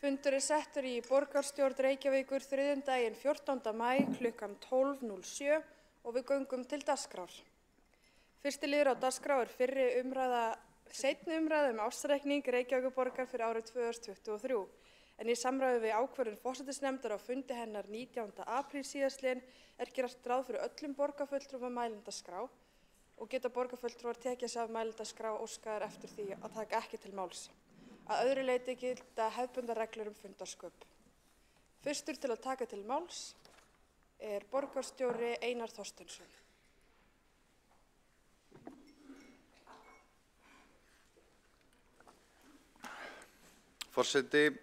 Fundur settur í borgarstjórn Reykjavíkur þriðjudaginn 14. maí klukkan 12:07 og við göngum til dagskrár. Fyrsti liður á dagskrá seinni umræða ársreikning Reykjavíkurborgar fyrir árið 2023. En í samræmi við ákvörðun forsætisnefndar á fundi hennar 19. apríl síðastliðinn gert ráð fyrir öllum borgarfulltrúum á mælendaskrá og geta borgarfulltrúar tekið sig af mælendaskrá óskaðar eftir því að taka ekki til máls. Að öðru leyti gilda hefðbundnar reglur fundarsköp. Fyrstur til að taka til máls borgarstjóri Einar Þorsteinsson. Forseti,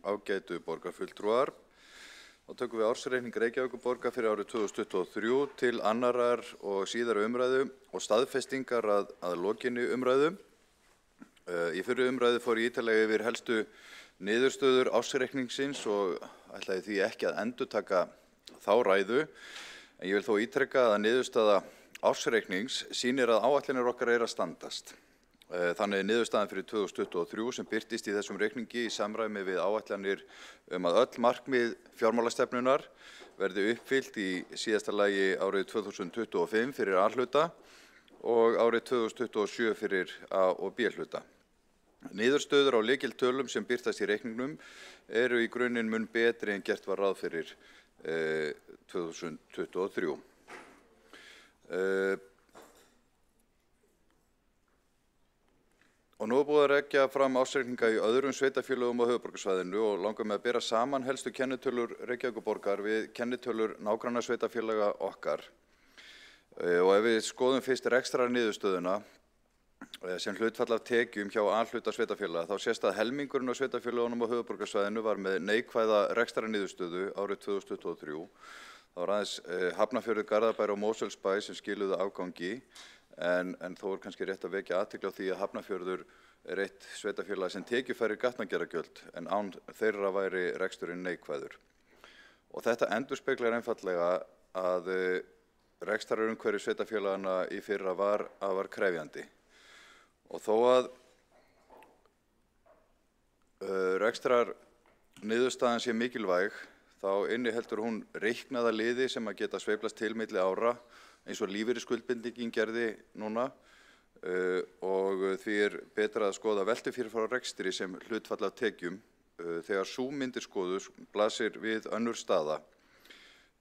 ágætu borgarfulltrúar, þá tökum við ársreikning Reykjavíkurborgar fyrir árið 2023 til annarar og síðari umræðu og staðfestingar að lokinni umræðu. Í fyrri umræðu fór ég ítarlega yfir helstu niðurstöður ársreikningsins og ætlaði því ekki að endurtaka þá ræðu, en ég vil þó ítreka að niðurstaða ársreiknings sýnir að áætlanir okkar að standast. Þannig niðurstaðan fyrir 2023 sem birtist í þessum reikningi í samræmi við áætlanir að öll markmið fjármálastefnunnar verði uppfyllt í síðasta lagi árið 2025 fyrir A-hluta og árið 2027 fyrir A- og B-hluta. Niðurstöður á lykiltölum sem birtast í reikningnum eru í grunninn mun betri en gert var ráð fyrir 2023. Og nú búið að rekja fram ársreikninga í öðrum sveitarfélögum á höfuðborgarsvæðinu og langar með að bera saman helstu kennitölur Reykjavíkurborgar við kennitölur nágrannasveitarfélaga okkar. Og ef við skoðum fyrst rekstrarniðurstöðuna sem hlutfall af tekjum hjá A-hluta sveitarfélaga, þá sést að helmingurinn á sveitarfélagunum á höfuðborgarsvæðinu var með neikvæða rekstrarniðurstöðu árið 2023. Það var aðeins Hafnarfjörður, Garðabær og Mosfellsbæ sem skiluðu afgangi, en þó kannski rétt að vekja athygli á því að Hafnarfjörður eitt sveitarfélag sem tekjufærir gatnagerðargjöld, en án þeirra væri reksturinn neikvæður. Og þetta endurspeglar einfaldlega að rekstrarumhverfi sveitarfélagana í fyrra var afar krefjandi. Og þó að rekstrarniðurstaðan sé mikilvæg, þá inniheldur hún reiknaða liði sem að geta sveiflast til milli ára, eins og lífeyrisskuldbindingin gerði núna, og því betra að skoða veltufé frá rekstri sem hlutfall af tekjum. Þegar sú myndir skoðuð blasir við önnur staða.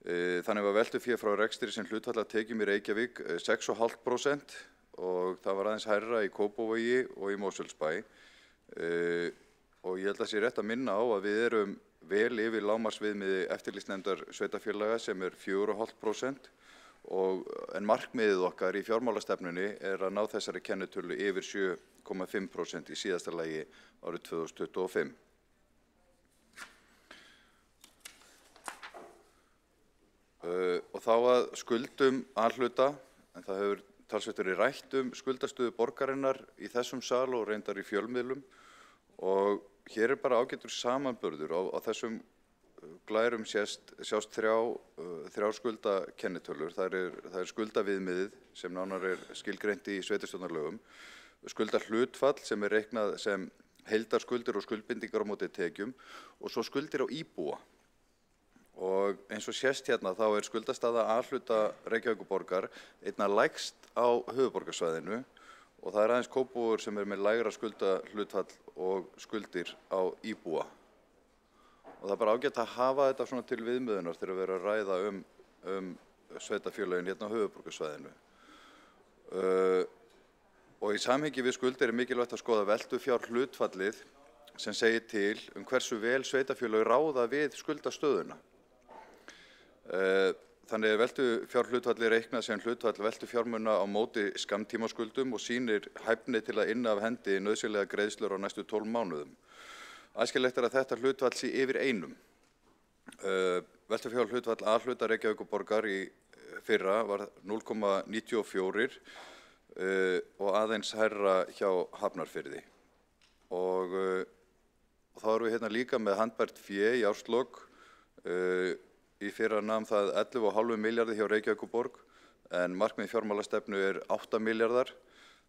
Þannig var veltufé frá rekstri sem hlutfall af tekjum í Reykjavík 6,5%, og það var aðeins hærra í Kópavogi og í Mosfellsbæ. Og ég held að sé rétt að minna á að við erum vel yfir lágmarksviðmiði eftirlitsnefndar sveitarfélaga sem 4,5%, en markmiðið okkar í fjármálastefnunni að ná þessari kennitölu yfir 7,5% í síðasta lagi árið 2025. Og þá að skuldum A-hluta, en það hefur talsvert verið rætt skuldastöðu borgarinnar í þessum sal og reyndar í fjölmiðlum, og hér bara ágætur samanburður. Á þessum glærum sjást þrjár skuldakennitölur. Það er skuldaviðmiðið sem nánar skilgreint í sveitarstjórnarlögum, skuldahlutfall sem reiknað sem heildarskuldir og skuldbindingar á móti tekjum, og svo skuldir á íbúa. Og eins og sést hérna þá skuldastaða A-hluta Reykjavíkurborgar einna lægst á höfuðborgarsvæðinu, og það aðeins Kópavogur sem með lægra skuldahlutfall og skuldir á íbúa. Og það bara ágætt að hafa þetta svona til viðmiðunar þegar við erum að ræða sveitarfélögin hérna á höfuðborgarsvæðinu. Og í samhengi við skuldir mikilvægt að skoða veltufjárhlutfallið sem segir til hversu vel sveitarfélög ráða við skuldastöðuna. Þannig veltufjárhlutfallið reiknað sem hlutfall veltufjármuna á móti skammtímaskuldum og sýnir hæfni til að inna af hendi nauðsynlegar greiðslur á næstu 12 mánuðum. Æskilegt að þetta hlutfall sé yfir 1. Veltufjárhlutfall A-hluta Reykjavíkurborgar í fyrra var 0,94 og aðeins hærra hjá Hafnarfirði. Og þá erum við hérna líka með handbært fé í árslok. Í fyrra nam það 11,5 milljarði hjá Reykjavíkurborg, en markmið fjármálastefnu 8 milljarðar,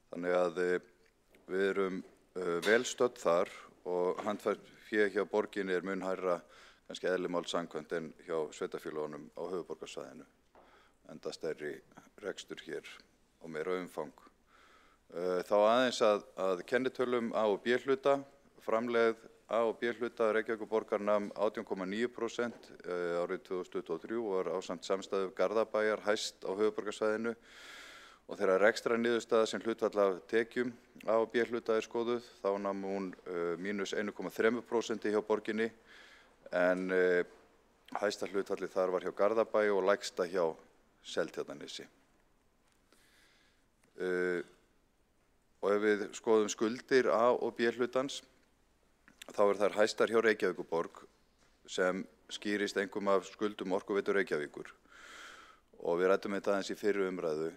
þannig að við erum vel stödd þar og handbært fé hjá borginni mun hærra kannski eðli máls samkvæmt en hjá sveitarfélögunum á höfuðborgarsvæðinu, enda stærri rekstur hér og meira umfang. Þá aðeins að kennitölum A og B hluta. Framlegð A og B hluta Reykjavíkurborgar nam 18,9% árið 2023 og var ásamt samstæðu Garðabæjar hæst á höfuðborgarsvæðinu. Og þegar rekstrarniðurstaða sem hlutfall af tekjum A og B hluta skoðuð, þá nam hún mínus 1,3% hjá borginni, en hæsta hlutfallið þar var hjá Garðabæ og lægsta hjá Seltjarnarnesi. Og ef við skoðum skuldir A og B hlutans, þá þær hæstar hjá Reykjavíkurborg sem skýrist einkum af skuldum Orkuveitu Reykjavíkur. Og við ræddum þetta aðeins í fyrri umræðu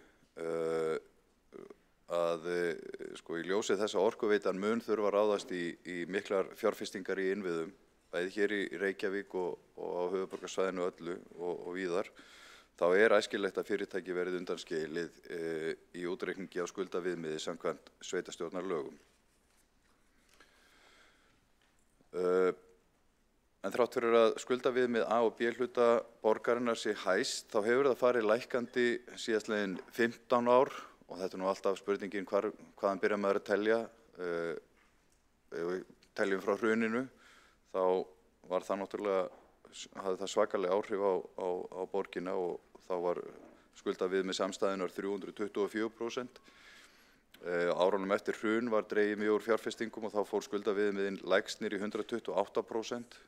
að í ljósi þess að Orkuveitan mun þurfa að ráðast í miklar fjárfestingar í innviðum, bæði hér í Reykjavík og á höfuðborgarsvæðinu öllu og víðar, þá æskilegt að fyrirtæki verið undanskilið í útreikningi á skuldaviðmiði samkvæmt sveitarstjórnarlögum. En þrátt fyrir að skuldaviðmið A og B hluta borgarinnar sé hæst, þá hefur það farið lækkandi síðastliðin 15 ár og þetta nú alltaf spurningin hvaðan byrjar maður að telja. Ef við teljum frá hruninu, þá var það náttúrulega, hafði það svakalega áhrif á borgina og þá var skuldaviðmið samstæðunnar 324%. Árunum eftir hrun var dregið mjög úr fjárfestingum og þá fór skuldaviðmiðin lægst niður í 128%.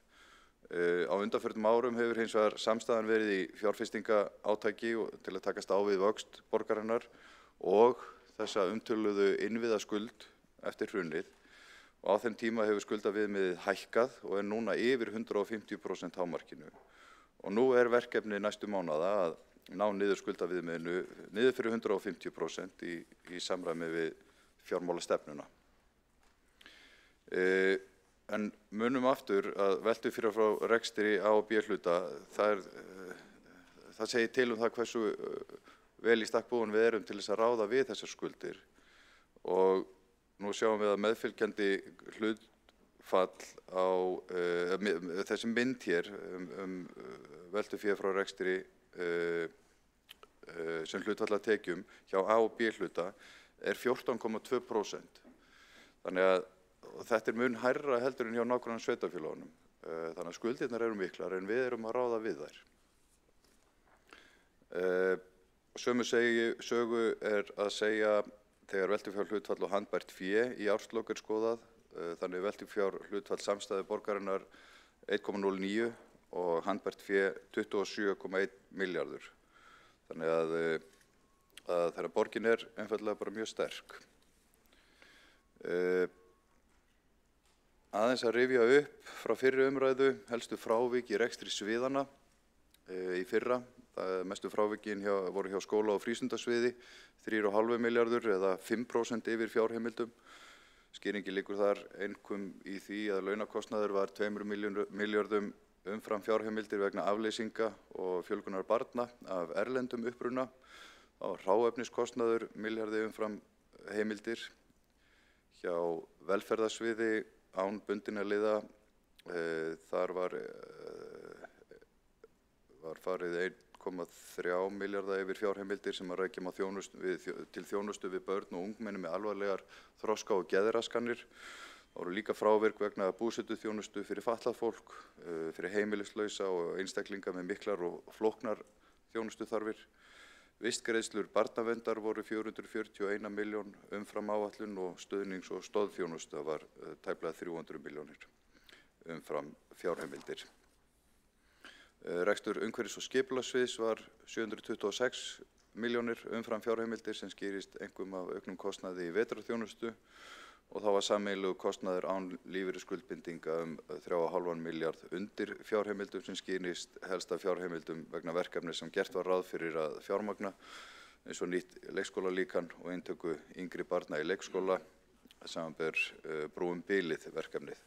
Á undanförnum árum hefur hins vegar samstæðan verið í fjárfestingaátaki til að takast á við vöxt borgarinnar og þessa umtöluðu innviðaskuld eftir hrunið. Og á þeim tíma hefur skuldaviðmiðið hækkað og núna yfir 150% hámarkinu. Og nú verkefni næstu mánaða að ná niður skuldaviðmiðinu niður fyrir 150% í samræmi við fjármálastefnuna. En munum aftur að veltu fyrir frá rekstri A og B hluta, það segir til það hversu vel í stakk búin við erum til þess að ráða við þessar skuldir. Og nú sjáum við að meðfylgjandi hlutfall á þessi mynd hér veltu fyrir frá rekstri sem hlutfall af tekjum hjá A og B hluta 14,2%. Þannig að þetta mun hærra heldur en hjá nágranna sveitarfélögunum. Þannig að skuldirnar eru miklar en við erum að ráða við þær. Sömu sögu að segja þegar veltufjárhlutfall og handbært fé í árslok skoðað. Þannig veltufjárhlutfall samstæðu borgarinnar 1,09 og handbært fé 27,1 milljarður. Þannig að þegar borgin einfaldlega bara mjög sterk. Aðeins að rifja upp frá fyrri umræðu helstu frávik í rekstri sviðanna í fyrra. Mestu frávikin voru hjá skóla- og frístundasviði, 3,5 milljarður eða 5% yfir fjárheimildum. Skýringin liggur þar einkum í því að launakostnaður var 2 milljörðum umfram fjárheimildir vegna afleysinga og fjölgunar barna af erlendum uppruna. Hráefniskostnaður milljarði umfram heimildir. Hjá velferðarsviði án bundinna liða, þar var farið 1,3 milljarða yfir fjárheimildir sem að rekja má til þjónustu við börn og ungmenni með alvarlegar þroska- og geðraskanir. Það voru líka frávik vegna búsetuþjónustu fyrir fatlað fólk, fyrir heimilislausa og einstaklinga með miklar og flóknar þjónustuþarfir. Vistgreiðslur barnaverndar voru 441 milljón umfram áætlun og stuðnings- og stoðþjónusta var tæplega 300 milljónir umfram fjárheimildir. Rekstur umhverfis- og skipulagssviðs var 726 milljónir umfram fjárheimildir sem skýrist einkum af auknum kostnaði í vetrarþjónustu og þá var sameiginlegur kostnaður án lífeyrisskuldbindinga 3,5 milljarð undir fjárheimildum sem skýrist helst af fjárheimildum vegna verkefni sem gert var ráð fyrir að fjármagna eins og nýtt leikskólalíkan og inntöku yngri barna í leikskóla samanber brúum bilið verkefnið.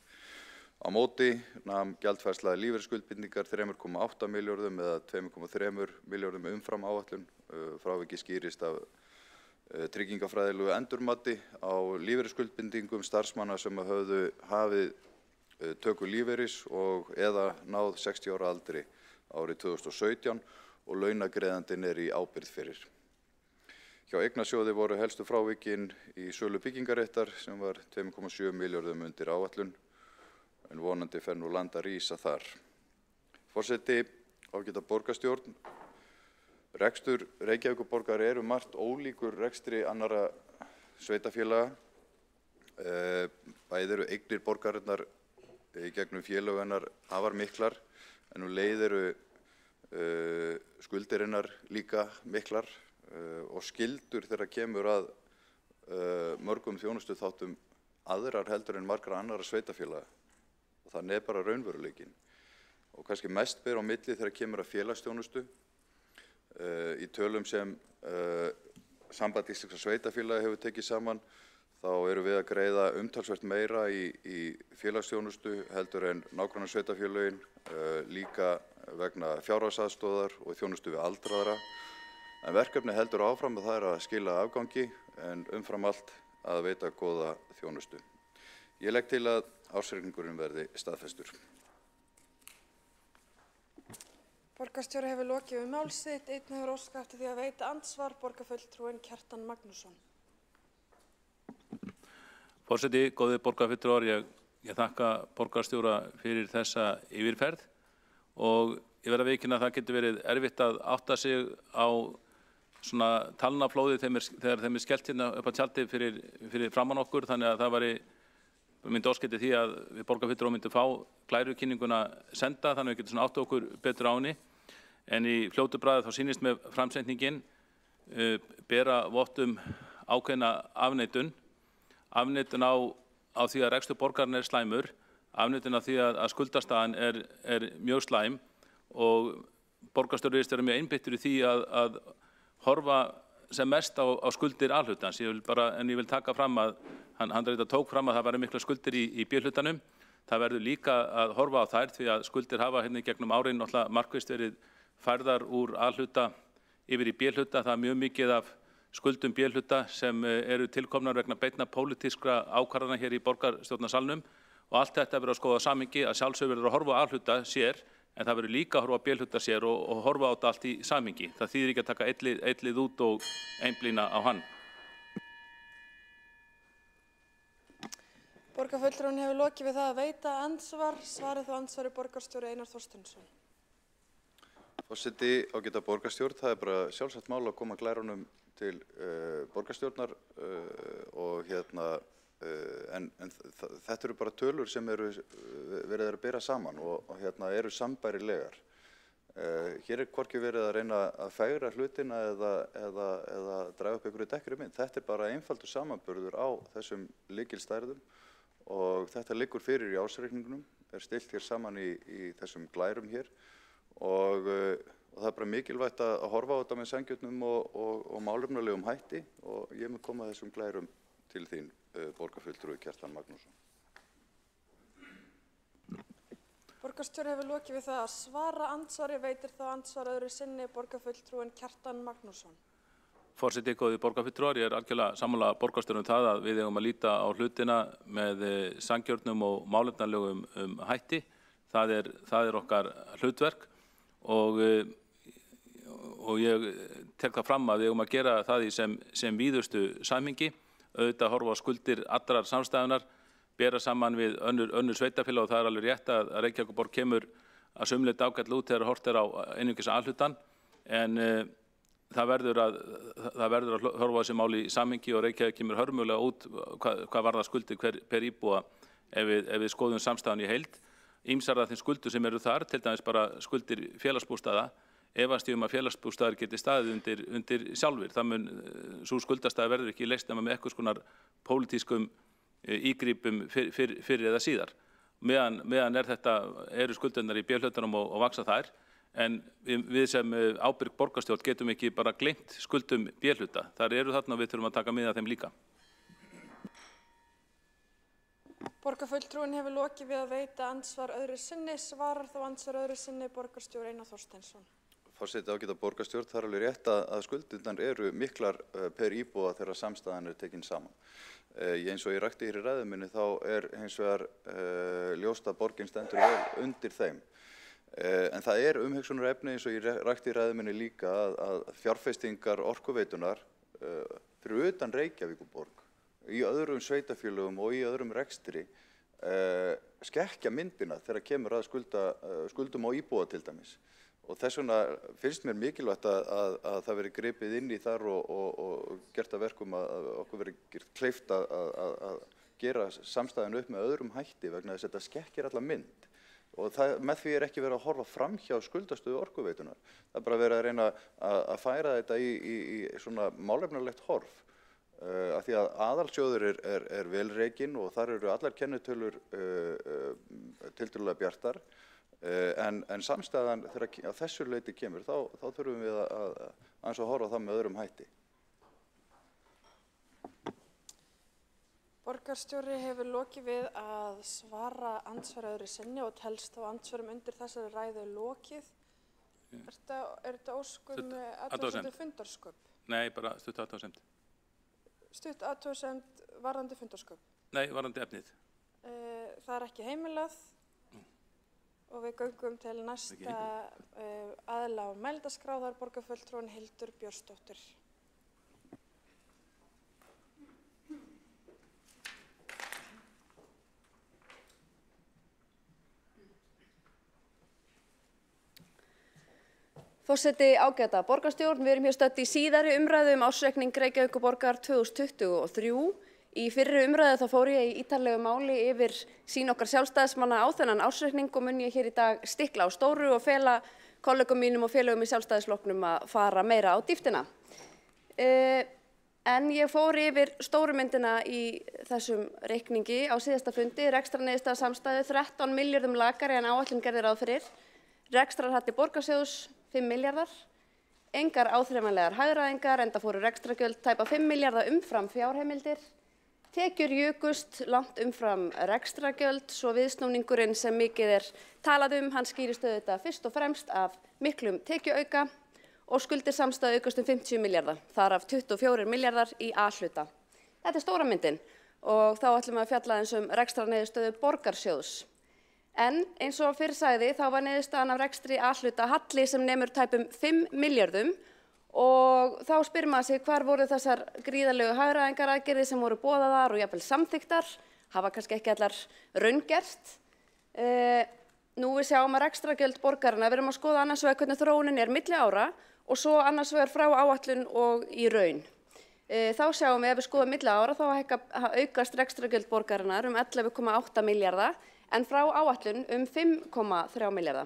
Á móti nam gjaldfærsla lífeyrisskuldbindingar 3,8 milljörðum eða 2,3 milljörðum umfram áætlun. Fráviki skýrist af tryggingafræðilegu endurmati á lífeyrisskuldbindingum starfsmanna sem höfðu hafið töku lífeyris og eða náð 60 ára aldri árið 2017 og launagreiðandinn í ábyrgð fyrir. Hjá Eignasjóði voru helstu frávikin í sölu byggingaréttar sem var 2,7 milljörðum undir áætlun, en vonandi fer nú land að rísa þar. Forseti, ágæta borgarstjórn, rekstur Reykjavíkurborgar margt ólíkur rekstri annarra sveitarfélaga. Bæði eru eignir borgarinnar í gegnum félög hennar afar miklar, en leið eru skuldirinnar líka miklar og skyldur þegar kemur að mörgum þjónustuþáttum aðrar heldur en margra annarra sveitarfélaga. Og það bara raunveruleikinn. Og kannski mest ber á milli þegar kemur að félagsþjónustu. Í tölum sem Samband íslenskra sveitarfélaga hefur tekið saman, þá erum við að greiða umtalsvert meira í félagsþjónustu heldur en nágrannasveitarfélögin, líka vegna fjárhagsaðstoðar og þjónustu við aldraðra. En verkefni heldur áfram og það að skila afgangi, en umfram allt að veita góða þjónustu. Ég legg til að ársreikningurinn verði staðfestur. Borgarstjóri hefur lokið við mál sitt. Einn hefur óskað eftir því að veita andsvar, borgarfulltrúinn Kjartan Magnússon. Forseti, góðir borgarfulltrúar, ég þakka borgarstjóra fyrir þessa yfirferð og ég verð að viðurkenna að það getur verið erfitt að átta sig á svona talnaflóði þegar þeim skellt hérna upp á tjaldi fyrir framan okkur, þannig að það myndi óskætti því að við borgarfulltrúar myndum fá glærukynninguna senda, þannig að við getum svona átta okkur betur á henni. En í fljótu bragði þá sýnist með framsetningin bera vottum ákveðna afneitun á því að rekstur borgarinn slæmur, afneitun á því að skuldastaðan er mjög slæm og borgarstjóri virðist vera mjög einbeittur í því að horfa sem mest á skuldir A-hlutans. En ég vil taka fram að hann tók fram að það væri mikla skuldir í B-hlutanum. Það verður líka að horfa á þær því að skuldir hafa hérna í gegnum árin náttúrulega markvisst verið færðar úr A-hluta yfir í B-hluta. Það mjög mikið af skuldum B-hluta sem eru tilkomnar vegna beinna pólitískra ákvarðana hér í borgarstjórnarsalnum og allt þetta verður að skoða samhengi, að sjálfsögðu verður að horfa á A-hluta sér, en það verður líka að horfa á B-hluta sér og horfa á þetta allt í samhengi. Það þýðir ekki að taka eitt lið út og einblína á hann. Borgarfulltrúinn hefur lokið við það að veita andsvar. Svarið þá andsvari borgarstjóri Einar Þorsteinsson. Forseti, ágæta borgarstjórn, það bara sjálfsagt mál að koma glærunum til borgarstjórnar og en þetta eru bara tölur sem verið að bera saman og eru sambærilegar. Hér hvorki verið að reyna að fegra hlutina eða draga upp einhverju dekkri mynd. Þetta bara einfaldur samanburður á þessum lykilstærðum og þetta liggur fyrir í ársreikningunum, stillt hér saman í þessum glærum hér og það bara mikilvægt að horfa á þetta með sanngjarnum og málefnalegum hætti og ég mun koma þessum glærum til þín, borgarfulltrúi Kjartan Magnússon. Borgarstjóri hefur lokið við það að svara andsvari, veitir þá andsvar öðru sinni borgarfulltrúinn Kjartan Magnússon. Forseti, góðir borgarfulltrúar, ég sammála borgarstjórum það að við eigum að líta á hlutina með sanngjörnum og málefnalegum hætti. Það er okkar hlutverk og ég tek það fram að við eigum að gera það í sem víðustu samhengi, auðvitað horfa á skuldir allrar samstæðunar, bera saman við önnur sveitarfélag og það er alveg rétt að Reykjavíkurborg kemur að sumleyti ágætlega út þegar horft á einungis A-hlutann, en það verður að horfa á þessi mál í samhengi og Reykjavík kemur hörmulega út hvað varðar skuldir per íbúa ef við skoðum samstæðan í heild. Ýmsar af þeim skuldur sem eru þar, til dæmis bara skuldir félagsbústaða, efast ég að félagsbústaðar geti staðið undir sjálfir. Sú skuldastaða verður ekki leyst nema með einhvers konar pólitískum ígripum fyrir eða síðar. Meðan eru skuldirnar í B-hlutanum og vaksa þær, en við sem ábyrg borgarstjórn getum ekki bara gleymt skuldum B-hluta. Þar eru þarna og við þurfum að taka mið af þeim líka. Borgarfulltrúinn hefur lokið við að veita andsvar öðru sinni. Svarar þá andsvar öðru sinni borgarstjóri Einar Þorsteinsson. Forseti ágæta borgarstjórn, það er alveg rétt að skuldirnar eru miklar per íbúa þegar samstæðan er tekin saman. Eins og ég rakti hér í ræðu minni þá er hins vegar ljóst að borgin stendur vel undir þeim. En það er umhugsunarefni eins og ég rakti í ræðu minni líka að fjárfestingar orkuveitunar fyrir utan Reykjavíkurborg, í öðrum sveitarfélögum og í öðrum rekstri skekkja myndina þegar kemur að skuldum á íbúa til dæmis. Og þess vegna finnst mér mikilvægt að það veri gripið inn í þar og gert að verkum að okkur veri gert kleift að gera samstæðan upp með öðrum hætti vegna þess að þetta skekkir alla mynd. Og með því ekki verið að horfa fram hjá skuldastöðu orkuveitunar. Það bara verið að reyna að færa þetta í svona málefnalegt horf. Af því að aðalsjóður er vel rekinn og þar eru allar kennitölur tiltölulega bjartar. En samstæðan þegar að þessu leyti kemur, þá þurfum við að horfa það með öðrum hætti. Borgarstjóri hefur lokið við að svara andsvara öðru sinni og telst þá andsvörum undir þessari ræðu lokið. Er þetta óskum athugasemd fundarsköp? Nei, bara stutt athugasemd. Stutt athugasemd varðandi fundarsköp? Nei, varðandi efnið. Það er ekki heimilað. Og við göngum til næsta aðila á mælendaskrá, það er borgarfulltrúin Hildur Björnsdóttir. Forseti ágæta borgarstjórn, við erum hér stödd í síðari umræðu ársreikning Reykjavíkurborgar 2023. Í fyrri umræðu þá fór ég í ítarlegu máli yfir sýn okkar sjálfstæðismanna á þennan ársreikning og mun ég hér í dag stikla á stóru og fela kollegum mínum og félögum í sjálfstæðisflokknum að fara meira á dýptina. En ég fór yfir stóru myndina í þessum reikningi á síðasta fundi, rekstrarniðurstaða samstæðu 13 milljörðum lakari en áætlun gerði ráð fyrir, rekstrarhalli borgarsjóðs 5 milljarðar, engar áþreifanlegar hagræðingar enda fóru rekstrargjöld tæpa 5 milljarða umfram fjárheimildir. Tekjur jukust langt umfram rekstrargjöld, svo viðsnúningurinn sem mikið talað hann skýrist auðvitað fyrst og fremst af miklum tekjuauka og skuldir samstæðu aukast 50 milljarða, þar af 24 milljarðar í A-hluta. Þetta stóra myndin og þá ætlum við að fjalla aðeins rekstrarniðurstöðu borgarsjóðs. En eins og fyrr sagði þá var niðurstaðan af rekstri A-hluta halli sem nemur tæpum 5 milljörðum og þá spyr maður sig hvar voru þessar gríðarlegu hagræðingaraðgerðir sem voru boðaðar og jafnvel samþykktar, hafa kannski ekki allar raungert. Nú við sjáum að rekstrargjöld borgarinnar, við erum að skoða annars vegar hvernig þróunin milli ára og svo annars vegar frá áætlun og í raun. Þá sjáum við ef við skoðum milli ára þá aukast rekstrargjöld borgarinnar 11,8 milljarða en frá áætlun 5,3 milljarða.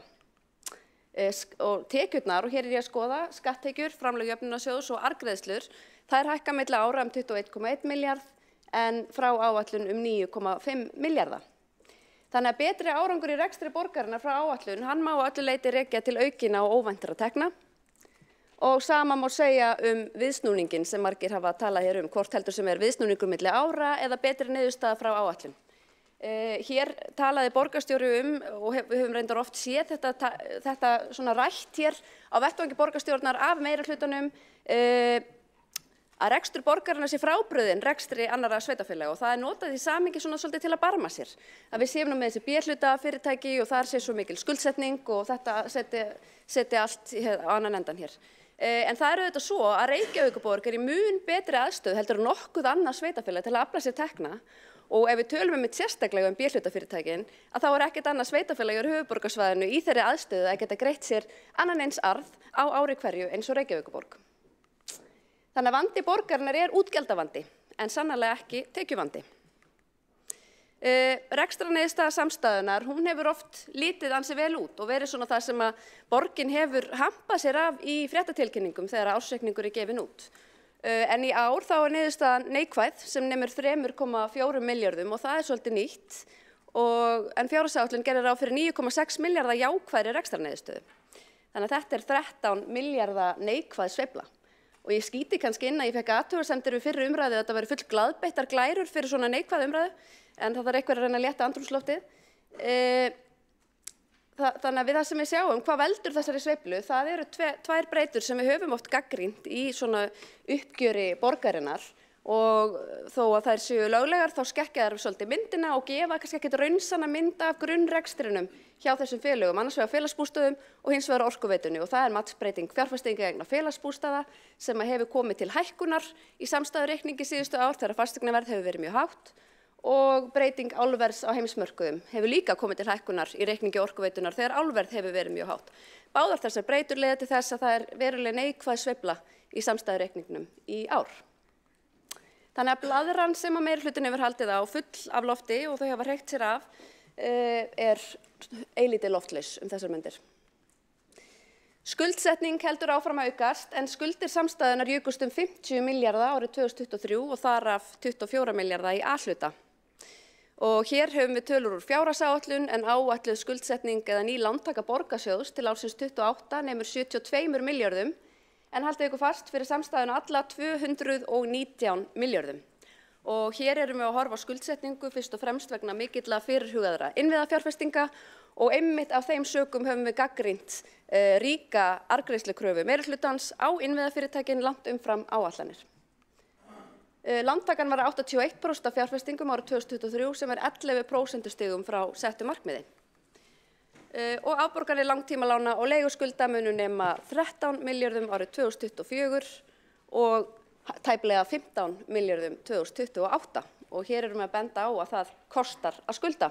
Og tekjurnar, og hér ég að skoða skatttekjur, framlög jöfnunarsjóðs og arðgreiðslur, þær hækka milli ára 21,1 milljarð en frá áætlun 9,5 milljarða. Þannig að betri árangur í rekstri borgarinnar frá áætlun, hann má öllu leyti rekja til aukinna og óvæntra tekna. Og sama má segja viðsnúningin sem margir hafa talað hér hvort heldur sem viðsnúningur milli ára eða betri niðurstaða frá áætlun. Hér talaði borgarstjóri og við höfum reyndar oft séð þetta svona rætt hér á vettvangi borgarstjórnar af meirihlutanum að rekstur borgarinnar sé frábrugðinn rekstri annarra sveitarfélaga og það notað í samhengi svona svolítið til að barma sér. Að við séum nú með þessi B-hluta fyrirtæki og þar sé svo mikil skuldsetning og þetta seti allt á annan endan hér. En það auðvitað svo að Reykjavíkurborg í mun betri aðstöðu heldur en nokkuð annað sveitarfélag til að afla sér tekna. Og ef við tölum sérstaklega B-hlutafyrirtækin, að þá ekkert annað sveitarfélag á höfuðborgarsvæðinu í þeirri aðstöðu að geta greitt sér annan eins arð á ári hverju eins og Reykjavíkurborg. Þannig að vandi borgarinnar útgjaldavandi, en sannarlega ekki tekjuvandi. Rekstrarniðurstaða samstæðunnar, hún hefur oft litið ansi vel út og verið svona það sem að borgin hefur hampað sér af í fréttatilkynningum þegar ársreikningur gefinn út. En í ár þá niðurstaðan neikvæð sem nemur 3,4 milljörðum og það svolítið nýtt en fjárhagsáætlun gerir ráð fyrir 9,6 milljarða jákvæðri rekstrarniðurstöðu. Þannig að þetta 13 milljarða neikvæð sveifla. Og ég skýti kannski inn að ég fekk athugasemdir við fyrri umræðu að þetta væri full glaðbeittar glærur fyrir svona neikvæð umræðu en það einhver að reyna að létta andrúmsloftið. Þannig að við það sem við sjáum, hvað veldur þessari sveiflu, það eru tvær breytur sem við höfum oft gagnrýnt í svona uppgjöri borgarinnar og þó að þær séu löglegar þá skekkja þær svolítið myndina og gefa kannski ekkert raunsanna mynd af grunnrekstrinum hjá þessum félögum, annars vegar félagsbústöðum og hins vegar Orkuveitunni og það er matsbreyting fjárfestinga eigna félagsbústaða sem hefur komið til hækkunar í samstæðureikningi síðustu ár þegar fasteignaverð hefur verið mjög hátt og breyting álverðs á heimsmörkuðum hefur líka komið til hækkunar í reikningi Orkuveitunar þegar álverð hefur verið mjög hátt. Báðar þessar breytur leiða til þess að það er veruleg neikvæð sveifla í samstæðureikningnum í ár. Þannig að blaðran sem að meirihlutin hefur haldið á full af lofti og þau hafa hreykt sér af er eilítið loftlaus þessar myndir. Skuldsetning heldur áfram að aukast en skuldir samstæðunnar jukust 50 milljarða árið 2023 og þar af 24 milljarða í A-hluta. Og hér höfum við tölur úr fjárhagsáætlun en áætluð skuldsetning eða ný lántaka borgarsjóðs til ársins 28 nemur 72 milljörðum en haldið ykkur fast fyrir samstæðuna alla 219 milljörðum. Og hér erum við að horfa á skuldsetningu fyrst og fremst vegna mikilla fyrirhugaðra innviðafjárfestinga og einmitt af þeim sökum höfum við gagnrýnt ríka arðgreiðslukröfu meirihlutans á innviðafyrirtækin langt umfram áætlanir. Lántakan var 81% af fjárfestingum árið 2023 sem er 11% stigum frá settu markmiði. Og afborganir langtímalána og leiguskulda munu nema 13 milljörðum árið 2024 og tæplega 15 milljörðum 2028 og hér erum við að benda á að það kostar að skulda.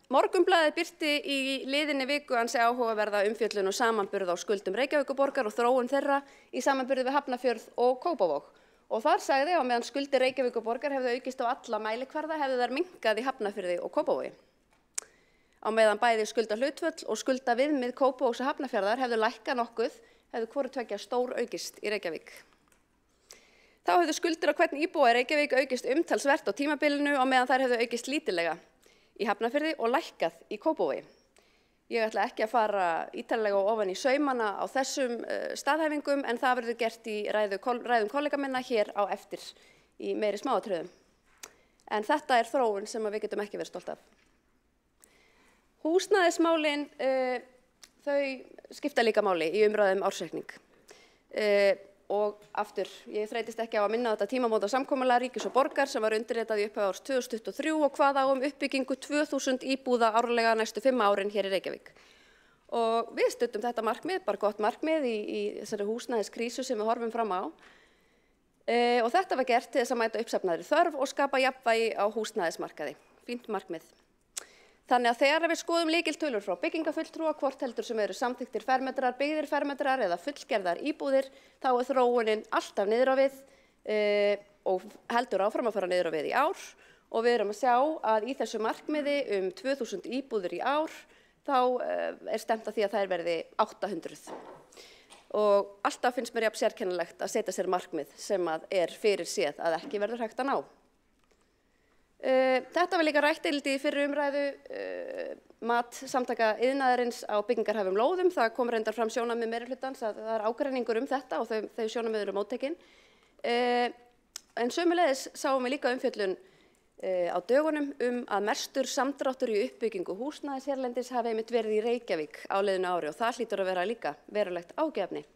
Morgunblaðið birti í liðinni viku ansi áhugaverða umfjöllun og samanburð á skuldum Reykjavíkurborgar og þróun þeirra í samanburði við Hafnarfjörð og Kópavog. Og þar sagði að meðan skuldir Reykjavíkurborgar hefðu aukist á alla mælikvarða hefðu þær minnkað í Hafnarfirði og Kópavogi. Á meðan bæði skuldahlutföll og skuldaviðmið Kópavogs og Hafnarfjarðar hefðu lækkað nokkuð, hefðu hvoru tveggja stór aukist í Reykjavík. Þá hefðu skuldir á hvern íbúa í Reykjavík aukist umtalsvert á tímabilinu og meðan þær hefðu aukist lítillega í Hafnarfirði og lækkað í Kópavogi. Ég ætla ekki að fara ítarlega og ofan í saumana á þessum staðhæfingum en það verður gert í ræðum kollega minna hér á eftir í meiri smáatriðum. En þetta er þróun sem við getum ekki verið stolt af. Húsnæðismálin, þau skipta líka máli í umræðum ársreikning. Og aftur, ég þreytist ekki á að minna þetta tímamóta samkomulag ríkis og borgar sem var undirritað í upphafi árs 2023 og hvað á uppbyggingu 2000 íbúða árlega næstu 5 árin hér í Reykjavík. Og við studdum þetta markmið, bara gott markmið í þessari húsnæðiskrísu sem við horfum fram á. Og þetta var gert til þess að mæta uppsafnaðri þörf og skapa jafnvægi á húsnæðismarkaði. Fínt markmið. Þannig að þegar við skoðum lykiltölur frá byggingafulltrúa, hvort heldur sem eru samþykktir fermetrar, byggðir fermetrar eða fullgerðar íbúðir, þá er þróunin alltaf niður á við og heldur áfram að fara niður á við í ár og við erum að sjá að í þessu markmiði 2000 íbúðir í ár, þá er stefnt að því að þær verði 800. Og alltaf finnst mér jafn sérkennilegt að setja sér markmið sem að er fyrir séð að ekki verður hægt að ná. Þetta var líka rætt eilítið í fyrri umræðu mat samtaka iðnaðarins á byggingarhæfum lóðum. Það kom reyndar fram sjónarmið meirihlutans að það er ágreiningur þetta og þau sjónarmið eru móttekin. En sömuleiðis sáum við líka umfjöllun á dögunum að mestur samdráttur í uppbyggingu húsnæðis hérlendis hafi einmitt verið í Reykjavík á liðnu ári og það hlýtur að vera líka verulegt ágefni.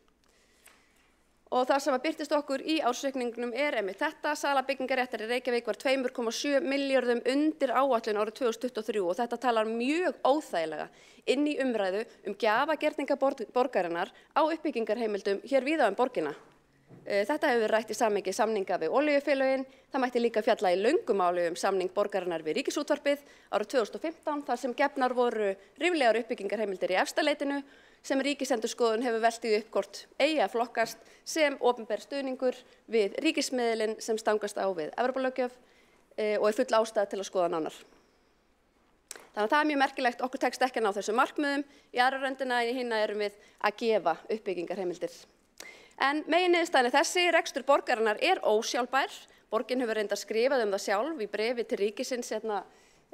Og það sem að birtist okkur í ársreikningnum er einmitt þetta. Sala byggingarréttar í Reykjavík var 2,7 milljörðum undir áætlun árið 2023 og þetta talar mjög óþægilega inn í umræðu gjafagerninga borgarinnar á uppbyggingarheimildum hér víða borgina. Þetta hefur verið rætt í samhengi samninga við olíufélögin. Það mætti líka fjalla í löngu máli samning borgarinnar við Ríkisútvarpið árið 2015 þar sem gefnar voru ríflegar uppbyggingarheimildir í Efstaleitinu sem Ríkisendurskoðun hefur veltið upp hvort eigi að flokkast sem opinber stuðningur við ríkismiðilinn sem stangast á við Evrópulöggjöf og er full ástæða til að skoða nánar. Þannig að það er mjög merkilegt, okkur tekst ekki að ná þessum markmiðum. Í aðra röndina en í hinna erum við að gefa uppbyggingarheimildir. En meginniðurstaðan er þessi, rekstur borgarinnar er ósjálfbær. Borgin hefur reyndar skrifað það sjálf í bréfi til ríkisins, ætli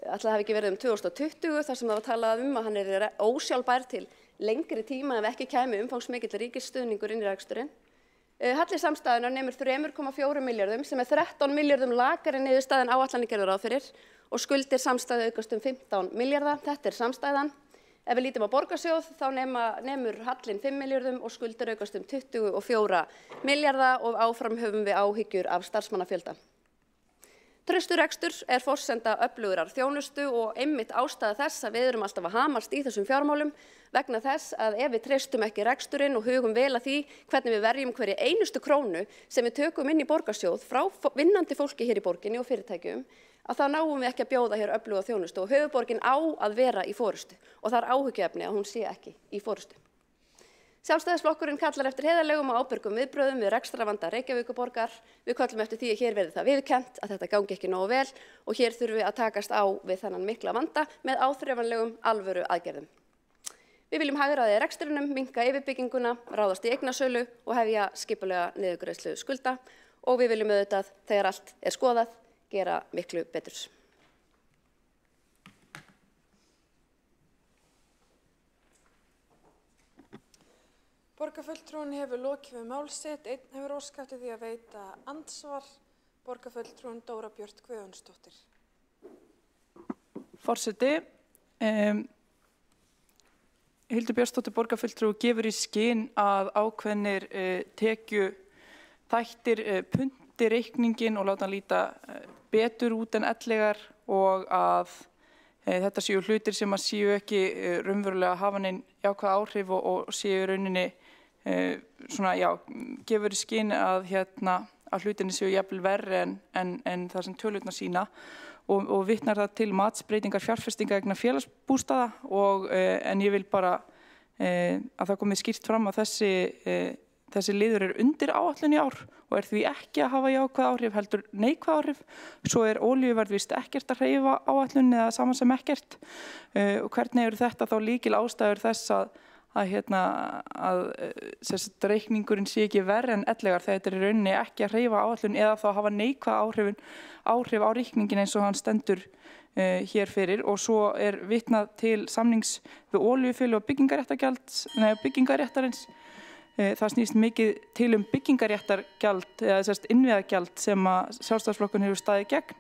það hafi ekki verið 2020, þar sem það var talað að hann er ósjálfbær til lengri tíma ef ekki kæmi umfangsmikill ríkisstuðningur inn í reksturinn. Halli samstæðunar nemur 3,4 milljörðum sem 13 milljörðum lakari niðurstaða en áætlanir gerðu ráð fyrir og skuldir samstæðu aukast 15 milljarða. Þetta samstæðan. Ef við lítum á borgarsjóð þá nemur hallinn 5 milljörðum og skuldir aukast 24 milljarða og áfram höfum við áhyggjur af starfsmannafjölda. Traustur rekstur forsenda öflugrar þjónustu og einmitt ástæða þess að við erum alltaf að hamast í þessum fjármálum vegna þess að ef við treystum ekki reksturinn og hugum vel að því hvernig við verjum hverju einustu krónu sem við tökum inn í borgarsjóð frá vinnandi fólki hér í borginni og fyrirtækjum, að þá náum við ekki að bjóða hér öfluga þjónustu og höfuðborgin á að vera í forystu og það áhyggjuefni að hún sé ekki í forystu. Sjálfstæðisflokkurinn kallar eftir heiðarlegum og ábyrgum viðbrögðum við rekstrarvanda Reykjavíkurborgar. Við köllum eftir því að hér verði það viðurkennt að þetta gangi ekki nógu vel og hér þurfum við að takast á við þennan mikla vanda með áþreifanlegum alvöru aðgerðum. Við viljum hagræða í rekstrinum, minnka yfirbygginguna, ráðast í eignasölu og hefja skipulega niðurgreiðslu skulda og við viljum auðvitað þegar allt skoðað gera miklu betur. Borgarfulltrúinn hefur lokið við mál sitt, einn hefur óskað eftir því að veita andsvar. Borgarfulltrúinn Dóra Björt Guðjónsdóttir. Forseti, Hildur Björnsdóttir borgarfulltrúi gefur í skyn að ákveðnir tekjuþættir punti reikninginn og láta hann líta betur út en ellegar og að þetta séu hlutir sem að séu ekki raunverulega hafa neinn jákvæð áhrif og séu í rauninni gefur í skyn að hlutinni séu jafnvel verri en það sem tölurnar sína og vitnar það til matsbreytingar fjárfestinga vegna félagsbústaða en ég vil bara að það komið skýrt fram að þessi liður undir áætlun í ár og því ekki að hafa jákvæð áhrif heldur neikvæð áhrif. Svo olíuverð víst ekkert að hreyfa áætlun eða saman sem ekkert og hvernig eru þetta þá lykil ástæður þess að reikningurinn sé ekki verri en ellegar þegar þetta í rauninni ekki að hreyfa áætlun eða þá hafa neikvæð áhrif á reikningin eins og hann stendur hér fyrir og svo vitnað til samnings við olíufélög og byggingaréttarins. Það snýst mikið til byggingaréttargjald eða innviðagjald sem að Sjálfstæðisflokkurinn hefur staðið gegn.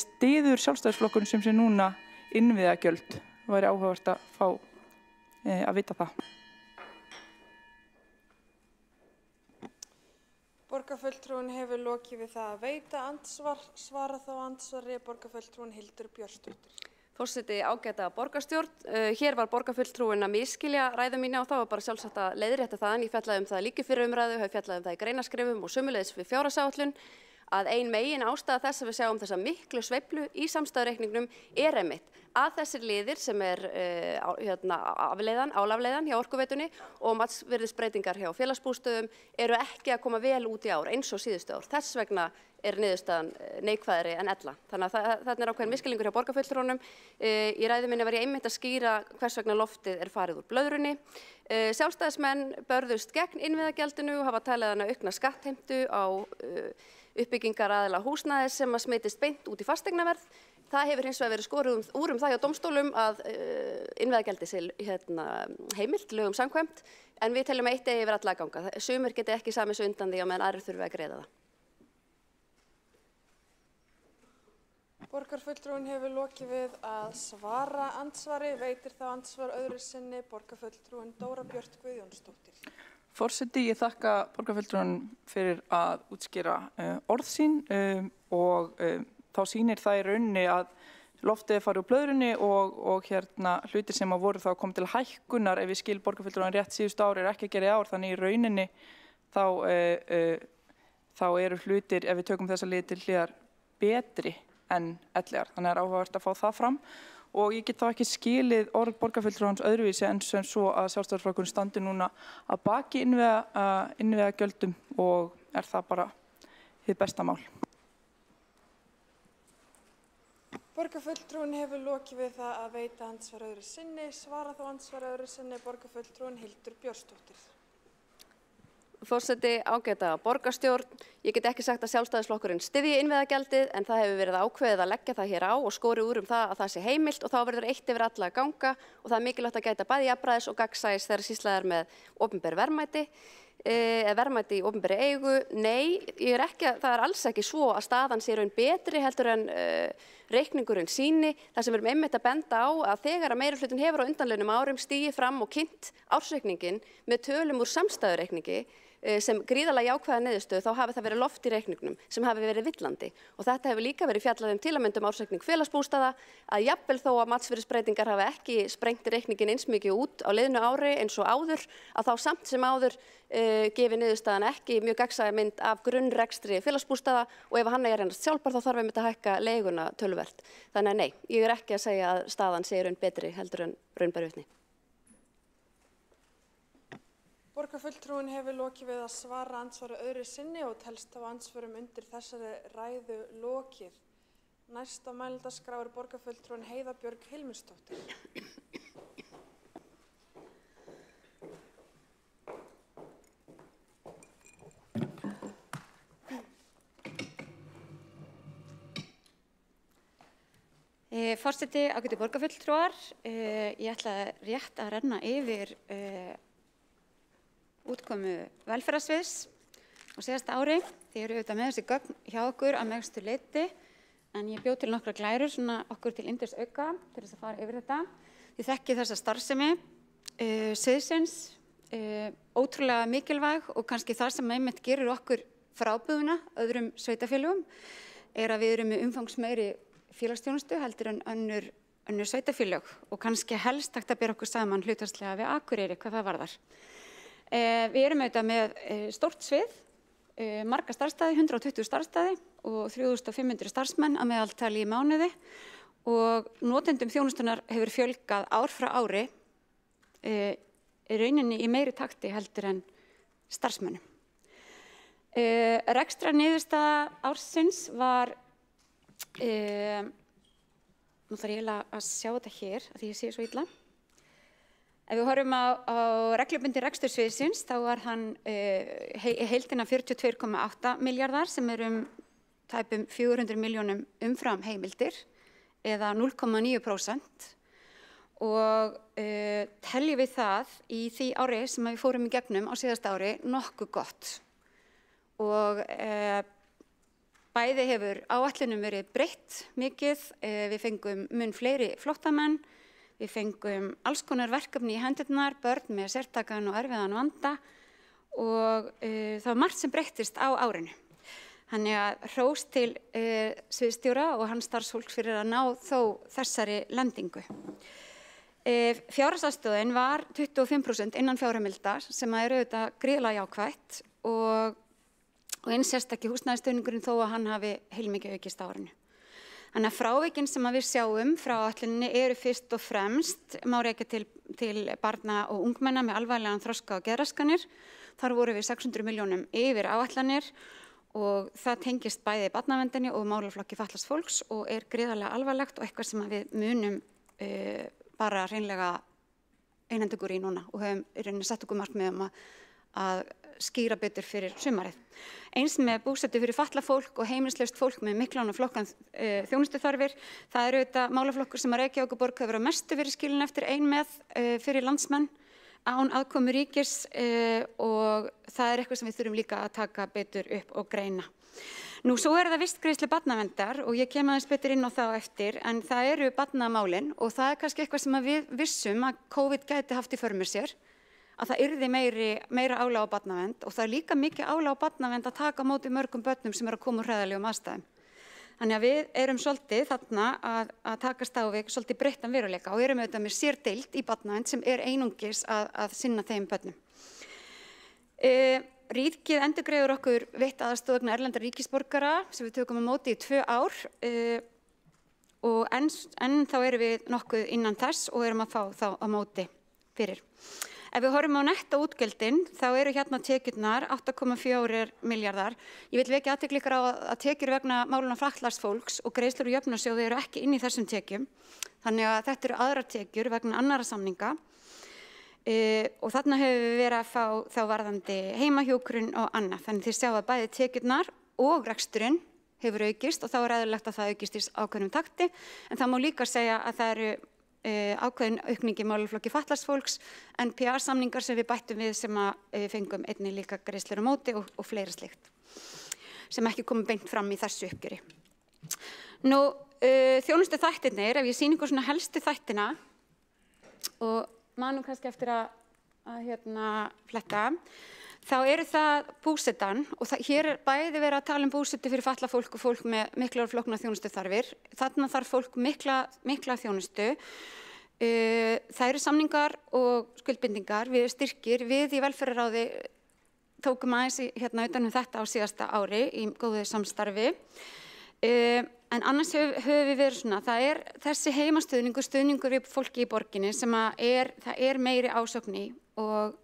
Styður Sjálfstæðisflokkurinn sem sé núna innviðagjöld. Það væri áhugavert að fá að vita það. Borgarfulltrúinn hefur lokið við það að veita andsvar. Svara þá andsvari borgarfulltrúinn Hildur Björnsdóttir. Forseti, ágæta borgarstjórn. Hér var borgarfulltrúinn að misskilja ræðu mína og þá var bara sjálfsagt að leiðrétta það en ég fjallaði það líka fyrir umræðu, hef fjallaði það í greinaskrifum og sömuleiðis við fjárhagsáætlun að ein megin ástæða þess að við sjáum þessa miklu sveiflu í samstæðureikningnum einmitt að þessir liðir sem álafleiðan hjá Orkuveitunni og matsvirðisbreytingar hjá félagsbústöðum eru ekki að koma vel út í ár eins og síðustu ár. Þess vegna niðurstaðan neikvæðari en ella. Þannig að þarna ákveðin misskilningur hjá borgarfulltrúnum. Í ræðu minni var ég einmitt að skýra hvers vegna loftið farið úr blöðrunni. Sjálfstæðismenn börðust gegn innviðagjaldinu og hafa talið hana aukna skattheimtu á uppbyggingaraðila húsnæðis sem að smitist beint út í fasteignaverð. Það hefur hins vegar verið skorið úr það hjá dómstólum að innviðagjaldi sé heimilt lögum samkvæmt en við teljum að eitt eigi yfir alla að ganga. Sumir geti ekki samið sig undan því á meðan aðrir þurfi að greiða það. Borgarfulltrúinn hefur lokið við að svara andsvari. Veitir þá andsvar öðru sinni borgarfulltrúinn Dóra Björt Guðjónsdóttir. Forseti, ég þakka borgarfulltrúinn fyrir að útskýra orð sín og þá sýnir það í rauninni að loftið farið úr blöðrunni og hlutir sem voru þá komið til hækkunar ef ég skil borgarfulltrúinn rétt síðustu ári ekki að gera í ár, þannig í rauninni þá eru hlutir, ef við tökum þessa liði til hliðar, betri en ellegar. Þannig er áhugavert að fá það fram og ég get þá ekki skilið orð borgarfulltrúans öðruvísi en sem svo að Sjálfstæðisflokkurinn standi núna að baki innviðagjöldum og er það bara hið besta mál. Borgarfulltrúinn hefur lokið við það að veita andsvar öðru sinni. Svara þá andsvar öðru sinni borgarfulltrúinn Hildur Björnsdóttir. Forseti, ágæta borgarstjórn. Ég get ekki sagt að Sjálfstæðisflokkurinn styðji innviðagjaldið en það hefur verið ákveðið að leggja það hér á og skorið úr það að það sé heimilt og þá verður eitt yfir alla að ganga og það er mikilvægt að gæta bæði jafnræðis og gagnsæis þegar sýslað með opinber verðmæti. verðmæti í opinberri eigu. Nei, það alls ekki svo að staðan sé raun betri heldur en reikningurinn sýni. Það sem við erum einmitt að benda á að þegar að meirihlutin hefur á undanliðnum árum stigið fram og kynnt ársreikningin með tölum úr samstæðureikningi sem gríðarlega jákvæða niðurstöðu, þá hafi það verið loft í reikningnum sem hafi verið villandi. Og þetta hefur líka verið fjallað til að mynda ársreikning félagsbústaða, að jafnvel þó að matsvirðisbreytingar hafi ekki sprengt reikningin eins mikið út á liðnu ári eins og áður, að þá samt sem áður gefi niðurstaðan ekki mjög gagnsæja mynd af grunnrekstri félagsbústaða og ef hann er reynast sjálfbær þá þarf einmitt að hækka leiguna töluvert. Þannig að nei, ég ekki að segja að staðan sé raun betri heldur en raun ber vitni. Borgarfulltrúinn hefur lokið við að svara andsvari öðru sinni og telst á andsvörum undir þessari ræðu lokið. Næst á mælendaskrá er borgarfulltrúinn Heiða Björg Hilmarsdóttir. Forseti, ágætu borgarfulltrúar, ég ætla rétt að renna yfir útkomu velferðarsviðs á síðasta ári. Þið eru auðvitað með þessi gögn hjá okkur að mestu leyti, en ég bjó til nokkra glærur svona okkur til yndis auka til þess að fara yfir þetta. Þið þekkið þessa starfsemi sviðsins, ótrúlega mikilvæg og kannski það sem einmitt gerir okkur frábrugðna öðrum sveitarfélögum er að við erum með umfangsmeiri félagsþjónustu heldur en önnur sveitarfélög og kannski helst hægt að bera okkur saman hlutfallslega við Akureyri hvað það varðar. Við erum auðvitað með stórt svið, marga starfsstaði, 120 starfsstaði og 3500 starfsmenn að meðaltali í mánuði og notendum þjónustunar hefur fjölgað ár frá ári í rauninni í meiri takti heldur en starfsmönnum. Rekstrarniðurstaða ársins var, nú þarf ég eiginlega að sjá þetta hér af því ég sé svo illa. Ef við horfum á reglubundinn rekstur sviðsins, þá var hann heildina 42,8 milljarðar sem tæpum 400 milljónum umfram heimildir eða 0,9% og teljum við það í því ári sem við fórum í gegnum á síðasta ári nokkuð gott. Og bæði hefur áætlunum verið breytt mikið, við fengum mun fleiri flóttamenn, við fengum alls konar verkefni í hendurnar, börn með sértækan og erfiðan vanda og það var margt sem breyttist á árinu. Þannig að hrós til sviðsstjóra og hans starfsfólks fyrir að ná þó þessari lendingu. Fjárhagsaðstoðin var 25% innan fjárheimilda sem er auðvitað gríðarlega jákvætt og eins sérstakki húsnæðisstuðningurinn þó að hann hafi heilmikið aukist á árinu. Þannig að frávikin sem við sjáum frá áætluninni eru fyrst og fremst má rekja til barna og ungmenna með alvarlegan þroska og geðraskanir. Þar voru við 600 milljónum yfir áætlanir og það tengist bæði barnaverndinni og málaflokki fatlaðs fólks og er gríðarlega alvarlegt og eitthvað sem við munum bara hreinlega einhenda okkur í núna og höfum í rauninni sett okkur markmið að skýra betur fyrir sumarið. Eins með búsetu fyrir fatlað fólk og heimilislaust fólk með miklan og flokkan þjónustuþarfir. Það eru auðvitað málaflokkur sem að Reykjavíkurborg hefur að mestu verið skilin eftir ein með fyrir landsmenn án aðkomu ríkis og það er eitthvað sem við þurfum líka að taka betur upp og greina. Nú, svo er það vistgreiðslu barnaverndar og ég kem aðeins betur inn á það á eftir, en það eru barnamálin og það er kannski eitthvað sem við vissum að COVID gæti haft í för með sér, að það yrði meira álag á barnavernd og það er líka mikið álag á barnavernd að taka á móti mörgum börnum sem eru að koma úr hræðilegum aðstæðum. Þannig að við erum svolítið þarna að takast á við svolítið breyttan veruleika og erum auðvitað með sérdeild í barnavernd sem er einungis að sinna þeim börnum. Ríkið endurgreiðir okkur veitt aðstoð vegna erlendra ríkisborgara sem við tökum á móti í 2 ár og enn þá erum við nokkuð innan þess og erum að fá þá á móti fyrir. Ef við horfum á netta útgjöldin, þá eru hérna tekjurnar 8,4 milljarðar. Ég vil vekja athygli ykkur á að tekjur vegna málefna fatlaðs fólks og greiðslur úr jöfnunarsjóði eru ekki inn í þessum tekjum. Þannig að þetta eru aðrar tekjur vegna annarra samninga. Og þarna hefur við verið að fá þá varðandi heimahjúkrun og annað. Þannig þið sjá að bæði tekjurnar og reksturinn hefur aukist og þá er eðlilegt að það aukist í ákveðnum takti. En það má líka segja að það eru ákveðin aukning í málaflokki fatlaðs fólks, NPA-samningar sem við bættum við sem að fengum einnig líka greiðslur á móti og fleira slíkt sem ekki komið beint fram í þessu uppgjöri. Nú, þjónustu þættirnir, ef ég sýni ykkur svona helstu þættina og manum kannski eftir að fletta, þá eru það búsetan og hér bæði verið að tala búsetu fyrir fatlað fólk og fólk með miklar og flóknar þjónustuþarfir. Þarna þarf fólk mikla þjónustu. Það eru samningar og skuldbindingar við styrkir. Við í velferðarráði tókum aðeins utan þetta á síðasta ári í góðu samstarfi. En annars höfum við verið svona, það er þessi stuðningur við fólki í borginni sem það er meiri ásókn í og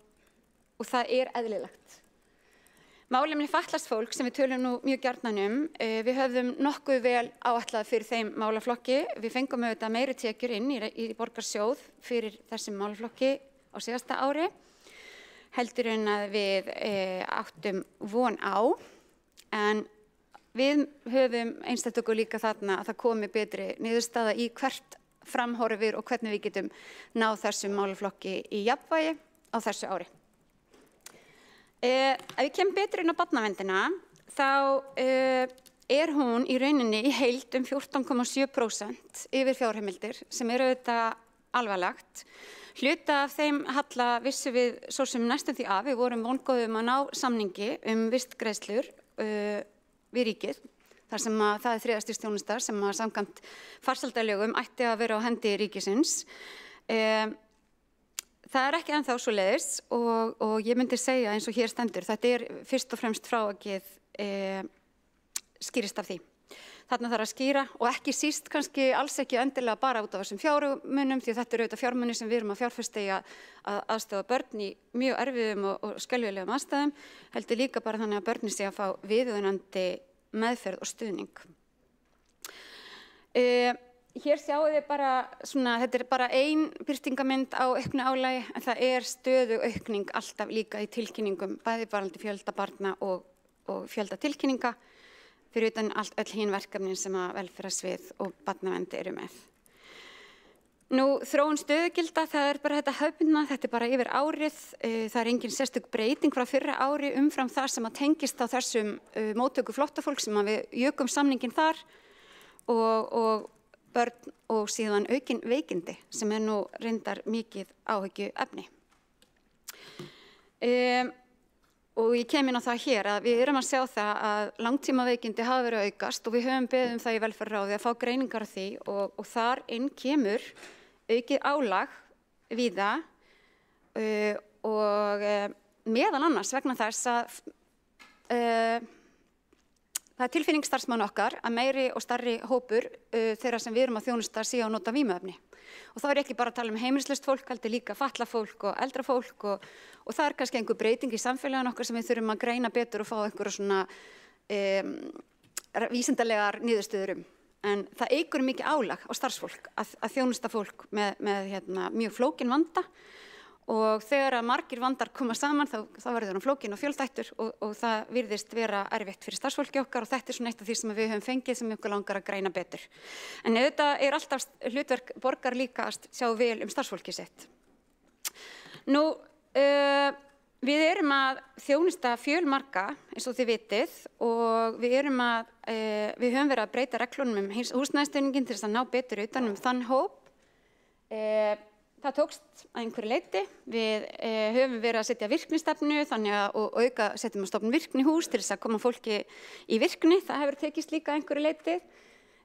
það er eðlilegt. Málefni fatlaðs fólk sem við tölum nú mjög gjarnan við höfðum nokkuð vel áætlað fyrir þeim málaflokki. Við fengum auðvitað meiri tekjur inn í borgarsjóð fyrir þessum málaflokki á síðasta ári, heldur en að við áttum von á, en við höfum einstætt okkur líka þarna að það komi betri niðurstaða í hvert framhorfir og hvernig við getum náð þessum málaflokki í jafnvægi á þessu ári. Ef við kemum betur inn á barnaverndina, þá hún í rauninni í heild 14,7% yfir fjárheimildir, sem auðvitað alvarlegt. Hluta af þeim halla vissum við svo sem næstum því af, við vorum vongóðum að ná samningi vistgreiðslur við ríkið, þar sem það er þriðastýrsþjónusta sem samkvæmt farsældarlögum ætti að vera á hendi ríkisins. Það er ekki ennþá svoleiðis og ég myndi segja eins og hér stendur, þetta er fyrst og fremst frávikið skýrist af því. Þarna þarf að skýra og ekki síst kannski alls ekki endilega bara út af þessum fjármunum, því þetta eru auðvitað fjármunir sem við erum að fjárfesta í að aðstoða börn í mjög erfiðum og skelfilegum aðstæðum, heldur líka bara þannig að börnin sé að fá viðunandi meðferð og stuðning. Hér sjáu þið bara svona, þetta er bara ein birtingamynd á auknu álagi, en það er stöðug aukning alltaf líka í tilkynningum, bæði varðandi fjölda barna og fjölda tilkynninga, fyrir utan öll hin verkefnin sem að velferðarsvið og barnavernd eru með. Nú, þróun stöðugilda, það er bara þetta hefðbundna, þetta er bara yfir árið, það er engin sérstök breyting frá fyrra ári umfram það sem að tengist á þessum móttöku flóttafólk sem að við jökum samningin þar og börn og síðan aukin veikindi sem er nú reyndar mikið áhyggjuefni. Og ég kem inn á það hér að við erum að sjá það að langtímaveikindi hafa verið að aukast og við höfum beðið það í velferðarráði að fá greiningar á því og þar inn kemur aukið álag víða og meðal annars vegna þess að það er tilfinning starfsmanna okkar að meiri og stærri hópur þeirra sem við erum að þjónusta sé að nota vímuefni. Og þá er ekki bara að tala heimilislaust fólk, heldur líka fatlað fólk og eldra fólk og það er kannski einhver breyting í samfélaginu okkar sem við þurfum að greina betur og fá einhverja svona vísindalegar niðurstöður En það eykur mikið álag á starfsfólk að þjónusta fólk með mjög flókin vanda og þegar að margir vandar koma saman þá verður hann flókin og fjölþættur og það virðist vera erfitt fyrir starfsfólki okkar og þetta er svona eitt af því sem við höfum fengið sem ykkur langar að greina betur. En auðvitað er alltaf hlutverk borgar líka að sjá vel starfsfólki sitt. Nú, við erum að þjónusta fjölmarga eins og þið vitið og við höfum verið að breyta reglunum húsnæðisstuðninginn til þess að ná betur utan þann hóp. Það tókst að einhverju leyti. Við höfum verið að setja virknistefnu og setjum að stofna virknihús til þess að koma fólki í virkni. Það hefur tekist líka einhverju leyti.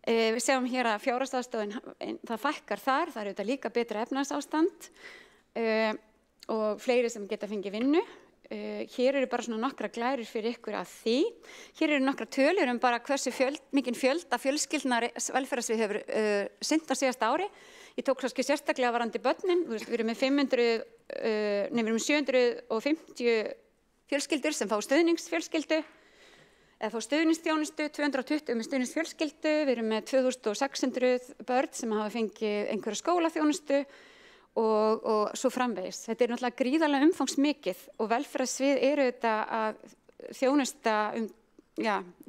Við sjáum hér að fjárhagsaðstoðin, það fækkar þar, það auðvitað líka betra efnahagsástand og fleiri sem geta fengið vinnu. Hér eru bara svona nokkra glærur fyrir ykkur að því. Hér eru nokkra tölur bara hversu mikinn fjölda fjölskyldna velferðarsvið hefur sinnt á síðasta ári. Ég tók kannski sérstaklega varðandi börnin. Við erum með 750 fjölskyldur sem fá stuðningsfjölskyldu eða fá stuðningsþjónustu, 220 með stuðningsfjölskyldu. Við erum með 2600 börn sem hafa fengið einhverja skólaþjónustu og svo framvegis. Þetta er náttúrulega gríðarlega umfangsmikið og velferðarsvið eru þetta að þjónusta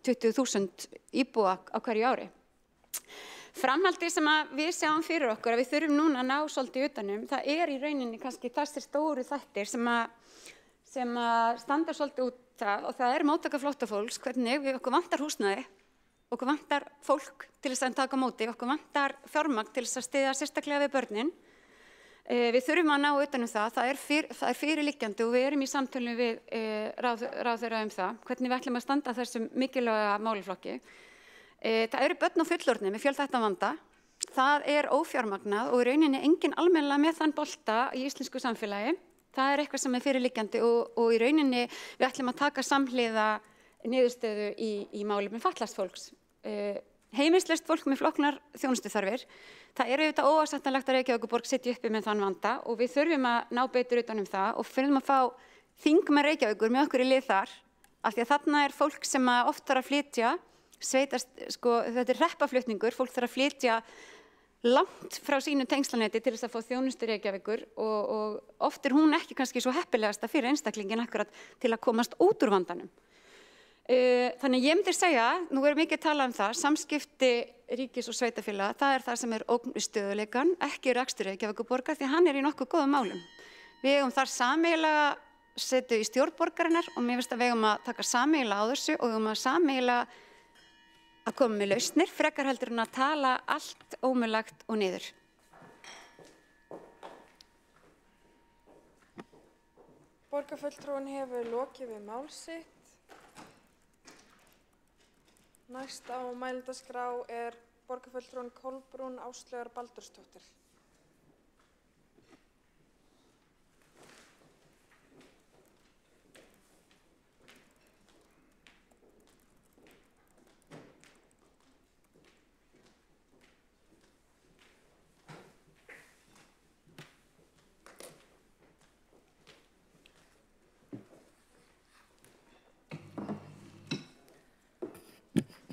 20.000 íbúa á hverju ári. Framhaldið sem að við sjáum fyrir okkur að við þurfum núna að ná svolítið utanum, það í rauninni kannski þessir stóru þættir sem að standa svolítið út það, og það móttaka flóttafólks, hvernig okkur vantar húsnæði, okkur vantar fólk til þess að taka á móti, okkur vantar fjármagn til þess að styðja sérstaklega við börnin. Við þurfum að ná utanum það er fyrirliggjandi og við erum í samtölu við ráðherra það, hvernig við ætlum að standa þessum mikilvæga málaflokki. Það eru börn og fullorðnir með fjölþættan vanda, það ófjármagnað og í rauninni engin almennilega með þann bolta í íslensku samfélagi. Það eitthvað sem fyrirliggjandi og í rauninni við ætlum að taka samhliða niðurstöðu í málefnum fatlaðs fólks. Heimilislaust fólk með flóknar þjónustuþarfir, það auðvitað óásættanlegt að Reykjavíkurborg sitji uppi með þann vanda og við þurfum að ná betur utan það og þurfum að fá þingmenn Reykjavíkur með okkur í lið þar, af því að þarna fólk sem oft þarf að flytja, þetta hreppaflutningur, fólk þarf að flytja langt frá sínu tengslanetti til þess að fá þjónustu Reykjavíkur og oft hún ekki kannski svo heppilegasta fyrir einstaklingin akkurat til að komast út úr vandanum. Þannig ég myndi segja, nú mikið talað það, samskipti ríkis og sveitarfélaga, það það sem ógn við stöðugleikann, ekki rekstur Reykjavíkurborgar því hann í nokkuð góðum málum. Við eigum þar sameiginlega setu í stjórn borgarinnar og mér finnst að við eigum að taka sameiginlega á þessu og við eigum að sameiginlega að koma með lausnir, frekar heldur en að tala allt ómögulegt og niður. Borgarfulltrúinn hefur lokið við mál sitt. Næst á mælendaskrá borgarfulltrúinn Kolbrún Áslaugar Baldursdóttir.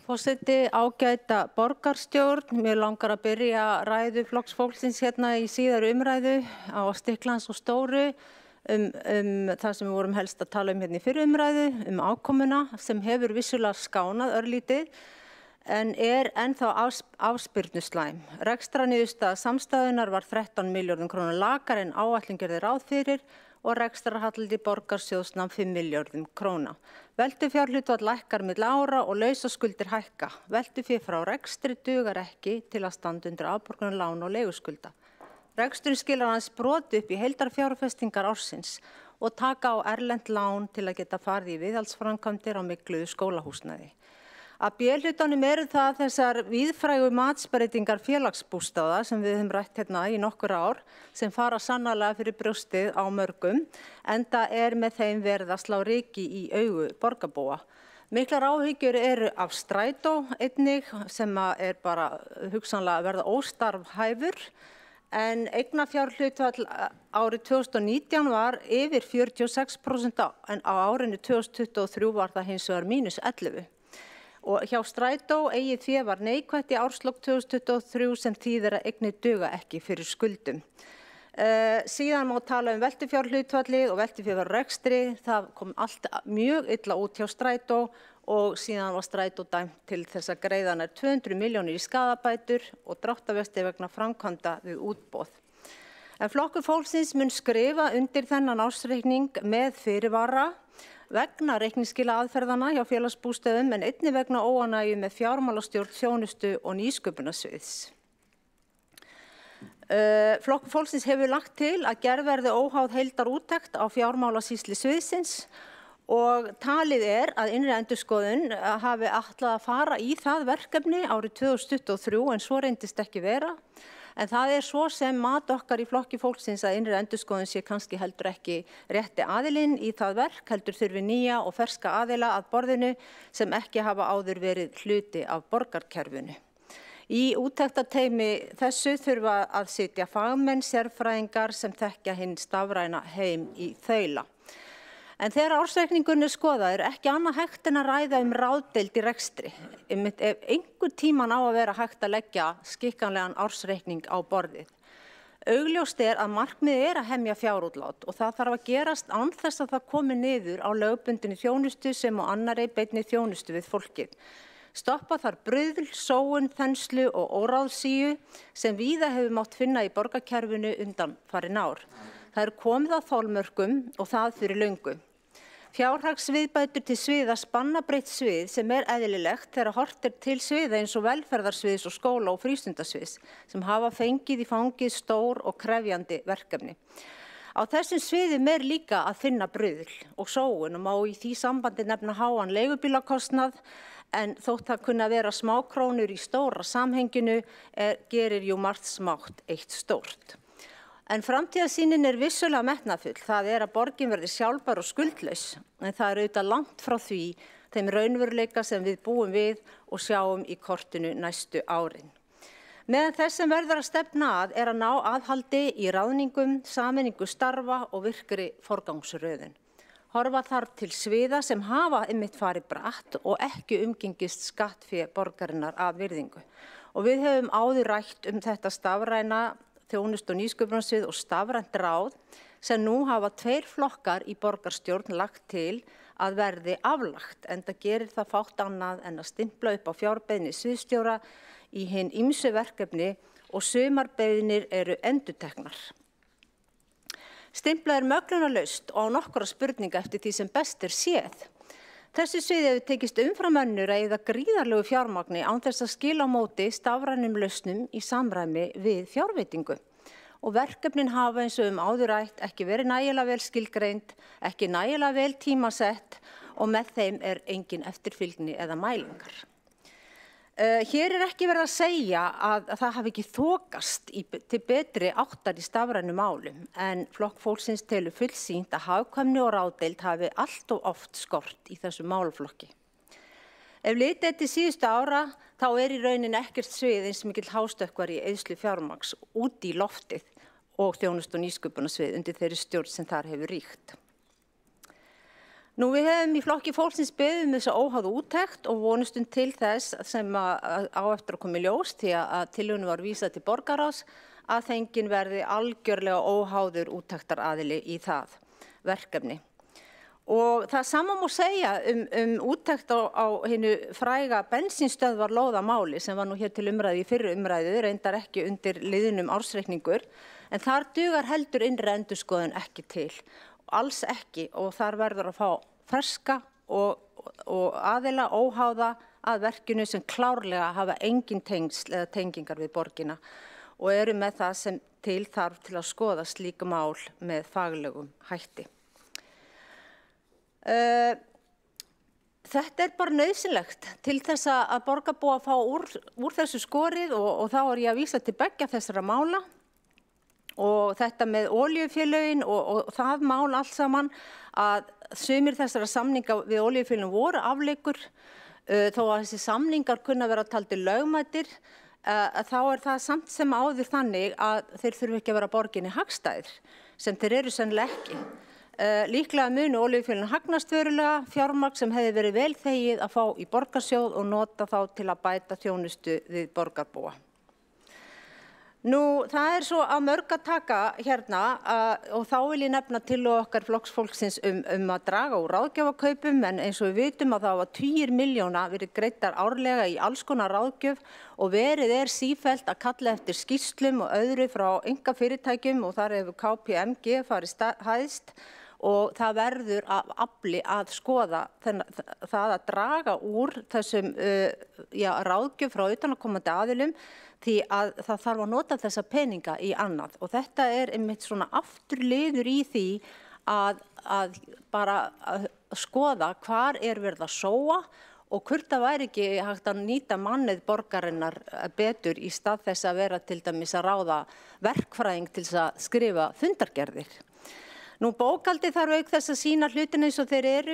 Forseti, ágæta borgarstjórn, mér langar að byrja ræðu Flokks fólksins hérna í síðari umræðu á Stiklans og Stóru það sem við vorum helst að tala hérna í fyrri umræðu, ákomuna sem hefur vissulega skánað örlítið en ennþá afspyrnuslæm. Rekstrarniðurstaða samstæðunnar var 13 milljörðum króna lakari en áætlun gerði ráð fyrir og rekstrarhalli borgarsjóðs nam 5 milljörðum króna. Veltufjárhlutfall lækkar milli ára og lausaskuldir hækka. Veltufé frá rekstri dugar ekki til að standa undir afborgun lána og leiguskulda. Reksturinn skilar aðeins broti upp í heildarfjárfestingar ársins og taka á erlend lán til að geta farið í viðhaldsframkvæmdir á mikluðu skólahúsnæði. Að B-hlutanum það þessar víðfrægu matsbreytingar félagsbústaða sem við höfum rætt hérna í nokkur ár sem fara sannarlega fyrir brjóstið á mörgum enda með þeim verið að slá ryki í augu borgarbúa. Miklar áhyggjur eru af strætó einnig sem bara hugsanlega að verða óstarfhæfur en eignafjárhlutfall árið 2019 var yfir 46% en á árinu 2023 var það hins vegar -11%. Og hjá strætó eigið fé var neikvætt í árslok 2023 sem þýðir að eignir duga ekki fyrir skuldum. Síðan má tala veltufjárhlutfallið og veltufjárrekstri, það kom allt mjög illa út hjá strætó og síðan var strætó dæmt til þess að greiða nær 200 milljónir í skaðabætur og dráttarvexti vegna framkvæmda við útboð. En Flokkur fólksins mun skrifa undir þennan ársreikning með fyrirvara vegna reikningsskila aðferðana hjá félagsbústöðum en einnig vegna óánægju með fjármálastjórn þjónustu og nýsköpunarsviðs. Flokkur fólksins hefur lagt til að gerð verði óháð heildarúttekt á fjármálasýslu sviðsins og talið að innri endurskoðun hafi ætlað að fara í það verkefni árið 2023 en svo reyndist ekki vera. En það svo sem mat okkar í Flokki fólksins að innri endurskoðun sé kannski heldur ekki rétti aðilinn í það verk, heldur þurfi nýja og ferska aðila að borðinu sem ekki hafa áður verið hluti af borgarkerfinu. Í úttektarteymi þessu þurfa að sitja fagmenn, sérfræðingar sem þekkja hinn stafræna heim í þaula. En þegar ársreikningurinn skoðaður ekki annað hægt en að ræða ráðdeild í rekstri. Ef einhver tíman á að vera hægt að leggja skikkanlegan ársreikning á borðið. Augljóst að markmiðið að hemja fjárútlát og það þarf að gerast án þess að það komi niður á lögbundinni þjónustu sem og annarri beinni þjónustu við fólkið. Stoppa þarf bruðl, sóun, þenslu og óráðsíu sem víða hefur mátt finna í borgarkerfinu undanfarin ár. Það er komið að þolmörkum og það fyrir löngu. Fjárhagsviðbætur til sviða spanna breytt svið sem eðlilegt þegar horft til sviða eins og velferðarsviðs og skóla- og frístundasviðs sem hafa fengið í fangið stór og krefjandi verkefni. Á þessum sviðum líka að finna bruðl og sóun og má í því sambandi nefna háan leigubílakostnað en þótt það kunna vera smákrónur í stóra samhenginu gerir jú margt smátt eitt stórt. En framtíðarsýnin vissulega metnaðfull, það að borgin verði sjálfbær og skuldlaus, en það auðvitað langt frá því þeim raunveruleika sem við búum við og sjáum í kortinu næstu árin. Meðan þess sem verður að stefna að ná aðhaldi í ráðningum, sameiningu starfa og virkri forgangsröðun. Horfa þarf til sviða sem hafa einmitt farið bratt og ekki umgengist skattfé borgarinnar af virðingu. Og við höfum áður rætt þetta stafræna þjónustu- og nýsköpunarsvið og stafrænt ráð sem nú hafa 2 flokkar í borgarstjórn lagt til að verði aflagt, enda gerir það fátt annað en að stimpla upp á fjárbeiðni sviðsstjóra í hin ýmsu verkefni og sumar beiðnir eru endurteknar. Stimplað möglunarlaust og á nokkra spurninga eftir því sem best séð. Þessu sviði hefur tekist umfram önnur að eyða gríðarlegu fjármagni án þess að skila á móti stafrænum lausnum í samræmi við fjárveitingu. Og verkefnin hafa eins og áður rætt ekki verið nægilega vel skilgreind, ekki nægilega vel tímasett og með þeim engin eftirfylgni eða mælingar. Hér ekki verið að segja að það hafi ekki þokast til betri áttar í stafrænum málum, en Flokk fólksins telur fullsýnt að hagkvæmni og ráðdeild hafi allt of oft skort í þessu málaflokki. Ef litið til síðustu ára, þá í rauninni ekkert svið eins mikill hástökkvar í eyðslu fjármagns út í loftið og þjónustu- og nýsköpunarsvið undir þeirri stjórn sem þar hefur ríkt. Nú við höfum í Flokki fólksins beðið þessa óháðu úttekt og vonustum til þess sem á eftir að koma í ljós því að tillögunni var vísað til borgarráðs að fenginn verði algjörlega óháður úttектaraðili í það verkefni. Og það sama má segja úttekt á hinu fræga bensínstöðvarlóðamáli sem var nú hér til umræðu í fyrri umræðu, reyndar ekki undir liðnum ársreikningur, en þar dugar heldur innri endurskoðun ekki til. Alls ekki og þar verður að fá ferska og aðila óháða að verkinu sem klárlega hafa engin tengsl eða tengingar við borgina og eru með það sem til þarf til að skoða slík mál með faglegum hætti. Þetta bara nauðsynlegt til þess að borgarbúar fá úr þessu skorið og þá ég að vísa til beggja þessara mála. Og þetta með olíufélögin og það mál allt saman að sumir þessara samninga við olíufélögin voru afleikur þó að þessi samningar kunna vera taldir lögmætir þá það samt sem áður þannig að þeir þurfi ekki að vera borginni hagstæðir sem þeir eru sennilega ekki. Líklega munu olíufélögin hagnast verulega fjármagn sem hefði verið vel þegið að fá í borgarsjóð og nota þá til að bæta þjónustu við borgarbúa. Nú, það svo að mörg að taka hérna og þá vil ég nefna tillögu okkar Flokks fólksins að draga úr ráðgjafakaupum en eins og við vitum að það var 10 milljóna verið greiddar árlega í alls konar ráðgjöf og verið sífellt að kalla eftir skýrslum og öðru frá einkafyrirtækjum og þar hefur KPMG farið hæst og það verður að afli að skoða það að draga úr þessum ráðgjöf frá utanaðkomandi aðilum því að það þarf að nota þessa peninga í annað og þetta einmitt svona afturliður í því að bara skoða hvar verið að sóa og hvort það væri ekki hægt að nýta mannið borgarinnar betur í stað þess að vera til dæmis að ráða verkfræðing til þess að skrifa fundargerðir. Nú bókhaldi þarf auk þess að sýna hlutina eins og þeir eru.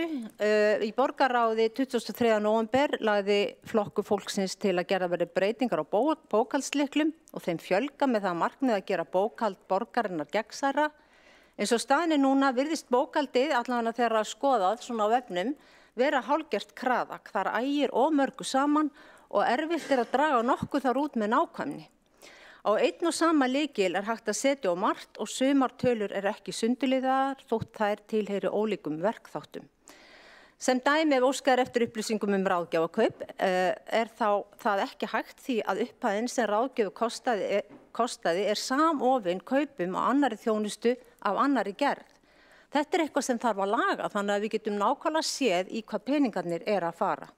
Í borgarráði 23. nóvember lagði Flokkur fólksins til að gera verið breytingar á bókhaldslyklum og þeim fjölga með það markmið að gera bókhald borgarinnar gegnsærra. Eins og staðan núna virðist bókhaldið allavega þegar að skoðað svona á vefnum vera hálfgert kraðak. Þar ægir of mörgu saman og erfitt að draga nokkuð þar út með nákvæmni. Á einn og sama lykil hægt að setja á margt og sumar tölur ekki sundurliðaðar þótt þær tilheyri ólíkum verkþáttum. Sem dæmi ef óskað eftir upplýsingum ráðgjafakaup þá það ekki hægt því að upphæðin sem ráðgjöf kostaði samofin kaupum á annarri þjónustu af annarri gerð. Þetta eitthvað sem þarf að laga þannig að við getum nákvæmlega séð í hvað peningarnir að fara.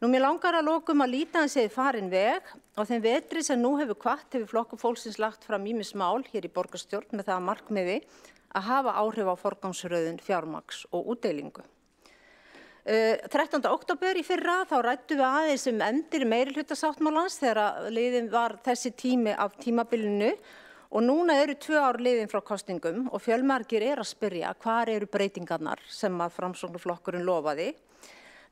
Mér langar að lokum að líta aðeins yfir farinn veg á þeim vetri sem nú hefur Flokkur fólksins lagt fram ýmis mál hér í borgarstjórn með það að markmiði að hafa áhrif á forgangsröðun fjármagns og útdeilingu. 13. október í fyrra þá ræddum við aðeins endir meirihlutasáttmálans þegar liðin var þessi tími af tímabilinu og núna eru 2 ár liðin frá kosningum og fjölmargir að spyrja hvar eru breytingarnar sem að Framsóknarflokkurinn lofaði.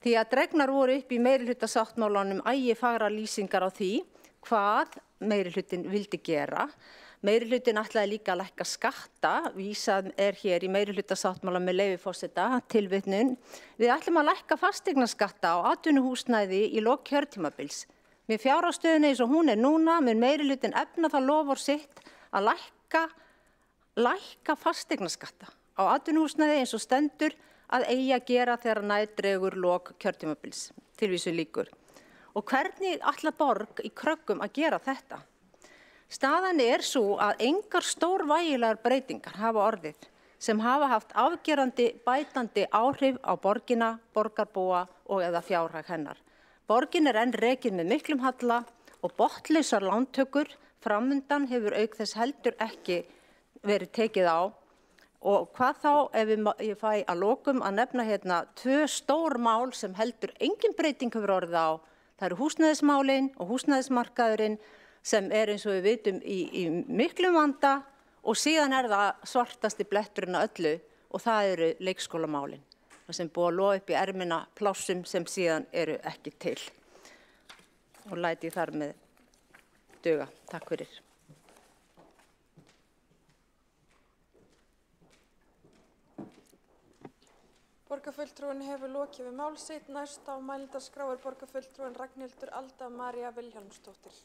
Því að dregnar voru upp í meirihlutasáttmálanum ægifagra lýsingar á því hvað meirihlutin vildi gera. Meirihlutin ætlaði líka að lækka skatta, vísað hér í meirihlutasáttmála með leyfi forseta, tilvitnun. Við ætlum að lækka fasteignaskatta á atvinnuhúsnæði í lok kjörtímabils. Með fjárhagsstöðunni eins og hún núna, mun meirihlutin efna það loforð sitt að lækka fasteignaskatta á atvinnuhúsnæði eins og stendur að eigi að gera þegar nær dregur lok kjörtímabils, tilvísun lýkur. Og hvernig ætlar borg í Kröggum að gera þetta? Staðan sú að engar stórvægilegar breytingar hafa orðið sem hafa haft afgerandi bætandi áhrif á borgina, borgarbúa og eða fjárhag hennar. Borgin enn rekin með miklum halla og botnlausar lántökur framundan hefur auk þess heldur ekki verið tekið á. Og hvað þá ef ég fæ að lokum að nefna hérna 2 stór mál sem heldur engin breyting hefur orðið á. Það eru húsnæðismálin og húsnæðismarkaðurinn sem eins og við vitum í miklum vanda og síðan það svartasti bletturinn að öllu og það eru leikskólamálin. Það sem búið að lofa upp í ermina plássum sem síðan eru ekki til. Og læt ég þar með duga. Takk fyrir. Borgarfulltrúinn hefur lokið við mál sitt. Næst á mælendaskrá borgarfulltrúinn Ragnhildur Alda María Vilhjálmsdóttir.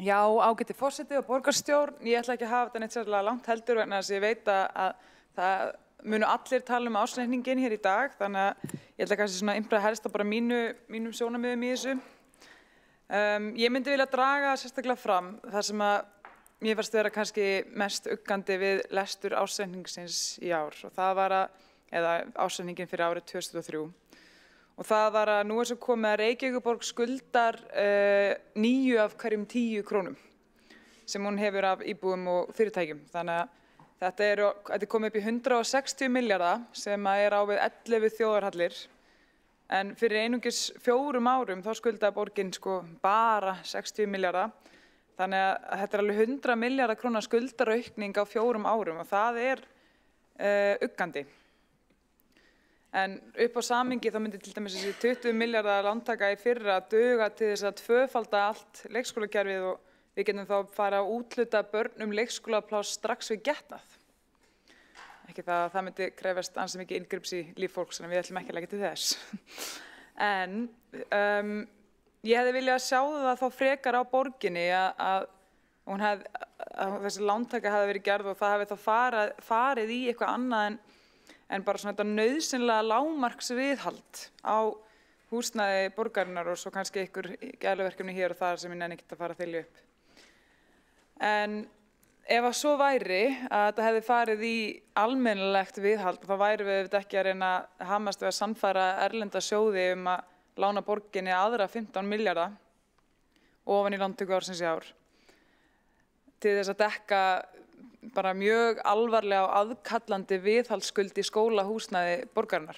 Já, ágæti forseti og borgarstjórn. Ég ætla ekki að hafa þetta neitt sérlega langt heldur vegna þess að ég veit að það munu allir tala um ársreikninginn hér í dag, þannig að ég ætla kannski svona innbræða helst á bara mínum sjónarmiðum í þessu. Ég myndi vilja draga sérstaklega fram það sem að mér fannst vera kannski mest uggandi við lestur ársreikningsins í ár og það var eða ársreikningin fyrir árið 2003. Og það var að nú svo komið að Reykjavíkurborg skuldar 9 af hverjum 10 krónum sem hún hefur af íbúum og fyrirtækjum. Þannig að þetta er komið upp í 160 milljarða sem á við 11 þjóðarhallir. En fyrir einungis 4 árum þá skuldaði borgin bara 60 milljarða. Þannig að þetta alveg 100 milljarða króna skuldaraukning á 4 árum og það uggandi. En upp á samhengi þá myndi til dæmis þessi 20 milljarða lántaka í fyrra duga til þess að tvöfalda allt leikskólakerfið og við getum þá fara að úthluta börnum leikskólapláss strax við getnað. Ekki það myndi krefast ansi mikið inngrips í líf fólks, en við ætlum ekki að leggja til þess. En ég hefði viljað sjá það þá frekar á borginni að þessi lántaka hafi verið gerð og það hafi þá farið í eitthvað annað en bara svona þetta nauðsynlega lágmarksviðhald á húsnæði borgarinnar og svo kannski einhver gæluverkefni hér og þar sem ég nenni ekki að fara að þylja upp. En ef að svo væri að þetta hefði farið í almennilegt viðhald þá væri við ekki að reyna að hamast við að sannfæra erlenda sjóði að lána borginni aðra 15 milljarða ofan í lántöku ársins í ár til þess að dekka bara mjög alvarlega og aðkallandi viðhaldsskuld í skólahúsnæði borgarinnar.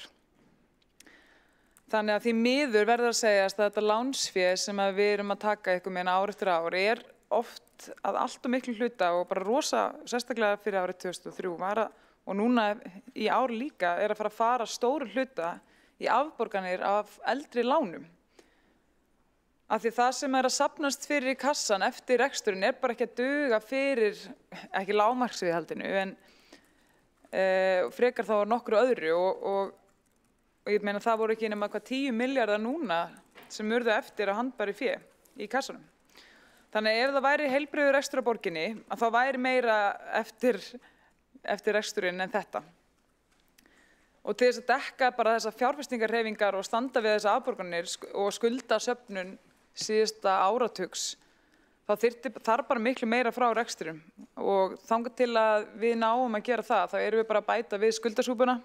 Þannig að því miður verður að segjast að þetta lánsfé sem við erum að taka eitthvað með ár eftir ár oft að allt og miklu hluta og bara rosa, sérstaklega fyrir árið 2003, var að og núna í ár líka að fara stóru hluta í afborganir af eldri lánum. Af því það sem að safnast fyrir í kassan eftir reksturinn bara ekki að duga fyrir, ekki lágmarksviðhaldinu, en frekar þá nokkru öðru og ég meina það voru ekki nema 10 milljarðar núna sem urðu eftir að handbæri fé í kassanum. Þannig ef það væri heilbrigður rekstur á borginni, að þá væri meira eftir reksturinn en þetta. Og til þess að dekka bara þessar fjárfestingarhreyfingar og standa við þessar afborganir og skuldasöfnun síðasta áratugs, þá þarf bara miklu meira frá reksturum og þangað til að við náum að gera það, þá erum við bara að bæta við skuldasúpuna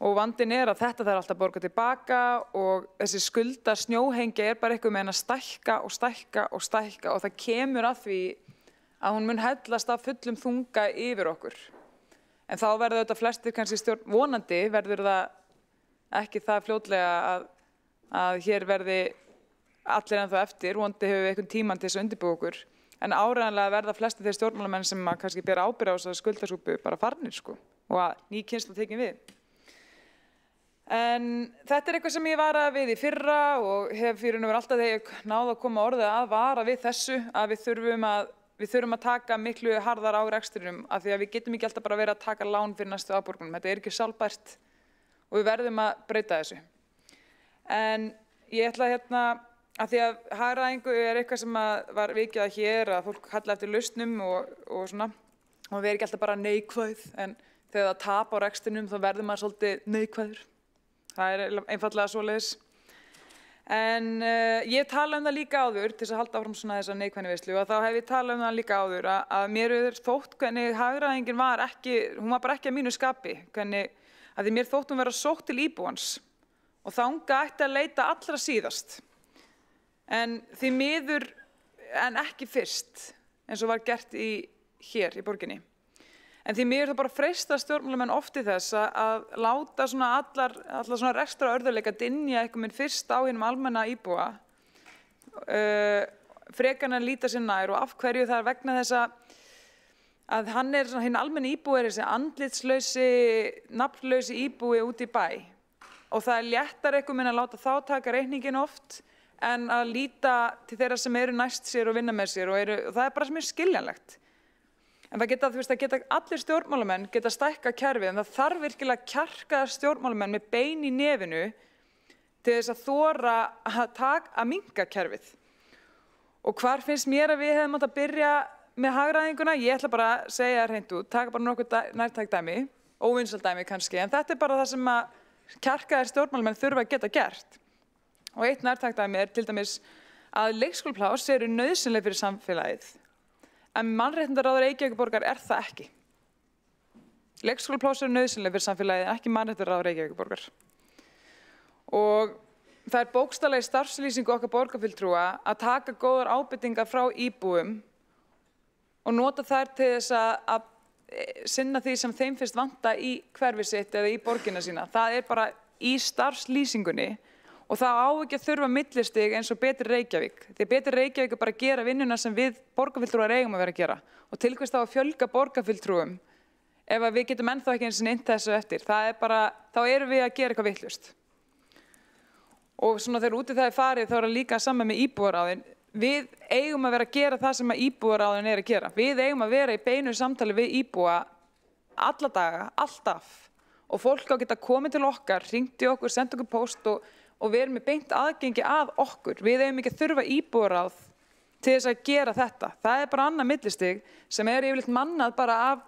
og vandinn að þetta þarf alltaf að borga tilbaka og þessi skuldasnjóhengja bara eitthvað með að stækka og stækka og stækka og það kemur að því að hún mun hellast af fullum þunga yfir okkur. En þá verður þetta flestir kannski vonandi verður það ekki það fljótlega að hér verði allir ennþá eftir, vonandi hefur við einhvern tímann til þess að undirbúa okkur. En áreiðanlega verða flestir þeir stjórnmálamenn sem kannski bera ábyrgð á þessa skuldasúpu bara farnir og að ný kynslóð tekin við. En þetta eitthvað sem ég varaði við í fyrra og hef fyrir nú alltaf þegar ég náði að koma orðið að vara við þessu að við þurfum að taka miklu harðar á rekstrinum af því að við getum ekki alltaf bara verið að taka lán fyrir næstu afborgunum. Þetta ekki sjálfbært og við verðum að breyta þessu. En ég ætla að því að hagræðingu eitthvað sem var vikið að hér að fólk kalla eftir lausnum og svona og við ekki alltaf bara neikvæð en þegar það tap á rekstrinum þá verður maður svolítið neikvæður. Það einfaldlega svoleiðis. En ég tala það líka áður til þess að halda áfram svona þessa neikvæðni veislu og þá hef ég talað það líka áður að mér þótt hvernig hagræðingin hún var bara ekki að mínu skapi, hvernig að því mér þótt hún vera sótt til íbúans og þangað ætti að leita allra síðast. En því miður en ekki fyrst eins og var gert hér í borginni. En því miður það bara freista stjórnmálamenn oft í þess að láta svona allar svona rekstra örðuleika dynja eitthvað minn fyrst á hinum almenna íbúa frekar en að líta sér nær og af hverju það vegna þess að hann hinn almenni íbúi þessi andlitslausi, nafnlausi íbúi út í bæ og það léttar eitthvað minn að láta þá taka reikningin oft en að líta til þeirra sem eru næst sér og vinna með sér og það bara mjög skiljanlegt. En það geta allir stjórnmálamenn geta stækka kerfið en það þarf virkilega kjarkaða stjórnmálamenn með bein í nefinu til þess að þora að minnka kerfið. Og hvar finnst mér að við hefum átt að byrja með hagræðinguna? Ég ætla bara að segja það hreint út, taka bara nokkuð nærtæk dæmi, óvinsæl dæmi kannski, en þetta bara það sem að kjarkaðir stjórnmálamenn þurfa að geta gert. Og eitt nærtækt dæmi til dæmis að leikskólapláss eru nauðsynleg fyrir samfélagið. En mannréttindaráð Reykjavíkurborgar það ekki. Leikskólapláss eru nauðsynleg fyrir samfélagið en ekki mannréttindaráð Reykjavíkurborgar. Og það bókstaflega í starfslýsingu okkar borgarfulltrúa að taka góðar ábendingar frá íbúum og nota þær til þess að sinna því sem þeim finnst vanta í hverfi sitt eða í borgina sína. Það bara í starfslýsingunni. Og það á ekki að þurfa millistig eins og Betri Reykjavík. Því að Betri Reykjavík bara að gera vinnuna sem við borgarfulltrúar eigum að vera að gera. Og til hvers þá að fjölga borgarfulltrúum ef við getum ennþá ekki eins og innt þessu eftir. Þá erum við að gera eitthvað vitlaust. Og svona þegar úti það farið þá það líka saman með íbúaráðin. Við eigum að vera að gera það sem íbúaráðin að gera. Við eigum að vera í beinu samtali við íbúa alla daga, alltaf. Og fólk á geta komið til okkar, hringt í okkur, senda okkur póst og við erum með beint aðgengi að okkur. Við eigum ekki að þurfa íbúaráð til þess að gera þetta. Það bara annað millistig sem yfirleitt mannað bara af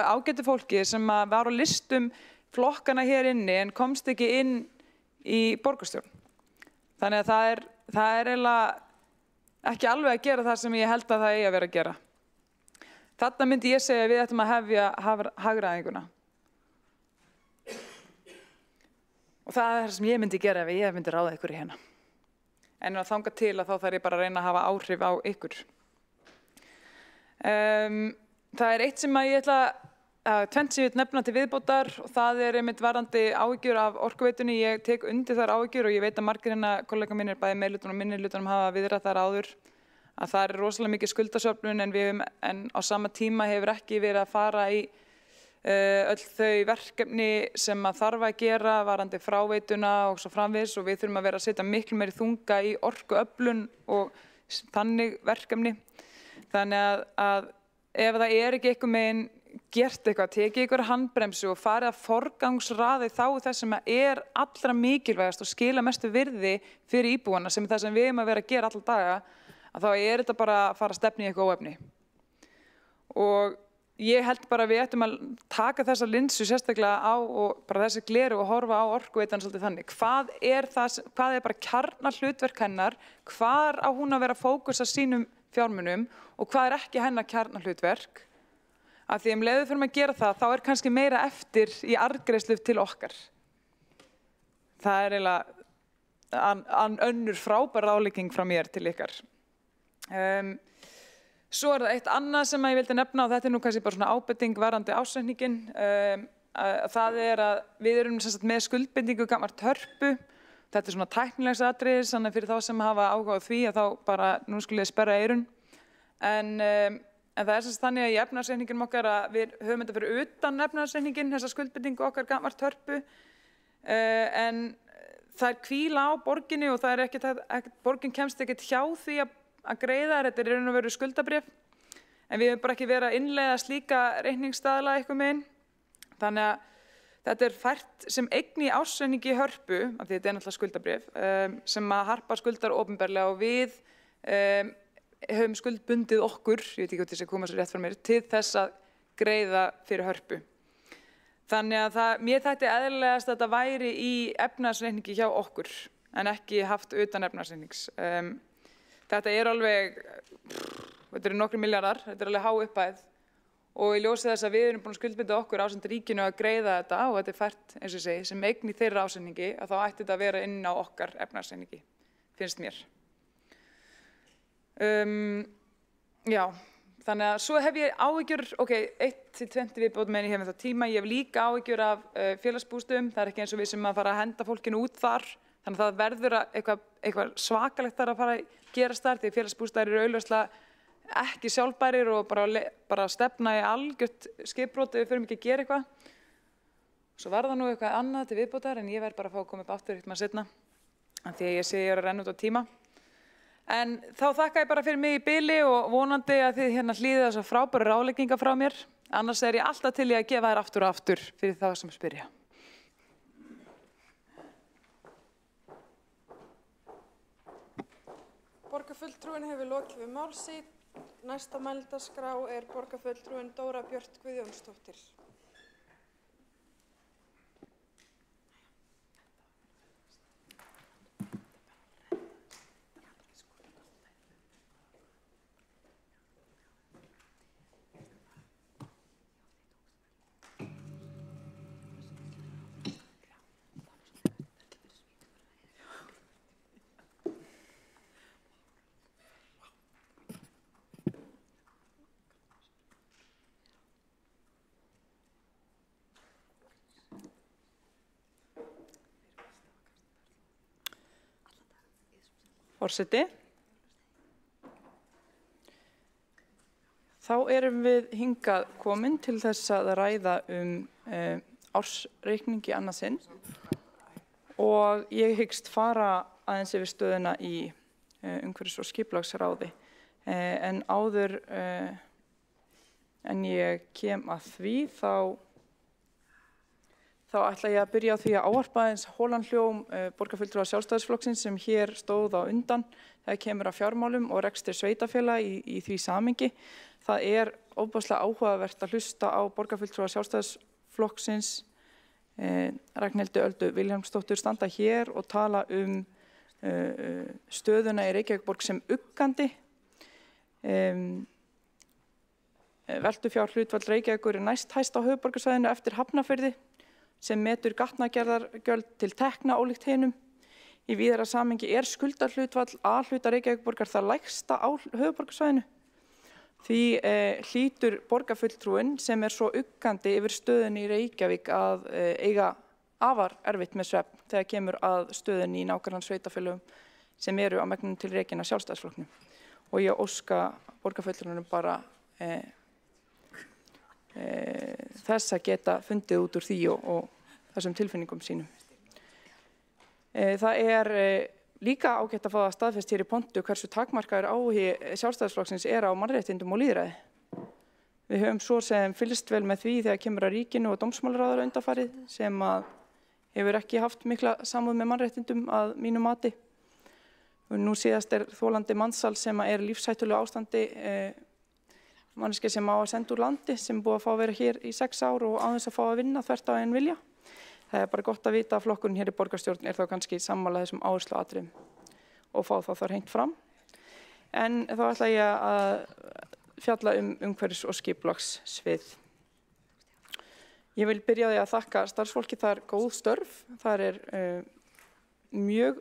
ágætu fólki sem var á listum flokkana hér inni en komst ekki inn í borgarstjórn. Þannig að það eiginlega ekki alveg að gera það sem ég held að það eigi að vera að gera. Þarna myndi ég segja að við ættum að hefja hagræðinguna. Og það sem ég myndi gera ef ég myndi ráða ykkur í hérna. En að þanga til að þá þarf ég bara að reyna að hafa áhrif á ykkur. Það eitt sem ég ætla tvennt sem ég vil nefna til viðbótar og það einmitt varðandi áhyggjur af Orkuveitunni. Ég tek undir þær áhyggjur og ég veit að margir hérna kollega mínir bæði meirihlutanum og minnihlutanum hafa viðrað þar áður að það rosalega mikið skuldasöfnun en á sama tíma hefur ekki verið að fara í öll þau verkefni sem að þarf að gera varandi fráveituna og svo framvegis og við þurfum að vera að setja miklu meiri þunga í orkuöflun og þannig verkefni. Þannig að ef það ekki einhver megin gert eitthvað, tekið ykkur handbremsu og farið að forgangsraði þá þess sem allra mikilvægast og skila mestu virði fyrir íbúana sem það sem við erum að vera að gera alla daga, að þá þetta bara að fara að stefna í eitthvað óefni. Og ég held bara að við ættum að taka þessa linsu sérstaklega á og bara þessi gleru og horfa á Orkuveitan svolítið þannig. Hvað bara kjarnahlutverk hennar, hvar á hún að vera að fókusa sínum fjármunum og hvað ekki hennar kjarnahlutverk? Af því leiðu fyrir að gera það, þá kannski meira eftir í arðgreiðslu til okkar. Það eiginlega önnur frábær ráðlegging frá mér til ykkar. Svo það eitt annað sem ég vildi nefna og þetta nú kannski bara svona ábending varðandi ársreikninginn. Það að við erum með skuldbindingu gagnvart Hörpu. Þetta svona tæknilegs atriði, þannig fyrir þá sem hafa áhuga á því að þá bara nú skulle ég sperra eyrun. En það þannig að í efnahagsreikningnum okkar að við höfum þetta fyrir utan efnahagsreikninginn, þessa skuldbindingu okkar gagnvart Hörpu. En það hvíla á borginni og það borgin kemst ekkert hjá því að greiða, þetta raun og veru skuldabréf. En við höfum bara ekki verið að innleiða slíka reikningsstaðla eitthvað megin. Þannig að þetta fært sem eign í ársreikningi Hörpu, af því þetta náttúrulega skuldabréf, sem að Harpa skuldar opinberlega og við höfum skuldbundið okkur, ég veit ekki hvort þessi koma svo rétt frá mér, til þess að greiða fyrir Hörpu. Þannig að mér þætti eðlilegast að þetta væri í efnahagsreikningi hjá okkur, en ekki haft utan efnahagsreiknings. Þetta alveg, þetta nokkrir milljarðar, þetta alveg há upphæð og í ljósi þess að við erum búin að skuldbinda okkur ásamt ríkinu að greiða þetta og þetta fært, eins og ég segi, sem eign í þeirra ásetningi, að þá ætti þetta að vera inn á okkar efnahagsreikningi, finnst mér. Já, þannig að svo hef ég áhyggjur, 1-20 viðbót meðan ég hef með það tíma, ég hef líka áhyggjur af félagsbústöðum, það ekki eins og við sem að fara að henda fólkinu út þar, þannig að það verður eitthvað svakalegt þar að fara að gerast þar, því félagsbústöðar eru augljóslega ekki sjálfbærir og bara stefna í algjört skipbrot ef við förum ekki að gera eitthvað. Svo var það nú eitthvað annað til viðbótar en ég verð bara að fá að koma upp aftur eitthvað seinna, af því að ég sé ég að renna út á tíma. En þá þakka ég bara fyrir mig í bili og vonandi að þið hlýðið þessar frábæru ráðleggingar frá mér. Annars ég alltaf til í að gefa þær aftur og aftur fyrir þá sem spyrja. Borgarfulltrúinn hefur lokið við mál sitt. Næsta mælendaskrá borgarfulltrúinn Dóra Björt Guðjónsdóttir. Forseti. Þá erum við hingað komin til þess að ræða ársreikningi annað sinn og ég hyggst fara aðeins yfir stöðuna í umhverfis- og skipulagsráði. En áður en ég kem að því þá ætla ég að byrja á því að ávarpa aðeins hólan hljóm borgarfulltrúa Sjálfstæðisflokksins sem hér stóð á undan þegar kemur að fjármálum og rekstri sveitarfélaga í því samhengi. Það ofboðslega áhugavert að hlusta á borgarfulltrúa Sjálfstæðisflokksins Ragnhildi Öldu Vilhjálmsdóttur standa hér og tala stöðuna í Reykjavíkurborg sem uggandi. Veltufjárhlutfall Reykjavíkur næst hæst á höfuðborgarsvæðinu eftir Hafnarfirði sem metur gatnagerðargjöld til tekna ólíkt hinum. Í víðara samhengi skuldarhlutfall A-hluta Reykjavíkurborgar það lægsta á höfuðborgarsvæðinu. Því hlýtur borgarfulltrúinn sem svo uggandi yfir stöðunni í Reykjavík að eiga afar erfitt með svefn þegar kemur að stöðunni í nágrannasveitarfélögum sem eru á megninu til rekin af Sjálfstæðisflokknum. Og ég óska borgarfulltrúnum bara þess að geta fundið út úr því og þessum tilfinningum sínum. Það líka ágætt að fá það staðfest hér í pontu hversu takmarkaður áhugi Sjálfstæðisflokksins á mannréttindum og lýðræði. Við höfum svo sem fylgst vel með því þegar kemur að ríkinu og dómsmálaráðherra undanfarið sem að hefur ekki haft mikla samúð með mannréttindum að mínu mati. Nú síðast þolandi mansal sem lífshættulegu ástandi, manneskja sem á að senda úr landi sem búið að fá að vera hér í 6 ár og aðeins að fá að vinna þvert á eigin vilja. Það bara gott að vita að flokkurinn hér í borgarstjórn þá kannski sammála þessum áhersluatriðum og fá það hreint fram. En þá ætla ég að fjalla umhverfis- og skipulagssvið. Ég vil byrja á því að þakka starfsfólki þar góð störf. Þar mjög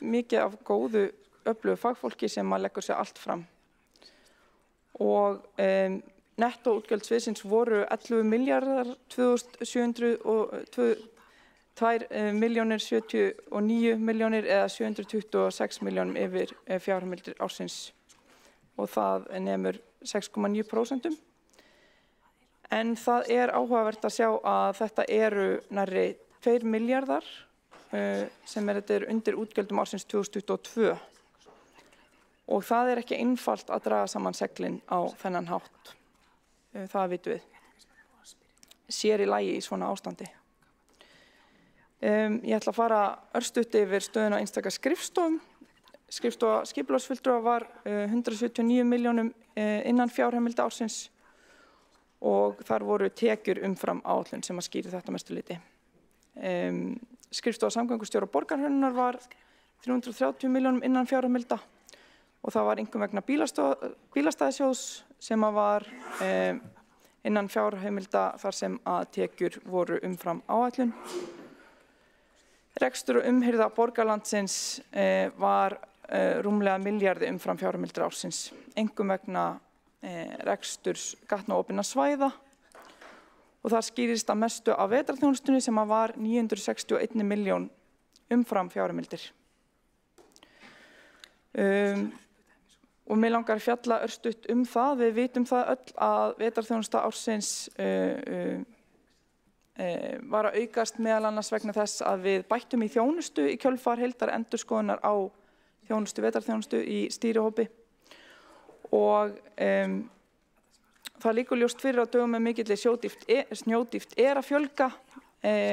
mikið af góðu öflugu fagfólki sem leggur sig allt fram. Og nettóútgjöld sviðsins voru 11 milljarðar 2.779 milljónir eða 726 milljónum yfir fjárheimildir ársins og það nemur 6,9%. En það áhugavert að sjá að þetta eru nærri 2 milljarðar sem þetta undir útgjöldum ársins 2022 og það ekki einfalt að draga saman seglin á þennan hátt. Það vitum við. Sér í lagi í svona ástandi. Ég ætla að fara örstutt yfir stöðuna á einstaka skrifstofum. Skrifstofa skipulagsfulltrúa var 179 milljónum innan fjárheimilda ársins og þar voru tekjur umfram áætlun sem að skýri þetta mestu liti. Skrifstofa samgöngustjóra borgarhönnunar var 330 milljónum innan fjárheimilda og það var einkum vegna bílastæðasjóðs sem að var innan fjárheimilda þar sem að tekjur voru umfram áætlun. Rekstur og umhirða borgarlandsins var rúmlega milljarði umfram fjárheimildir ársins, einkum vegna reksturs gatna og opinna svæða og það skýrist að mestu af vetrarþjónustunni sem að var 961 milljón umfram fjárheimildir. Og mig langar að fjalla örstutt það. Við vitum það öll að vetrarþjónusta ársins var að aukast meðal annars vegna þess að við bættum í þjónustu í kjölfar heildarendurskoðunar á vetrarþjónustu í stýrihópi og það liggur ljóst fyrir á dögum með mikilli snjódýpt að fjölga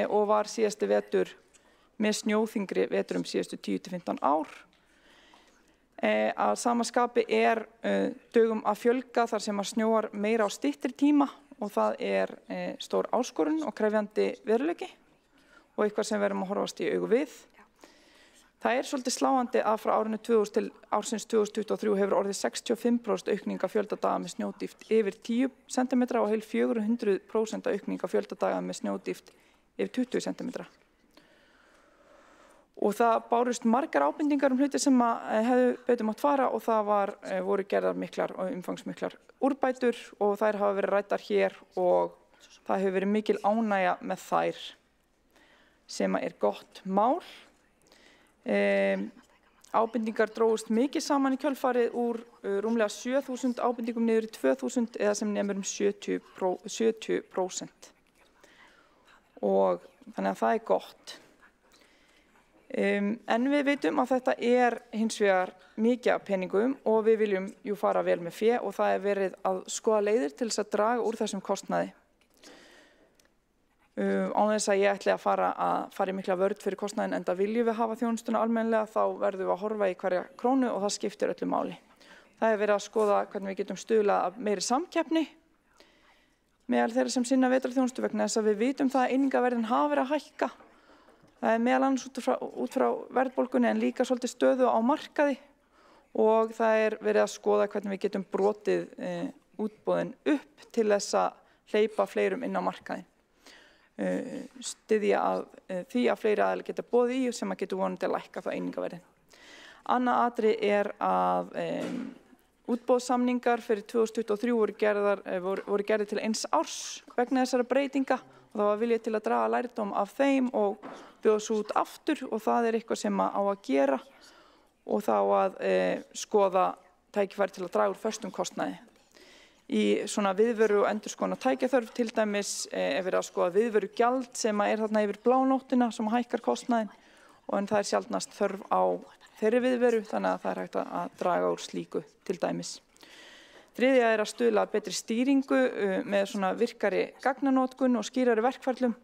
og var síðasti vetur með snjóþyngri veturum síðustu 10-15 ár. Að sama skapi dögum að fjölga þar sem að snjóar meira á styttri tíma og það stór áskorun og krefjandi veruleiki og eitthvað sem við erum að horfast í augu við. Það svolítið sláandi að frá árinu 2000 til ársins 2023 hefur orðið 65% aukning af fjöldadaga með snjódýpt yfir 10 cm og heil 400% aukning af fjöldadaga með snjódýpt yfir 20 cm. Og það bárust margar ábendingar hluti sem hefðu betur mátt fara og það voru gerðar miklar og umfangsmiklar úrbætur og þær hafa verið ræddar hér og það hefur verið mikil ánægja með þær sem gott mál. Ábendingar drógust mikið saman í kjölfarið úr rúmlega 7.000 ábendingum niður í 2.000 eða sem nemur 70%. Og þannig að það gott. En við vitum að þetta hins vegar mikið af peningum og við viljum fara vel með fé og það verið að skoða leiðir til þess að draga úr þessum kostnaði. Án þess að ég ætli að fara í mikla vörn fyrir kostnaðinn enda viljum við hafa þjónustuna almennilega þá verðum við að horfa í hverja krónu og það skiptir öllu máli. Það verið að skoða hvernig við getum stuðlað að meiri samkeppni meðal þeirra sem sinna vetrarþjónustu vegna þess að við vitum það að einingaverðin hafa verið að hækka. Það meðal annars út frá verðbólgunni en líka svolítið stöðu á markaði og það verið að skoða hvernig við getum brotið útboðin upp til þess að hleypa fleirum inn á markaði. Styðja að því að fleiri aðeins geta boðið í sem að getur vonandi að lækka það einingaverðin. Annað atriði að útboðssamningar fyrir 2023 voru gerðir til 1 árs vegna þessara breytinga og það var viljað til að draga lærdóm af þeim og bjóða svo út aftur og það eitthvað sem á að gera og þá að skoða tækifæri til að draga úr föstum kostnaði. í svona viðveru og endurskoðun á tækjaþörf, til dæmis verið að skoða viðverugjald sem þarna yfir blánóttina sem hækkar kostnaðinn, en það sjaldnast þörf á þeirri viðveru, þannig að það hægt að draga úr slíku til dæmis. Þriðja að stuðla að betri stýringu með svona virkari gagnanótkun og skýrari verkferlum.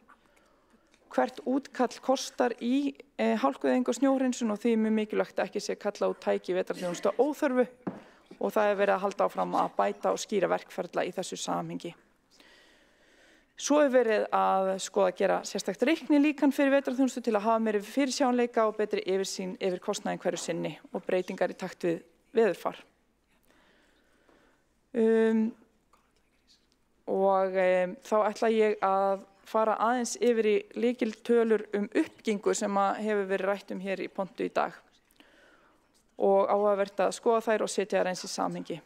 Hvert útkall kostar í hálkueyðingu og snjóhreinsun og því mjög mikilvægt ekki sé kalla út tæki vetrarþjónustu óþörfu og það verið að halda áfram að bæta og skýra verkferla í þessu samhengi. Svo verið að skoða að gera sérstakt reiknilíkan fyrir vetrarþjónustu til að hafa meiri fyrirsjáanleika og betri yfirsýn yfir kostnaðinn hverju sinni og breytingar í takt við veðurfar. Þá ætla ég að fara aðeins yfir í lykiltölur uppbyggingu sem hefur verið rætt hér í pontu í dag og áhugavert að skoða þær og setja þær eins í samhengi.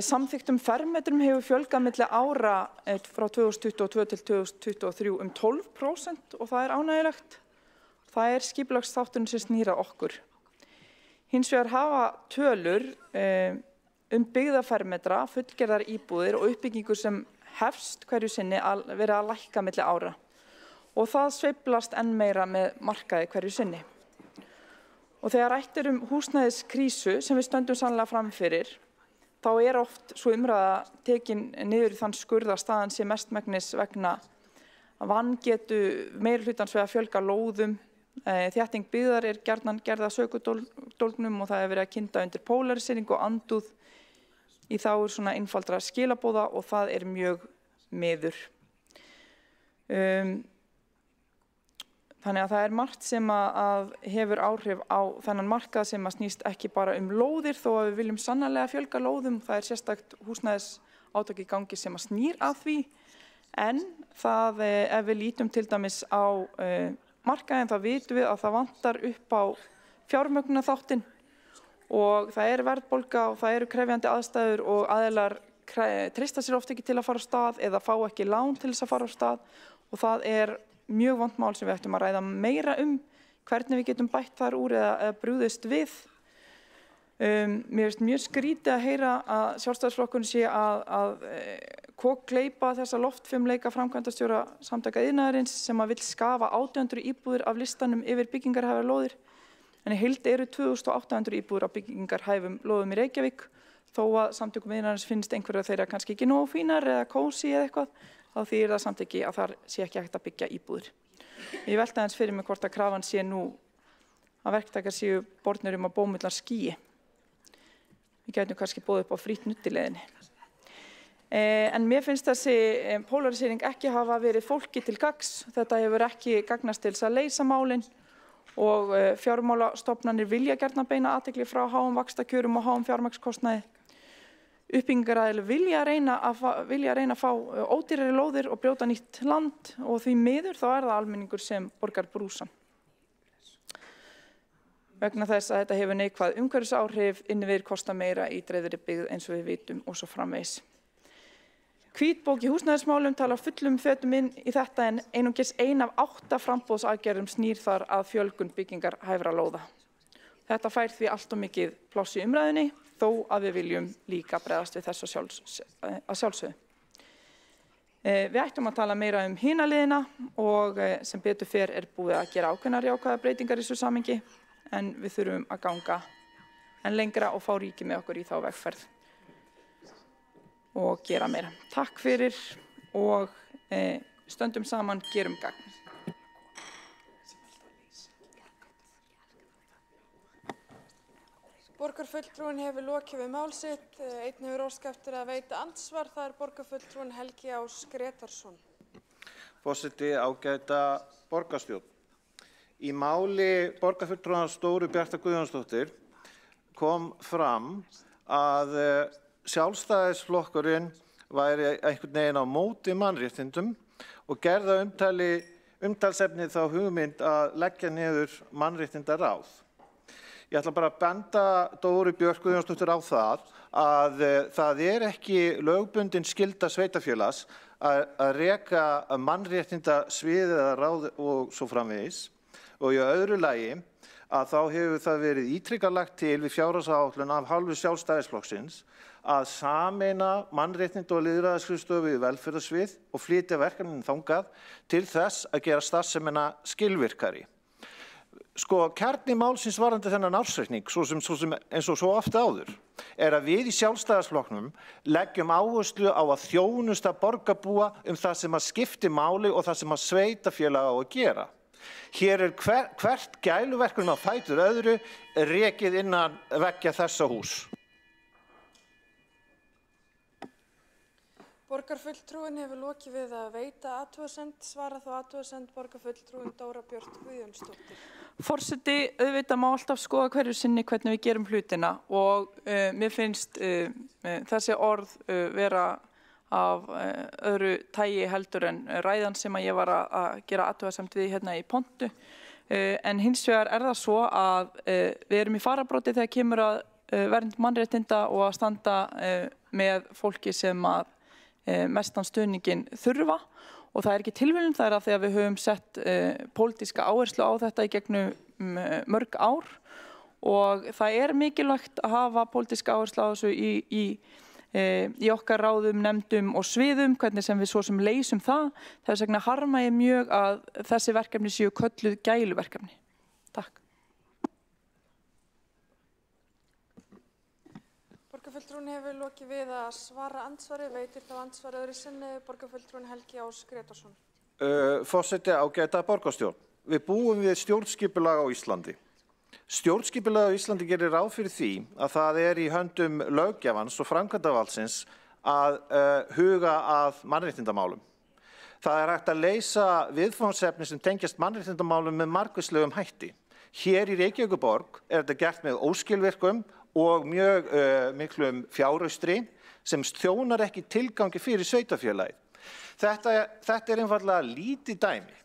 Samþykktum fermetrum hefur fjölgað milli ára frá 2022 til 2023 12% og það ánægjulegt. Það skipulagsþátturinn sem snýr að okkur. Hins vegar hafa tölur byggðafermetra, fullgerðar íbúðir og uppbyggingu sem hefst hverju sinni verið að lækka milli ára og það sveiflast enn meira með markaði hverju sinni. Og þegar rætt húsnæðiskrísu sem við stöndum sannlega framfyrir, þá oft svo umræða tekin niður í þann skurð að staðan sé mestmegnis vegna vangetu meiri hlutans við að fjölga lóðum. Þétting byggðar gjarnan gerð að sökudólgnum og það verið að kynda undir pólariseringu og andúð í þágu svona einfaldra skilabóða og það mjög miður. Þannig að það margt sem að hefur áhrif á þennan markað sem að snýst ekki bara lóðir þó að við viljum sannarlega fjölga lóðum. Það sérstakt húsnæðisátak í gangi sem að snýr að því en það ef við lítum til dæmis á markaðinn þá vitum við að það vantar upp á fjármögnunarþáttinn og það verðbólga og það krefjandi aðstæður og aðilar treysta sér oft ekki til að fara á stað eða fá ekki lán til þess að fara á stað og það mjög vont mál sem við ættum að ræða meira hvernig við getum bætt þar úr eða brugðist við. Mér finnst mjög skrítið að heyra að Sjálfstæðisflokkurinn sé að kokgleypa þessa loftfimleika framkvæmdastjóra Samtaka iðnaðarins sem að vill skafa 800 íbúðir af listanum yfir byggingarhæfar lóðir. En í heild 2800 íbúðir á byggingarhæfum lóðum í Reykjavík þó að Samtökum iðnaðarins finnst einhverja þeirra kannski ekki nógu fínar eða kósí eða eitthvað, þá þýðir það samt ekki að þar sé ekki hægt að byggja íbúðir. Ég velti aðeins fyrir mig hvort að krafan sé nú að verktakar séu bornir að bómullar skýi. Við gætum kannski boðið upp á frýtt nudd í leiðinni. En mér finnst þessi pólarisering ekki hafa verið fólki til gagns. Þetta hefur ekki gagnast til þess að leysa málin og fjármálastofnanir vilja gjarnan beina athygli frá háum vaxtakjörum og háum fjármagnskostnaði. Uppbyggingaraðilar vilja reyna að fá ódýrari lóðir og brjóta nýtt land og því miður þá það almenningur sem borgar brúsann. Vegna þess að þetta hefur neikvæð umhverfisáhrif, innviðir kosta meira í dreifðri byggð eins og við vitum og svo framvegis. Hvítbók í húsnæðismálum talar fullum fetum inn í þetta en einungis 1 af 8 framboðsaðgerðum snýr þar að fjölgun byggingarhæfra lóða. Þetta fær því allt of mikið pláss í umræðunni þó að við viljum líka bregðast við þess að sjálfsögðu. Við ættum að tala meira hina liðina og sem betur fer búið að gera ákveðnar jákvæðar breytingar í þessu samhengi en við þurfum að ganga enn lengra og fá ríkið með okkur í þá vegferð og gera meira. Takk fyrir og stöndum saman, gerum gagn. Borgarfulltrúinn hefur lokið við mál sitt. Einn hefur óskað eftir að veita andsvar. Það borgarfulltrúinn Helgi Ás Gretarsson. Forseti, ágæta borgarstjórn. Í máli borgarfulltrúans Dóru Bjartar Guðjónsdóttur kom fram að Sjálfstæðisflokkurinn væri einhvern veginn á móti mannréttindum og gerða umtalsefni þá hugmynd að leggja niður mannréttindaráð. Ég ætla bara að benda Dóru Björk Guðjónsdóttur á það að það ekki lögbundin skylda sveitarfélags að reka mannréttindasvið eða ráð og svo framvegis. Og í öðru lagi að þá hefur það verið ítrykkað lagt til við fjárhagsáætlun af hálfu Sjálfstæðisflokksins að sameina mannréttinda og lýðræðisskrifstofu við velferðarsvið og flytja verkefnin þangað til þess að gera starfsemina skilvirkari. Sko, kjarni málsins varðandi þennan ársreikning, eins og svo ofta áður, er að við í Sjálfstæðisflokknum leggjum áherslu á að þjónusta borgarbúa það sem að skipti máli og það sem að sveitarfélag á að gera. Hér er hvert gæluverkunum á fætur öðru rekið innan veggja þessa hús. Borgarfulltrúin hefur lokið við að veita athugasemd, svara þá athugasemd borgarfulltrúin Dóra Björt Guðjónsdóttir. Forseti, auðvitað má alltaf skoða hverju sinni hvernig við gerum hlutina og mér finnst þessi orð vera af öðru tægi heldur en ræðan sem að ég var að gera athugasemd við hérna í pontu. En hins vegar er það svo að við erum í fararbróti þegar kemur að vernd mannréttinda og að standa með fólki sem að mestan stuðningin þurfa og það er ekki tilviljun, það er að því að við höfum sett pólitíska áherslu á þetta í gegnum mörg ár og það er mikilvægt að hafa pólitíska áherslu á þessu í okkar ráðum, nefndum og sviðum, hvernig sem við svo sem leysum það. Það er vegna harma ég mjög að þessi verkefni séu kölluð gæluverkefni. Takk. Borgarfulltrúin hefur lokið við að svara andsvari, veitir þá andsvari öðru sinni, borgarfulltrúin Helgi Ás Grétarsson. Forseti, ágæta borgarstjórn. Við búum við stjórnskipulag á Íslandi. Stjórnskipulag á Íslandi gerir ráð fyrir því að það er í höndum löggjafans og framkvæmdarvaldsins að huga að mannréttindamálum. Það er hægt að leysa viðfangsefni sem tengjast mannréttindamálum með margvíslegum hætti. Hér í Reykjavíkurborg er þetta gert með óskilvirkum og mjög miklum fjáraustri sem þjónar ekki tilgangi fyrir sveitarfélagið. Þetta er einfaldlega lítið dæmi.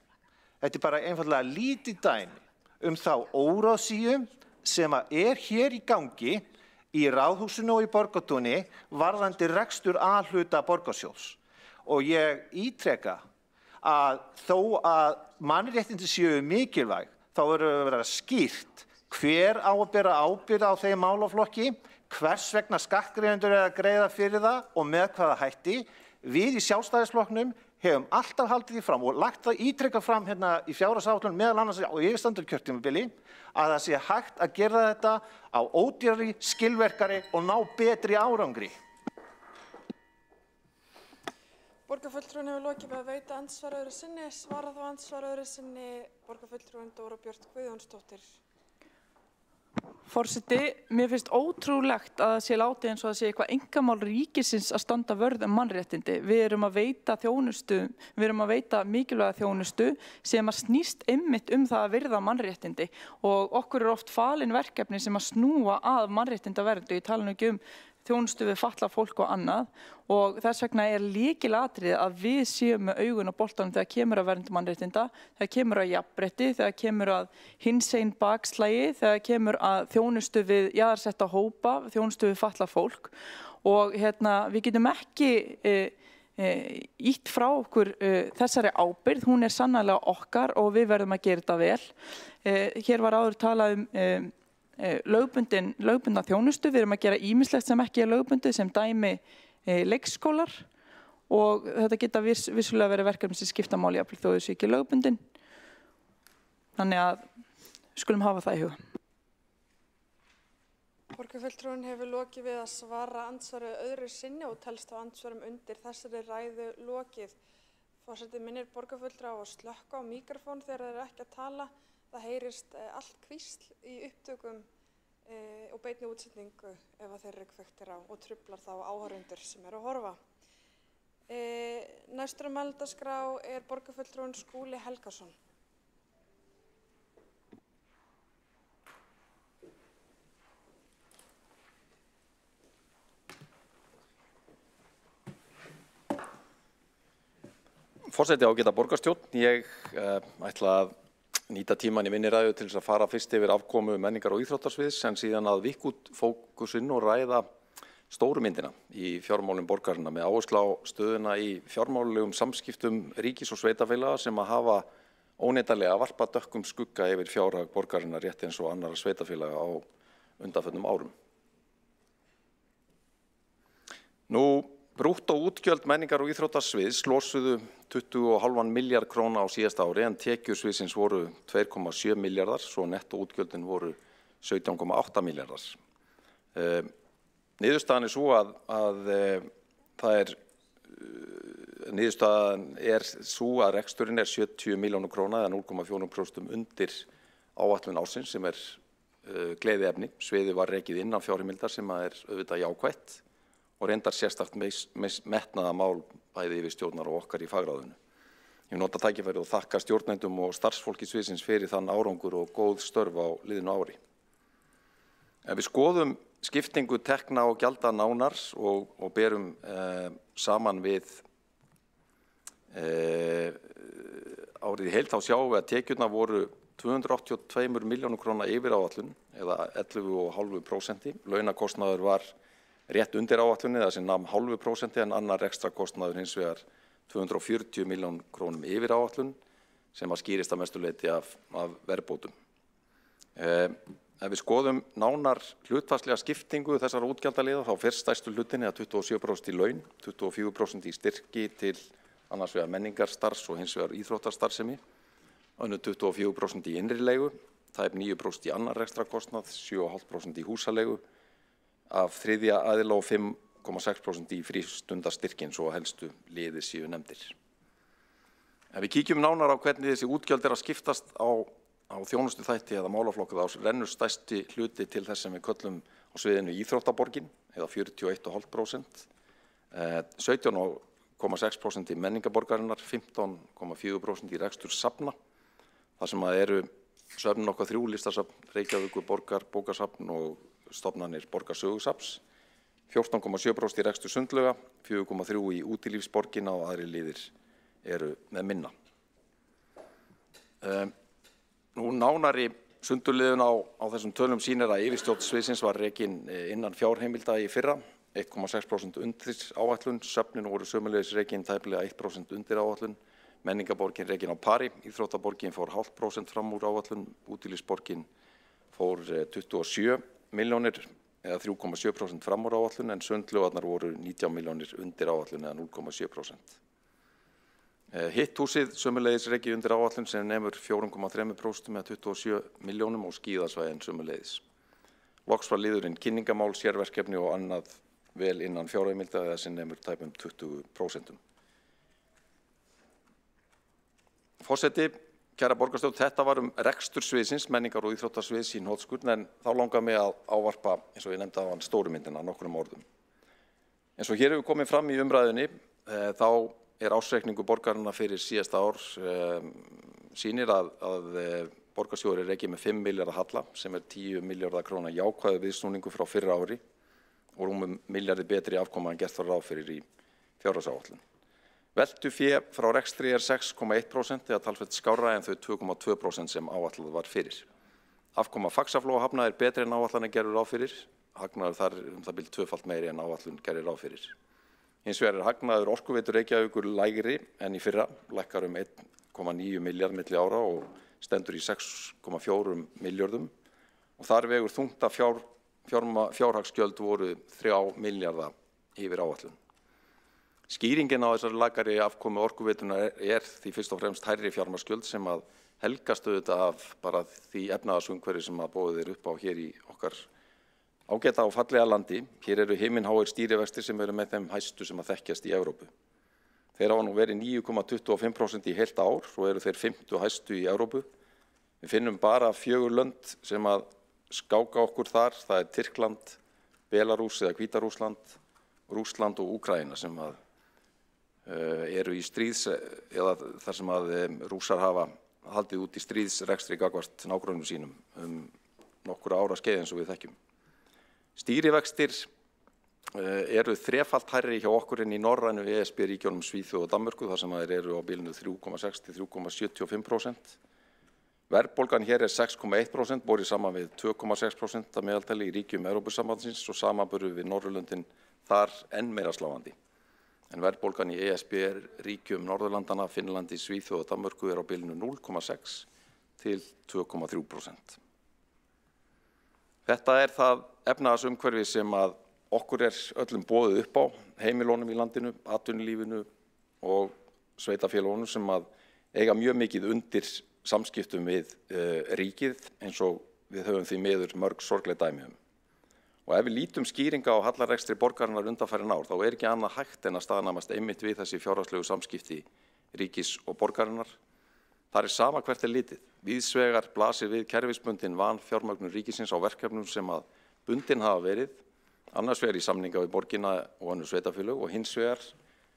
Þetta er bara einfaldlega lítið dæmi þá óráðsíu sem er hér í gangi í Ráðhúsinu og í Borgartúni varðandi rekstur A-hluta borgarsjóðs. Og ég ítreka að þó að mannréttindi séu mikilvæg, þá verður að vera skýrt hver á að bera ábyrgð á þeim málaflokki, hvers vegna skattgreiðendur eru að greiða fyrir það og með hvaða hætti. Við í Sjálfstæðisflokknum hefum alltaf haldið því fram og lagt það ítrekað fram hérna í fjárhagsáætlun meðal annars á yfirstandandi kjörtímabili að það sé hægt að gera þetta á ódýrari, skilvirkari og ná betri árangri. Borgarfulltrúin hefur lokið við að veita andsvar öðru sinni, svara þá andsvar öðru sinni borgarfulltrúin Dóra Björt Guðjónsdóttir. Forseti, mér finnst ótrúlegt að það sé látið eins og það sé eitthvað einkamál ríkisins að standa vörð mannréttindi. Við erum að veita þjónustu, við erum að veita mikilvæga þjónustu sem að snýst einmitt það að virða mannréttindi og okkur er oft falin verkefni sem að snúa að mannréttindavernd og ég tala nú ekki þjónustu við fatlað fólk og annað og þess vegna er lykilatriði að við séum með augun á boltanum þegar kemur að vernd mannréttinda, þegar kemur að jafnrétti, þegar kemur að hinsegin bakslagi, þegar kemur að þjónustu við jaðarsetta hópa, þjónustu við fatlað fólk og við getum ekki ítt frá okkur þessari ábyrgð, hún er sannarlega okkar og við verðum að gera þetta vel. Hér var áður talað lögbundna þjónustu, við erum að gera ýmislegt sem ekki er lögbundið sem dæmi leikskólar og þetta geta vissulega verið verkefni sem skipta máli jafnvel þó þessu ekki lögbundin. Þannig að skulum hafa það í huga. Borgarfulltrúin hefur lokið við að svara andsvari öðru sinni og telst á andsvarum undir þessari ræðu lokið. Forseti minnir borgarfulltrúa á að slökkva á míkrofón þegar þeir eru ekki að tala. Það heyrist allt hvísl í upptökum og beinni útsetningu ef þeir eru kvektir á og truflar þá áhorfendur sem eru að horfa. Næstur á mælendaskrá er borgarfulltrúin Skúli Helgason. Forseti, ágæta borgarstjórn, ég ætla að nýta tíman í minni ræðu til þess að fara fyrst yfir afkomu menningar- og íþróttarsviðs en síðan að víkka út fókusinn og ræða stóru myndina í fjármálum borgarinnar með áherslu á stöðuna í fjármálulegum samskiptum ríkis og sveitarfélaga sem að hafa óneitanlega að varpa dökkum skugga yfir fjárhag borgarinnar rétt eins og annarra sveitarfélaga á undanförnum árum. Nú, brúttó útgjöld menningar og íþróttasviðs losuðu 20,5 milljarð króna á síðasta ári en tekjur sviðsins voru 2,7 milljarðar, svo netto útgjöldin voru 17,8 milljarðar. Niðurstaðan er svo að reksturinn er 70 milljónir króna eða 0,4% undir áætlun ársins sem er gleðiefni. Sviðið var rekið innan fjárheimildar sem er auðvitað jákvætt og reyndar sérstakt metnaða mál bæði yfir stjórnar og okkar í fagráðinu. Ég nota tækifærið og þakka stjórnendum og starfsfólki sviðsins fyrir þann árangur og góð störf á liðnu ári. Ef við skoðum skiptingu tekna og gjalda nánar og berum saman við árið í heild, þá sjáum við að tekjurnar voru 282 milljónir króna yfir áætlun eða 11,5%. Launakostnaður var rétt undir áætlunni, það sem nam 0,5% en annar rekstrakostnaður hins vegar 240 milljónum krónum yfir áætlun sem að skýrist að mestu leyti af verðbótum. Ef við skoðum nánar hlutfallslega skiptingu þessara útgjaldaliða þá fer stærstu hlutin eða 27% í laun, 24% í styrki til annars vegar menningarstarfs og hins vegar íþróttarstarfsemi, önnur 24% í innri leigu, tæp 9% í annar rekstrakostnað, 7,5% í húsaleigu, af þriðja aðila og 5,6% í frístundastyrkin svo helstu liðir séu nefndir. Ef við kíkjum nánar á hvernig þessi útgjöld að skiptast á þjónustu þætti eða málaflokku þá rennur stærsti hluti til þess sem við köllum á sviðinu íþróttaborgin eða 41,5%, 17,6% í menningaborgarinnar, 15,4% í rekstur safna, þar sem að eru söfnin okkar 3 listasafn, Reykjavíkur borgar, bókasafn og stofnanir borgarsögusafns, 14,7% í rekstur sundlauga, 4,3% í útilífsborgina og aðri liðir eru með minna. Nú nánari sundurliðun á þessum tölum sýnir að yfirstjórn sviðsins var rekin innan fjárheimilda í fyrra, 1,6% undir áætlun, söfnin voru sömuleiðis rekin tæplega 1% undir áætlun, menningaborgin rekin á pari, íþróttaborgin fór 0,5% fram úr áætlun, útilífsborgin fór 27 milljónir eða 3,7% fram úr áætlun en sundlaugarnar voru 19 milljónir undir áætlun eða 0,7%. Hitt húsið sömuleiðis rekið undir áætlun sem nemur 4,3% með 27 milljónum og skíðasvæðin sömuleiðis. Loks var liðurinn kynningamál, sérverkefni og annað vel innan fjárheimilda eða sem nemur tæpum 20%. Forseti, kæra borgarstjórn, þetta var rekstur sviðsins, menningar og íþróttasviðs í hnotskurn en þá langar mig að ávarpa, eins og ég nefndi áðan, stóru myndina nokkrum orðum. Eins og hér hefur komið fram í umræðunni, þá ársreikningur borgarinnar fyrir síðasta ár sýnir að borgarstjóri er rekið með 5 milljarða halla sem er 10 milljarða króna jákvæðu viðsnúningu frá fyrra ári og rúmum milljarði betri afkoma en gert var ráð fyrir í fjárhagsáætlun. Veltufé frá rekstri er 6,1% eða talsvert skárra en þau 2,2% sem áætlað var fyrir. Afkoma Faxaflóahafna er betri en áætlanir gerðu ráð fyrir, hagnaður þar það bil 2-falt meiri en áætlun gerði ráð fyrir. Hins vegar er hagnaður Orkuveitu Reykjavíkur lægri en í fyrra, lækkar 1,9 milljarð milli ára og stendur í 6,4 milljörðum og þar vegur þungt að fjárhagsgjöld voru 3 milljarða yfir áætlun. Skýringin á þessari lakari afkomu Orkuveitunar er því fyrst og fremst hærri fjármagnsgjöld sem að helgast auðvitað af bara því efnahagsumhverfi sem að boðið er upp á hér í okkar ágæta og fallega landi. Hér eru himinháir stýrivextir sem eru með þeim hæstu sem að þekkjast í Evrópu. Þeir hafa nú verið 9,25% í heilt ár og eru þeir 5. hæstu í Evrópu. Við finnum bara 4 lönd sem að skáka okkur þar, það er Tyrkland, Belarús eða Hvíta-Rússland, Rússland og Úkraína sem að eru í stríðs eða þar sem að Rússar hafa haldið út í stríðsrekstri gagnvart nágrönnum sínum nokkura ára skeið eins og við þekkjum. Stýrivextir eru 3-falt hærri hjá okkur en í norrænu ESB-ríkjunum Svíþjóð og Danmörku þar sem þeir eru á bilinu 3,6 til 3,75%. Verðbólgan hér er 6,1%, borið saman við 2,6% að meðaltali í ríkjum Evrópusambandsins og samanburður við Norðurlöndin þar enn meira sláandi. en verðbólgan í ESB-ríkjum Norðurlandana, Finnlandi, Svíþjóð og Danmörku á bilinu 0,6 til 2,3%. Þetta það efnahagsumhverfi sem að okkur öllum boðið upp á, heimilunum í landinu, atvinnulífinu og sveitarfélögunum sem að eiga mjög mikið undir samskiptum við ríkið eins og við höfum því miður mörg sorgleg dæmi um. Og ef við lítum skýringa á hallarekstri borgarinnar undanfarin ár, þá ekki annað hægt en að staðnæmast einmitt við þessi fjárhagslegu samskipti ríkis og borgarinnar. Það sama hvert litið. Víðsvegar blasir við kerfisbundin vanfjármögnun ríkisins á verkefnum sem að bundin hafa verið, annars vegar í samninga við borgina og önnur sveitarfélög og hins vegar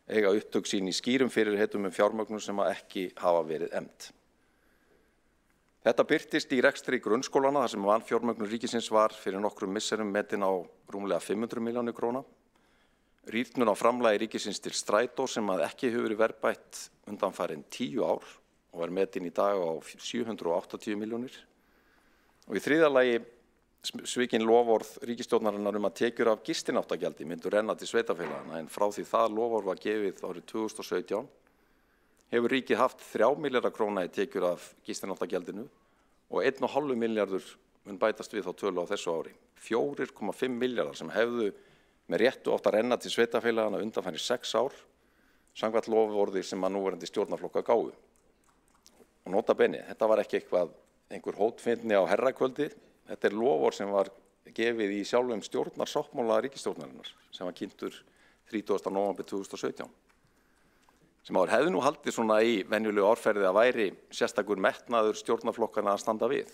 eiga upptök sín í skýrum fyrirheitum fjármögnun sem að ekki hafa verið efnd. Þetta birtist í rekstri grunnskólana þar sem vanfjármögnun ríkisins var fyrir nokkrum misserum metin á rúmlega 500 milljónir króna. Rýrnun á framlagi ríkisins til strætó sem að ekki hefur verið verðbætt undanfarin 10 ár og metin í dag á 780 milljónir. Og í þriðja lagi svikin loforð ríkisstjórnarinnar að tekjur af gistináttargjaldi myndu renna til sveitarfélagana en frá því það loforð var gefið árið 2017 hefur ríkið haft 3 milljarða króna í tekjur af gistináttargjaldinu og 1,5 milljarður mun bætast við þá tölu á þessu ári. 4,5 milljarðar sem hefðu með réttu átt að renna til sveitarfélagana undanfarin 6 ár samkvæmt loforði sem að núverandi stjórnarflokka gáfu. Og nota bene, þetta var ekki einhver hótfindni á herrakvöldi. Þetta loforð sem var gefið í sjálfum stjórnarsáttmála ríkisstjórnarinnar sem var kynntur 30. nóvember 2017. Sem áður hefði nú haldið svona í venjulegu árferði að væri sérstakur metnaður stjórnarflokkana að standa við.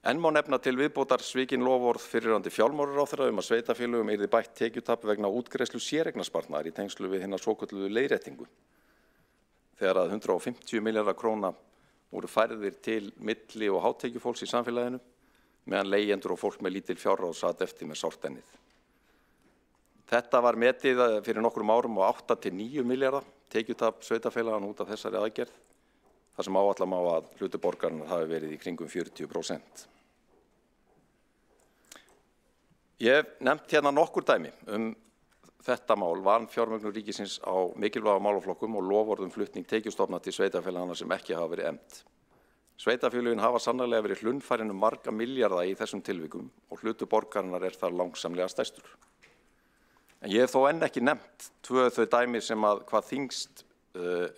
Enn má nefna til viðbótar svikin loforð fyrrverandi fjármálaráðherra að sveitarfélögum yrði bætt tekjutap vegna útgreiðslu séreignarsparnaðar í tengslu við hina svokölluðu leiðréttingu. Þegar að 150 milljarðar króna voru færðir til milli- og hátekjufólks í samfélaginu, meðan leigjendur og fólk með lítil fjárráð sat eftir með sárt ennið. Þetta var metið fyrir nokkrum árum á 8 til 9 milljarða tekjutap sveitarfélagana út af þessari aðgerð, þar sem áætla má að hlutur borgarinnar hafi verið í kringum 40%. Ég hef nefnt hérna nokkur dæmi þetta mál, vanfjármögnun ríkisins á mikilvæga málaflokkum og loforðum flutning tekjustofna til sveitarfélagana sem ekki hafa verið efnd. Sveitarfélögin hafa sannarlega verið hlunnfærin marga milljarða í þessum tilvikum og hlutur borgarinnar þar langsamlega stærstur. En ég hef þó enn ekki nefnt tvö þau dæmi sem að hvað þyngst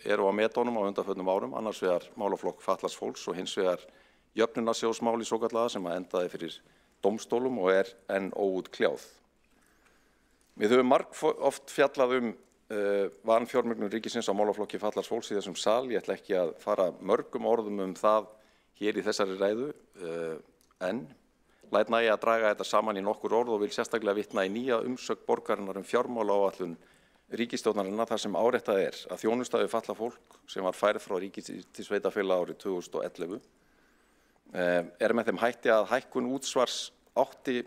eru á metónum á undanförnum árum, annars vegar málaflokk fatlaðs fólks og hins vegar jöfnunarsjóðsmáli svokallaða sem að endaði fyrir dómstólum og enn óútkljáð. Við höfum margoft fjallað vanfjármögnun ríkisins á málaflokki fatlaðs fólks í þessum sal. Ég ætla ekki að fara mörgum orðum það hér í þessari ræðu, en læt nægja að draga þetta saman í nokkur orð og vil sérstaklega vitna í nýja umsögn borgarinnar málaáætlun ríkisstjórnarinnar þar sem áréttað að þjónusta við fatlað fólk sem var færð frá ríki til sveitarfélaga árið 2011 með þeim hætti að hækkun útsvars átti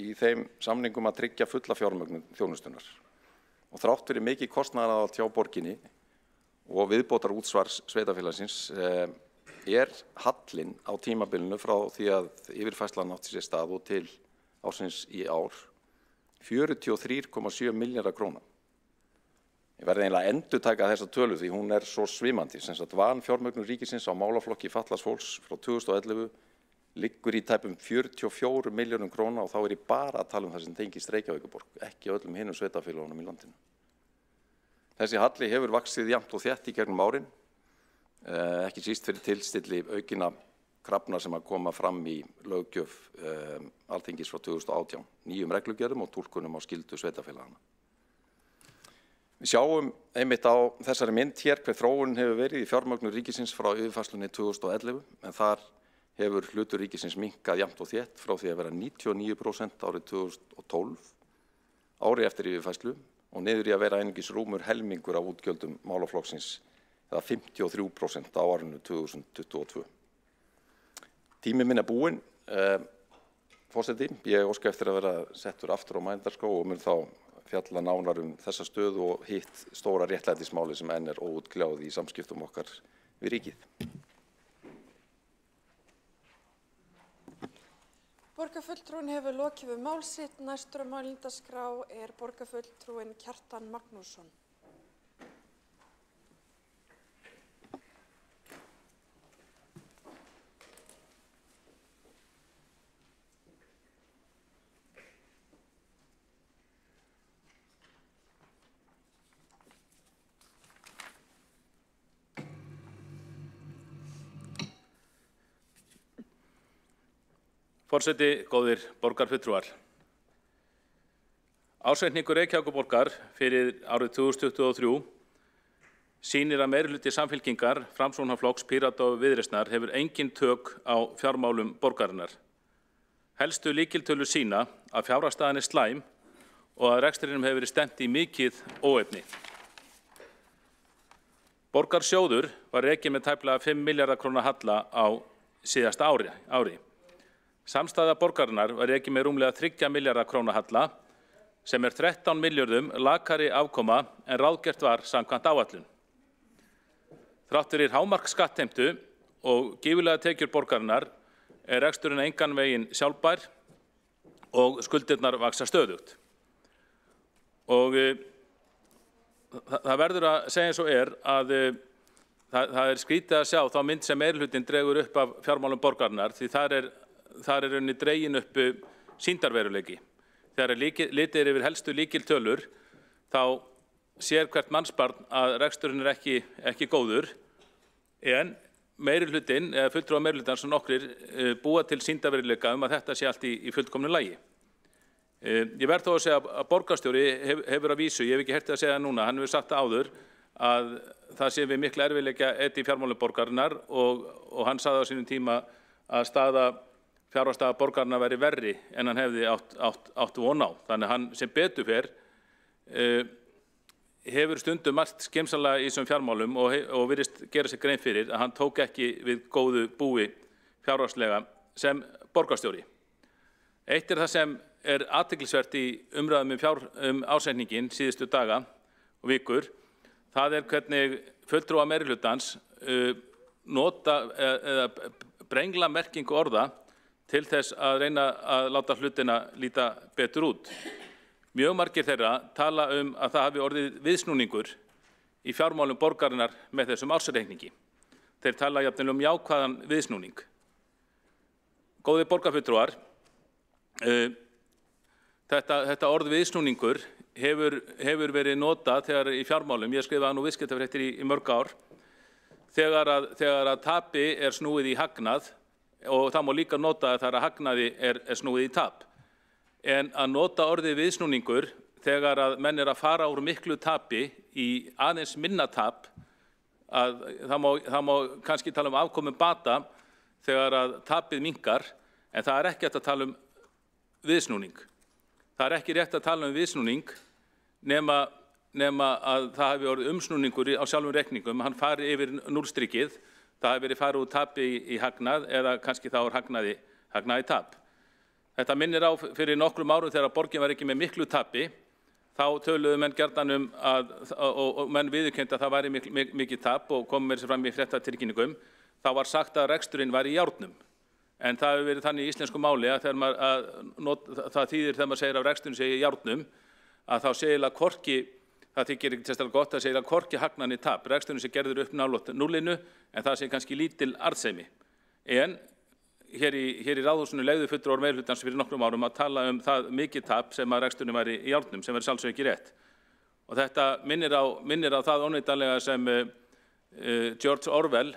í þeim samningum að tryggja fulla fjármögnun þjónustunar. Og þrátt fyrir mikið kostnaðaraðhald hjá borginni og viðbótar útsvars sveitarfélagsins hallinn á tímabilinu frá því að yfirfærslan átti sér stað og til ársins í ár 43,7 milljarðar króna. Ég verði eiginlega að endurtaka þessa tölu því hún svo svimandi. Sem sagt vanfjármögnun ríkisins á málaflokki fatlaðs fólks frá 2011 liggur í tæpum 44 milljörðum króna og þá ég bara að tala það sem tengist Reykjavíkurborg, ekki öllum hinum sveitarfélögunum í landinu. Þessi halli hefur vaxið jafnt og þétt í gegnum árin, ekki síst fyrir tilstilli aukina krafna sem að koma fram í löggjöf Alþingis frá 2018, nýjum reglugerðum og túlkunum á skyldu sveitarfélagana. Við sjáum einmitt á þessari mynd hér hver þróunin hefur verið í fjármögnun ríkisins frá yfirfærslunni 2011, en þar hefur hlutur ríkisins minnkað jafnt og þétt frá því að vera 99% árið 2012, ári eftir yfirfærslu, og niður í að vera einungis rúmur helmingur af útgjöldum málaflokksins, eða 53% á árinu 2022. Tími minn búinn, forseti, ég óska eftir að vera settur aftur á mælendaskrá og mun þá fjalla nánar þessa stöðu og hitt stóra réttlætismáli sem enn óútkljáð í samskiptum okkar við ríkið. Borgarfulltrúinn hefur lokið við mál sitt. Næstur á mælendaskrá er borgarfulltrúinn Kjartan Magnússon. Forseti, góðir borgarfulltrúar. Ársreikningur Reykjavíkurborgar fyrir árið 2023 sýnir að meirihluti Samfylkingar, Framsóknarflokks, Pírata og Viðreisnar hefur engin tök á fjármálum borgarinnar. Helstu lykiltölur sýna að fjárhagsstaðan er slæm og að rekstrinum hefur verið stefnt í mikið óefni. Borgarsjóður var rekinn með tæplega 5 milljarða króna halla á síðasta ári. Samstæða borgarinnar var rekinn með rúmlega 3 milljarða króna halla sem er 13 milljörðum lakari afkoma en ráðgert var samkvæmt áætlun. Þrátt fyrir hámarksskattheimtu og gífurlega tekjur borgarinnar er reksturinn engan veginn sjálfbær og skuldirnar vaxa stöðugt. Og það verður að segja eins og er að það er skrítið að sjá þá mynd sem meirihlutinn dregur upp af fjármálum borgarinnar því þar er rauninni dregin upp sýndarveruleiki. Þegar litið er yfir helstu lykiltölur þá sér hvert mannsbarn að reksturinn er ekki góður en meirihlutinn, eða fulltrúar meirihlutans og nokkrir búa til sýndarveruleika að þetta sé allt í fullkomnu lagi. Ég verð þó að segja að borgarstjóri hefur að vísu, ég hef ekki heyrt að segja það núna, hann hefur sagt það áður að það sé við mikla erfiðleika í fjármálum borgarinnar og hann sagði á sínum tíma að fjárhagsstaða borgarinnar væri verri en hann hefði átt von á. Þannig að hann sem betur fer hefur stundum margt skemsamlega í þessum fjármálum og virðist gera sér grein fyrir að hann tók ekki við góðu búi fjárhagslega sem borgarstjóri. Eitt er það sem er athyglisvert í umræðum um ársreikninginn síðustu daga og vikur. Það er hvernig fulltrúar meirihlutans nota eða brengla merkingu orða til þess að reyna að láta hlutina líta betur út. Mjög margir þeirra tala að það hafi orðið viðsnúningur í fjármálum borgarinnar með þessum ársreikningi. Þeir tala jafnvel jákvæðan viðsnúning. Góðir borgarfulltrúar, þetta orð viðsnúningur hefur verið notað þegar í fjármálum, ég skrifaði nú viðskiptafréttir í mörg ár, þegar að tapi er snúið í hagnað og það má líka nota þegar að hagnaði er snúið í tap. En að nota orðið viðsnúningur þegar að menn er að fara úr miklu tapi í aðeins minna tap, það má kannski tala afkomum bata þegar að tapið minnkar, en það er ekki hægt að tala viðsnúning. Það er ekki rétt að tala viðsnúning nema að það hafi orðið umsnúningur á sjálfum reikningum, hann fari yfir núllstrikið, það hefur verið farið úr tapi í hagnað eða kannski þá er hagnaði tap. Þetta minnir á fyrir nokkrum árum þegar borgin var ekki með miklu tapi, þá töluðu menn gjarnan og menn viðurkenndi að það væri mikið tap og kom með sér fram í fréttatilkynningum, þá var sagt að reksturinn var í járnum. En það hefur verið þannig í íslensku máli að það þýðir þegar maður segir að reksturinn sé í járnum, að þá segir hvorki það þykir ekki sérstaklega gott að segja að hvorki hagnaði tap. Reksturinn sem gerður upp nálægt núllinu en það sé kannski lítil arðsemi. En hér í ráðhúsinu legðu fulltrúar meirihlutans fyrir nokkrum árum að tala það mikið tap sem að reksturinn væri í járnum sem verður sjálfsög ekki rétt. Og þetta minnir á það óneitanlega sem George Orwell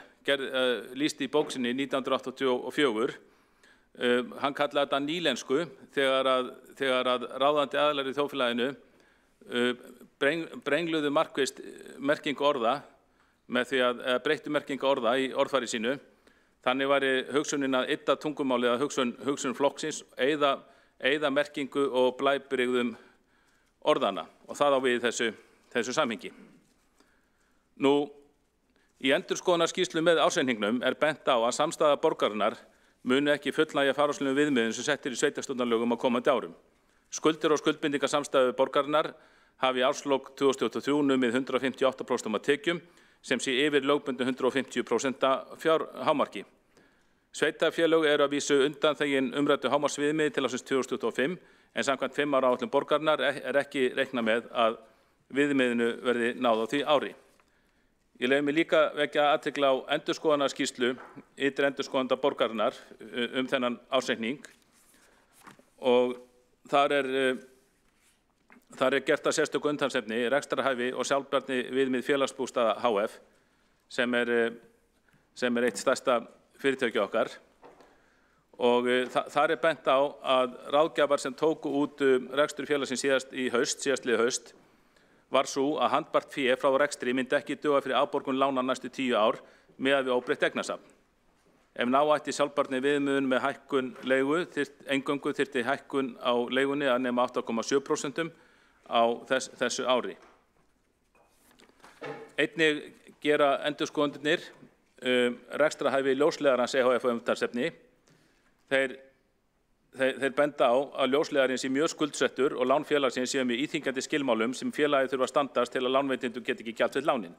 lýsti í bók sinni 1984. Hann kallaði þetta nýlensku þegar að ráðandi aðilar í þjóðfélaginu brengluðu markvisst merkingu orða með því að breyttu merkingu orða í orðfæri sínu. Þannig væri hugsunin að ydda tungumáli eða hugsun flokksins, eyða merkingu og blæbrigðum orðana og það á við þessu samhengi. Nú, í endurskoðunarskýrslu með ársreikningnum er bent á að samstæða borgarinnar muni ekki fullnægja fjárhagslegum viðmiðum sem settir í sveitarstjórnarlögum á komandi árum. Skuldir og skuldbindingar samstæðu borgarinnar hafi í árslok 2023 numið 158% af tekjum sem sé yfir lögbundnu 150% fjárhámarki. Sveitarfélög eru að vísu undanþegin umræddu hámarksviðmiði til ársins 2025 en samkvæmt 5 ára áætlun borgarinnar er ekki reiknað með að viðmiðinu verði náð á því ári. Ég leyfi mig líka vekja athygli á endurskoðunarskýrslu ytri endurskoðanda borgarinnar þennan ársreikning og þar er gert að sérstöku umtalsefni rekstrarhæfi og sjálfbærni viðmið félagsbústaða HF sem er eitt stærsta fyrirtæki okkar og þar er bent á að ráðgjafar sem tóku út rekstur félagsins síðastliðið haust var svo að handbært fé frá rekstri myndi ekki duga fyrir afborgun lána næstu 10 ár miðað við óbreytt eignasafn. Ef ná ætti sjálfbærni viðmiðun með hækkun leigu, eingöngu þyrfti hækkun á leigunni að nema 8,7% á þessu ári. Einnig gera endurskoðendurnir rekstrarhæfi ljósleiðarans EHF umtalsefni. Þeir benda á að ljósleiðarinn sé mjög skuldsettur og lán félagsins séu með íþyngjandi skilmálum sem félagið þurfa að standast til að lánveitendur geti ekki gjaldið lánin.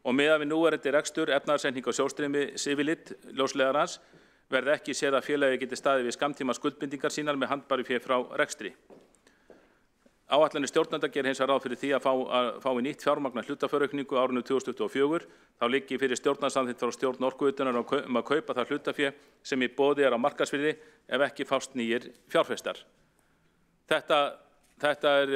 Og miðað við núverandi rekstur, efnahagsreikning og sjóðstreymi Civilit ljósleiðarans verði ekki séð að félagið geti staðið við skammtíma skuldbindingar sínar með handbæru fé frá rekstri. Áætlanir stjórnenda gerir hins vegar ráð fyrir því að fá í nýtt fjármagn hlutafjáraukningu á árinu 2024. Þá liggi fyrir stjórnarsamþykkt frá stjórn Orkuveitunnar að kaupa það hlutafé sem í boði er á markaðsvirði ef ekki fást nýir fjárfestar. Þetta er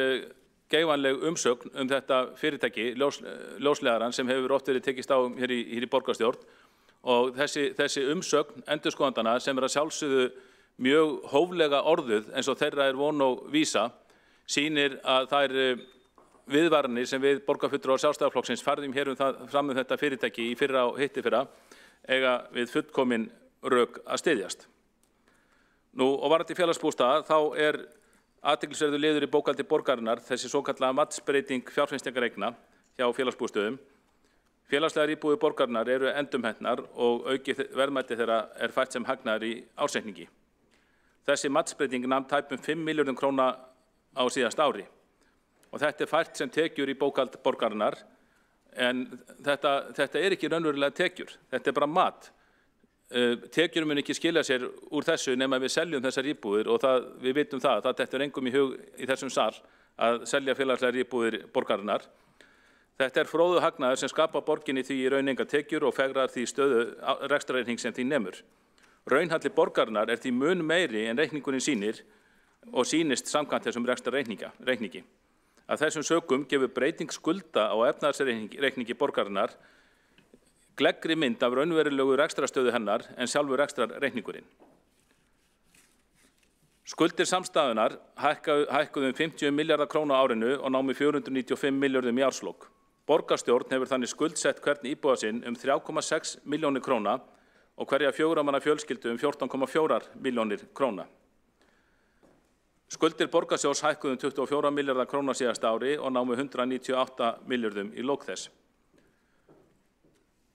geifanleg umsögn þetta fyrirtæki, ljósleiðarann, sem hefur oft verið tekist á hér í borgarstjórn og þessi umsögn endurskoðandana sem er að sjálfsögðu mjög hóflega orðuð eins og þeirra er von og vísa sýnir að þær viðvaranir sem við borgarfulltrúar Sjálfstæðisflokksins færðum hér fram þetta fyrirtæki í fyrra og hittiðfyrra eiga við fullkomin rök að styðjast. Og varðandi félagsbústaða þá er athyglisverður liður í bókhaldi borgarinnar þessi svokallaða matsbreyting fjárfestingareigna hjá félagsbústöðum. Félagslegar íbúðir borgarinnar eru endurmetnar og aukið verðmæti þeirra er fært sem hagnaður í ársreikningi. Þessi matsbreyting nam tæpum 5 milljörðum króna á síðasta ári og þetta er fært sem tekjur í bókhald borgarinnar en þetta er ekki raunverulega tekjur, þetta er bara mat. Tekjur mun ekki skilja sér úr þessu nema við seljum þessar íbúðir og við vitum það dettur engum í hug í þessum sal að selja félagslegar íbúðir borgarinnar. Þetta er fróðu hagnaður sem skapa borginni því í raun enga tekjur og fegrar því stöðu rekstrarreiknings sem því nemur. Raunhalli borgarinnar er því mun meiri en reikningurinn sýnir og sýnist samkvæmt þessum rekstrarreikningi. Að þessum sökum gefur breyting skulda á efnahagsreikningi borgarinnar gleggri mynd af raunverulegu rekstrarstöðu hennar en sjálfur rekstrarreikningurinn. Skuldir samstæðunar hækkuðu 50 milljarða króna á árinu og námu 495 milljörðum í árslok. Borgarstjórn hefur þannig skuldsett hvern íbúa sinn 3,6 milljónir króna og hverja 4 manna fjölskyldu 14,4 milljónir króna. Skuldir borgarsjóðs hækkuðu 24 milljarða króna síðasta ári og námu 198 milljörðum í lok þess.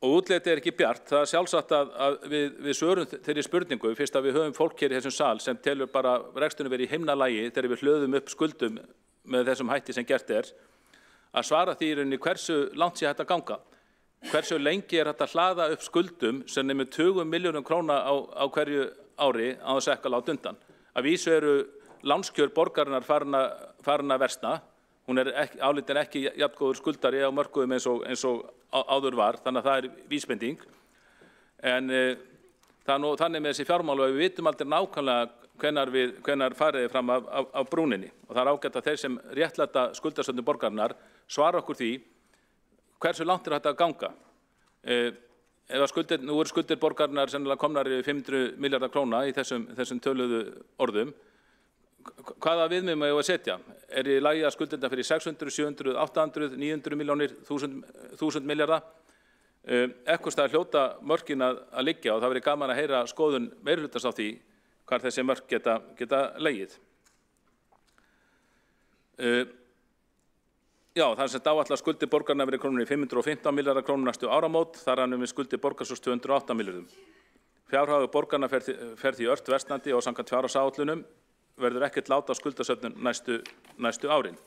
Og útliti er ekki bjart, það er sjálfsagt að við svörum þeirri spurningu fyrst að við höfum fólk hér í þessum sal sem telur bara reksturinn verið í himnalagi þegar við hlöðum upp skuldum með þessum hætti sem gert er, að svara því í rauninni hversu langt sé hægt að ganga. Hversu lengi er hægt að hlaða upp skuldum sem nemur 20 milljörðum króna á hverju ári á þess ekki að láta undan. Að vísu eru lánskjör borgarinnar farin að versna. Hún er álitin ekki jafngóður skuldari á mörkuðum eins og áður var, þannig að það er vísbending. En þannig með þessi fjármál og við vitum aldrei nákvæmlega hvenær farið fram af brúninni. Og það er ágætt að þeir sem réttlæta skuldasöfnun borgarinnar svara okkur því hversu langt er þetta að ganga. Nú eru skuldir borgarinnar sennilega komnar yfir 500 milljarða króna í þessum töluðu orðum. Hvaða viðmið má ég að setja? Er í lagi að skulda fyrir 600, 700, 800, 900 milljónir, 1000 milljarða? Eitthvað staðar hljóta mörkin að liggja og það verið gaman að heyra skoðun meirihlutans á því hvar þessi mörk geta legið. Já, það er sem áætlað að skuldir borgarinnar verið krónur í 515 milljarða krónur næstu áramót, þar er við skuldir borgarsjóðs 208 milljörðum. Fjárhagur borgarinnar fer því ört versnandi og samkvæmt fjárhagsáætlunum verður ekkert láta á skuldasöfnun næstu árin.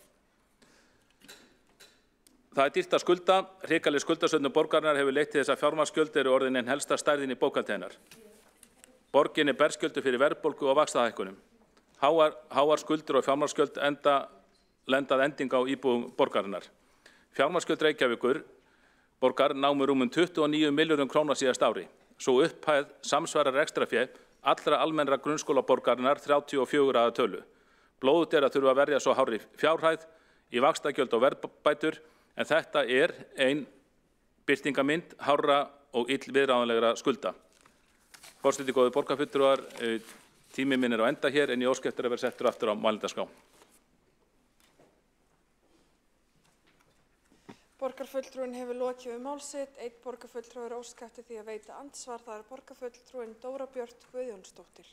Það er dýrt að skulda. Hrikaleg skuldasöfnun borgarinnar hefur leitt til þess að fjármagnsgjöld eru orðin en helsta stærðin í bókhaldi hennar. Borgin berskjöldu fyrir verðbólgu og vaxtahækkunum. Háar skuldir og fjármagnsgjöld lendað ending á íbúum borgarinnar. Fjármagnsgjöld Reykjavíkur borgar námu rúmum 29 milljörðum króna síðast ári. Svo upphæð samsvarar rekstrarfé allra almennra grunnskólaborgarinnar 34 að tölu. Blóðugt að þurfa að verja svo hárri fjárhæð í vaxtagjöld og verðbætur, en þetta ein birtingamynd hárra og illviðráðanlegra skulda. Forseti, góðir borgarfulltrúar, tími minn á enda hér, en ég óska eftir að vera settur aftur á mælendaskrá. Borgarfulltrúin hefur lokið mál sitt. Einn borgarfulltrúi óska eftir því að veita andsvar. Það borgarfulltrúin Dóra Björt Guðjónsdóttir.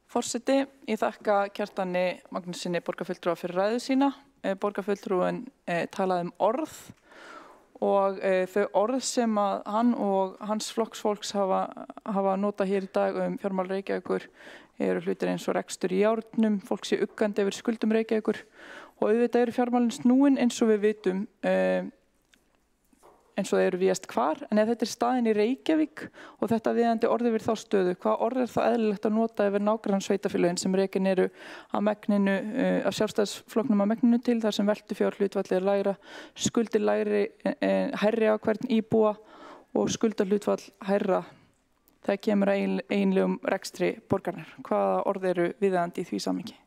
Forseti, ég þakka Kjartani Magnússyni borgarfulltrúa fyrir ræðu sína. Borgarfulltrúin talaði orð og þau orð sem að hann og hans flokksfólks hafa notað hér í dag fjármál Reykjavíkur eru hlutir eins og rekstur í járnum, fólk sé uggandi yfir skuldum Reykjavíkur og auðvitað eru fjármálin snúin eins og við vitum eins og þeir eru víðast hvar, en ef þetta staðin í Reykjavík og þetta viðandi orð yfir þá stöðu, hvað orð þá eðlilegt að nota yfir nágrannssveitarfélögin sem rekin eru af megninu, af sjálfstæðisflokknum af megninu til þar sem veltufjárhlutfall lægra, skuldir hærri á hvern íbúa og skuldarhlutfall hærra þegar kemur að eiginlegum rekstri borgarinnar. Hvaða orð eru viðandi í því samhengi?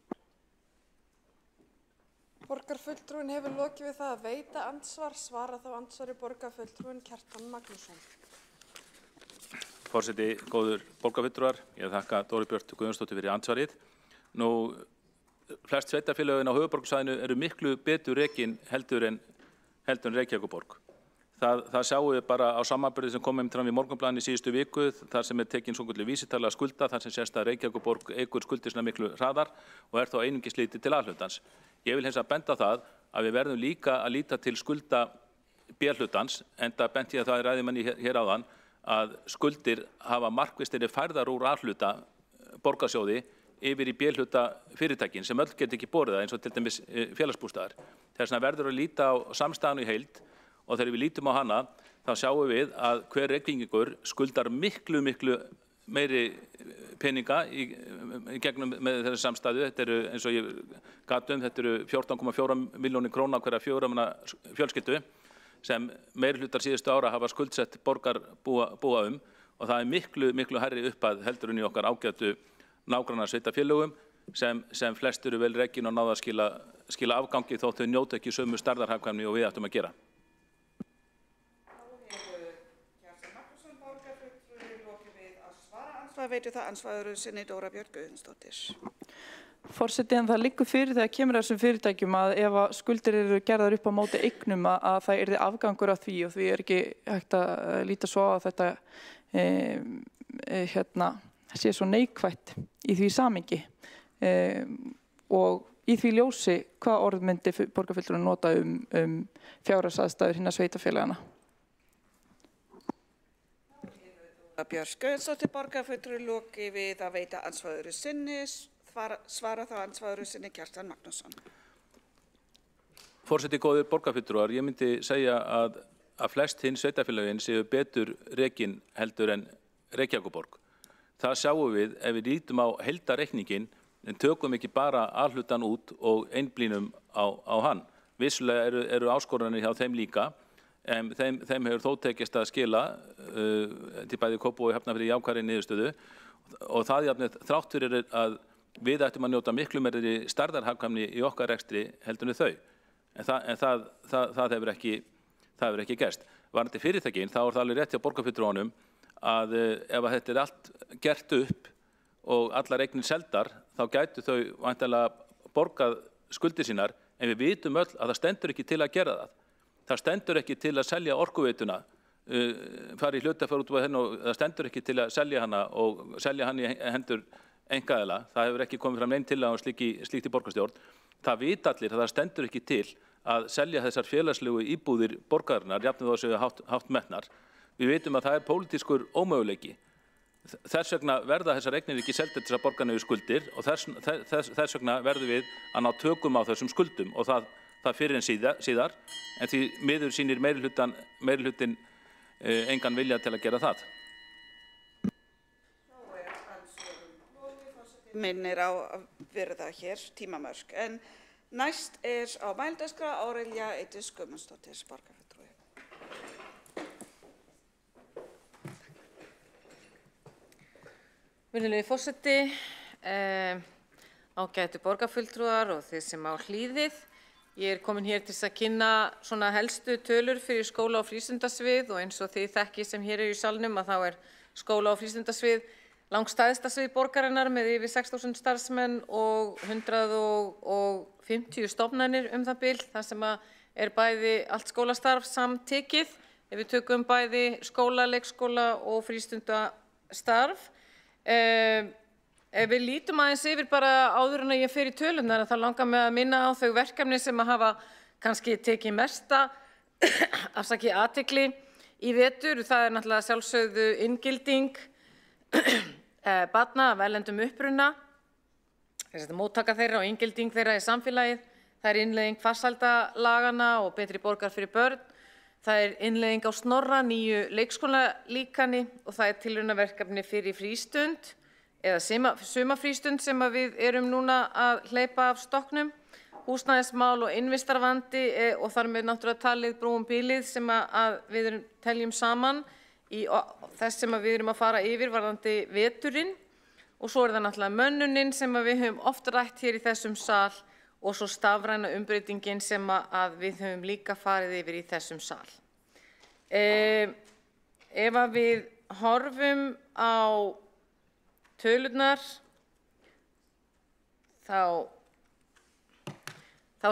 Borgarfulltrúin hefur lokið við það að veita andsvar. Svara þá andsvari borgarfulltrúin Kjartan Magnússon. Forseti, góður borgarfulltrúar, ég þakka Dóru Björt Guðjónsdóttur fyrir andsvarið. Nú, flest sveitarfélögin á höfuðborgarsvæðinu eru miklu betur rekin heldur en Reykjavíkurborg. Það sjáum við bara á samanburði sem komum fram í Morgunblaðinu í síðustu viku, þar sem tekin svokölluð vísitala skulda, þar sem sést að Reykjavíkurborg eykur skuldir sínar miklu hraðar og er þá einungis litið til A-hlutans. Ég vil hins vegar benda á það að við verðum líka að líta til skulda B-hlutans, enda benti ég að það ræði manni hér áðan að skuldir hafa markvisst verið færðar úr A-hluta borgarsjóði yfir í B-hluta fyrirtækin sem öll get ekki borið það, eins og til dæmis félagsbústaðar. Þess vegna verður að líta á samstæðan í heild og þegar við lítum á hana þá sjáum við að hver Reykvíkingur skuldar miklu meiri peninga í gegnum með þessi samstæðu. Þetta eru, eins og ég gat þetta eru 14,4 milljónir króna hverja 4 manna fjölskyldu sem meiri hlutar síðustu ára hafa skuldsett borgar búa og það er miklu hærri upphæð heldur en í okkar ágætu nágrannasveitarfélögum sem flest eru vel rekin og náða að skila afgangi þótt þau njóta ekki sömu stærðarhagkvæmni og við ættum að gera. Það veitir það ansvaður sinni Dóra Björt Guðjónsdóttir. Forseti, en það liggur fyrir þegar kemur þessum fyrirtækjum að ef skuldir eru gerðar upp á móti eignum að það yrði afgangur af því og því er ekki hægt að líta svo á að þetta sé svo neikvætt í því samhengi og í því ljósi hvað orð myndi borgarfulltrúin nota fjárhagsaðstæður hinna sveitarfélagana? Björt Guðjónsdóttir borgarfulltrúi lokið við að veita ansvaður sinni. Svara þá ansvaður sinni Kjartan Magnússon. Forseti, góðir borgarfulltrúar, ég myndi segja að flest hinn sveitarfélögin séu betur rekin heldur en Reykjavíkurborg. Það sjáum við ef við lítum á heildarreikningin en tökum ekki bara A-hlutan út og einblínum á hann. Vissulega eru áskoranir hjá þeim líka. Þeim hefur þó tekist að skila til bæði Kópavogi og Hafnarfirði jákvæðri niðurstöðu og það jafnir þrátt fyrir að við ættum að njóta miklu meiri stærðarhagkvæmni í okkar rekstri heldur en þau. En það hefur ekki gerst. Varðandi fyrirtækin þá það alveg rétt hjá borgarfulltrúanum að ef þetta allt gert upp og allar eignir seldar þá gætu þau væntanlega borgað skuldir sínar en við vitum öll að það stendur ekki til að gera það. Það stendur ekki til að selja orkuveituna, fara í hlutafjárútboð henni og það stendur ekki til að selja hana og selja hann í hendur einkaaðila. Það hefur ekki komið fram nein tillaga um slíkt í borgarstjórn. Það vita allir að það stendur ekki til að selja þessar félagslegu íbúðir borgarinnar, jafnvel þó að séu hátt metnar. Við vitum að það er pólitískur ómöguleiki. Þess vegna verða þessar eignir ekki seldir til þess að borga niður skuldir og þess vegna verðum við að ná tökum á þessum skuldum og það fyrir en síðar, en því miður sýnir meirihlutin engan vilja til að gera það. minnir á að virða hér tímamörk. En næst á mælendaskrá Árelja Eydís Guðmundsdóttir, borgarfulltrúi. Virðulegi forseti, ágætu borgarfulltrúar og þeir sem á hlýðið. Ég komin hér til að kynna svona helstu tölur fyrir skóla- og frístundasvið og eins og þið þekki sem hér í salnum að þá skóla- og frístundasvið langstæðsta svið borgarinnar með yfir 6.000 starfsmenn og 150 stofnanir það bil, þar sem bæði allt skólastarf samtekið. Ef við tökum bæði skóla, leikskóla og frístundastarf. Ef við lítum aðeins yfir bara áður en ég fer í tölunar þá langar mig að minna á þau verkefni sem hafa kannski tekið mesta athygli í vetur. Það náttúrulega sjálfsögðu inngilding barna af erlendum uppruna, móttaka þeirra og inngilding þeirra í samfélagið. Það innleiðing farsældarlaganna og betri borgar fyrir börn. Það innleiðing á Snorra, nýju leikskólalíkani og það tilraunaverkefni fyrir frístund eða sumarfrístund sem við erum núna að hleypa af stokknum. Húsnæðismál og innvistarvandi og þar með náttúrulega talið brúum bílið sem við teljum saman í þess sem við erum að fara yfir varðandi veturinn. Og svo það náttúrulega mönnunin sem við höfum oft rætt hér í þessum sal og svo stafræna umbreytingin sem við höfum líka farið yfir í þessum sal. Ef við horfum á tölurnar þá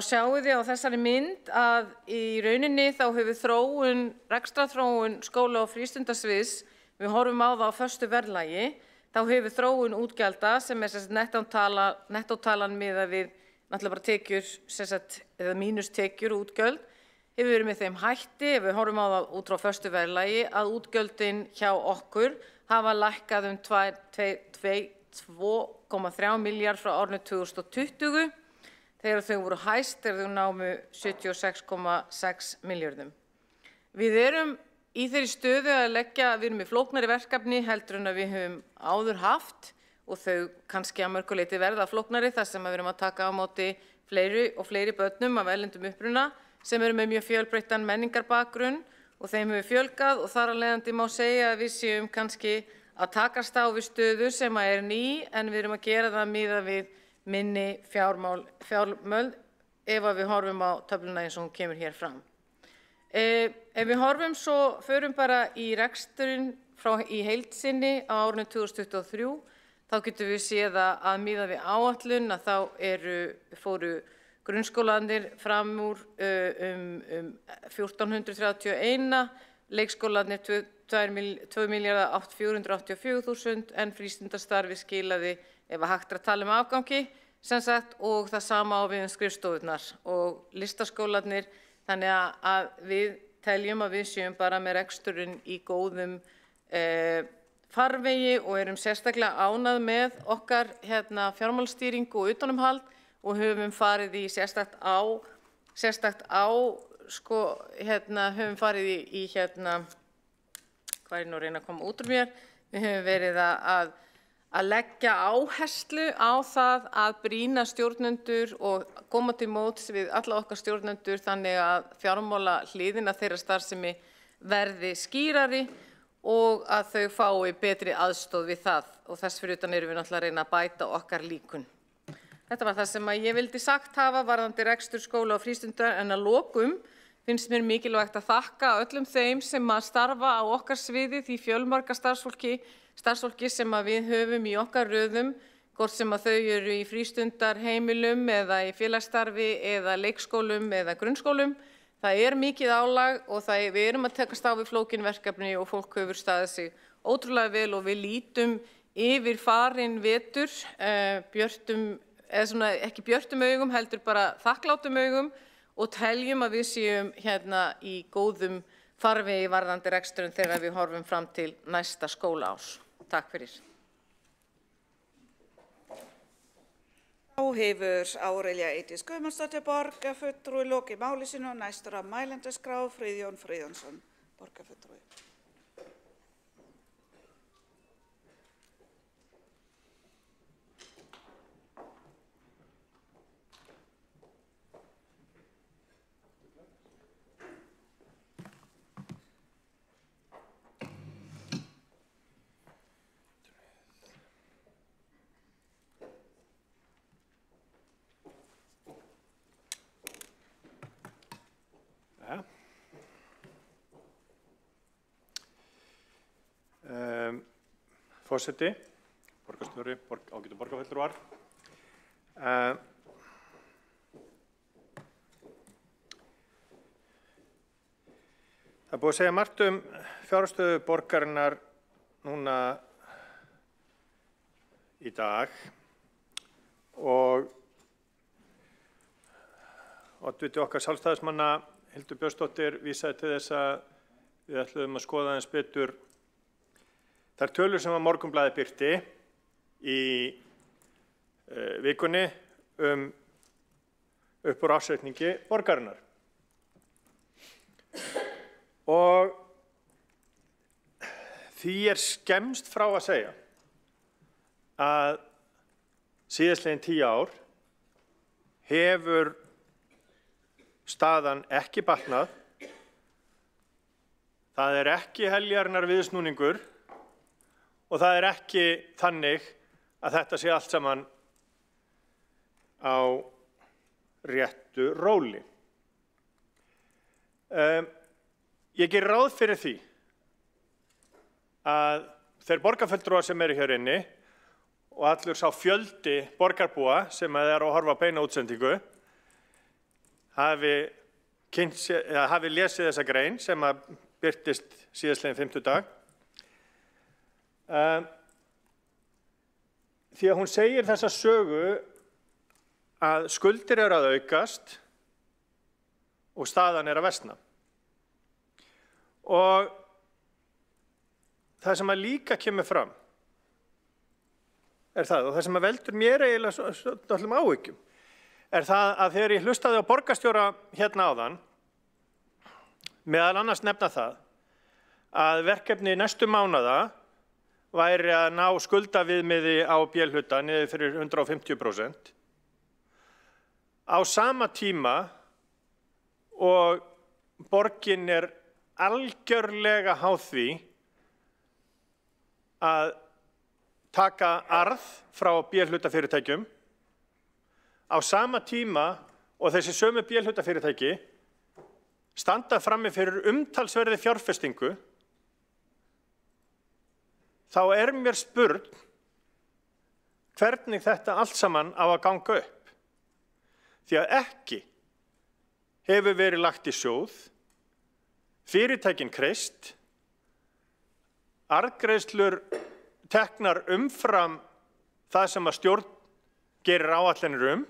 sjáum við á þessari mynd að í rauninni þá hefur rekstrarþróun skóla- og frístundasviðs, við horfum á það á föstu verðlagi, þá hefur þróun útgjalda sem nettótalan miðað við náttúrulega bara tekjur eða mínustekjur útgjöld, hefur verið með þeim hætti, ef við horfum á það út frá föstu verðlagi, að útgjöldin hjá okkur hafa lækkað 2,3 milljarð frá árinu 2020 þegar þau voru hæst þegar þau námu 76,6 milljörðum. Við erum í þeirri stöðu að við erum í flóknari verkefni heldur en að við höfum áður haft og þau kannski að mörgu leyti verða flóknari þar sem við erum að taka á móti fleiri og fleiri börnum af erlendum uppruna sem eru með mjög fjölbreyttan menningarbakgrunn og þeim hefur fjölgað og þar af leiðandi má segja að við séum kannski að takast á við stöðu sem ný en við erum að gera það miðað við minni fjármöl ef við horfum á töfluna eins og hún kemur hér fram. Ef við horfum svo, förum bara í reksturinn í heild sinni á árinu 2023, þá getum við séð að miðað við áætlun að þá fóru grunnskólarnir fram úr 1431, leikskólarnir 2.484.000 en frístundastarfi skilaði, ef hægt að tala afgangi, sem sagt, og það sama á við skrifstofurnar og listaskólarnir, þannig að við teljum að við séum bara með reksturinn í góðum farvegi og erum sérstaklega ánægð með okkar fjármálastýringu og utanumhald og höfum farið í höfum farið í hvað nú að reyna að koma út úr mér, við höfum verið að leggja áherslu á það að brýna stjórnendur og koma til móts við alla okkar stjórnendur þannig að fjármála hliðina þeirra starfsemi verði skýrari og að þau fái betri aðstoð við það og þess fyrir utan erum við náttúrulega að reyna að bæta okkar líkun. Þetta var það sem ég vildi sagt hafa varðandi rekstur skóla og frístundar en að lokum finnst mér mikilvægt að þakka öllum þeim sem að starfa á okkar sviði því fjölmarga starfsfólki sem að við höfum í okkar röðum, hvort sem að þau eru í frístundarheimilum eða í félagsstarfi eða leikskólum eða grunnskólum. Það mikið álag og við erum að tekast á við flókin verkefni og fólk hefur staðið sig ótrúlega vel og við lítum yfir farinn vetur, ekki björtum augum heldur bara þakklátum augum og teljum að við séum í góðum farvegi varðandi reksturinn þegar við horfum fram til næsta skólaárs. Takk fyrir. Þá hefur Árelja Eydís Guðmundsdóttir borgarfulltrúi lokið máli sínu og næstur á mælendaskrá Friðjón Friðjónsson, borgarfulltrúi. Forseti, borgarstjóri, ágætu borgarfulltrúar. Það er búið að segja margt fjárhagsstöðu borgarinnar núna í dag og oddviti okkar sjálfstæðismanna Hildur Björnsdóttir vísaði til þess að við ætluðum að skoða aðeins betur þær tölur sem Morgunblaðið birti í vikunni upp úr ársreikningi borgarinnar. Og því skemmst frá að segja að síðastliðin 10 ár hefur staðan ekki batnað. Það er ekki heljarinnar viðsnúningur og það er ekki þannig að þetta sé allt saman á réttu róli. Ég geri ráð fyrir því að þeir borgarfulltrúar sem eru hér inni og allur sá fjöldi borgarbúa sem er að horfa á beina útsendingu hafi lesið þessa grein sem að birtist síðastliðinn fimmtudag. Því að hún segir þessa sögu að skuldir eru að aukast og staðan er að versna. Og það sem að líka kemur fram er það, og það sem að veldur mér eiginlega öllum áhyggjum, er það að þegar ég hlustaði á borgarstjóra hérna áðan, meðal annars nefna það að verkefni næstu mánaða væri að ná skuldaviðmiði á B-hluta niður fyrir 150%. Á sama tíma og borgin er algjörlega háð því að taka arð frá B-hlutafyrirtækjum, á sama tíma og þessi sömu B-hlutafyrirtæki standa frammi fyrir umtalsverði fjárfestingu, þá er mér spurn hvernig þetta allt saman á að ganga upp. Því að ekki hefur verið lagt í sjóð, fyrirtækin kreist, arðgreiðslur teknar umfram það sem að stjórn gerir áætlanir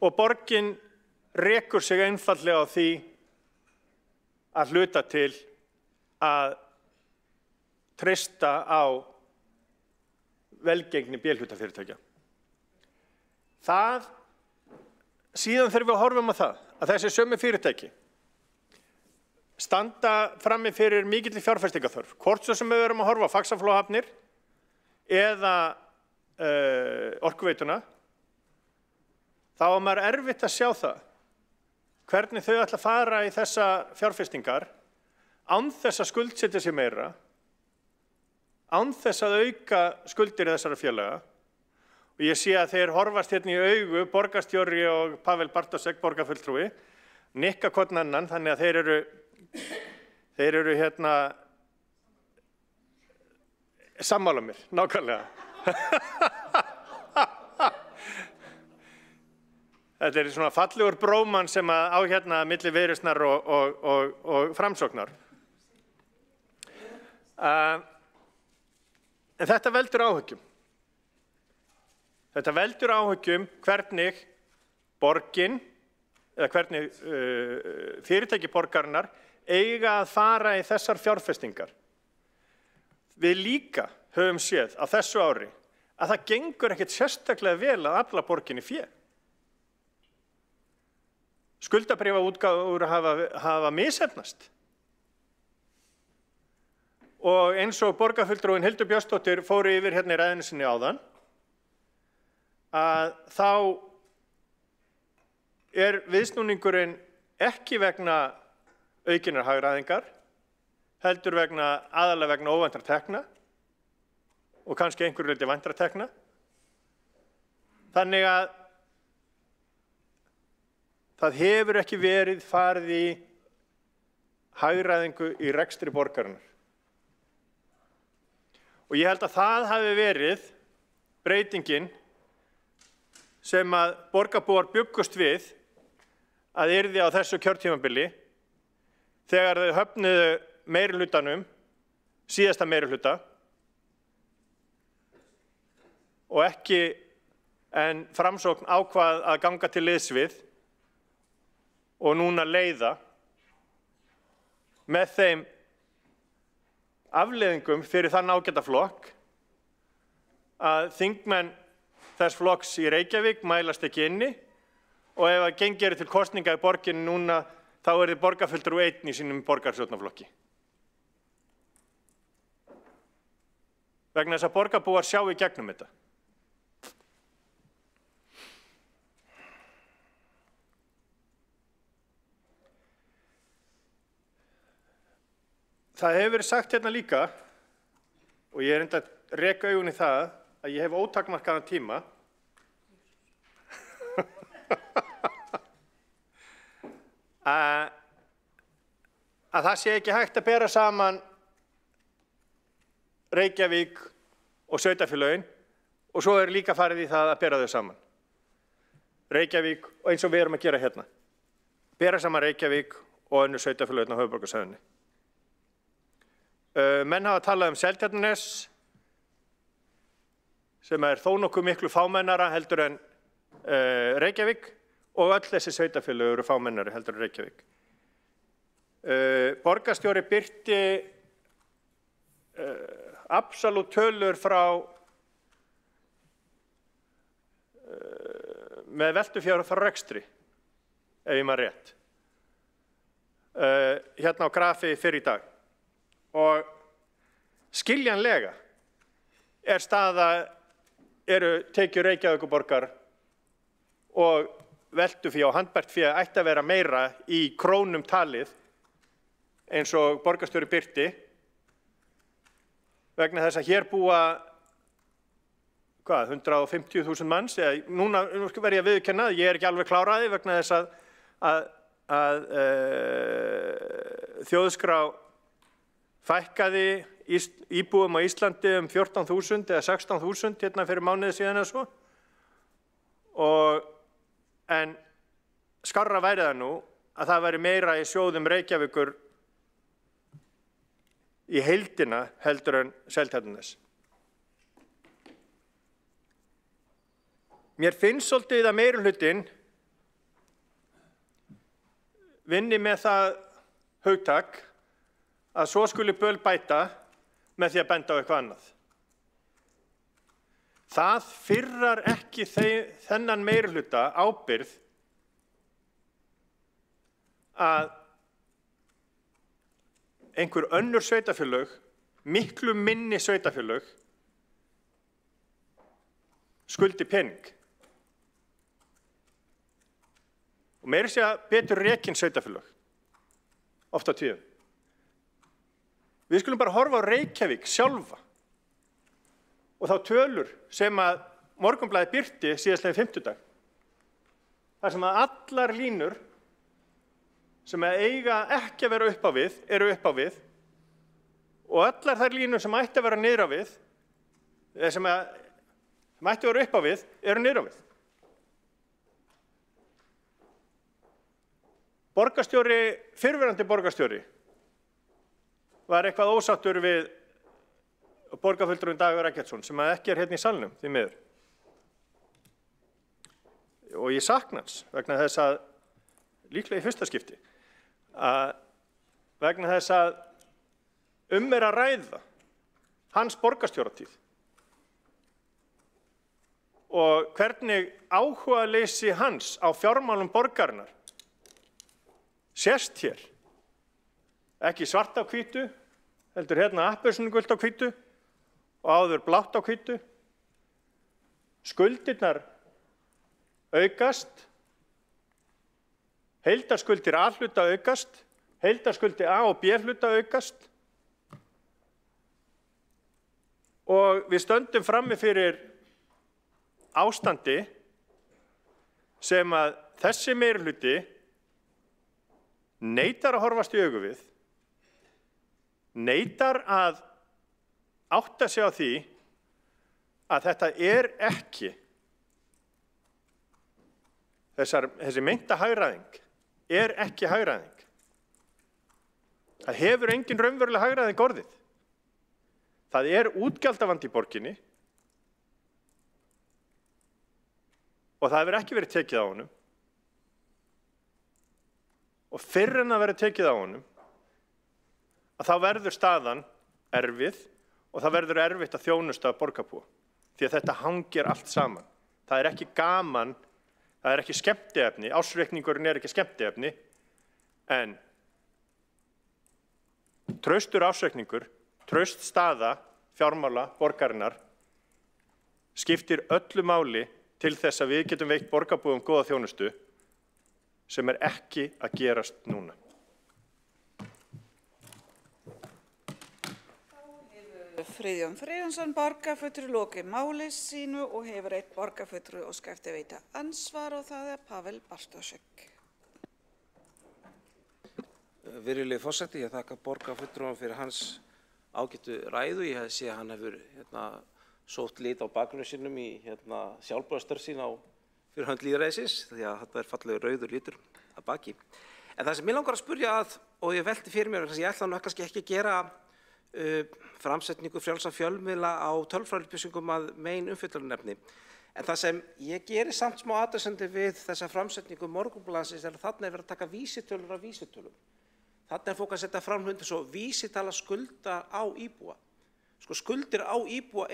og borgin rekur sig einfaldlega á því að hluta til að treysta á velgengni B-hlutafyrirtækja. Síðan þurfum við að horfa á það að þessi sömu fyrirtæki standa frammi fyrir mikilli fjárfestingarþörf, hvort svo sem við verum að horfa á Faxaflóahafnir eða Orkuveituna, þá er maður erfitt að sjá það hvernig þau ætla að fara í þessa fjárfestingar án þess að skuldsetja sig meira, án þess að auka skuldir þessara félaga. Og ég sé að þeir horfast hérna í augu, borgarstjóri og Pavel Bartosek, borgarfulltrúi, nikka hvorn annan, þannig að þeir eru hérna sammála mér, nákvæmlega. Þetta er svona fallegur bróman sem á hérna milli Viðreisnar og Framsóknar. En þetta veldur áhyggjum. Þetta veldur áhyggjum hvernig borgin, eða hvernig fyrirtæki borgarinnar eiga að fara í þessar fjárfestingar. Við líka höfum séð á þessu ári að það gengur ekkert sérstaklega vel að afla borginni fé. Skuldabréfaútgáfur hafa misheppnast. Og eins og borgarfulltrúinn Hildur Björnsdóttir fór yfir hérna í ræðunni sinni áðan, að þá er viðsnúningurinn ekki vegna aukinnar hagræðingar, heldur aðalega vegna óvæntra tekna og kannski einhverju leyti væntra tekna. Þannig að það hefur ekki verið farið í hagræðingu í rekstri borgarinnar. Og ég held að það hafi verið breytingin sem að borgarbúar bjuggust við að yrði á þessu kjörtímabili þegar þau höfnuðu meirihlutanum, síðasta meirihluta, og ekki en Framsókn ákvað að ganga til liðs við og núna leiða með þeim afleiðingum fyrir þann ágæta flokk að þingmenn þess flokks í Reykjavík mælast ekki inni og ef að gengir til kosninga í borginni núna þá er þið borgarfulltrúi einn í sínum borgarstjórnarflokki. Vegna þess að borgarbúar sjá í gegnum þetta. Það hefur verið sagt hérna líka, og ég er enda að reka augun í það, að ég hef ótakmarkaðan tíma. að það sé ekki hægt að bera saman Reykjavík og sveitarfélögin og svo er líka farið í það að bera þau saman. Reykjavík og eins og við erum að gera hérna. Bera saman Reykjavík og önnur sveitarfélögin á höfuðborgarsvæðinu. Menn hafa talað Seltjarnarnes sem er þó nokkuð miklu fámennara heldur en Reykjavík og öll þessi sveitarfélög eru fámennari heldur en Reykjavík. Borgarstjóri birti absolutt tölur frá með veltufjár frá rekstri, ef ég maður rétt, hérna á grafi fyrr í dag. Og skiljanlega eru tekjur Reykjavíkurborgar og veltufé og handbært fé ætti að vera meira í krónum talið eins og borgarstjóri birti vegna þess að hér búa 150.000 manns, eða núna verð ég að viðurkenna að ég er ekki alveg kláraði vegna þess að þjóðskrá fækkaði íbúum á Íslandi 14.000 eða 16.000 hérna fyrir mánuði síðan eða svo. En skárra væri það nú að það væri meira í sjóðum Reykjavíkur í heildina heldur en Seltjarnarnes. Mér finnst svolítið að meirihlutinn vinni með það hugtak að svo skuli böl bæta með því að benda á eitthvað annað. Það firrar ekki þennan meirihluta ábyrgð að einhver önnur sveitarfélög, miklu minni sveitarfélög, skuldi pening. Og meira segja betur rekin sveitarfélög, oft á tíðum. Við skulum bara horfa á Reykjavík sjálfa og þá tölur sem að Morgunblaðið birti síðastliðinn fimmtudag. Þar sem að allar línur sem eiga ekki að vera upp á við eru upp á við og allar þær línur sem ætti að vera niður á við, eða sem ætti að vera upp á við, eru niður á við. Fyrrverandi borgarstjóri var eitthvað ósáttur við borgarfulltrúinn Dagur Eggertsson sem ekki er hérna í salnum því miður. Og ég sakna hans vegna þess að, líklega í fyrsta skipti, vegna þess að er að ræða hans borgarstjóratíð og hvernig áhugaleysi hans á fjármálum borgarinnar sést hér. Ekki svart á hvítu, heldur hérna appelsínugult á hvítu og áður blátt á hvítu. Skuldirnar aukast, heildarskuldir A-hluta aukast, heildarskuldir A- og B-hluta aukast og við stöndum frammi fyrir ástandi sem að þessi meirihluti neitar að horfast í augu við, neitar að átta sig á því að þetta ekki, þessi meinta hagræðing ekki hagræðing. Það hefur engin raunveruleg hagræðing orðið. Það útgjaldavandi í borginni og það hefur ekki verið tekið á honum. Og fyrr en það verður tekið á honum, að þá verður staðan erfið og það verður erfitt að þjónusta borgarbúa. Því að þetta hangir allt saman. Það ekki gaman, það ekki skemmtiefni, ársreikningurinn ekki skemmtiefni, en traustur ársreikningur, traust staða fjármála borgarinnar skiptir öllu máli til þess að við getum veitt borgarbúum góða þjónustu sem ekki að gerast núna. Friðjón Friðjónsson borgarfulltrúi lokið máli sínu og hefur einn borgarfulltrúi óskað eftir að veita ansvar og það Pavel Bartošek. Virðulegi forseti, ég þakka borgarfulltrúanum fyrir hans ágætu ræðu. Ég sé að hann hefur sótt lit á bakgrunni sínum í sjálfboðastörf sín fyrir hönd lýðræðisins, því að þetta fallegur rauður litur að baki. En það sem mig langar að spyrja og ég velti fyrir mér, ég ætla kannski ekki að gera framsetningu frjálsra fjölmiðla á tölfræðiupplýsingum að megin umfjöllunarefni. En það sem ég geri samt smá athugasemdir við þessa framsetningu Morgunblaðsins að þarna verið að taka vísitölur af vísitölum. Þarna fólk að setja fram hluti svo vísitala skulda á íbúa. Sko skuldir á íbúa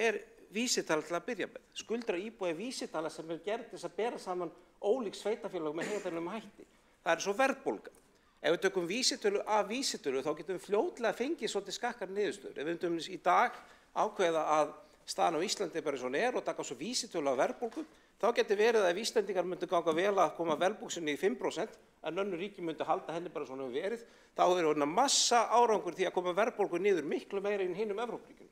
vísitala til að byrja með. Skuldir á íbúa vísitala sem gerð til að bera saman ólík sveitarfélög með heiðarlegum hætti. Það svo verðbólga. Ef við tökum vísitölu af vísitölu þá getum við fljótlega fengið svolítið skakkar niðurstöður. Ef við myndum í dag ákveða að staðan á Íslandi bara svona og taka svo vísitölu af verðbólgu, þá getur verið að Íslendingar myndu ganga vel að koma verðbólgunni í 5% en önnur ríki myndu halda henni bara svona verið. Þá hefur massa árangur því að koma verðbólgu niður miklu meira í hinum Evrópuríkjum.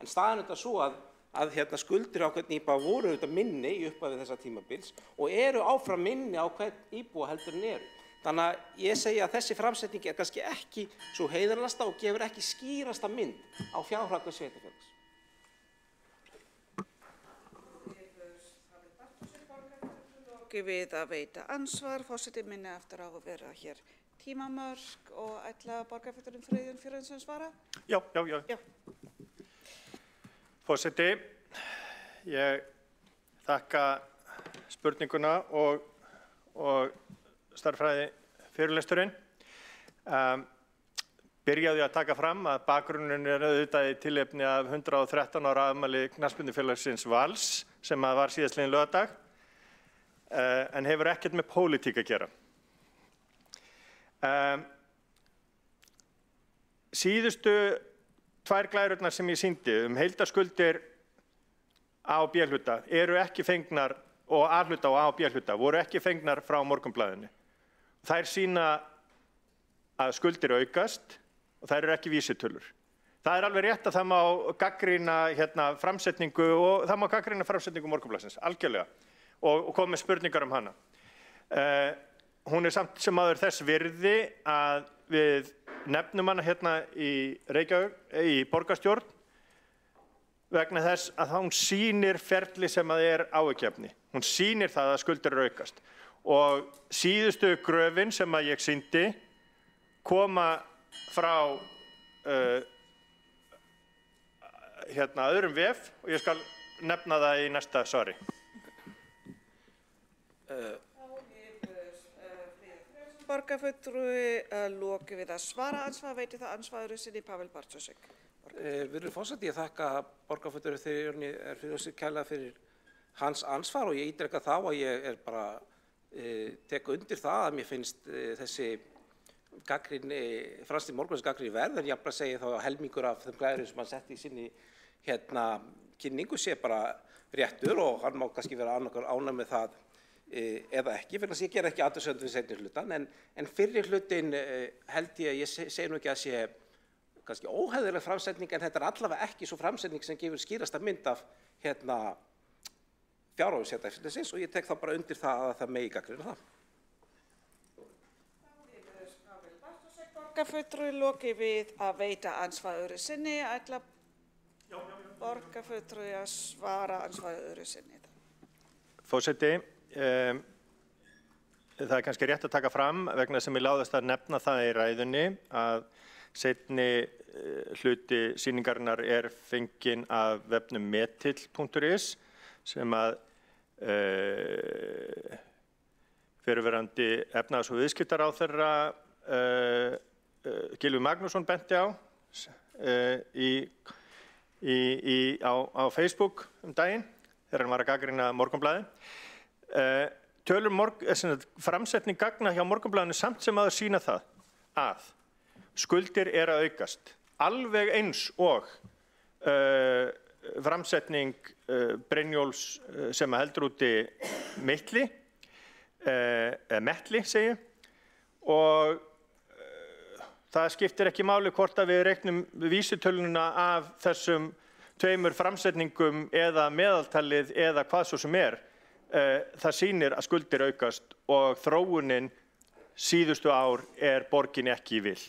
En staðan þetta svo að skuldir á hvern íbúa voru minni í upphafi þessa tímabils og áfram minni á hvern íbúa heldur en Þannig að ég segi að þessi framsetning kannski ekki svo heiðarlegasta og gefur ekki skýrasta mynd á fjárhag sveitarfélags. Við að veita ansvar, forseti minni eftir á að vera hér tímamörk og ætla borgarfulltrúinn Friðjón Friðjónsson svara? Já. Forseti, ég þakka spurninguna og starffræði fyrirlesturinn. Byrjaði að taka fram að bakgrunninn auðvitað í tilefni af 113 ára afmæli knattspyrnufélagsins Vals sem var síðastliðinn laugardag, en hefur ekkert með pólitík að gera. Síðustu tvær glærurnar sem ég sýndi heildarskuldir A og B-hluta eru ekki fengnar og A-hluta og A og B-hluta voru ekki fengnar frá Morgunblaðinu. Þær sýna að skuldir aukast og þær eru ekki vísitölur. Það alveg rétt að það má gagnrýna framsetningu og það má gagnrýna framsetningu Morgunblaðsins, algjörlega, og koma með spurningar hana. Hún samt sem áður þess virði að við nefnum hana í Reykjavík, í borgarstjórn, vegna þess að hún sýnir ferli sem áhyggjuefni. Hún sýnir það að skuldir aukast. Og síðustu gröfin sem ég sýndi koma frá öðrum vef og ég skal nefna það í næsta svari. Borgarfulltrúi lokið við að svara ansvar, veiti það ansvaru sinni Pavel Bartošek. Virðulegur forseti, ég þakka borgarfulltrúi Friðjóni Friðjónssyni kærlega fyrir hans ansvar og ég ítreka þá að ég bara tek undir það að mér finnst þessi gagnrýni, Frans Morgunblaðs gagnrýni verð, en jafnvel segi þá að helmingur af þeim glæðurum sem hann setti í sinni kynningu sé bara réttur og hann má kannski vera ánægður með það eða ekki, fyrir að ég ger ekki athugasemd við seinni hlutann, en fyrri hlutin held ég segi nú ekki að sé kannski óhæðileg framsetning, en þetta allavega ekki svo framsetning sem gefur skýrasta mynd af fjárhagur sveitarfélagsins og ég tek þá bara undir það að það megi gagnrýna það. Borgarfulltrúi lokið við að veita ansvaru sinni, ætla Borgarfulltrúi að svara ansvarið öðru sinni. Forseti, það kannski rétt að taka fram vegna sem ég láðist að nefna það í ræðunni að seinni hluti sýningarinnar fenginn af vefnum metill.is sem að fyrrverandi efnahags- og viðskiptaráðherra Gylfi Magnússon benti á á Facebook daginn þegar hann var að gagnrýna Morgunblaðið. Framsetning gagna hjá Morgunblaðinu samt sem áður sýna það að skuldir að aukast alveg eins og framsetning Brynjólfs sem heldur úti Metli segi og það skiptir ekki máli hvort að við reiknum vísitöluna af þessum tveimur framsetningum eða meðaltalið eða hvað svo sem það sýnir að skuldir aukast og þróunin síðustu ár borgin ekki í vil.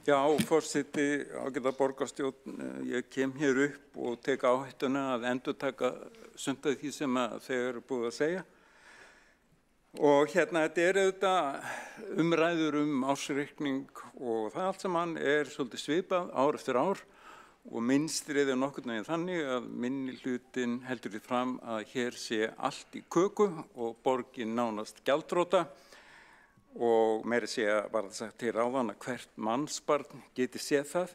Já, forseti, ágæta borgarstjórn, ég kem hér upp og tek áhættuna að endurtaka sumt af því sem þeir búið að segja. Og hérna, þetta auðvitað umræður ársreikning og það allt saman svolítið svipað ár eftir ár og minnstrið nokkurn veginn þannig að minni hlutin heldur því fram að hér sé allt í köku og borgin nánast gjaldþrota. Og meira segja var það sagt til áðan að hvert mannsbarn geti séð það.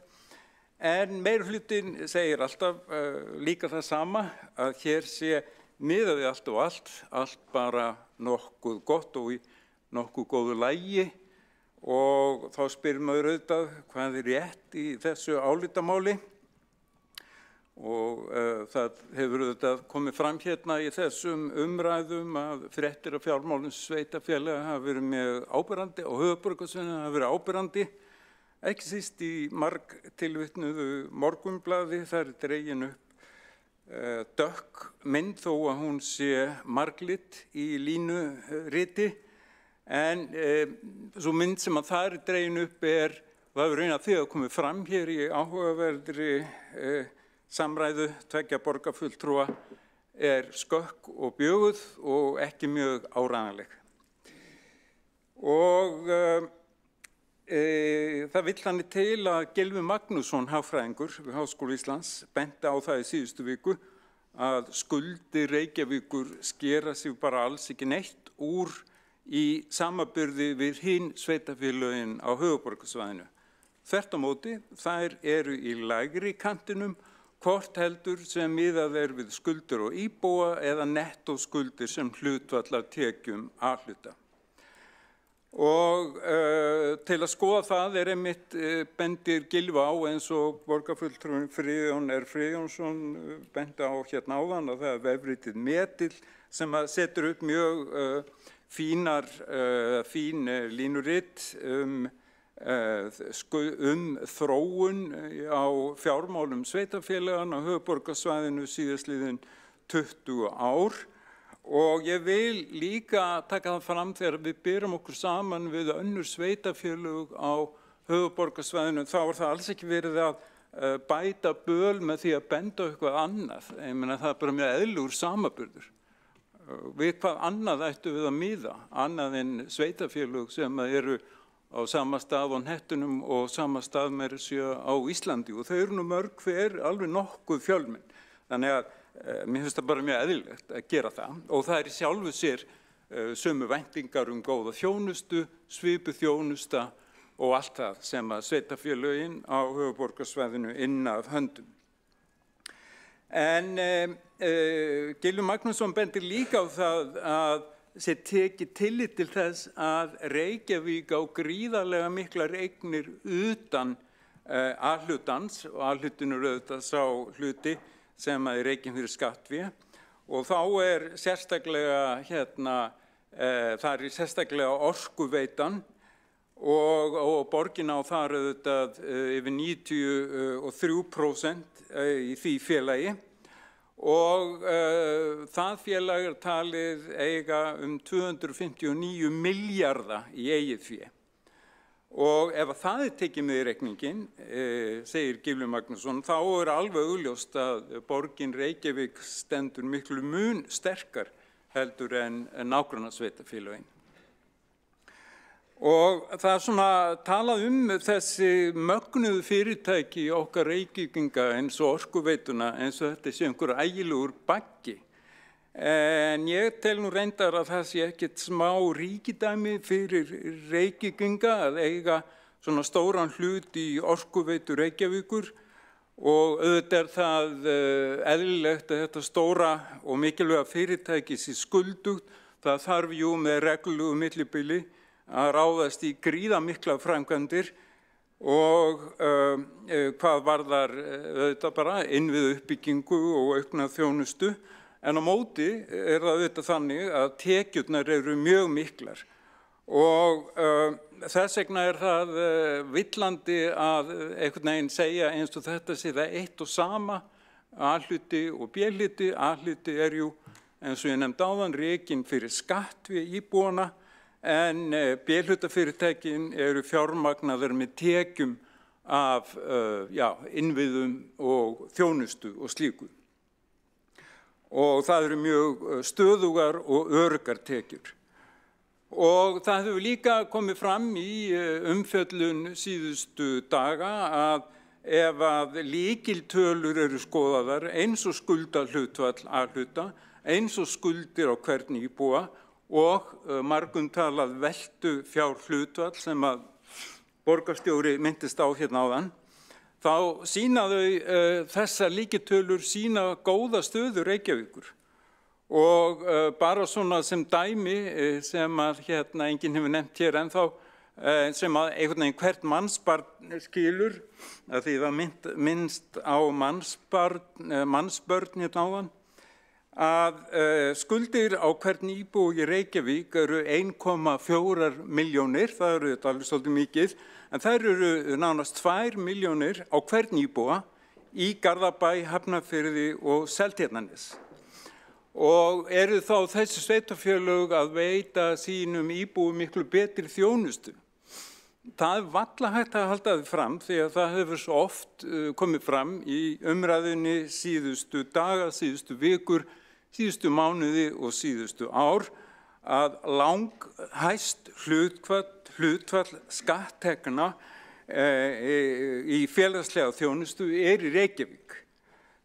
En meiri hlutin segir alltaf líka það sama að hér sé miðað við allt og allt bara nokkuð gott og í nokkuð góðu lagi og þá spyr maður auðvitað hvað rétt í þessu álitamáli og það hefur auðvitað komið fram hérna í þessum umræðum að fréttir af fjármálum sveitarfélaga hafa verið mjög áberandi og höfuðborgarsvæðinu hafa verið áberandi, ekki síst í margtilvitnuðu Morgunblaði. Það dregin upp dökk mynd þó að hún sé marglitt í línuriti en svo mynd sem að það dregin upp það hefur raunar því að komið fram hér í áhugaverðri samræðu tveggja borgarfulltrúa skökk og bjöguð og ekki mjög áreiðanleg. Og það vill þannig til að Gylfi Magnússon, hagfræðingur við Háskóla Íslands, benti á það í síðustu viku að skuldir Reykjavíkur skera sig bara alls ekki neitt úr í samanburði við hin sveitarfélögin á höfuðborgarsvæðinu. Þvert á móti, þær í lægri kantinum hvort heldur sem miðað við skuldir og íbúa eða nettóskuldir sem hlutfall af tekjum A-hluta. Og til að skoða það einmitt bendir Gylfi á eins og borgarfulltrúinn Friðjón R. Friðjónsson bendi á hérna áðan að það vefritið Metill sem setur upp mjög fín línurit þróun á fjármálum sveitarfélagana á höfuðborgarsvæðinu síðastliðin 20 ár og ég vil líka taka það fram þegar við berum okkur saman við önnur sveitarfélög á höfuðborgarsvæðinu þá það alls ekki verið að bæta böl með því að benda eitthvað annað. Ég meina það bara mjög eðlilegur samanburður. Við hvað annað ættum við að miða annað en sveitarfélög sem eru á sama stað á hnettunum og sama stað meira séu á Íslandi og þau eru nú mörg hver alveg nokkuð fjölmenn. Þannig að mér finnst það bara mjög eðlilegt að gera það og það í sjálfu sér sömu væntingar góða þjónustu, svipuð þjónusta og allt það sem að sveitarfélögin á höfuðborgarsvæðinu inna af höndum. En Gylfi Magnússon bendir líka á það að sér tekið tillit til þess að Reykjavík á gríðarlega miklar eignir utan A-hlutans og A-hlutinn auðvitað sá hluti sem að rekinn fyrir skattfé og þá sérstaklega sérstaklega Orkuveitan og borgin á þar auðvitað yfir 93% í því félagi og það félag talið eiga 259 milljarða í eigið fé. Og ef það tekið með í reikningin, segir Gylfi Magnússon, þá alveg augljóst að borgin Reykjavík stendur miklu mun sterkar heldur en nágrannasveitarfélögin. Og það svona talað þessi mögnuðu fyrirtæki í okkar Reykvíkinga eins og Orkuveituna, eins og þetta sé einhver ægilegur baggi. En ég tel nú reyndar að það sé ekkert smá ríkidæmi fyrir Reykvíkinga að eiga svona stóran hlut í Orkuveitu Reykjavíkur og auðvitað það eðlilegt að þetta stóra og mikilvæga fyrirtæki sé skuldugt. Það þarf jú með reglulegu millibili að ráðast í gríðamiklar framkvæmdir og hvað varðar auðvitað bara innviðu uppbyggingu og aukna þjónustu. En á móti það auðvitað þannig að tekjurnar eru mjög miklar og þess vegna það villandi að einhvern veginn segja eins og þetta sé það eitt og sama, A-hluti og B-hluti. A-hluti jú, eins og ég nefndi áðan, rekinn fyrir skatt við íbúana, en B-hlutafyrirtækin eru fjármagnaðar með tekjum af innviðum og þjónustu og slíku. Og það eru mjög stöðugar og öruggar tekjur. Og það hefur líka komið fram í umfjöllun síðustu daga að ef að lykiltölur eru skoðaðar eins og skuldahlutfall A-hluta, eins og skuldir á hvern íbúa og margum talað veltu fjárhlutfall sem að borgarstjóri minntist á hérna áðan, þá sýna þessar lykiltölur sýna góða stöðu Reykjavíkur. Og bara svona sem dæmi sem að enginn hefur nefnt hér ennþá, sem að einhvern veginn hvert mannsbarn skilur, að því það minnst á mannsbörn hérna áðan, að skuldir á hvern íbúa í Reykjavík eru 1,4 milljónir, það eru þetta alveg svolítið mikið, en þær eru nánast 2 milljónir á hvern íbúa í Garðabæ, Hafnarfirði og Seltjarnarnes. Og eru þá þessi sveitarfélög að veita sínum íbúum miklu betri þjónustu. Það varla hægt að halda þið fram því að það hefur svo oft komið fram í umræðunni síðustu daga, síðustu vikur, síðustu mánuði og síðustu ár að langhæst hlutfall skatttekna í félagslega þjónustu í Reykjavík.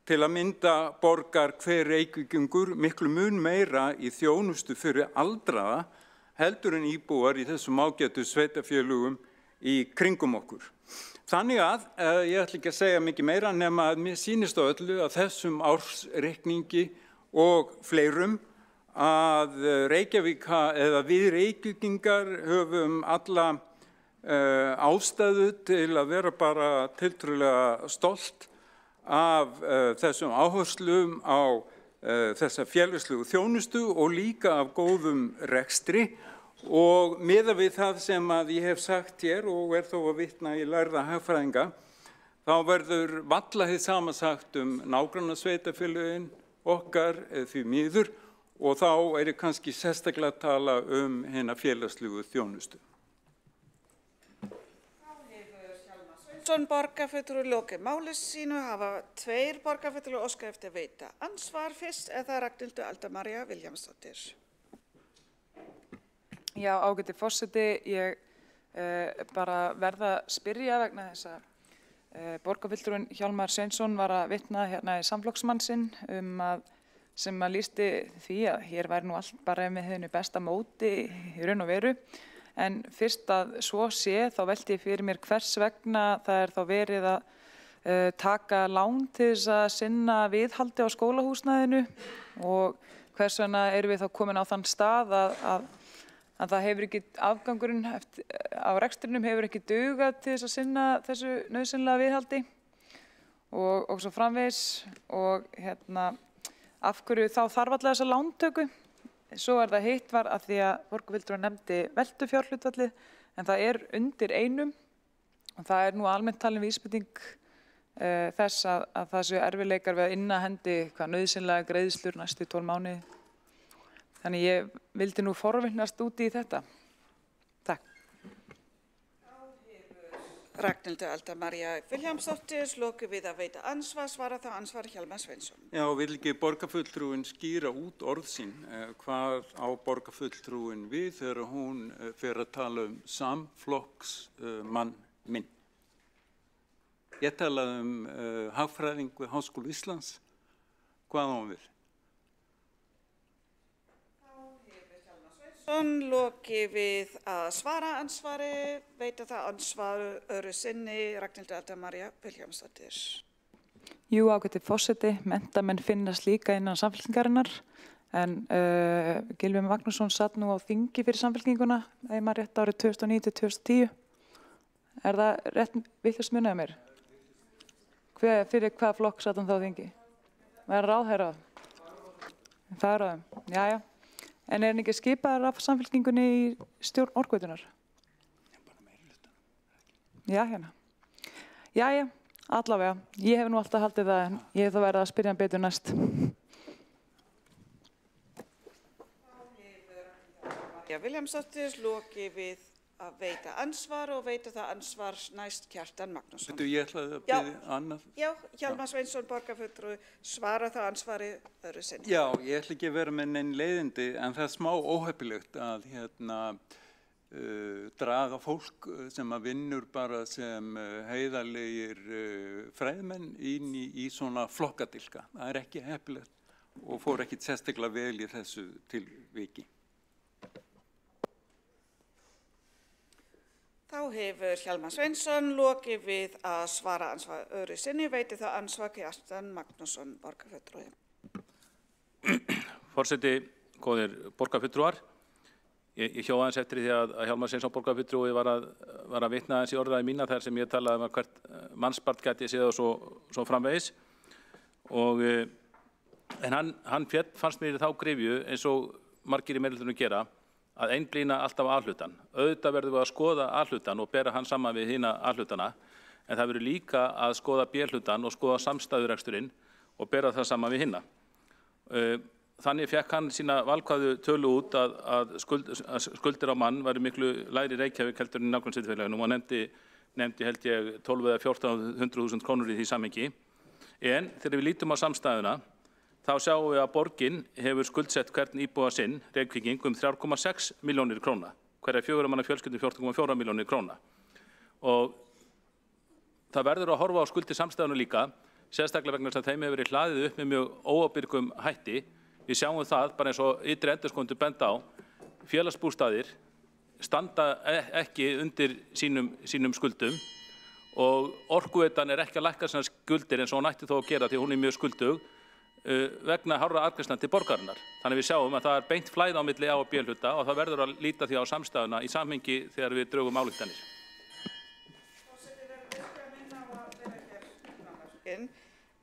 Til að mynda borgar hver Reykvíkingur miklu mun meira í þjónustu fyrir aldraða heldur en íbúar í þessum ágætu sveitarfélögum í kringum okkur. Þannig að ég ætla ekki að segja mikið meira nema að mér sýnist á öllu að þessum ársreikningi og fleirum að Reykjavík eða við Reykvíkingar höfum alla ástæðu til að vera bara tiltölulega stolt af þessum áherslum á þessa félagslegu þjónustu og líka af góðum rekstri og miðað við það sem að ég hef sagt hér og þó að vitna í lærða hagfræðinga, þá verður varla hið sama sagt nágrannasveitarfélögin okkar því miður og þá ég kannski sérstaklega að tala hina félagslegu þjónustu. Borgarfulltrúi lokið máli sínu, hafa 2 borgarfulltrúar óskað eftir að veita ansvar fyrst eða Ragnhildur Alda María Vilhjálmsdóttir. Já, ágæti forseti, ég bara verða að spyrja vegna þess að borgarfulltrúinn Hjálmar Sveinsson var að vitna hérna í samflokksmann sinn sem að lýsti því að hér væri nú allt bara með hennu besta móti í raun og veru. En fyrst að svo sé, þá velti ég fyrir mér hvers vegna það þá verið að taka lán til þess að sinna viðhaldi á skólahúsnæðinu og hvers vegna erum við þá komin á þann stað að það hefur ekki afgangurinn á rekstrinum hefur ekki dugað til þess að sinna þessu nauðsynlega viðhaldi og svo framvegis og af hverju þá þarf alltaf þessa lántöku. Svo það hitt var að því að borgarfulltrúinn nefndi veltufjárhlutfallið en það undir einum og það nú almennt talin vísbending þess að það séu erfiðleikar við að inna hendi hvað nauðsynlega greiðslur næstu 12 mánuði. Þannig ég vildi nú forvinnast út í þetta. Takk. Ragnhildur Alda-María Vilhjálmsdóttir, lokið við að veita ansvar, svara þá ansvar Hjálmar Sveinsson. Já, vil ekki borgarfulltrúin skýra út orð sín, hvað á borgarfulltrúin við þegar hún fer að tala samflokksmann minn. Ég talaði hagfræðing við Háskóla Íslands, hvað á hún við? Lokið við að svara ansvari, veita það ansvar öðru sinni, Ragnhildur Alda-María Vilhjálmsdóttir. Jú, ágæti forseti, menntamenn finnast líka innan Samfylkingarinnar, en Gylfi Magnússon satt nú á þingi fyrir Samfylkinguna, ef maður rétt árið 2009-2010. Er það rétt vitlaust munið mér? Fyrir hvaða flokk satt hann þá á þingi? Var ráðherra? Það er ráðum, jæja. En hann ekki skipaður af Samfylkingunni í stjórn Orkuveitunnar? Já, hérna. Jæja, allavega. Ég hef nú alltaf haldið það, en ég hef þá verið að spyrja hann betur næst. Vilhjálmsdóttir, lokið við að veita ansvar og veita það ansvar næst Kjartan Magnússon. Veitu, ég ætlaði að byrja annað. Já, Hjálmar Sveinsson, borgarfulltrúi, svara það ansvari öðru sinni. Já, ég ætla ekki að vera með neinn leiðindi, en það smá óheppilegt að draga fólk sem að vinnur bara sem heiðarlegir fræðmenn inn í svona flokkadilka. Það ekki heppilegt og fór ekki sérstaklega vel í þessu tilviki. Þá hefur Hjálmar Sveinsson lokið við að svara ansvar öðru sinni, veiti það ansvar Kjartan Magnússon, borgarfulltrúi. Forseti, góðir borgarfulltrúar, ég hjó aðeins eftir því að Hjálmar Sveinsson borgarfulltrúi var að vitna aðeins í orðræði mína þar sem ég talaði um að hvert mannsbarn gæti séð og svo framvegis. En hann fannst mér þá gryfju eins og margir í meirihlutanum gera, að einblína alltaf á A-hlutan. Auðvitað verðum við að skoða A-hlutan og bera hann saman við hina A-hlutana, en það verður líka að skoða B-hlutan og skoða samstæðureksturinn og bera það saman við hina. Þannig fekk hann sína valkvæðu tölu út að skuldir á mann væri miklu lægri Reykjavík heldur en í nágrannssveitarfélögunum og nefndi held ég 12 eða 1400.000 krónur í því samhengi. En þegar við lítum á samstæðuna, þá sjáum við að borgin hefur skuldsett hvern íbúa sinn, Reykvíking, 3,6 milljónir króna. Hverja 4 manna fjölskyldu 14,4 milljónir króna. Og það verður að horfa á skuldir samstæðuna líka, sérstaklega vegna þess að þeim hefur verið hlaðið upp með mjög óábyrgum hætti. Við sjáum það bara eins og ytri endurskoðendur benda á, félagsbústaðir standa ekki undir sínum skuldum og Orkuveitan ekki að lækka sínar skuldir eins og hún ætti þó að gera því hún mjög skuldug vegna hárra arðgreiðslna til borgarinnar. Þannig við sjáum að það beint flæði á milli A og B hluta og það verður að líta því á samstæðuna í samhengi þegar við drögum ályktanir.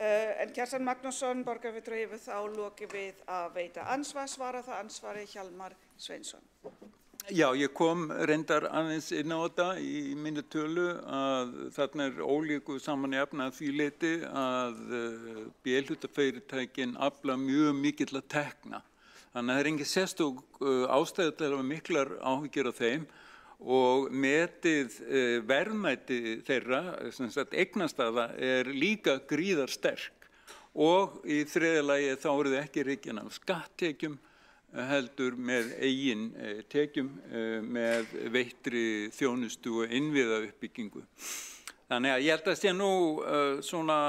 En Kjartan Magnússon, borgarfulltrúi, hefur þá lokið við að veita ansvar, svara það ansvari Hjálmar Sveinsson. Já, ég kom reyndar aðeins inn á þetta í minni tölu að þarna ólíku saman jafna að því leyti að B-hlutafyrirtækin afla mjög mikill að tekna. Þannig að það engin sérstök ástæða til að hafa miklar áhyggjur af þeim og metið verðmæti þeirra, sem sagt eignastæða, líka gríðarsterk og í þriðja lagi þá eru þau ekki rekin af skatttekjum heldur með eigin tekjum með veittri þjónustu og innviðauppbyggingu. Þannig að ég held að sé nú svona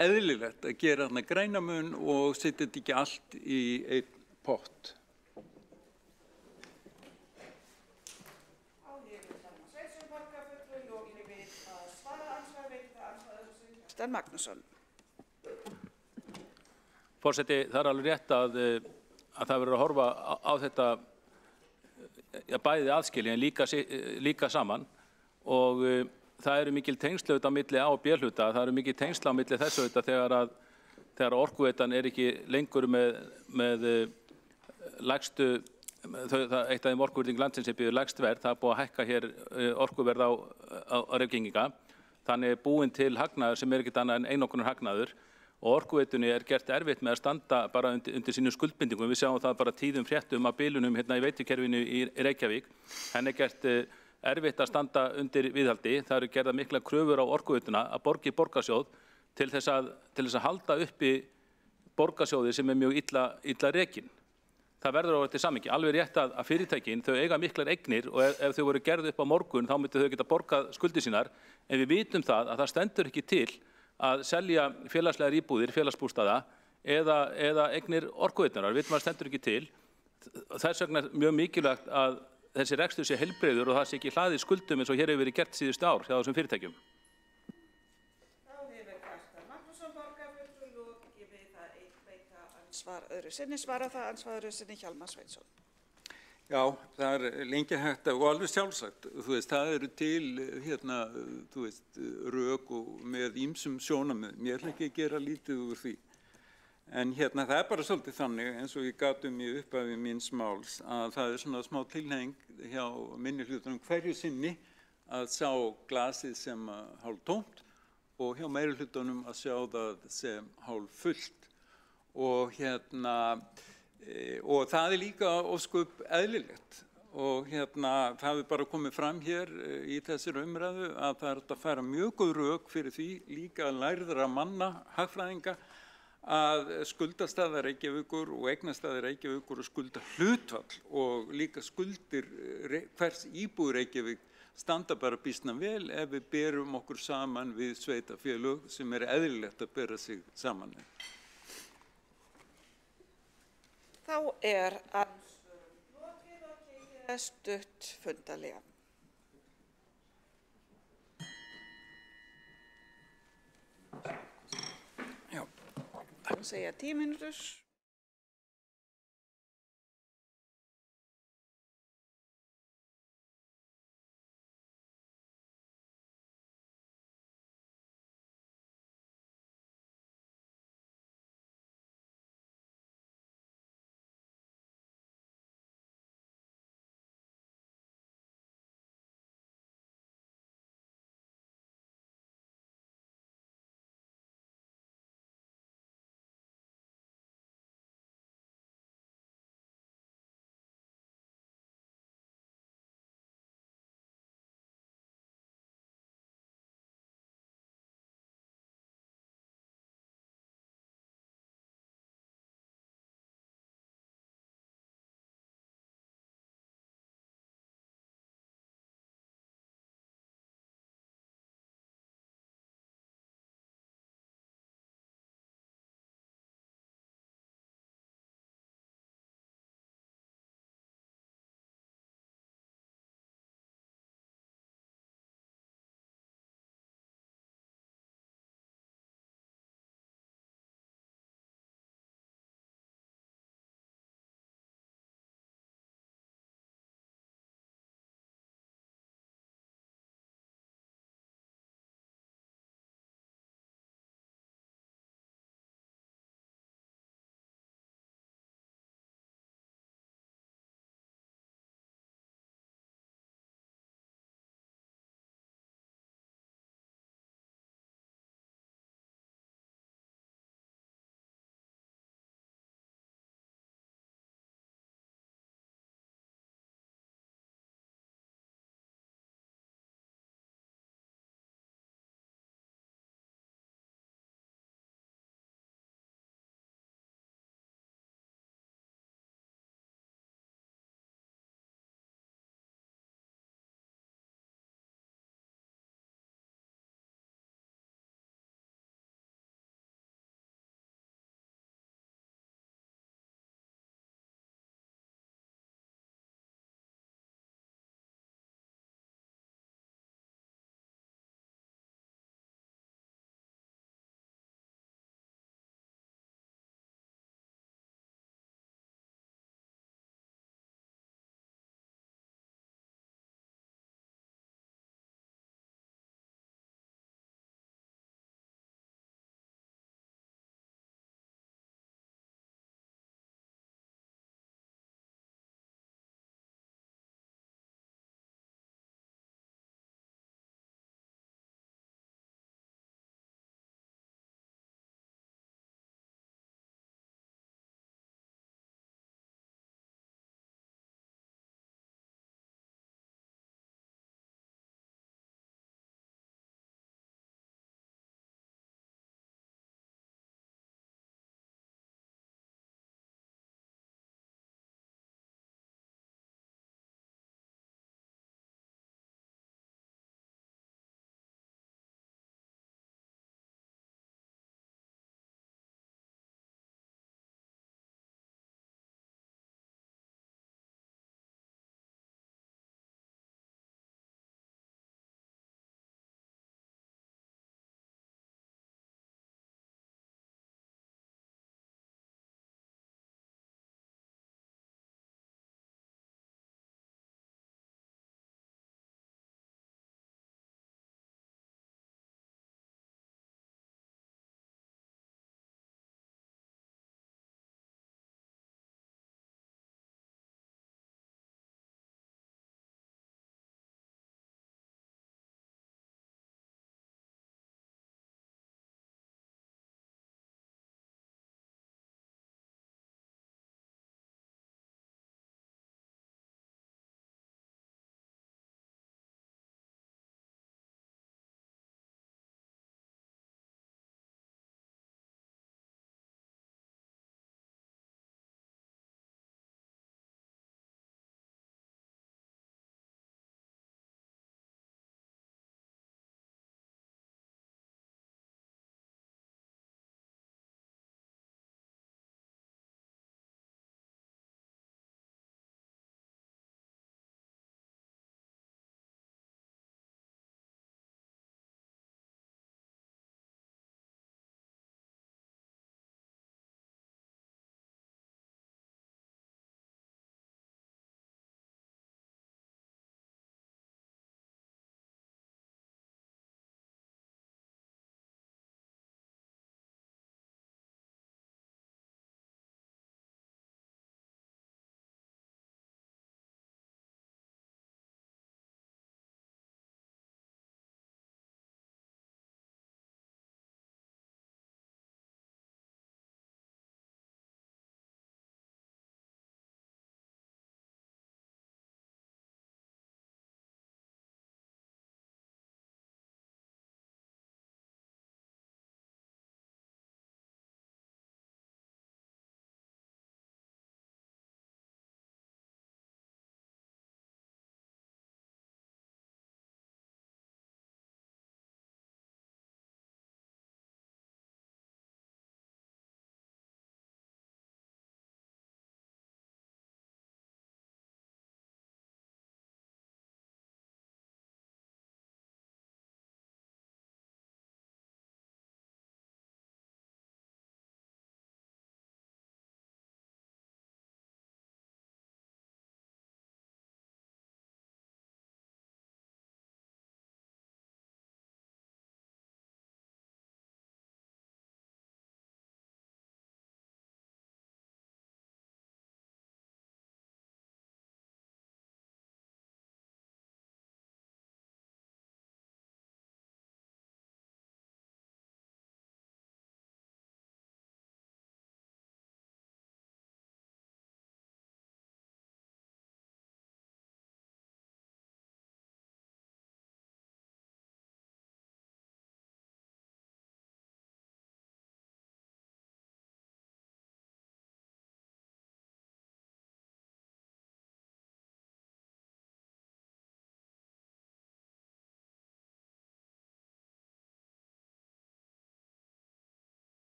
eðlilegt að gera þarna greinarmun og setja þetta ekki allt í einn pott. Kjartan Magnússon. Forseti, það alveg rétt að það verður að horfa á þetta bæði aðskilja en líka saman og það eru mikil tengsl á milli A og B hluta, það eru mikil tengsl á milli þessu þegar Orkuveitan ekki lengur með lægstu eitt af þeim orkuveitum landsins sem býður lægst verð, það er búið að hækka hér orkuverð á rafgenginga. Þannig er búinn til hagnaður sem er ekkert annað en einokunar hagnaður og orkuveitunni er gert erfitt með að standa bara undir sínum skuldbindingum. Við sjáum það bara tíðum fréttum af bilunum hérna í veitukerfinu í Reykjavík. Henni er gert erfitt að standa undir viðhaldi. Það eru gerða mikla kröfur á orkuveituna að borgi borgarsjóð til þess að halda uppi borgarsjóði sem er mjög illa rekin. Það verður á þetta samhengi. Alveg rétt að fyrirtækin, þau eiga miklar eignir og ef þau voru gerð upp á morgun þá myndu þau geta borgað skuldir sínar. En við vitum það að það stendur ekki til að selja félagslegar íbúðir, félagsbústaða eða eignir orkuveitunar. Við vitum að það stendur ekki til. Þess vegna er mjög mikilvægt að þessi rekstur sé heilbrigður og það sé ekki hlaðið skuldum eins og hér hefur verið gert síðustu ár hjá þessum fyrirtækjum. Svar öðru sinni, svara það ansvar öðru sinni Hjálmar Sveinsson. Já, það er lengi hægt og alveg sjálfsagt. Þú veist, það eru til rök og með ýmsum sjónarmiðum. Ég ætla ekki að gera lítið úr því. En það er bara svolítið þannig, eins og ég gat í upphafi míns máls, að það er svona smá tilheng hjá minnihlutanum hverju sinni að sjá glasið sem hálf tómt og hjá meirihlutanum að sjá það sem hálf fullt. Og það er líka ósköp eðlilegt og það hefur bara komið fram hér í þessari umræðu að það er að færa mjög góð rök fyrir því líka lærðra manna, hagfræðinga, að skuldastaða Reykjavíkur og eignarstaða Reykjavíkur og skulda hlutfall og líka skuldir hvers íbúi Reykjavík standa bara býsna vel ef við berum okkur saman við sveitarfélög sem er eðlilegt að bera sig saman með. Þá er andsvörum lokið og tekið stutt fundarlega. Já. Það segja 10 mínútur.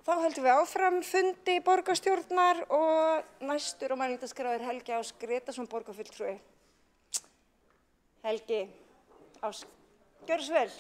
Þá höldum við áfram fundi borgarstjórnar og næstur á mælendaskrá Helgi Ás Gretarsson borgarfulltrúi. Helgi Ás, gjörðu svo vel.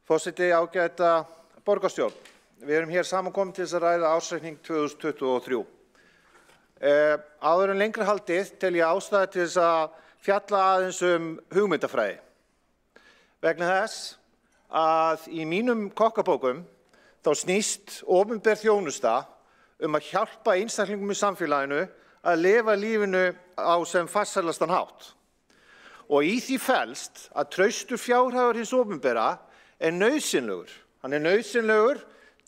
Forseti, ágæta borgarstjórn. Við erum hér samankomin til þess að ræða ársreikning 2023. Áður en lengri haldið tel ég ástæðu til þess að fjalla aðeins hugmyndafræði. Vegna þess að í mínum kokkabókum þá snýst opinber þjónusta að hjálpa einstaklingum í samfélaginu að lifa lífinu á sem farsælastan hátt. Og í því felst að traustur fjárhagur hins opinbera nauðsynlegur. Hann nauðsynlegur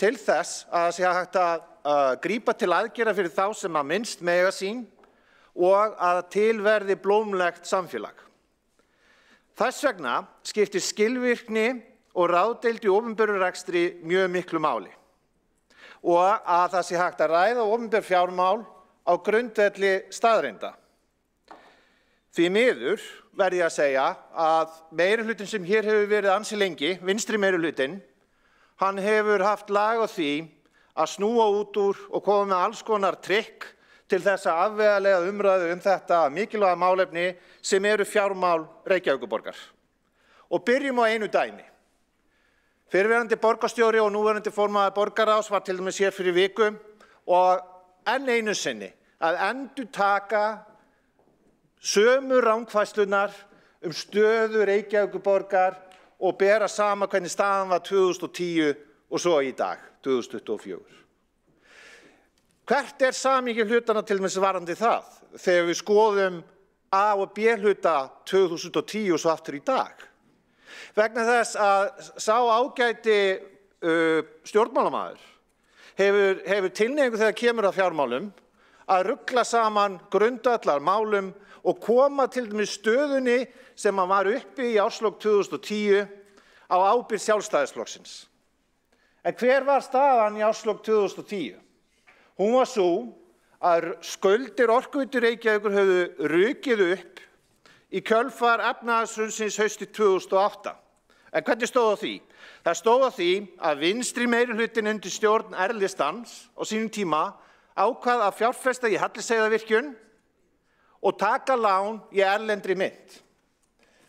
til þess að það sé hægt að grípa til aðgerða fyrir þá sem að minnst mega sín og að til verði blómlegt samfélag. Þess vegna skiptir skilvirkni og ráðdeild í opinberum rekstri mjög miklu máli og að það sé hægt að ræða opinber fjármál á grundvelli staðreynda. Því miður verð ég að segja að meirihlutin sem hér hefur verið ansi lengi, vinstri meirihlutin, hann hefur haft lag á því að snúa út úr og koma með alls konar trikk til þess að afvegaleiða umræðu þetta mikilvæga málefni sem eru fjármál Reykjavíkurborgar. Og byrjum á einu dæmi. Fyrrverandi borgarstjóri og núverandi formaður borgarráðs var til dæmis hér fyrir viku og enn einu sinni að endurtaka sömu rangfærslunar stöðu Reykjavíkurborgar og bera saman hvernig staðan var 2010 og svo í dag, 2024. Hvert samhengi hlutanna til dæmis varðandi það þegar við skoðum A- og B-hluta 2010 og svo aftur í dag? Vegna þess að sá ágæti stjórnmálamaður hefur tilhneigingu þegar kemur að fjármálum að rugla saman grundvallarmálum og koma til dæmis stöðunni sem var uppi í árslok 2010 á ábyrgð Sjálfstæðisflokksins. En hver var staðan í árslok 2010? Hún var sú að skuldir Orkuveitu Reykjavíkur höfðu rukið upp í kjölfar efnahagshrunsins haustið 2008. En hvernig stóð á því? Það stóð á því að vinstri meirihlutin undir stjórn Erlistans á sínum tíma ákvað að fjárfesta í Hellisheiðarvirkjun og taka lán í erlendri mynt.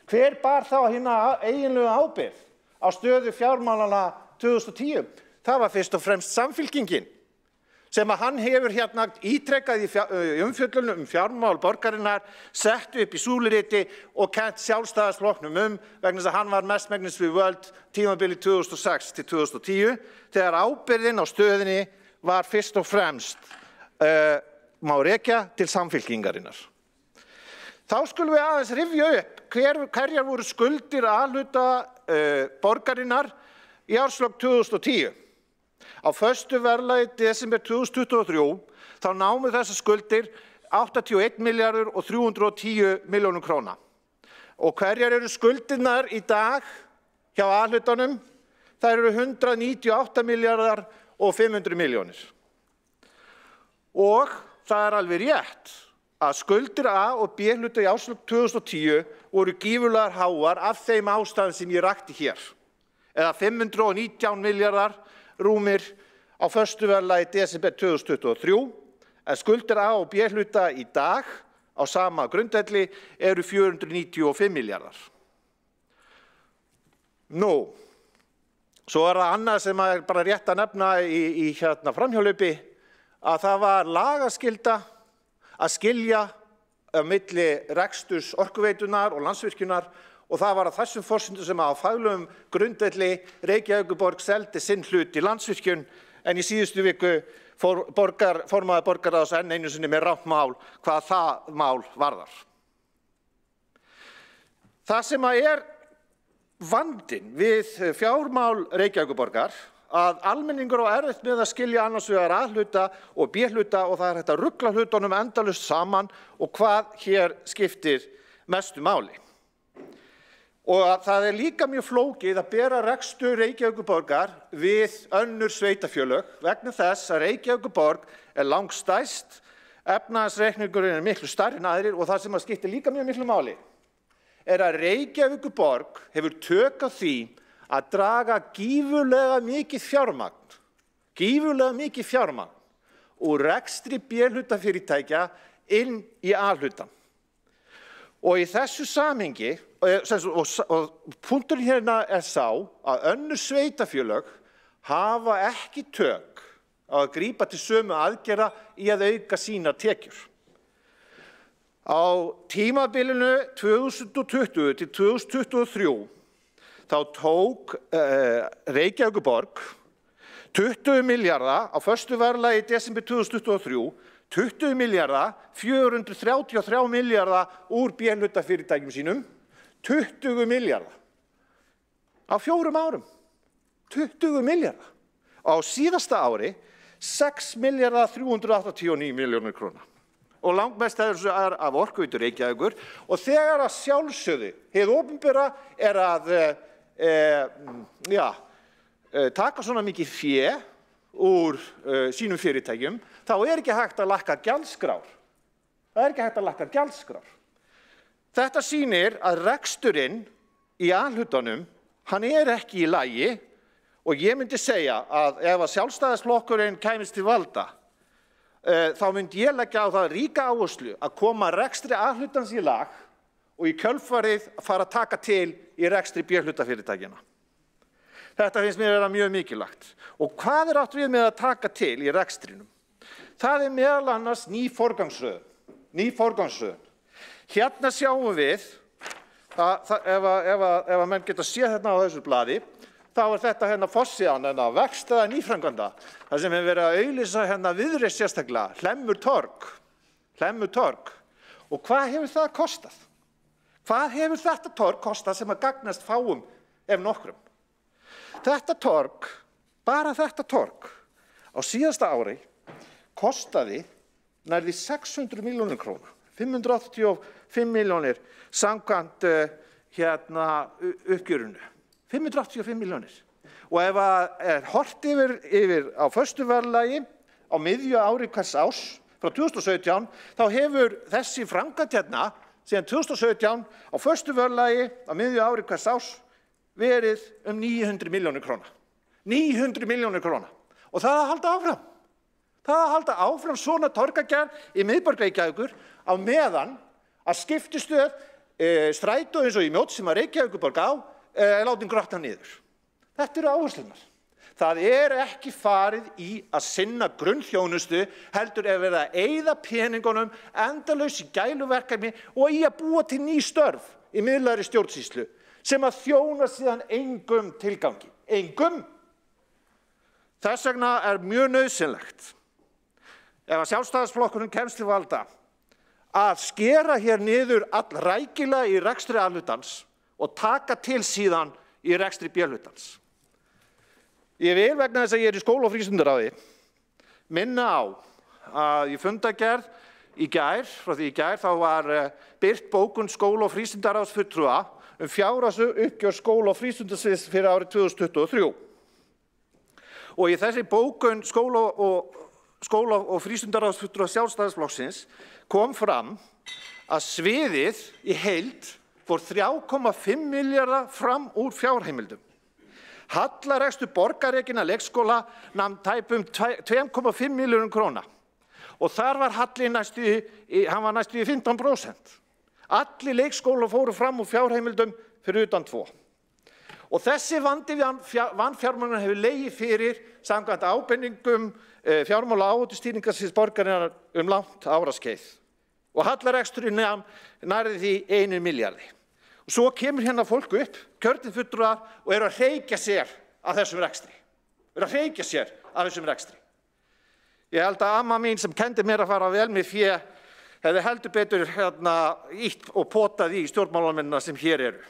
Hver bar þá hina eiginlegu ábyrgð á stöðu fjármálanna 2010? Það var fyrst og fremst Samfylkingin sem að hann hefur hérna ítrekkað í umfjöllunum fjármál borgarinnar, sett upp í súluriti og kennt Sjálfstæðisflokknum vegna þess að hann var mestmegnis við völd tímabilið 2006 til 2010 þegar ábyrgðin á stöðinni var fyrst og fremst má rekja til Samfylkingarinnar. Þá skulum við aðeins rifja upp hverjar voru skuldir A-hluta borgarinnar í árslok 2010. Á föstu verðlagi desember 2023 þá námu þessar skuldir 81 milljarður og 310 milljónum króna. Og hverjar eru skuldirnar í dag hjá A-hlutanum? Það eru 198 milljarðar og 500 milljónir. Og það er alveg rétt að skuldir A- og B-hluta í árslok 2010 voru gífurlegar háar af þeim ástæðum sem ég rakti hér. Eða 519 milljarðar rúmir á föstu verðlagi desember 2023, en skuldir A- og B-hluta í dag á sama grundvelli eru 495 milljarðar. Nú, svo er það annað sem er bara rétt að nefna í framhjálpi, að það var lagaskylda að skilja á milli reksturs Orkuveitunar og Landsvirkjunar og það var á þessum forsendum sem á faglegum grundvelli Reykjavíkurborg seldi sinn hlut í Landsvirkjun, en í síðustu viku formaður borgarráðs enn einu sinni með rangt mál hvað það mál varðar. Það sem er vandinn við fjármál Reykjavíkurborgar, að almenningur á erfitt með að skilja annars vegar A-hluta og B-hluta og það hægt að rugla hlutunum endalaust saman og hvað hér skiptir mestu máli. Og það líka mjög flókið að bera rekstur Reykjavíkurborgar við önnur sveitarfélög vegna þess að Reykjavíkurborg langstærst, efnahagsreikningurinn miklu stærri en aðrir og það sem skiptir líka mjög miklu máli að Reykjavíkurborg hefur tök á því að draga gífurlega mikið fjármagn úr rekstri B-hlutafyrirtækja inn í A-hlutan. Og í þessu samhengi, og punkturinn hérna sá að önnur sveitarfélög hafa ekki tök á að grípa til sömu aðgerða í að auka sínar tekjur. Á tímabilinu 2020 til 2023 þá tók Reykjavíkurborg 20 milljarða á föstu verðlagi í desember 2023, 20 milljarða, 433 milljarða úr B-hlutafyrirtækjum sínum, 20 milljarða á 4 árum, 20 milljarða. Á síðasta ári 6 milljarða 389 milljónir króna. Og langmest þessu af Orkuveitu Reykjavíkur og þegar að sjálfsögðu hið opinbera að taka svona mikið fé úr sínum fyrirtækjum, þá ekki hægt að lækka gjaldskrár. Það ekki hægt að lækka gjaldskrár. Þetta sýnir að reksturinn í A-hlutanum, hann ekki í lagi og ég myndi segja að ef að Sjálfstæðisflokkurinn kæmist til valda, þá myndi ég leggja á það ríka áherslu að koma rekstri A-hlutans í lag og í kjölfarið fara að taka til í rekstri B-hlutafyrirtækjanna. Þetta finnst mér vera mjög mikilvægt. Og hvað átt við með að taka til í rekstrinum? Það meðal annars ný forgangsröðun. Hérna sjáum við, ef menn geta séð hérna á þessu blaði, þá þetta hérna forsíðan, hérna verkstæða nýframkvæmda, það sem hefur verið að auglýsa hérna Viðreisn sérstaklega, Hlemmur torg. Og hvað hefur það kostað? Hvað hefur þetta torg kostað sem að gagnast fáum ef nokkrum? Þetta torg, bara þetta torg, á síðasta ári kostaði nærri 600 milljónir króna, 585 milljónir samkvæmt uppgjörinu. 585 milljónir. Og ef horft yfir á föstu verðlagi á miðju ári hvers árs frá 2017, þá hefur þessi framkvæmd hérna síðan 2017 á föstu verðlagi á miðju ári hvers árs verið 900 milljónir króna. 900 milljónir króna. Og það að halda áfram. Það að halda áfram svona torgagerð í miðborg Reykjavíkur á meðan að skiptistöð strætó eins og í Mjódd sem að Reykjavíkurborg á látin grotna niður. Þetta eru áherslunar. Það ekki farið í að sinna grunnþjónustu, heldur verið að eyða peningunum endalaus í gæluverkefni og í að búa til ný störf í miðlægri stjórnsýslu sem að þjóna síðan engum tilgangi. Engum. Þess vegna mjög nauðsynlegt, ef að Sjálfstæðisflokkurinn kemst til valda, að skera hér niður allrækilega í rekstri A-hlutans og taka til síðan í rekstri B-hlutans. Ég vil vegna þess að ég í skóla- og frístundaráði minna á að í fundargerð í gær, frá því í gær, þá var birt bókun skóla- og frístundaráðsfulltrúa fjárhagsuppgjör skóla- og frístundasviðs fyrir árið 2023. Og í þessi bókun skóla- og frístundaráðsfulltrúa Sjálfstæðisflokksins kom fram að sviðið í heild fór 3,5 milljarða fram úr fjárheimildum. Hallarekstur borgarrekinna leikskóla nam tæpum 2,5 milljörðum króna og þar var hallinn næstu í 15%. Allir leikskólar fóru fram úr fjárheimildum fyrir utan 2. Og þessi vandi vanfjármögnunar hefur legið fyrir samkvæmt ábendingum fjármála- og áhættustýringarsviðs borgarinnar langt áraskeið. Og hallareksturinn nærði því 1 milljarði. Svo kemur hérna fólk upp, kjörnir fulltrúar, og eru að hreykja sér af þessum rekstri. Ég held að amma mín sem kendi mér að fara vel með fé hefði heldur betur ítt og potað í stjórnmálamennina sem hér eru.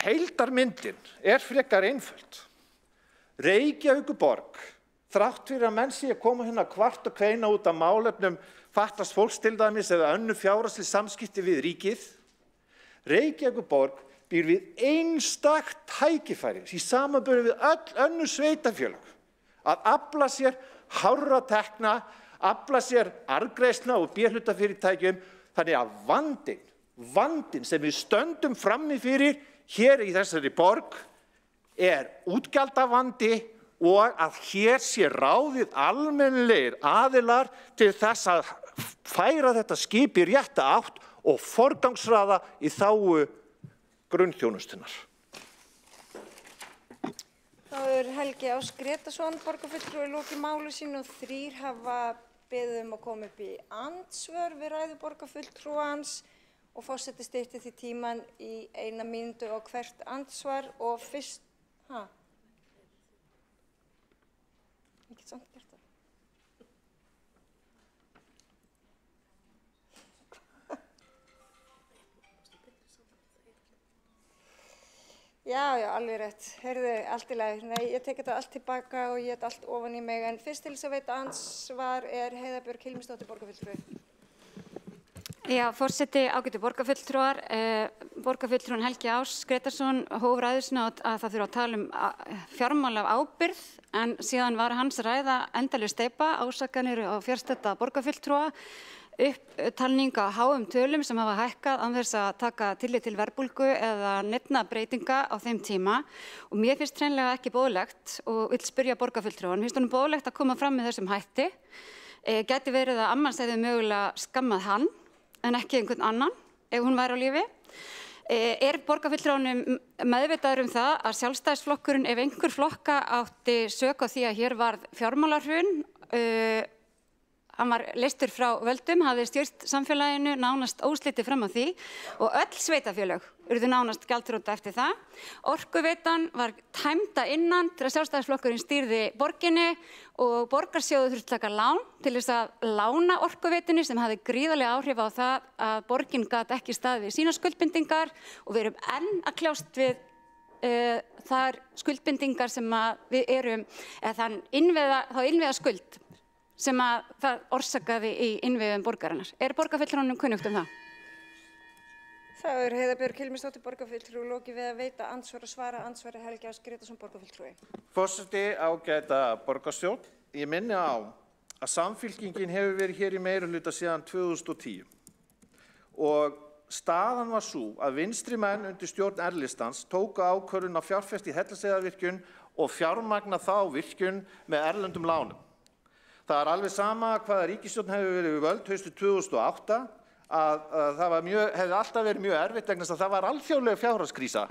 Heildarmyndin frekar einföld. Reykjavíkurborg, þrátt fyrir að menn sé að koma hérna kvart og kveina út af málefnum fatlaðs fólks til dæmis eða önnur fjárhagsleg samskipti við ríkið, Reykjavíkurborg býr við einstakt tækifæri í samanburði við öll önnur sveitarfélög að afla sér hárra tekna, afla sér arðgreiðslna og B-hlutafyrirtækjum, þannig að vandinn sem við stöndum frammi fyrir hér í þessari borg útgjaldavandi og að hér sé ráðið almennilegir aðilar til þess að færa þetta skip í rétta átt og forgangsraða í þágu grunnþjónustunnar. Þá Helgi Ás Gretason, borgarfulltrúi, lokið máli sínu og 3 hafa beðið að koma upp í andsvör við ræðu borgarfulltrúans og forseti stytti því tímann í 1 mínútu á hvert andsvar og fyrst... Ég get samt gert það. Já, alveg rétt. Heyrðu, allt í lagi. Nei, ég tek þetta allt tilbaka og ég allt ofan í mig. En fyrst til þess að veita ansvar Heiða Björg Hilmisdóttir, borgarfulltrúi. Já, forseti, ágætu borgarfulltrúar. Borgarfulltrúin Helgi Ás Gretason hóf ræðu sína að það þurfa að tala fjármál af ábyrgð, en síðan var hans ræða endaleg steypa, ásakanir á fjarstadda borgarfulltrúa, upptalning á háum tölum sem hafa hækkað án þess að taka tillit til verðbólgu eða neinna breytinga á þeim tíma og mér finnst hreinlega ekki boðlegt og vill spyrja borgarfulltrúan, finnst honum boðlegt að koma fram með þessum hætti? Gæti verið að amman hefði mögulega skammað hann en ekki einhvern annan ef hún væri á lífi? Borgarfulltrúanum meðvitaður það að Sjálfstæðisflokkurinn, ef einhver flokka átti sök á því að hér varð fjármálahrun, hann var leystur frá völdum, hafði stýrt samfélaginu nánast óslitið fram á því og öll sveitafélög urðu nánast gjaldþrota eftir það. Orkuveitan var tæmda innan til að Sjálfstæðisflokkurinn stýrði borginni og borgarsjóður þurfti að taka lán til þess að lána Orkuveitunni sem hafði gríðarlega áhrif á það að borgin gat ekki staðið við sína skuldbindingar og við erum enn að kljást við þær skuldbindingar sem við erum, eða þá innviða skuld sem að það orsakaði í innviðum borgarinnar. Borgarfulltrúanum kunnugt það? Það Heiða Björg Hilmisdóttir, borgarfulltrúi, lokið við að veita ansvar og svara ansvari Helgi Ás Gretason, borgarfulltrúi. Forseti, ágæta borgarstjórn, ég minni á að Samfylkingin hefur verið hér í meirihluta síðan 2010 og staðan var sú að vinstri menn undir stjórn R-listans tóku ákvörðun að fjárfesta í Hellisheiðarvirkjun og fjármagna þá virkjun með erlendum lánum. Það alveg sama hvaða ríkisstjórn hefur verið við völd haustið 2008 að það hefði alltaf verið mjög erfitt vegna þess að það var alþjóðleg fjárhagskrísa,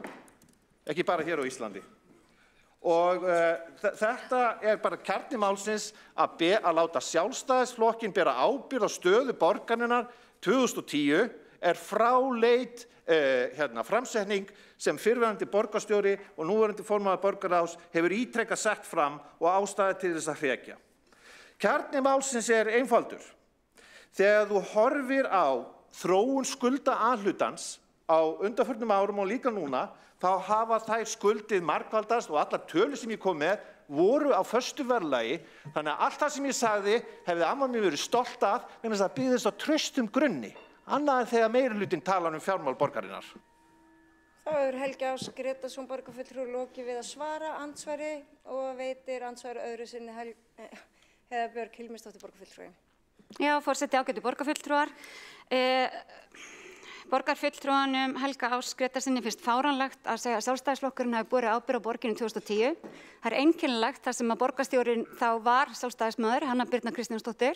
ekki bara hér á Íslandi. Og þetta bara kjarni málsins að láta Sjálfstæðisflokkinn bera ábyrgð á stöðu borgarinnar 2010 fráleit framsetning sem fyrrverandi borgarstjóri og núverandi formaður borgarráðs hefur ítrekað sett fram og ástæða til þess að hrekja. Kjarni málsins einfaldur. Þegar þú horfir á þróun skulda A-hlutans á undanförnum árum og líka núna, þá hafa þær skuldið margfaldast og allar tölur sem ég kom með voru á föstu verðlagi, þannig að allt það sem ég sagði hefði amma mér verið stolt af vegna þess að byggðist á traustum grunni, annað en þegar meirihlutinn talar fjármál borgarinnar. Þá Helgi Ás Gretason, borgarfulltrúi, lokið við að svara ansvari og veitir ansvari öðru sinni Heiða Björg Hilmisdóttir, borgarfulltrúi. Já, forseti, ágætu borgarfulltrúar. Borgarfulltrúanum Helga Ás Gretasyni finnst fáránlegt að segja að Sjálfstæðisflokkurinn hafi borið ábyrgð á borginni 2010. Það einkennilegt þar sem að borgarstjórinn þá var sjálfstæðismaður, Hanna Birna Kristjánsdóttir,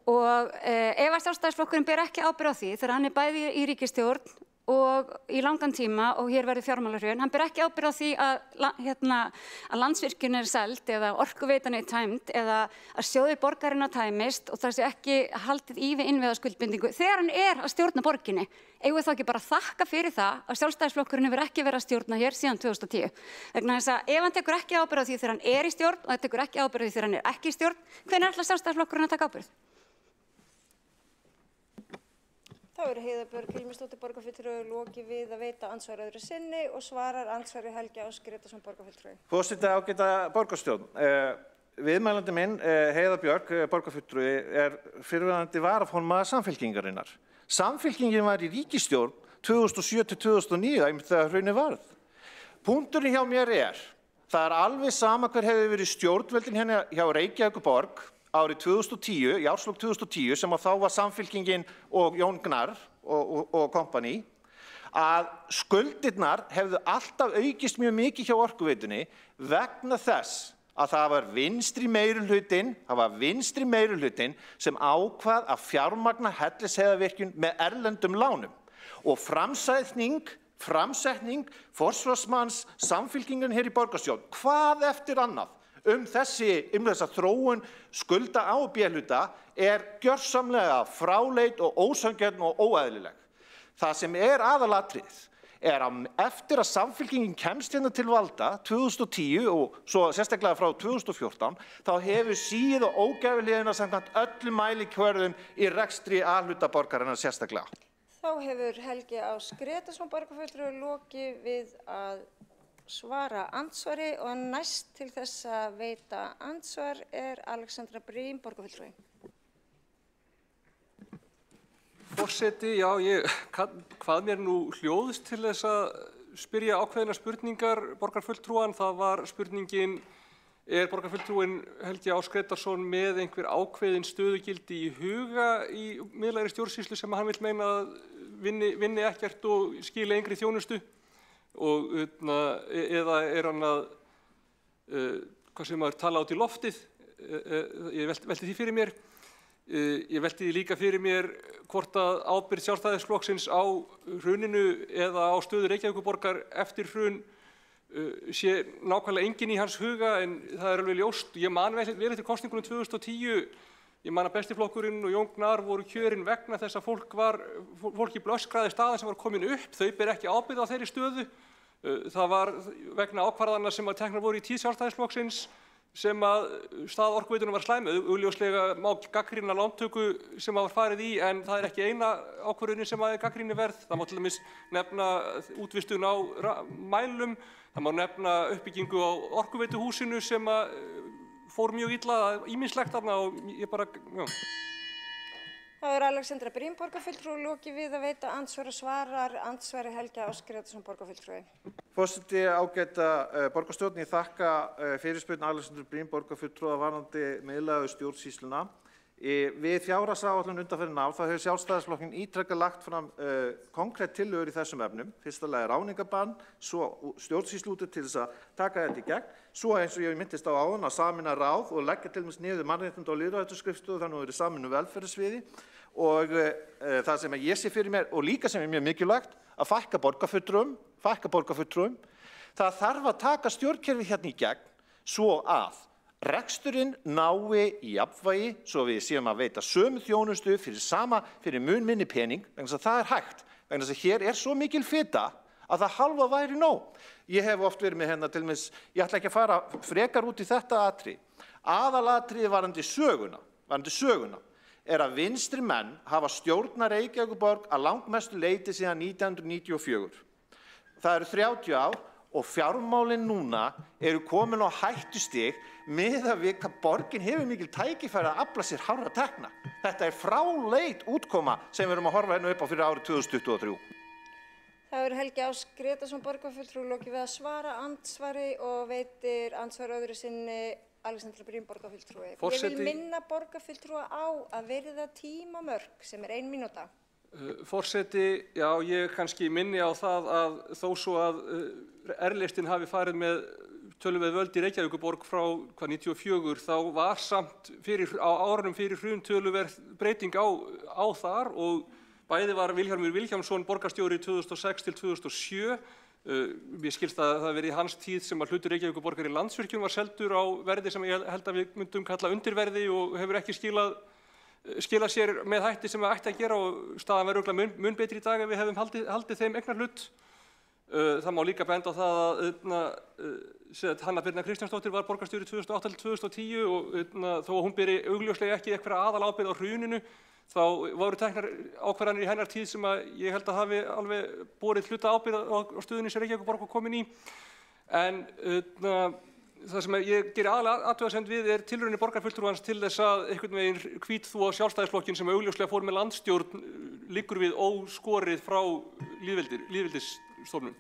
og ef að Sjálfstæðisflokkurinn ber ekki ábyrgð á því þegar hann bæði í ríkisstjórn og í langan tíma og hér verður fjármálahrun. Hann ber ekki ábyrgð á því að Landsvirkjun er seld eða Orkuveitan er tæmd eða að sjóði borgarinnar tæmist og það sé ekki haldið í við innviðaskuldbindingu. Þegar hann er að stjórna borginni, eigum við þá ekki bara að þakka fyrir það að Sjálfstæðisflokkurinn hefur ekki verið að stjórna hér síðan 2010. Vegna þess að ef hann tekur ekki ábyrgð á því þegar hann er í stjórn og hann tekur ekki ábyrgð á því þegar hann er ekki í stjórn, hvenær ætlar Sjálfstæðisflokkurinn að taka ábyrgð? Þá eru Heiða Björg Hilmisdóttir borgarfulltrúi lokið við að veita andsvar öðru sinni og svarar andsvari Helgi Ás Grétarsson borgarfulltrúi. Forseti ágæta borgarstjórn. Viðmælandi minn, Heiða Björg, borgarfulltrúi, er fyrrverandi varaformaður Samfylkingarinnar. Samfylkingin var í ríkisstjórn 2007-2009, þegar hrunið varð. Punkturinn hjá mér það er alveg sama hver hefur verið stjórnvöldin hérna hjá Reykjavíkurborg árið 2010, í árslok 2010, sem þá var Samfylkingin og Jón Gnarr og kompani, að skuldirnar hefðu alltaf aukist mjög mikið hjá Orkuveitunni vegna þess að það var vinstri meirihlutinn sem ákvað að fjármagna Hellisheiðarvirkjun með erlendum lánum. Og framsetning forsvarsmanns Samfylkingar hér í borgarstjórn, hvað eftir annað, þessa þróun skulda á B-hluta gjörsamlega fráleit og ósanngjörn og óeðlileg. Það sem aðalatriðið að eftir að Samfylkingin kemst hérna til valda 2010 og svo sérstaklega frá 2014, þá hefur síð og ógæfulegina samkvæmt öllum mælikvörðum í rekstri A-hluta borgarinnar sérstaklega. Þá hefur Helgi Ás Grétarsson borgarfulltrúi lokið við að svara andsvari og næst til þess að veita andsvar Alexandra Briem, borgarfulltrúi. Forseti, já, ég kvað mér nú hljóðs til þess að spyrja ákveðina spurningar borgarfulltrúan. Það var spurningin, borgarfulltrúin Helgi Ás Grétarsson með einhver ákveðin stöðugildi í huga í miðlægri stjórnsýslu sem hann vill meina að vinni ekkert og skili engri þjónustu? Og eða hann að, hvað sem maður tala át í loftið, ég velti því fyrir mér. Ég velti því líka fyrir mér hvort að ábyrgð Sjálfstæðisflokksins á hruninu eða á stöðu Reykjavíkurborgar eftir hrun sé nákvæmlega engin í hans huga, en það alveg ljóst. Ég man vel eftir kosningunum 2010, ég man að Bestiflokkurinn og Jón Gnarr voru kjörin vegna þess að fólki blöskraði staðan sem var komin upp. Þau ber ekki ábyrgð á þeirri stöðu. Það var vegna ákvarðana sem að teknar voru í tíð Sjálfstæðisflokksins sem að staða Orkuveitunnar var slæm. Augljóslega má gagnrýna lántöku sem var farið í, en það ekki eina ákvörðunin sem er gagnrýniverð. Það má til dæmis nefna útvistun á mælum, það má nefna uppbyggingu á Orkuveituhúsinu sem fór mjög illa, ýmislegt þarna og ég bara, já. Þá Alexandra Briem, borgarfulltrúi, lokið við að veita andsvar og svarar andsvari Helgi Ás Grétarsson, borgarfulltrúi. Forseti ágæta borgarstjórn, ég þakka fyrirspurn Alexandru Briem, borgarfulltrúa varðandi miðlægu stjórnsýsluna. Við fjárhagsáætlun undanfarin ár þá hefur Sjálfstæðisflokkurinn ítrekað lagt fram konkrét tillögur í þessum efnum. Fyrsta lagi ráðningarbann, svo stjórnsýsluúttekt til þess að taka þetta í gegn, svo eins og ég minntist á áðan að sameina ráð og leggja til dæmis niður mannréttinda- og lýðræðisskrifstofu, þannig að það verði sameinuð velferðarsviði. Og það sem ég sé fyrir mér og líka sem mjög mikilvægt að fækka borgarfulltrúum. Það þarf að taka stjórnkerfið hérna í gegn svo að reksturinn nái í jafnvægi svo við séum að veita sömu þjónustu fyrir mun minni pening, vegna þess að það hægt, vegna þess að hér svo mikil fita að það halva væri nóg. Ég hef oft verið með hérna til dæmis, ég ætla ekki að fara frekar út í þetta atriði. Aðalatriði varðandi söguna að vinstri menn hafa stjórnað Reykjavíkurborg að langmestu leyti síðan 1994. Það eru 30 ár og fjármálin núna komin á hættustig miðað við hvað borgin hefur mikil tækifæri að afla sér hárra tekna. Þetta fráleit útkoma sem við erum að horfa hérna upp á fyrir árið 2023. Það Helgi Ás Grétarsson, borgarfulltrúi, lokið við að svara andsvari og veitir andsvar öðru sinni Alexandra Briem, borgarfulltrúi. Ég vil minna borgarfulltrúa á að virða tímamörk sem 1 mínúta. Forseti, já, ég kannski minni á það að þó svo að R-listinn hafi farið með töluverð völd í Reykjavíkurborg frá 94, þá var samt á árunum fyrir hrun töluverð breyting á þar og Bæði var Vilhjálmur Vilhjálmsson borgarstjóri 2006 til 2007. Mér skilst að það verið í hans tíð sem að hlutur Reykjavíkurborgar í Landsvirkjun var seldur á verði sem ég held að við myndum kalla undirverði og hefur ekki skilað sér með hætti sem það ætti að gera og staðan verður örugglega mun betri í dag ef við hefðum haldið þeim eignarhlut. Það má líka benda á það að Hanna Birna Kristjánsdóttir var borgarstjóri 2008 til 2010 og þó að hún beri augljóslega ekki eitthvað aðalábyrgð á hruninu þá voru teknar ákvarðanir í hennar tíð sem að ég held að hafi alveg borið hluta ábyrgð á stöðunni sem Reykjavíkurborg var komin í. En það sem ég geri aðalega athugasemd við tilraunir borgarfulltrúans til þess að einhvern veginn hvítþvo Sjálfstæðisflokkinn sem augljóslega fór með landsstjórn liggur við óskorið frá lýðveldisstofnun.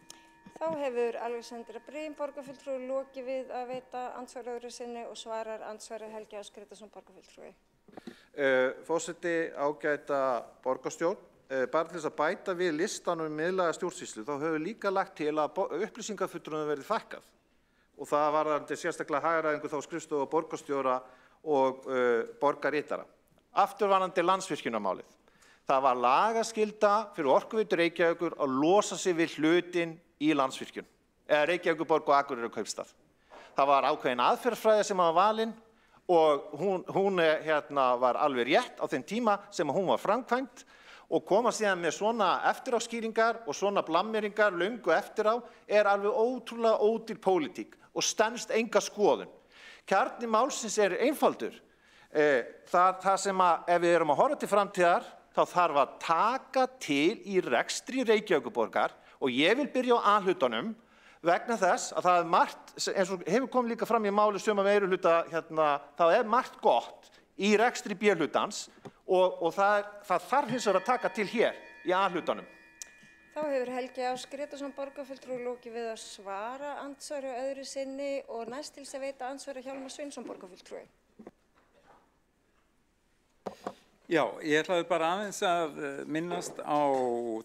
Þá hefur Alexandra Brím borgarfulltrúi lokið við að veita andsvar öðru sinni og svarar andsvari Helgi Ás Grétarsson borgarfulltrúi. Forseti, ágæta borgarstjórn, bara til þess að bæta við listanum miðlæga stjórnsýslu, þá höfum við líka lagt til að upplýsingafulltrúum verði fækkað og það varðandi sérstaklega hagræðingu þá skrifstofu borgarstjóra og borgarritara. Afturvarðandi Landsvirkjunarmálið. Það var lagaskylda fyrir Orkuveitu Reykjavíkur að losa sig við hlutinn í Landsvirkjun, eða Reykjavíkurborg og Akureyrarkaupstað. Það var ákveðin aðferðafræði sem var valin og hún var alveg rétt á þeim tíma sem hún var framkvæmd og koma síðan með svona eftiráskýringar og svona blammeringar löngu eftir á alveg ótrúlega ódýr pólitík og stenst enga skoðun. Kjarni málsins einfaldur. Það sem að ef við erum að horfa til framtíðar þá þarf að taka til í rekstri Reykjavíkurborgar og ég vil byrja á A-hlutanum vegna þess að það margt, eins og hefur komið líka fram í máli suma meirihluta það margt gott í rekstri B-hlutans og það þarf hins vegar að taka til hér í A-hlutanum. Þá hefur Helgi Ás Grétarsson borgarfulltrúi lokið við að svara andsvari öðru sinni og næst til þess að veita andsvari Hjálmar Sveinsson borgarfulltrúi. Já, ég ætlaði bara aðeins að minnast á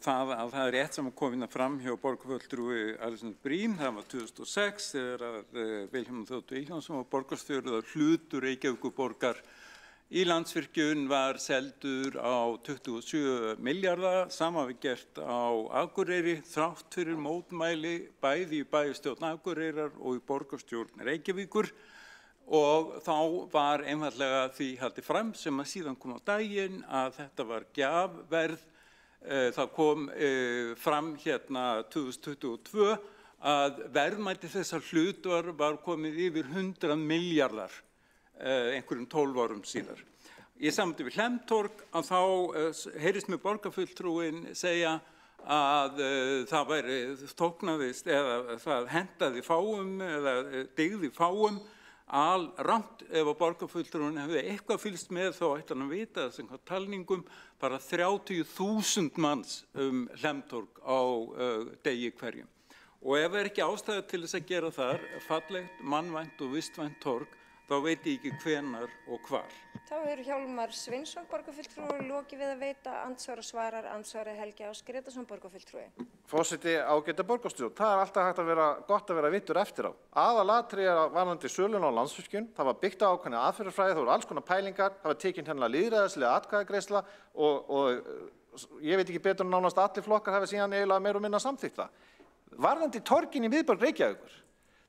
það að það rétt sem kom inn fram hjá borgarfulltrúi Alexander Brím, það var 2006 þegar að Vilhjálmur Þór Vilhjálmsson var borgarstjóri og hlutur Reykjavíkurborgar í Landsvirkjun var seldur á 27 milljarða, sama við gert á Akureyri, þrátt fyrir mótmæli bæði í bæjarstjórn Akureyrar og í borgarstjórn Reykjavíkur. Og þá var einfaldlega því haldið fram sem að síðan kom á daginn að þetta var gjafverð. Það kom fram hérna 2022 að verðmæti þessar hlutar var komið yfir 100 milljarðar einhverjum 12 árum síðar. Í sambandi við Hlemmtorg að þá heyrist með borgarfulltrúin segja að það væri tóknaðist eða það hentaði fáum eða dygði fáum. Alrangt ef að borgarfulltrúin hefði eitthvað fylgst með þá ætti hann að vita að samkvæmt talningum bara 30.000 manns Hlemmtorg á degi hverjum. Og ef ekki ástæða til þess að gera þar fallegt, mannvænt og vistvænt torg, þá veit ég ekki hvenar og hvar. Þá hefur Hjálmar Sveinsson borgarfulltrúi lokið við að veita andsvar og svarar andsvari Helgi Ás Grétarsson borgarfulltrúi. Forseti, ágæta borgarstjórn, það alltaf hægt að vera gott að vera vittur eftir á. Aðalatriði varðandi söluna á Landsvirkjun, það var byggt á ákveðinni aðferðafræði, það voru alls konar pælingar, það var tekin hennilega lýðræðislega atkvæðagreiðsla og ég veit ekki betur en nánast allir flokkar hafa síðan eiginlega meira og minna samþykkt það. Varðandi torgin í miðborg Reykjavíkur,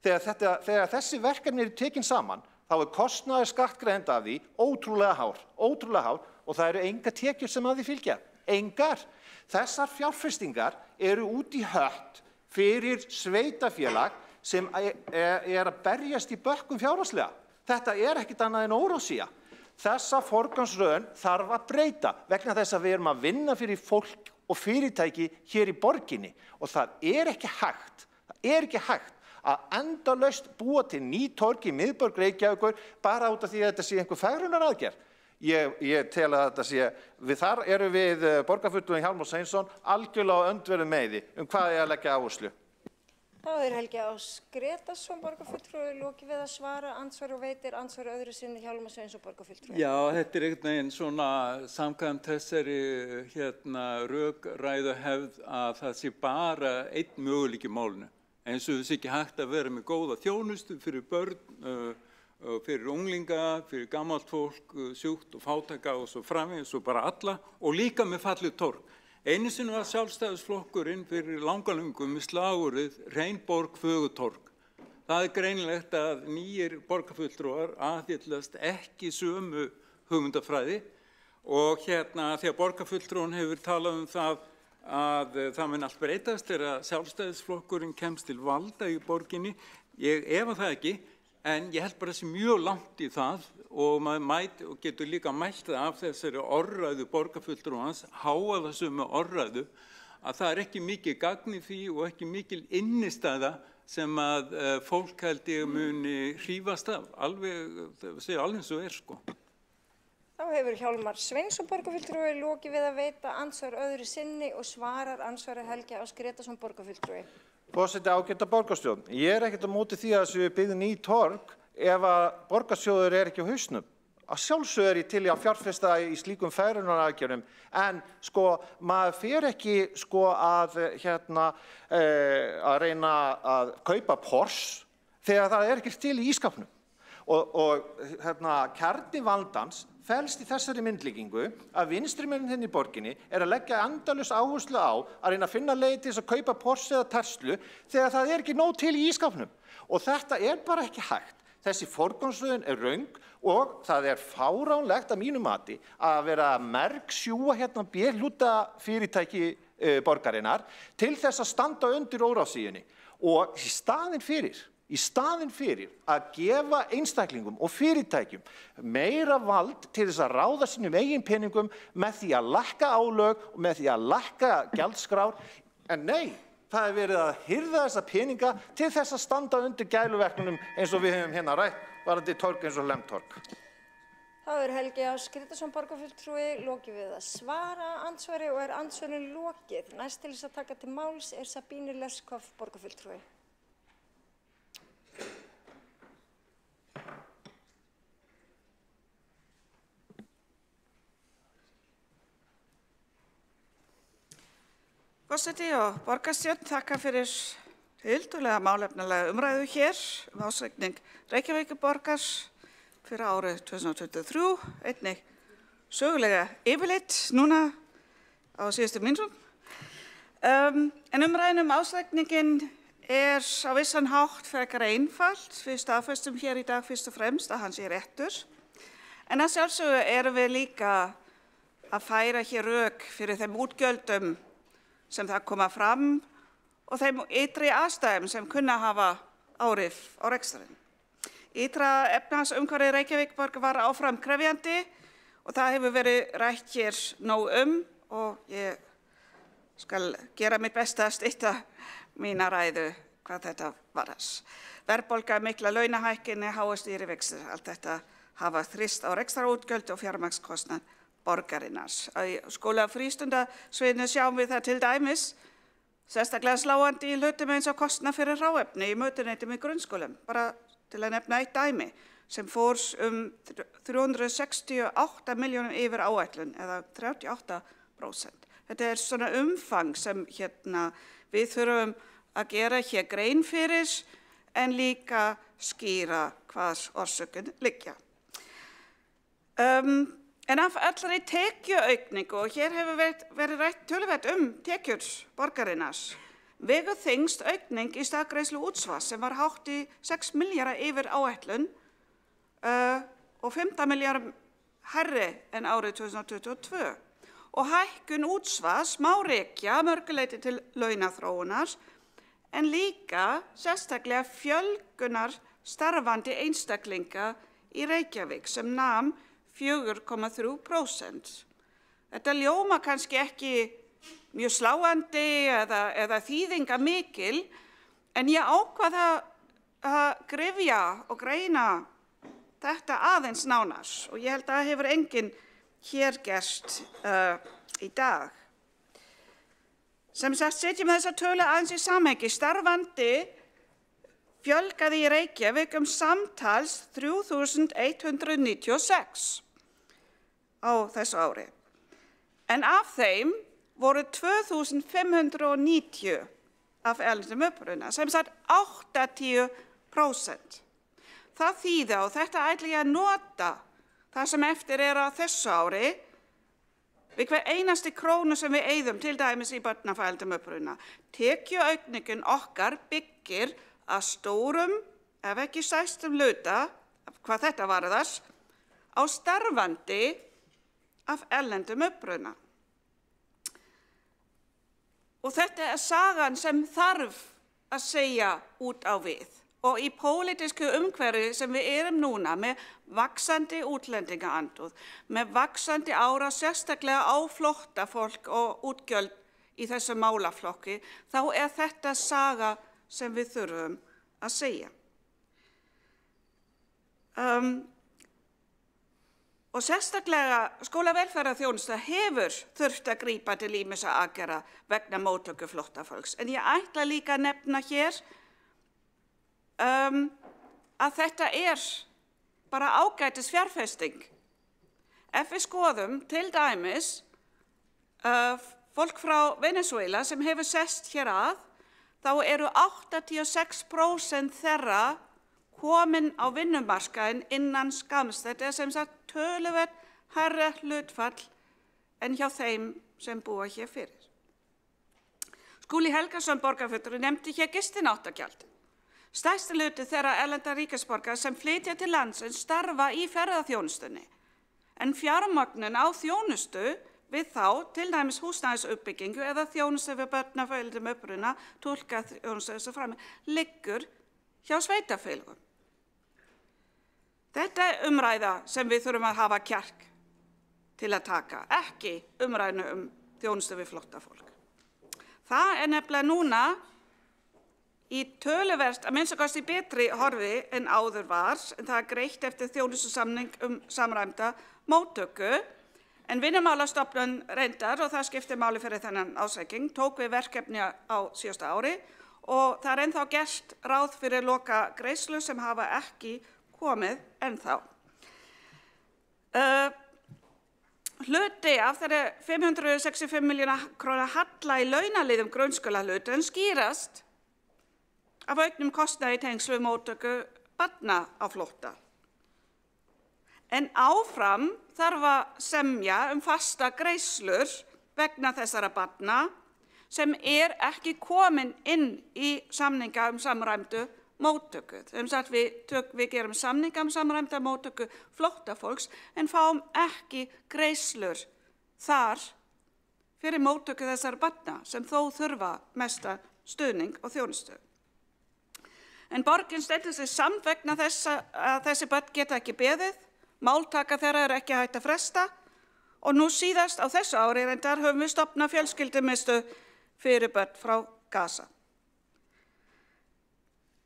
þegar þessi verkefni eru tekin saman, þá kostnaður skattgreiðenda af því ótrúlega hár og það eru engar tekjur sem að því fylgja. Engar. Þessar fjárfestingar eru út í hött fyrir sveitafélag sem að berjast í bökkum fjárhagslega. Þetta ekkert annað en óráðsía. Þessa forgangsröðun þarf að breyta vegna þess að við erum að vinna fyrir fólk og fyrirtæki hér í borginni og það ekki hægt að endalaust búa til ný torg í miðborg Reykjavíkur bara út af því að þetta sé einhver fegrunaraðgerð. Ég tel að þetta sé, þar erum við borgarfulltrúinn Hjálmar Sveinsson algjörlega á öndverðu meiði hvað að leggja áherslu. Þá Helgi Ás Grétarsson borgarfulltrúi lokið við að svara andsvari og veitir andsvari öðru sinni Hjálmar Sveinsson borgarfulltrúi. Já, þetta einhvern veginn svona samkvæmt þessari rökræðuhefð að það sé bara einn möguleiki í málinu. Eins og þess ekki hægt að vera með góða þjónustu fyrir börn, fyrir unglinga, fyrir gamalt fólk, sjúkt og fátæka og svo framvegis og bara alla og líka með fallið torg. Einu sinni var Sjálfstæðisflokkurinn fyrir langalöngum með slagorðið Hrein borg, fögur torg. Það greinilegt að nýjir borgarfulltrúar aðhyllast ekki sömu hugmyndafræði og þegar borgarfulltrúin hefur talað það að það mun allt breytast þegar Sjálfstæðisflokkurinn kemst til valda í borginni. Ég efa það ekki, en ég held bara þessi mjög langt í það og maður getur líka mælt það af þessari orðræðu borgarfulltrúans, háaða sömu orðræðu, að það ekki mikið gagn í því og ekki mikil innistæða sem að fólk held ég muni hrífast af, segja alveg eins og sko. Þá hefur Hjálmar Sveinsson borgarfulltrúi lokið við að veita andsvar öðru sinni og svarar andsvari Helgi Ás Grétarsson borgarfulltrúi. Forseti, ágæta borgarstjórn, ég ekki á móti því að þessu byggði ný torg ef að borgarsjóður ekki á hausnum. Að sjálfsögðu ég til í að fjárfesta í slíkum fegrunaraðgerðum, en maður fer ekki að reyna að kaupa Porsche þegar það ekki til í ískapnum. Og kjarni vandans felst í þessari myndlíkingu að vinstrimennin í borginni að leggja endalaus áherslu á að reyna að finna leið til þess að kaupa Porsche eða Tesla þegar það ekki nóg til í ískapnum. Og þetta bara ekki hægt. Þessi forgangsröðun röng og það fáránlegt að mínu mati að vera að mergsjúga B-hluta fyrirtæki borgarinnar til þess að standa undir óráðsíunni. Og í staðinn fyrir að gefa einstaklingum og fyrirtækjum meira vald til þess að ráða sínum eigin peningum með því að lækka álög og með því að lækka gjaldskrár, en nei, það verið að hirða þessa peninga til þess að standa undir gæluverkunum eins og við höfum rætt varðandi torg eins og Lemtorg. Þá Helgi Ás Grétarsson borgarfulltrúi lokið við að svara andsvari og andsvarinu lokið. Næst til þess að taka til máls Sabínu Leskov borgarfulltrúi. Forseti og borgarstjórn þakka fyrir tiltölulega málefnalega umræðu hér ásreikning Reykjavíkurborgar fyrir árið 2023, einnig sögulega yfirleitt núna á síðustu mínútum. En umræðan ásreikningin á vissan hátt frekar einfalt. Við staðfestum hér í dag fyrst og fremst að hann sé réttur. En að sjálfsögðu við líka að færa hér rök fyrir þeim útgjöldum sem það koma fram og þeim ytri aðstæðum sem kunna hafa áhrif á reksturinn. Ytra efnahagsumhverfi Reykjavíkurborgar var áfram krefjandi og það hefur verið rætt hér nóg og ég skal gera mitt besta að stytta mína ræðu hvað þetta varðar. Verðbólga, mikla launahækkanir, háir stýrivextir, allt þetta hafa þrýst á rekstrarútgjöld og fjármagnskostnað borgarinnar. Á skóla- og frístundasviðinu sjáum við það til dæmis sérstaklega sláandi í hlutum eins og kostnað fyrir hráefni í mötuneytum í grunnskólum, bara til að nefna eitt dæmi sem fór 368 milljónum yfir áætlun eða 38%. Þetta svona umfang sem við þurfum að gera hér grein fyrir en líka skýra hvað orsökin liggja. En af allri tekjuaukningu, og hér hefur verið rætt töluvert tekjur borgarinnar, vegur þyngst aukning í staðgreiðslu útsvars sem var hátt í 6 milljarða yfir áætlun og 15 milljarðum hærri en árið 2022. Og hækkun útsvars má rekja að mörgu leyti til launaþróunar en líka sérstaklega fjölgunar starfandi einstaklinga í Reykjavík sem nam 4,3%. Þetta ljóma kannski ekki mjög sláandi eða þýðingamikil, en ég ákvað að gryfja og greina þetta aðeins nánar og ég held að það hefur enginn hér gerst í dag. Sem sagt, setjum þessa tölu aðeins í samhengi. Starfandi fjölgaði í Reykjavík samtals 3.196 á þessu ári. En af þeim voru 2.590 af erlendum uppruna, sem sagt 80%. Það þýðir og þetta ætla ég að nota það sem eftir á þessu ári við hver einasti krónu sem við eyðum til dæmis í barnafældum uppruna. Tekjuaukningin okkar byggir að stórum, ef ekki stærstum hluta, hvað þetta varðar, á starfandi af erlendum uppruna. Og þetta sagan sem þarf að segja út á við. Og í pólitísku umhverfi sem við erum núna með vaxandi útlendingaandúð, með vaxandi ára sérstaklega á flóttafólk og útgjöld í þessu málaflokki, þá þetta saga sem við þurfum að segja. Og sérstaklega skólavelferðarþjónusta hefur þurft að grípa til ýmissa aðgerða vegna móttöku flóttafólks. En ég ætla líka að nefna hér að þetta bara ágætis fjárfesting. Ef við skoðum til dæmis fólk frá Venezuela sem hefur sest hér að, þá eru 86% þeirra komin á vinnumarkaðinn innan skamms. Þetta sem sagt töluvert hærra hlutfall en hjá þeim sem búa hér fyrir. Skúli Helgason borgarfulltrúi nefndi hér gistináttagjald. Stærsti hluti þeirra erlenda ríkisborgara sem flytja til landsins starfa í ferðaþjónustunni. En fjármögnun á þjónustu við þá, til dæmis húsnæðisuppbyggingu eða þjónustu við barnaföldum uppruna, túlkaþjónustu þessu fram, liggur hjá sveitarfélögum. Þetta umræða sem við þurfum að hafa kjark til að taka, ekki umræðinu þjónustu við flóttafólk. Það nefnilega núna í töluvert, að minnsta kosti betri horfi en áður var, en það greitt eftir þjónustusamning samræmda móttöku, en Vinnumálastofnun reyndar, og það skiptir máli fyrir þennan ásæking, tók við verkefni á síðasta ári og það ennþá gert ráð fyrir loka greiðslu sem hafa ekki komið ennþá. Hluti af þeirri 565 milljóna króna halla í launaliðum grunnskólahlutum skýrast af auknum kostnaði í tengslu við móttöku barna á flótta. En áfram þarf að semja fasta greiðslur vegna þessara barna sem ekki komin inn í samninga samræmdu móttöku. Við gerum samninga samræmda móttöku flóttafólks en fáum ekki greiðslur þar fyrir móttöku þessara barna sem þó þurfa mesta stuðning og þjónustu. En borgin stendur sig samt vegna þess að þessi börn geta ekki beðið, máltaka þeirra ekki hægt að fresta og nú síðast á þessu ári reyndar höfum við stofnað fjölskyldumiðstöð fyrir börn frá Gaza.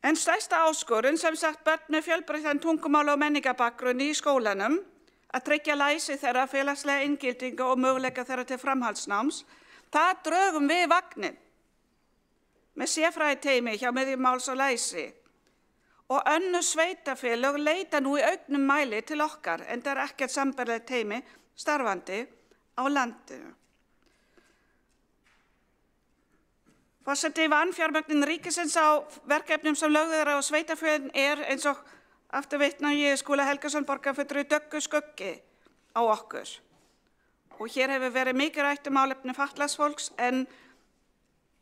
En stærsta áskorun sem sagt börn með fjölbreyttan tungumála og menningabakgrunn í skólanum, að tryggja læsi þeirra, félagslega inngildingu og möguleika þeirra til framhaldsnáms, það drögum við vagninn með sérfræðiteymi hjá Miðjumáls og læsi. Og önnur sveitarfélög leita nú í auknum mæli til okkar, en það ekkert sambærilegt teymi starfandi á landinu. Forseti, vanfjármögnun ríkisins á verkefnum sem lögð eru á sveitarfélögin eins og aftur vitna ég Skúla Helgason borgarfulltrúi döggu skuggi á okkur. Og hér hefur verið mikið rætt málefni fatlaðs fólks en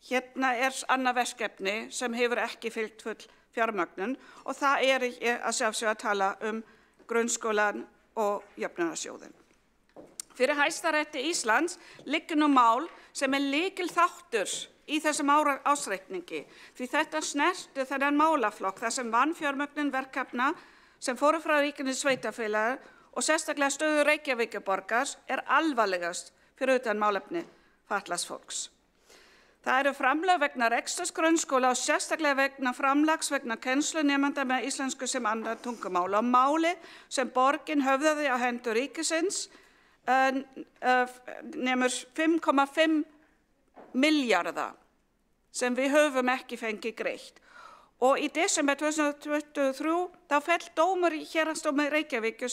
hérna annað verkefni sem hefur ekki fylgt full fjármögnun og það ég að sjálfsögðu að tala grunnskólan og jöfnunarsjóðinn. Fyrir Hæstarétti Íslands liggur nú mál sem lykilþáttur í þessum ársreikningi því þetta snerti þennan málaflokk þar sem vanfjármögnun verkefna sem fóru frá ríkinu sveitarfélaga og sérstaklega stöðu Reykjavíkurborgar alvarlegast fyrir utan málefni fatlaðs fólks. Það eru framlög vegna reksturs grunnskóla og sérstaklega vegna framlags vegna kennslu nemenda með íslensku sem annað tungumál og máli sem borgin höfðaði á hendur ríkisins nemur 5,5 milljarða sem við höfum ekki fengið greitt. Og í desember 2023 þá féll dómur í héraðsdómi Reykjavíkur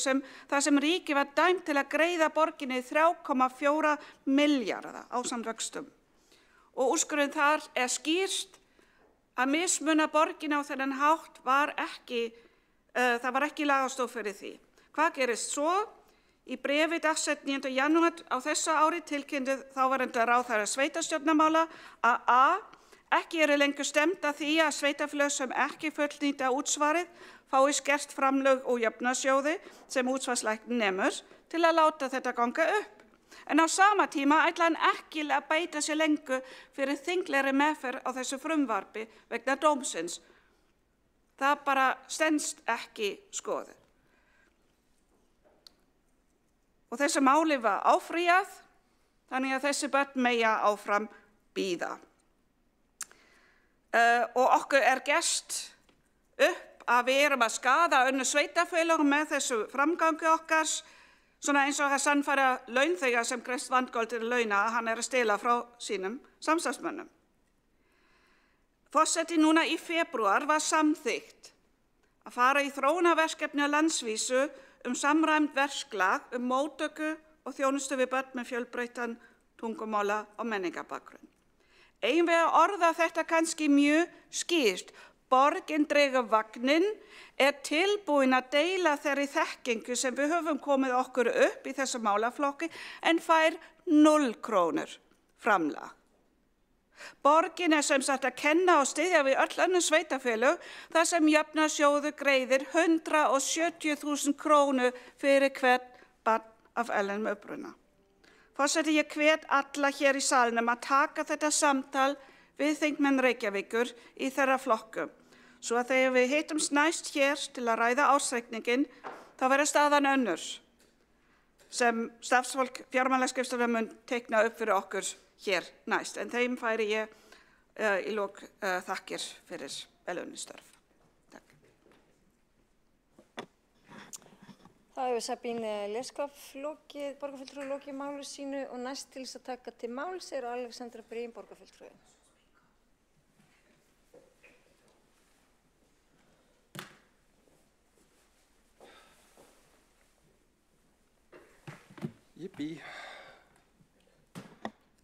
þar sem ríkið var dæmt til að greiða borginni 3,4 milljarða ásamt vöxtum. Og úrskurðin þar skýrt að mismuna borgin á þennan hátt var ekki lagastoð fyrir því. Hvað gerist svo? Í bréfi dagsett 9. janúar á þessu ári tilkynnti þáverandi ráðherra sveitarstjórnarmála að a. Ekki eru lengur stefnt að því að sveitarfélög sem ekki fullnýta útsvarið fái skert framlög úr jöfnunarsjóði sem útsvarslækkun nemur til að láta þetta ganga upp. En á sama tíma ætla hann ekki að beita sér lengur fyrir þinglegri meðferð á þessu frumvarpi vegna dómsins. Það bara stenst ekki skoðið. Og þessu máli var áfrýjað, þannig að þessi börn mega áfram bíða. Og okkur gerst upp að við erum að skaða önnur sveitarfélög með þessu framgangi okkar, svona eins og að sannfæra launþega sem greiðst vangold til launa að hann að stela frá sínum samstarfsmönnum. Forseti núna í febrúar var samþykkt að fara í þróunarverkefni á landsvísu samræmt verklag móttöku og þjónustu við börn með fjölbreyttan tungumála og menningarbakgrunn. Eigum við að orða þetta kannski mjög skýrt. Borgin dregur vagninn, tilbúin að deila þeirri þekkingu sem við höfum komið okkur upp í þessu málaflokki en fær 0 krónur framlag. Borgin sem sagt að kenna og styðja við öll önnur sveitarfélög þar sem jöfnunarsjóður greiðir 170.000 krónur fyrir hvert barn af erlendum uppruna. Forseti, ég hvet alla hér í salnum að taka þetta samtal við þingmenn Reykjavíkur í þeirra flokkum, svo að þegar við hittumst næst hér til að ræða ársreikninginn, þá verður staðan önnur sem starfsfólk fjármálaskrifstofunnar mun teikna upp fyrir okkur hér næst. En þeim færi ég í lok þakkir fyrir velunnin störf. Þá hefur Sabine Leskopf borgarfulltrúi lokið máli sínu og næst til þess að taka til máls Alexandra Brím, borgarfulltrúi.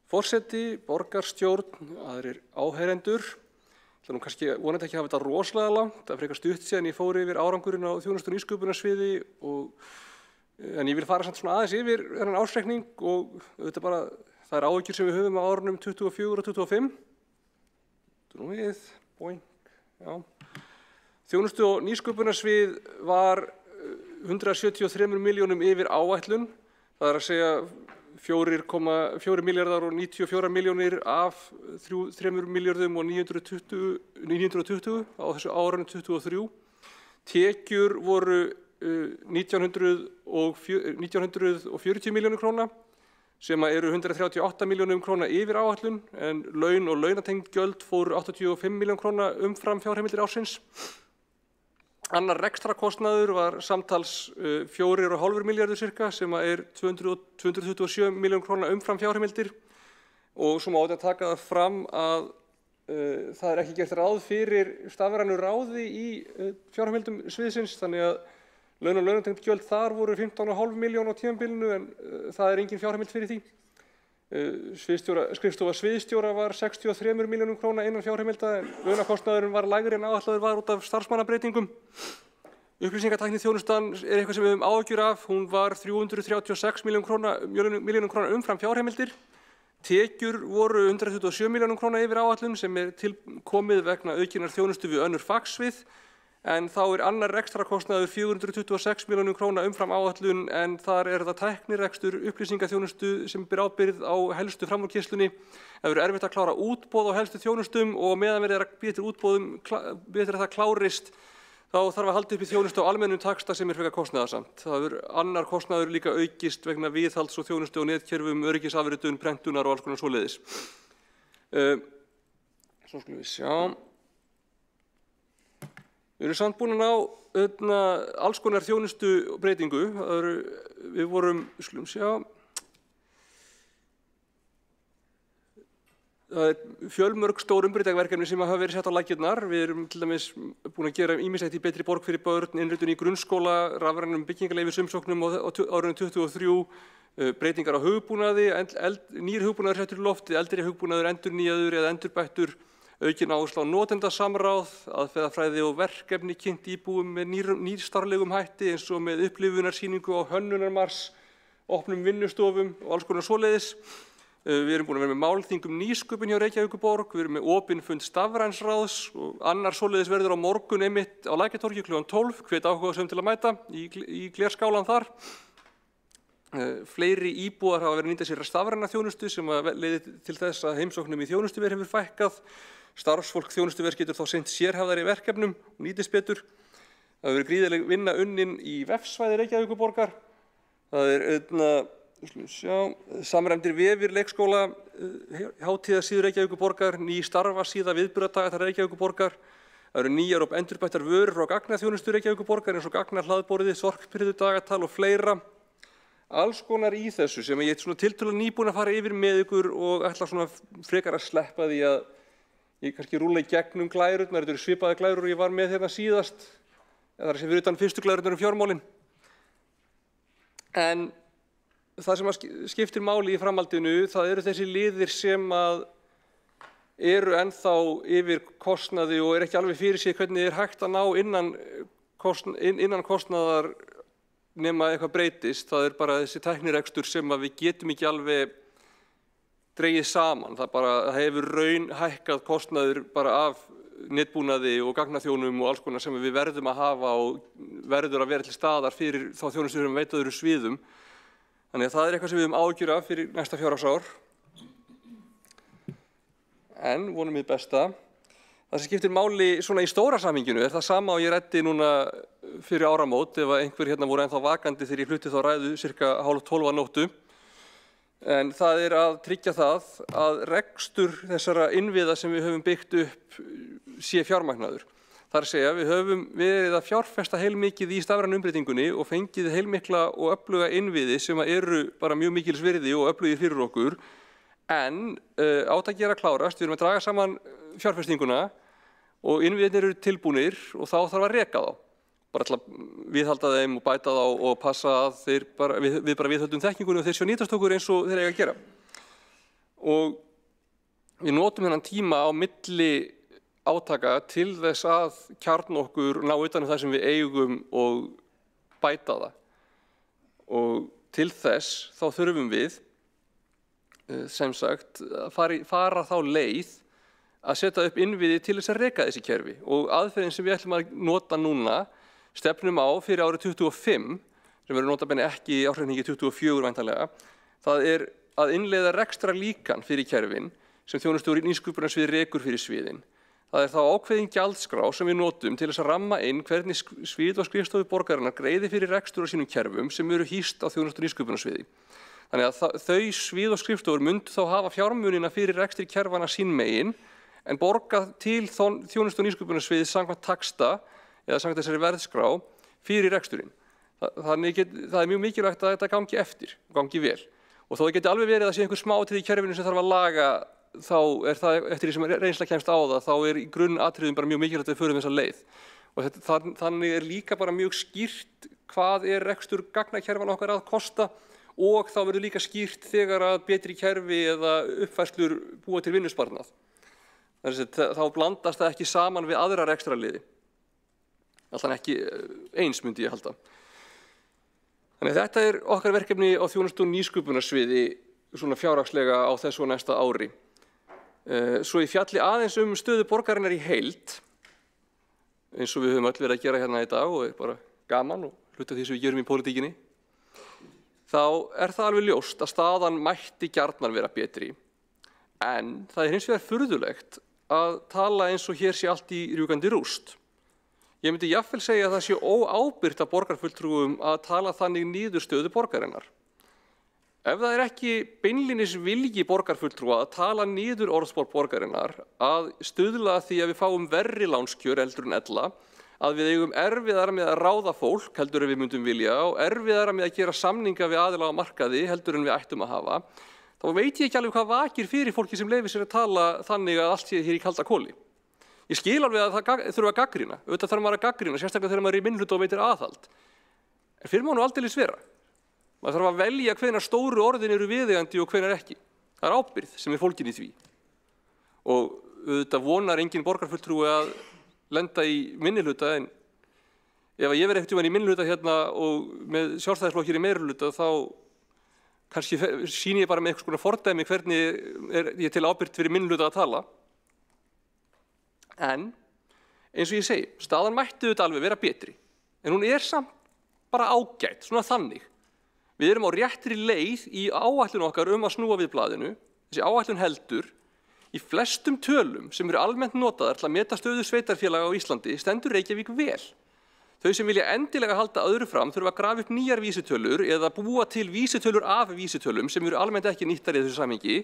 Forseti, borgarstjórn, aðrir áheyrendur. Það er nú kannski vonandi ekki að hafa þetta rosalega langt, það er frekar stutt síðan ég fór yfir árangurinn á þjónustu- og nýsköpunarsviði en ég vil fara samt svona aðeins yfir þennan ársreikning og auðvitað bara það er áhyggjur sem við höfum á árunum 24 og 25. Þjónustu- og nýsköpunarsvið var 173 milljónum yfir áætlun, það er að segja 4,4 milljarðar og 94 milljónir af 3 milljörðum og 920 á þessu árinu 23. Tekjur voru 1940 milljónir króna sem eru 138 milljónum króna yfir áætlun en laun og launatengd gjöld fóru 85 milljón króna umfram fjárheimildir ársins. Annar rekstrakostnaður var samtals 4,5 milljarður cirka sem er 227 milljón króna umfram fjárheimildir og svo má þetta taka það fram að það er ekki gert ráð fyrir stafrænu ráði í fjárheimildum sviðsins þannig að laun og launatengd gjöld þar voru 15,5 milljón á tímabilinu en það er engin fjárheimild fyrir því. Skrifstofa sviðsstjóra var 63 milljónum króna innan fjárheimilda en launakostnaðurinn var lægri en áætlaður var út af starfsmannabreitingum. Upplýsingatækniþjónustan er eitthvað sem við höfum áhyggjur af, hún var 336 milljónum króna umfram fjárheimildir. Tekjur voru 127 milljónum króna yfir áætlun sem er tilkomið vegna aukinnar þjónustu við önnur fagsvið en þá er annar rekstrakostnaður 426 milljónum króna umfram áætlun en þar er það tæknirekstur upplýsingaþjónustu sem ber ábyrgð á helstu framúrkeyrslunni. Það verður erfitt að klára útboð á helstu þjónustum og meðan verið að býða til útboðum betur að það klárist þá þarf að halda upp í þjónustu á almennum taxta sem er frekar kostnaðarsamt. Það verður annar kostnaður líka aukist vegna viðhalds og þjónustu á netkerfum, öryggisafritun, prentunar og alls konar svoleiðis. Svo skulum við sjá. Við erum samt búin að ná alls konar þjónustu breytingu. Við vorum, skulum sjá, það er fjölmörg stór umbreytingarverkefni sem hafa verið sett á laggirnar. Við erum til dæmis búin að gera ýmislegt í Betri borg fyrir börn, innritun í grunnskóla, rafrænum byggingarleyfisumsóknum á árinu 23, breytingar á hugbúnaði, nýr hugbúnaður settur í loftið, eldri hugbúnaður endurnýjaður eða endurbættur, aukin áhersla á notendasamráð, aðferðafræði og verkefni kynnt íbúum með nýrstarlegum hætti eins og með upplifunarsýningu á Hönnunarmars opnum vinnustofum og alls konar svoleiðis. Við erum búin að vera með málþing nýsköpun hjá Reykjavíkurborg, við erum með opinn fund stafræns ráðs og annar svoleiðis verður á morgun einmitt á Lækjartorgi kl. 12, hvet áhugasöm til að mæta í glerskálan þar. Fleiri íbúar hafa verið að nýta sér stafræna þjónustu sem leiðir til þess að heimsóknum í þjónustuver hefur fækkað. Starfsfólk þjónustuvers getur þá sinnt sérhæfðari verkefnum og nýtist betur. Það hefur verið gríðarleg vinna unnin í vefsvæði Reykjavíkurborgar. Það samræmdir vefir leikskóla, hátíðasíður Reykjavíkurborgar, ný starfasíða viðburðardagatal Reykjavíkurborgar. Það eru nýjar og endurbættar vörur frá gagnaþjónustu Reykjavíkurborgar eins og gagnahlaðborðið, sorpbirgðudagatal og fleira. Alls konar í þessu sem ég er tiltölulega nýbúin að fara yfir með ykkur og ætla svona frekar að sleppa því að ég kannski rúlla í gegnum glærurnar. Þetta eru svipaði glærur og ég var með hérna síðast, eða sem fyrir utan fyrstu glærurnar fjármálin. En það sem skiptir máli í framhaldinu, það eru þessi liðir sem eru ennþá yfir kostnaði og ekki alveg fyrir sig hvernig hægt að ná innan kostnaðar nema eitthvað breytist. Það bara þessi tæknirekstur sem við getum ekki alveg dregið saman. Það hefur raun hækkað kostnaður bara af netbúnaði og gagnaþjónum og alls konar sem við verðum að hafa og verður að vera til staðar fyrir þá þjónustu sem veita öðru sviðum. Þannig að það eitthvað sem við höfum áhyggjur af fyrir næsta fjárhagsár. En vonum við besta. Það sem skiptir máli svona í stóra samhenginu það sama og ég ræddi núna fyrir áramót ef einhver hérna voru ennþá vakandi þegar ég flutti þá ræðu cirka 11:30 að nóttu. En það að tryggja það að rekstur þessara innviða sem við höfum byggt upp sé fjármagnaður. Það segja við höfum verið að fjárfesta heilmikið í stafrænu umbreytingunni og fengið heilmikla og öfluga innviði sem eru bara mjög mikils virði og öflugir fyrir okkur. En átakið að klárast, við erum að draga saman fjárfestinguna og innviðirnir eru tilbúnir og þá þarf að reka þá. Bara til að viðhalda þeim og bæta þá og passa að við bara viðhöldum þekkingunni og þeir séu nýtast okkur eins og þeir eiga að gera. Og við notum þennan tíma á milli átaka til þess að kjarna okkur, ná utan það sem við eigum og bæta það. Og til þess þá þurfum við, sem sagt, að fara þá leið að setja upp innviði til þess að reka þessi kerfi. Og aðferðin sem við ætlum að nota núna, stefnum á fyrir árið 25, sem verður notabenni ekki í áhrifningi 24 væntanlega, það að innleiða rekstrarlíkan fyrir kerfin sem þjónustjóri nýsköpunarsvið rekur fyrir sviðin. Það þá ákveðin gjaldskrá sem við notum til þess að ramma inn hvernig svið og skrifstofu borgarinnar greiði fyrir rekstur á sínum kerfum sem eru hýst á þjónustu nýsköpunarsviði. Þannig að þau svið og skrifstofur myndu þá hafa fjármunina fyrir rekstri kerfana sín megin en borga til þjónustu nýsköpunarsviði samkvæmt taxta eða samkvæmt þessari verðskrá fyrir reksturinn. Þannig það mjög mikilvægt að þetta gangi eftir, gangi vel. Og þó það geti alveg verið að sé einhver smáatriði í kerfinu sem þarf að laga þá það eftir því sem reynsla kemst á það, þá í grunnatriðum bara mjög mikilvægt að við förum þessa leið. Og þannig líka bara mjög skýrt hvað rekstur gagnakerfana okkar að kosta og þá verður líka skýrt þegar að betri kerfi eða uppfærslur búa til vinnusparnað. Þá blandast það ekki saman við aðra rekstrarliði. Alltaf ekki eins myndi ég halda. Þannig að þetta okkar verkefni á þjónustu og nýsköpunarsviði svona fjárhagslega á þessu og næsta ári. Svo ég fjalli aðeins stöðu borgarinnar í heild, eins og við höfum öll verið að gera hérna í dag og bara gaman og hluta því sem við gerum í pólitíkinni, þá það alveg ljóst að staðan mætti gjarnan vera betri. En það hins vegar furðulegt að tala eins og hér sé allt í rjúkandi rúst. Ég myndi jafnvel segja að það sé óábyrgt af borgarfulltrúum að tala þannig niður stöðu borgarinnar. Ef það ekki beinlínis vilji borgarfulltrúa að tala niður orðspor borgarinnar, að stuðla að því að við fáum verri lánskjör heldur en ella, að við eigum erfiðara með að ráða fólk heldur en við myndum vilja og erfiðara með að gera samninga við aðila á markaði heldur en við ættum að hafa, þá veit ég ekki alveg hvað vakir fyrir fólki sem leyfir sér að tala þannig að allt sé hér í kalda koli. Ég skil alveg að það þurfa að gagnrýna, auðvitað þarf maður að gagnrýna, sérstaklega þegar maður í minnihluta og veitir aðhald. En fyrir má nú aldeilis vera. Maður þarf að velja hvenær stóru orðin eru viðeigandi og hvenær ekki. Það ábyrgð sem fólgin í því. Og auðvitað vonar engin borgarfulltrúi að lenda í minnihluta, en ef ég verið ekkert í minnihluta hérna og með sjálfstæðisflokkir í meirihluta þá kannski sýni ég bara með einhvers konar fordæmi hvernig ég til ábyrgt fyrir minnihluta að tala. En eins og ég segi, staðan mætti þetta alveg vera betri, en hún samt bara ágætt, svona þannig. Við erum á réttri leið í áætlun okkar að snúa við blaðinu. Þessi áætlun heldur. Í flestum tölum sem eru almennt notaðar til að meta stöðu sveitarfélaga á Íslandi stendur Reykjavík vel. Þau sem vilja endilega halda öðru fram þurfa að grafa upp nýjar vísitölur eða búa til vísitölur af vísitölum sem eru almennt ekki nýttar í þessu samhengi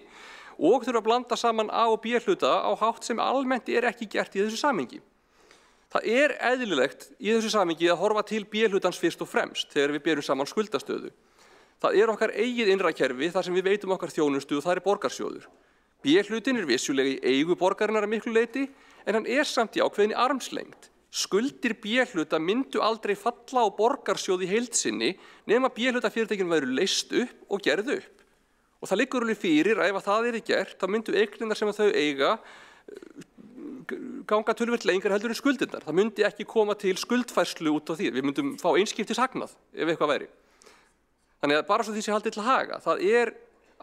og þurfa að blanda saman A og B hluta á hátt sem almennt ekki gert í þessu samhengi. Það eðlilegt í þessu samhengi að horfa til B hlutans fyrst og fremst þegar við berum saman skuldastöðu. Það okkar eigið innra kerfi þar sem við veitum okkar þjónustu og það borgarsjóður. B-hlutin vissulega í eigu borgarinnar að miklu leyti, en hann samt í ákveðinni armslengd. Skuldir B-hluta myndu aldrei falla á borgarsjóð í heild sinni nema B-hlutafyrirtækin væru leyst upp og gerð upp. Og það liggur alveg fyrir að ef það gert, þá myndu eignirnar sem þau eiga ganga töluvert lengra heldur en skuldirnar. Það myndi ekki koma til skuldfærslu út á því. Við myndum fá einskiptis hagnað ef eitthvað væri. Þannig að bara svo því sé haldið til haga. Það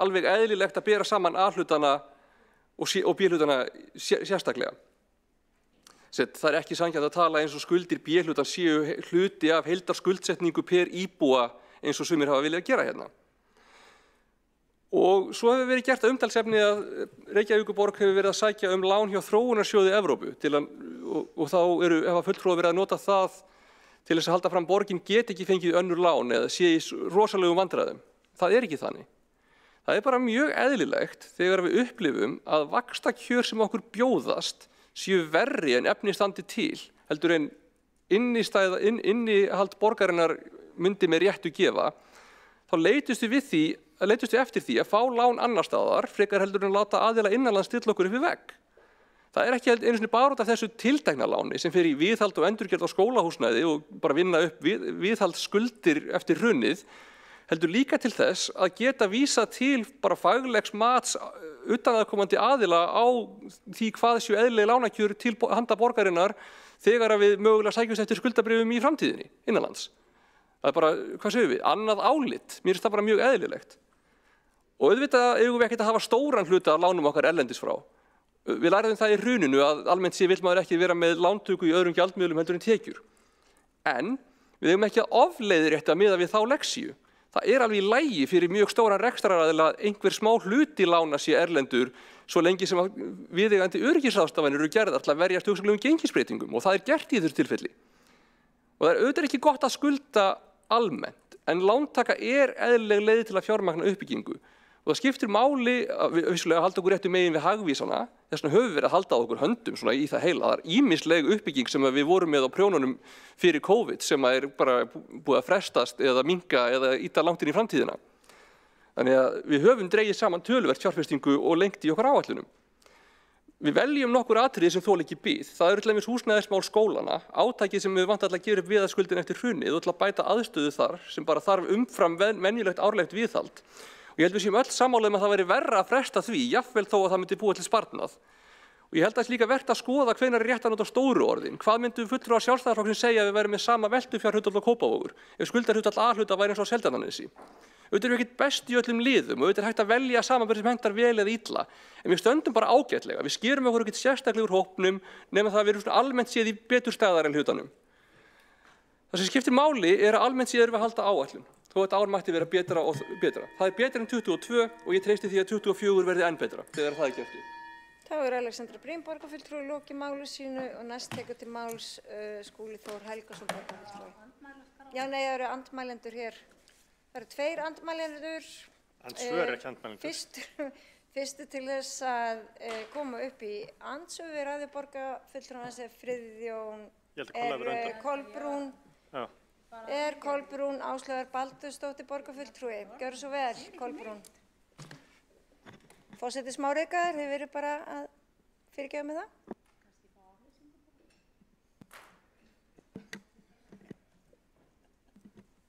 alveg eðlilegt að bera saman A-hlutana og B-hlutana sérstaklega. Það ekki sanngjarnt að tala eins og skuldir B-hlutan séu hluti af heildarskuldsetningu per íbúa eins og sumir hafa viljað gera hérna. Og svo hefur verið gert að umtalsefni að Reykjavíkurborg hefur verið að sækja lán hjá Þróunarsjóði Evrópu og þá hafa fulltrúar verið að nota það til þess að halda fram borgin geti ekki fengið önnur lán eða sé í rosalegum vandræðum. Það ekki þannig. Það bara mjög eðlilegt þegar við upplifum að vaxtakjör sem okkur bjóðast séu verri en efni standi til, heldur en innihald borgarinnar myndi með réttu gefa, þá leitustu eftir því að fá lán annar staðar, frekar heldur en láta aðila innanlands stilla okkur upp við vegg. Það ekki einu sinni bara út af þessu tiltekna láni sem fer í viðhald og endurgerð á skólahúsnæði og bara vinna upp viðhaldsskuldir eftir hrunið, heldur líka til þess að geta vísa til bara faglegs mats utanaðkomandi aðila á því hvað séu eðlileg lánakjör til handa borgarinnar þegar við mögulega sækjumst eftir skuldabréfum í framtíðinni innanlands. Það bara, hvað segjum við, annað álit, mér finnst það bara mjög eðlilegt. Og auðvitað eigum við ekkert að hafa stóran hluta af lánum okkar erlendis frá. Við læriðum það í hruninu að almennt sé vill maður ekki vera með lántöku í öðrum gjaldmiðlum heldur en tekjur. En við eigum ekki að ofleiðrétta miðað við þá lexíu. Það alveg í lagi fyrir mjög stóran rekstraraðila að einhver smá hluti lána sé erlendur svo lengi sem viðeigandi öryggisráðstafanir eru gerðar til að verjast hugsanlegum gengisbreytingum og það gert í þessu tilfelli. Og það auðvitað ekki gott að skulda almennt, en lántaka eðlileg leið til að fjármagna uppbyggingu. Og það skiptir máli að við halda okkur réttu megin við hagvísana, þess vegna höfum við verið að halda á okkur höndum svona í það heila. Það ýmisleg uppbygging sem við vorum með á prjónunum fyrir COVID sem bara búið að frestast eða minnka eða ýta langt inn í framtíðina. Þannig að við höfum dregið saman töluvert fjárfestingu og lengt í okkar áætlunum. Við veljum nokkur atriði sem þola ekki bið. Það til dæmis húsnæðismál skólana, átakið sem við vantar að gera upp viðhaldsskuldin eftir hrunið og til að bæta aðstöðu þar sem bara þarf umfram venjulegt árlegt viðhald. Og ég held við séum öll sammála að það væri verra að fresta því, jafnvel þó að það myndi búa til sparnað. Og ég held að það líka vert að skoða hvenær rétt að nota stóru orðin. Hvað myndu fulltrúar Sjálfstæðisflokksins segja að við værum með sama veltufjárhlutfall og Kópavogur, ef skuldarhlutfall A-hluta væri eins og á Seltjarnarnesi? Auðvitað erum við ekkert best í öllum liðum og auðvitað hægt að velja samanburð sem hentar vel eða illa. En við stöndum bara ágætlega. Við skerum okkur ekkert sérstaklega úr hópnum nema það við erum almennt séð í betur staðar en hlutanum. Það sem skiptir máli að almennt séð erum við að halda áætlun. Þó þetta ár mætti vera betra og betra. Það betra en 22 og ég treysti því að 24 verði enn betra þegar það gert upp. Þá Alexandra Brím borgarfulltrúi lokið máli sínu og næst tekur til máls Skúli Þór Helgason borgarfulltrúi. Já, nei, það eru andmælendur hér. Það eru 2 andmælendur. Andsvör ekki andmælendur. Fyrstu til þess að koma upp í andsvör við ræðu borgarfulltrúans Friðjón Kolbrún. Já. Kolbrún Áslaugar Baldursdóttir borgarfulltrúi. Gjörðu svo vel, Kolbrún. Forseti smá reykaðir, þið verið bara að fyrirgefa með það.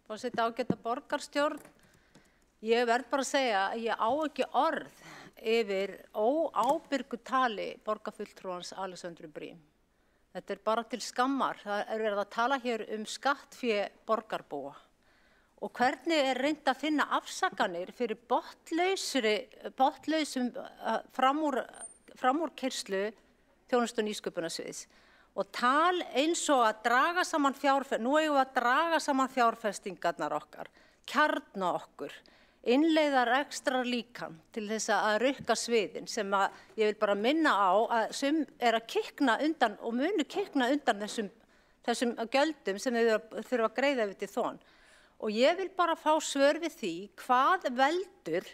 Forseti ágæta borgarstjórn, ég verð bara að segja að ég á ekki orð yfir óábyrgu tali borgarfulltrúans Alexandru Brím. Þetta bara til skammar. Það verið að tala hér skattfé borgarbúa og hvernig reynt að finna afsakanir fyrir botnlausum framúrkeyrslu þjónustu- og nýsköpunarsviðs. Og tal eins og að draga saman nú eigum við að draga saman fjárfestingarnar okkar, kjarna okkur, innleiða rekstrarlíkan til þess að rukka sviðin sem að ég vil bara minna á að sum að kikna undan og munu kikna undan þessum gjöldum sem við þurfum að greiða við til þón. Og ég vil bara fá svör við því hvað veldur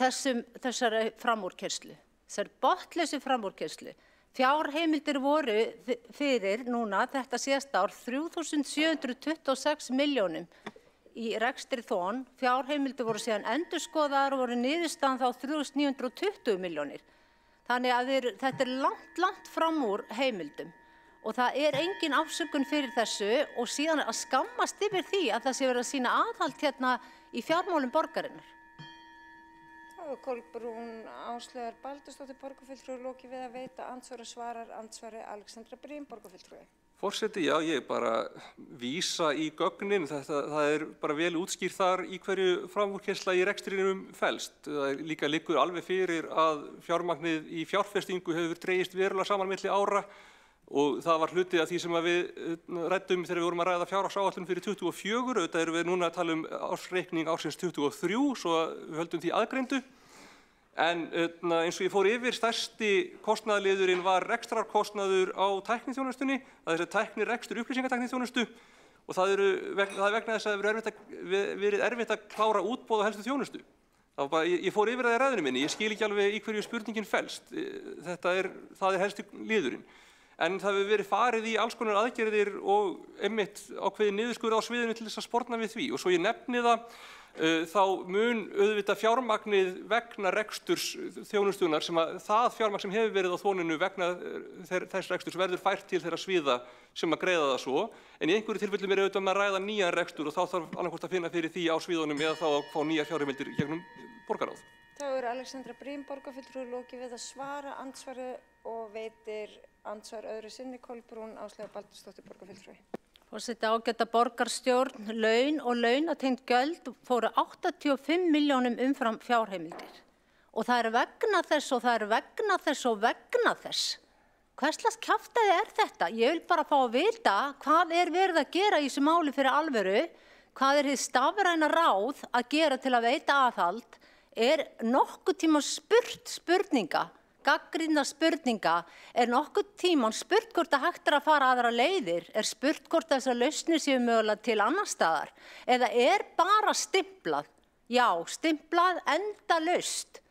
þessari framúrkeyrslu, þessari botnlausu framúrkeyrslu. Fjárheimildir voru fyrir núna þetta síðasta ár 3.726 milljónum í rekstri þón. Fjárheimildir voru síðan endurskoðaðar og voru niðurstaðan þá 3.920 milljónir. Þannig að þetta langt fram úr heimildum og það engin afsökun fyrir þessu og síðan að skammast yfir því að það sé verið að sýna aðhald hérna í fjármálum borgarinnar. Kolbrún Áslaugar Baldursdóttir, borgarfulltrúi, lokið við að veita andsvari svarar andsvari Alexandra Brím, borgarfulltrúi. Forseti, já, ég bara vísa í gögnin. Það bara vel útskýrt þar í hverju framúrkeyrsla í rekstrinum felst. Það líka liggur alveg fyrir að fjármagnið í fjárfestingu hefur dregist verulega saman milli ára og það var hluti af því sem við ræddum þegar við vorum að ræða fjárhagsáætlun fyrir 24. Auðvitað erum við núna að tala ársreikning ársins 23, svo við höldum því aðgreindu. En eins og ég fór yfir, stærsti kostnaðarliðurinn var rekstrarkostnaður á tækniþjónustunni, það er tæknirekstur upplýsingatækniþjónustu og það er vegna þess að það hefur verið erfitt að klára útboð á helstu þjónustu. Ég fór yfir það í ræðunni minni, ég skil ekki alveg í hverju spurningin felst, það er helstu liðurinn. En það hefur verið farið í alls konar aðgerðir og einmitt ákveðið niðurskurð á sviðinu til þess að sporna við því og svo ég nefni það þá mun auðvitað fjármagnið vegna reksturs þjónustunar sem að það fjármagn sem hefur verið á þóninu vegna þess reksturs verður fært til þeirra sviða sem að greiða það svo en í einhverju tilfellum auðvitað að ræða nýjan rekstur og þá þarf annarkvort að finna fyrir því á sviðunum eða þá að fá nýjar fjárheimildir gegnum borgarráð. Þá Alexandra Brím, borgarfulltrúi, lokið við að svara andsvari og veitir andsvar öðru sinni Kolbrún Áslaugar Baldursdóttir, borgarfulltrúi. Forseti, ágæta borgarstjórn, laun og launatengd gjöld fóru 85 milljónum umfram fjárheimildir. Og það vegna þess og það vegna þess og vegna þess. Hvers slags kjaftæði þetta? Ég vil bara fá að vita hvað verið að gera í þessu máli fyrir alvöru, hvað hið stafræna ráð að gera til að veita aðhald, nokkuð tíma spurninga, gagnrýna spurninga, nokkuð tíma spurt hvort að hægt að fara aðra leiðir, spurt hvort þessar lausnir séu mögulega til annar staðar, eða bara stimplað, já, stimplað endalaust.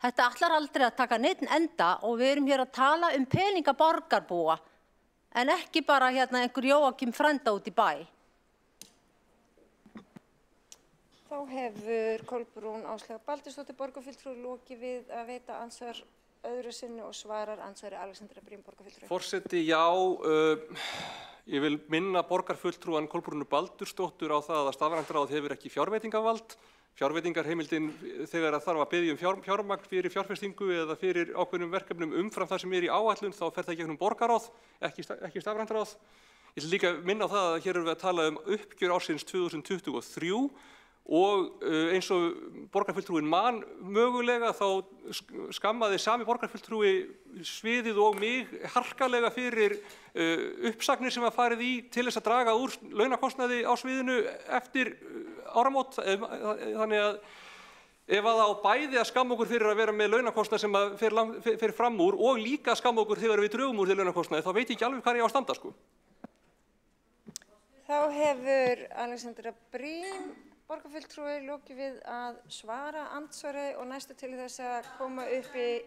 Þetta ætlar aldrei að taka neinn enda og við erum hér að tala peninga borgarbúa, en ekki bara hérna einhver Jóakim frænda út í bæ. Þá hefur Kolbrún Áslaugar Baldursdóttir, borgarfulltrúi, lokið við að veita andsvar öðru sinni og svarar andsvari Alexandra Brím, borgarfulltrúi. Forseti, já, ég vil minna borgarfulltrúan Kolbrúnu Baldursdóttur á það að stafrænt hefur ekki fjárveitingavald. Fjárveitingarheimildin þegar það þarf að biðja fjármagn fyrir fjárfestingu eða fyrir ákveðnum verkefnum umfram það sem í áætlun, þá fer það gegnum borgarráð, ekki stafrænt ráð. Ég vil líka minna á það að hér erum við að tala uppgjör ársins 2023 og eins og borgarfulltrúin man mögulega þá skammaði sami borgarfulltrúi sviðið og mig harkalega fyrir uppsagnir sem að farið í til þess að draga úr launakostnaði á sviðinu eftir áramót. Þannig að ef að á bæði að skamma okkur fyrir að vera með launakostnað sem að fer fram úr og líka að skamma okkur þegar við drögum úr til launakostnaði, þá veit ég ekki alveg hvað ég á að standa, sko. Þá hefur Alexandra Brím, borgarfulltrúi, lokið við að svara andsvari og næstu til þess að koma upp í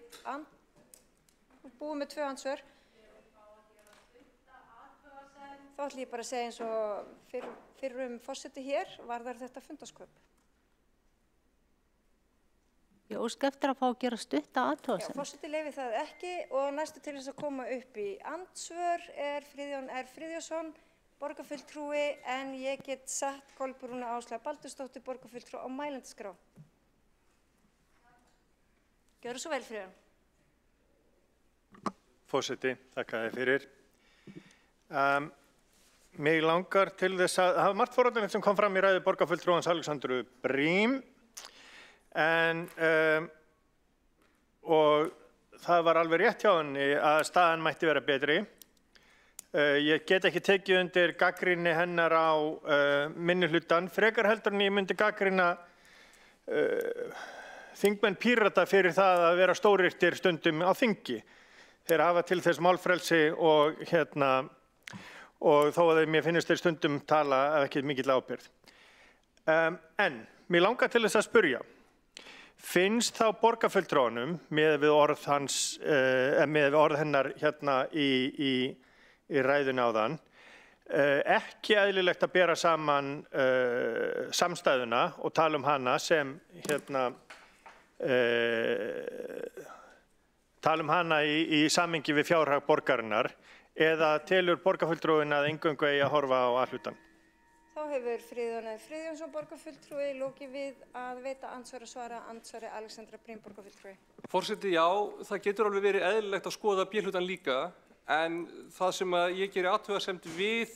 búið með 2 andsvör. Þá ætlum ég bara að segja eins og fyrrum forseti hér, varðar þetta fundasköp? Ég óska eftir að fá að gera stutta athugasemd. Já, forseti leyfi það ekki og næstu til þess að koma upp í andsvör Friðjón R. Friðjónsson, borgarfulltrúi, en ég get sett Kolbrúnu Áslaugar Baldursdóttir, borgarfulltrúi, á mælendaskrá. Gjörðu svo vel, Friðjón. Forseti, þakka þér fyrir. Mig langar til þess að það var margt forvitnilegt sem kom fram í ræðu borgarfulltrúans Alexandru Brím og það var alveg rétt hjá henni að staðan mætti vera betri. Ég get ekki tekið undir gagnrýni hennar á minnihlutann, frekar heldur en ég myndi gagnrýna þingmenn Pírata fyrir það að vera stóryrtir stundum á þingi. Þeir hafa til þess málfrelsi og þó að mér finnst þeir stundum tala af ekki mikill ábyrgð. En mér langar til þess að spyrja, finnst þá borgarfulltrúanum með við orð hennar hérna í ræðunni áðan ekki eðlilegt að bera saman samstæðuna og tala hana sem tala hana í samhengi við fjárhag borgarinnar eða telur borgarfulltrúin að eingöngu eigi að horfa á A-hlutann? Þá hefur Friðjón Friðjónsson borgarfulltrúi lokið við að veita andsvar og svara andsvari Alexandra Brím borgarfulltrúi. Forseti, já, það getur alveg verið eðlilegt að skoða B-hlutann líka, en það sem ég geri athugasemd við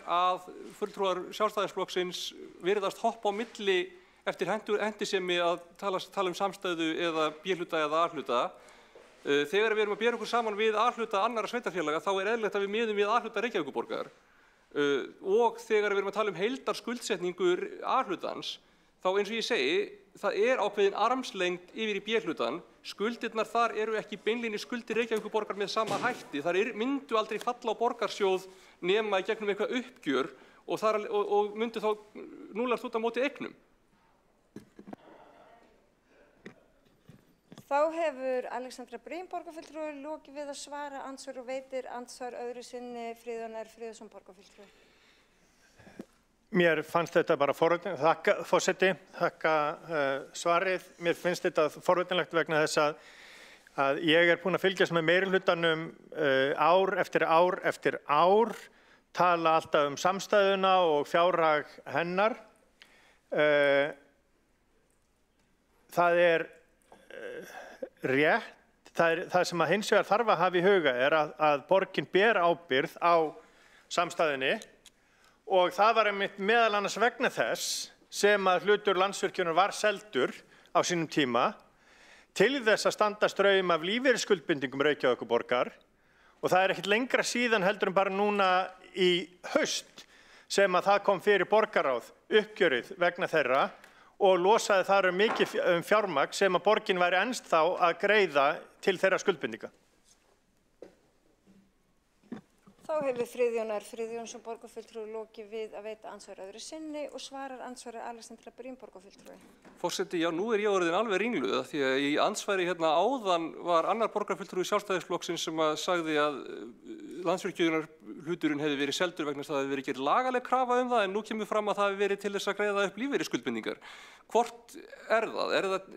að fulltrúar Sjálfstæðisflokksins virðast hoppa á milli eftir hendisemi að tala samstæðu eða B-hluta eða A-hluta. Þegar við erum að bera okkur saman við A-hluta annarra sveitarfélaga þá eðlilegt að við miðum við A-hluta Reykjavíkurborgar. Og þegar við erum að tala heildarskuldsetningur A-hlutans, þá eins og ég segi, það ákveðin armslengd yfir í B-hlutan. Skuldirnar þar eru ekki beinlínis skuldir Reykjavíkurborgar með sama hætti. Þar myndu aldrei falla á borgarsjóð nema í gegnum eitthvað uppgjör og myndu þá núlast út á móti eignum. Þá hefur Alexandra Brím borgarfulltrúi lokið við að svara andsvar og veitir andsvar öðru sinni Friðjón Friðjónsson borgarfulltrúi. Mér fannst þetta bara forvitnilegt, þakka forseti, þakka svarið. Mér finnst þetta forvitnilegt vegna þess að ég búinn að fylgjast með meirihlutanum ár eftir ár, tala alltaf samstæðuna og fjárhag hennar. Það rétt, það sem að hins vegar þarf að hafa í huga að borgin ber ábyrgð á samstæðunni og það var einmitt meðal annars vegna þess sem að hlutur Landsvirkjunar var seldur á sínum tíma til þess að standa straum af lífeyrisskuldbindingum Reykjavíkurborgar og það ekkert lengra síðan heldur en bara núna í haust sem að það kom fyrir borgarráð uppgjörið vegna þeirra og losaði þar mikið fjármagn sem að borgin væri ennst þá að greiða til þeirra skuldbindinga. Þá hefur Friðjón Friðjónsson borgarfulltrúi lokið við að veita andsvar öðru sinni og svarar andsvari Alexandra Brím borgarfulltrúi. Forseti, já, nú ég orðin alveg ringluð því að í andsvari hérna áðan var annar borgarfulltrúi Sjálfstæðisflokksins sem að sagði að Landsvirkjunar hluturinn hefði verið seldur vegna þess að það hefði verið gerð lagaleg krafa það en nú kemur fram að það hefði verið til þess að greiða upp lífeyrisskuldbindingar. Hvort það?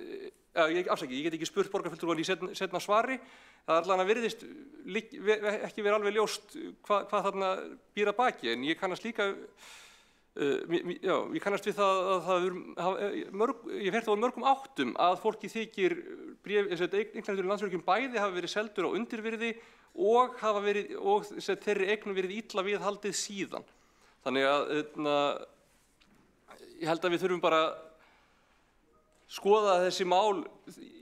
Ég get ekki spurt borgarfulltrúan í seinna svari. Það allan að virðist ekki verið alveg ljóst hvað þarna býr að baki en ég kannast líka ég kannast við það að ég fer þá mörgum áttum að fólki þykir eignarhlutur í Landsvirkjun bæði hafa verið seldur á undirvirði og þeirri eign verið illa viðhaldið síðan. Þannig að ég held að við þurfum bara skoða þessi mál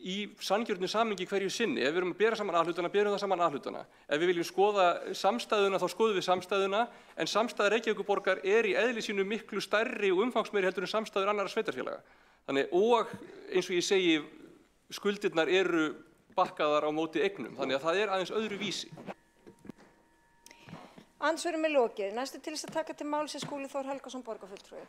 í sanngjörnu samhengi hverju sinni. Ef við erum að bera saman A-hlutana, berum það saman A-hlutana. Ef við viljum skoða samstæðuna, þá skoðum við samstæðuna, en samstæða Reykjavíkurborgar í eðli sínu miklu stærri og umfangsmeiri heldur en samstæður annarra sveitarfélaga. Þannig, og eins og ég segi, skuldirnar eru bakkaðar á móti eignum, þannig að það aðeins öðru vísi. Andsvörum lokið. Næstu til þess að taka til máls Skúli Þór Helgason borgarfulltrúi.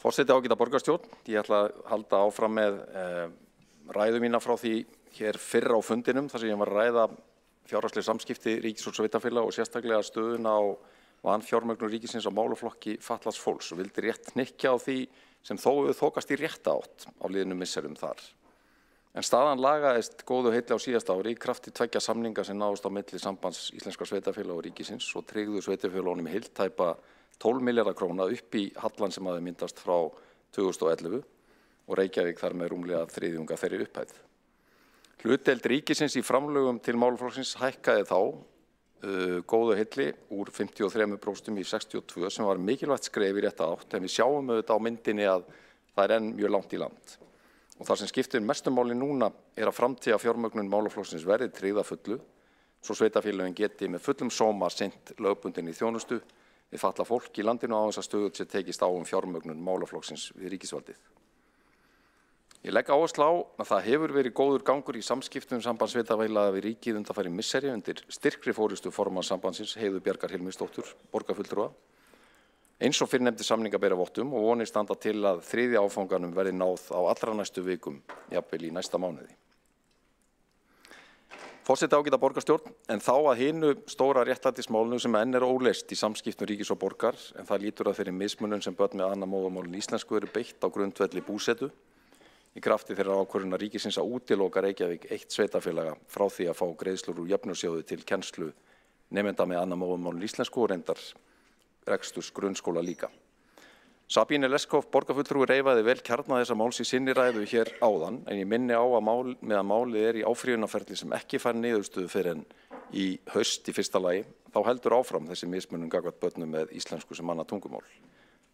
Forseti, ágæta borgarstjórn, ég ætla að halda áfram með ræðu mína frá því hér fyrr á fundinum þar sem ég var að ræða fjárhagsleg samskipti ríkis og sveitarfélaga og sérstaklega stöðuna á vanfjármögnun ríkisins á málaflokki fatlaðs fólks og vildi rétt hnykkja á því sem þó hefur þokast í rétta átt á liðnum misserum þar. En staðan lagaðist góðu heilli á síðasta ári í krafti tveggja samninga sem náðust á milli sambands íslenskra sveitarfélaga og ríkisins og tryggðu sveitarfélagunum heiltæpa 12 milljarða króna upp í hallan sem hafði myndast frá 2011 og Reykjavík þar með rúmlega þriðjunga þeirri upphæð. Hlutdeild ríkisins í framlögum til málaflokksins hækkaði þá góðu hilli úr 53% í 62% sem var mikilvægt skref í rétta átt, en við sjáum auðvitað á myndinni að það er enn mjög langt í land. Og það sem skiptir mestu máli núna er að framtíða fjármögnun málaflokksins verði tryggð að fullu, svo sveitarfélögin geti með fullum sóma sinnt lögbundinni þjónustu við fatlað fólk í landinu á þess að stöðugt sé tekist á fjármögnun málaflokksins við ríkisvaldið. Ég legg áherslu á að það hefur verið góður gangur í samskiptum sambandssveitarfélaga við ríkið undanfarin misseri undir styrkri forystu formanns sambandsins Heiðu Bjargar Hilmisdóttur, borgarfulltrúa. Eins og fyrrnefndi samninga bera vottum og vonir standa til að þriðja áfanganum verði náð á allra næstu vikum, jafnvel í næsta mánuði. Forseti ágæta borgarstjórn, en þá að hinu stóra réttlætismálinu sem enn er óleyst í samskiptum ríkis og borgar, en það lítur að þeirri mismunun sem börn með annað móðurmálin íslensku eru beitt á grundvelli búsetu, í krafti þeirra ákvörðunar ríkisins að útiloka Reykjavík eitt sveitarfélaga frá því að fá greiðslur úr jöfnunarsjóði til kennslu nemenda með annað móðurmálin íslensku og reyndar reksturs grunnskóla líka. Sabine Leskov, borgarfulltrúi, reifaði vel kjarna þessa máls í sinni ræðu hér áðan, en ég minni á að meðan málið er í áfrýjunarferli sem ekki fær niðurstöðu fyrr en í haust í fyrsta lagi, þá heldur áfram þessi mismunun gagnvart börnum með íslensku sem annað tungumál.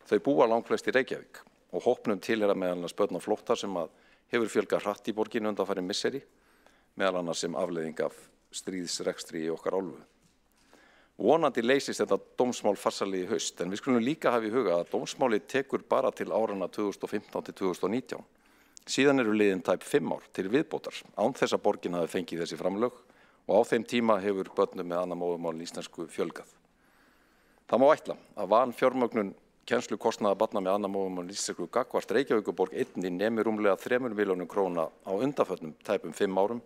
Þau búa langflest í Reykjavík og hópnum tilheyra meðal annars börn á flótta sem hefur fjölgað hratt í borginni undanfarin misseri, meðal annars sem afleiðing af stríðsrekstri í okkar álfu. Vonandi leysist þetta dómsmál farsællega í haust, en við skulum líka hafa í huga að dómsmálið tekur bara til árana 2015 til 2019. Síðan eru liðin tæp 5 ár til viðbótar, án þess að borgin hafi fengið þessi framlög og á þeim tíma hefur börnum með annað móðurmál íslensku fjölgað. Það má ætla að vanfjármögnun kennslukostnaðar barna með annað móðurmál íslensku gagnvart Reykjavíkurborg einnig nemur rúmlega 3 milljónum króna á undanförnum tæpum 5 árum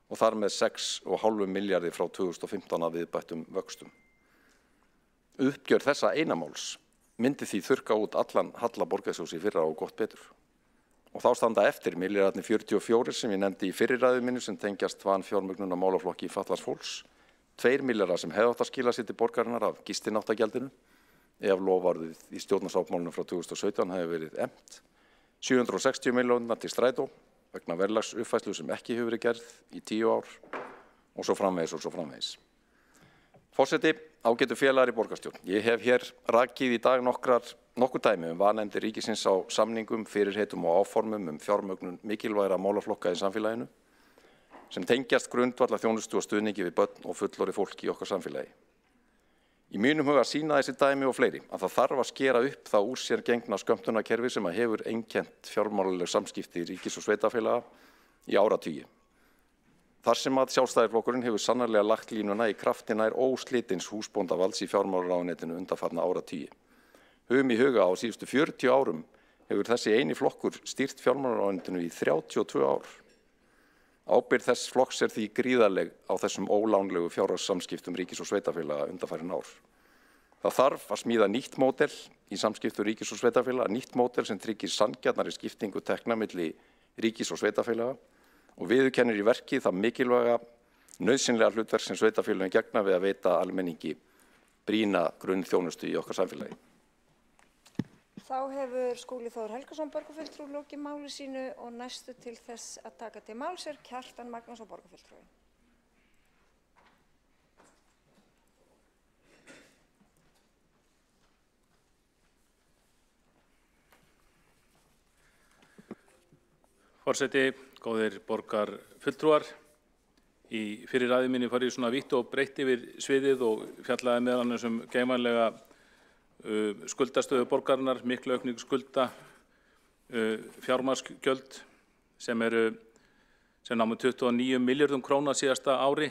og þar með 6,5 milljarði frá 2015 að viðbættum vöxtum. Uppgjör þessa einamáls myndi því þurrka út allan halla borgarsjóðs í fyrra og gott betur. Og þá standa eftir milljarðarnir 44 sem ég nefndi í fyrri ræðu minni sem tengjast vanfjármögnun á málaflokki fatlaðs fólks, 2 milljarðar sem hefðu átt að skila sér til borgarinnar af gistináttagjaldinu, ef loforðið í stjórnarsáttmálinu frá 2017 hefði verið efnt, 760 milljónirnar til strætó vegna verðlagsuppfærslu sem ekki hefur verið gerð í 10 ár og svo framvegis og svo framvegis. Forseti, ágætu félagar í borgarstjórn. Ég hef hér rakið í dag nokkur dæmi vanefndir ríkisins á samningum, fyrirheitum og áformum fjármögnun mikilvægra málaflokka í samfélaginu sem tengjast grundvallar þjónustu og stuðningi við börn og fullorðið fólk í okkar samfélagi. Í mínum huga sýna þessi dæmi og fleiri að það þarf að skera upp það úr sér gengna skömmtunarkerfi sem hefur einkennt fjármálaleg samskipti ríkis og sveitarfélaga í áratugi. Þar sem að Sjálfstæðisflokkurinn hefur sannarlega lagt línuna í krafti nær óslitins húsbóndavalds í fjármálaráðuneytinu undanfarna áratugi. Höfum í huga á síðustu 40 árum hefur þessi eini flokkur stýrt fjármálaráðuneytinu í 32 ár. Ábyrgð þess flokks er því gríðarleg á þessum ólánlegu fjárhagssamskiptum ríkis og sveitarfélaga undanfarin ár. Það þarf að smíða nýtt módel í samskiptum ríkis og sveitarfélaga, nýtt módel sem tryggir sanngjarnari skiptingu tekna milli ríkis og sveitarfélaga og viðurkennir í verki það mikilvæga nauðsynlega hlutverk sem sveitarfélögin gegna við að veita almenningi brýna grunnþjónustu í okkar samfélagi. Þá hefur Skúli Þór Helgason borgarfulltrúi lokið máli sínu og næstu til þess að taka til máls er Kjartan Magnússon borgarfulltrúi. Forseti, góðir borgarfulltrúar, í fyrir ræðu minni farið svona vítt og breytt yfir sviðið og fjallaði meðal annars geymanlega skuldastöðu borgarinnar, miklu aukningu skulda, fjármagnsgjöld sem námu 29 milljörðum króna síðasta ári,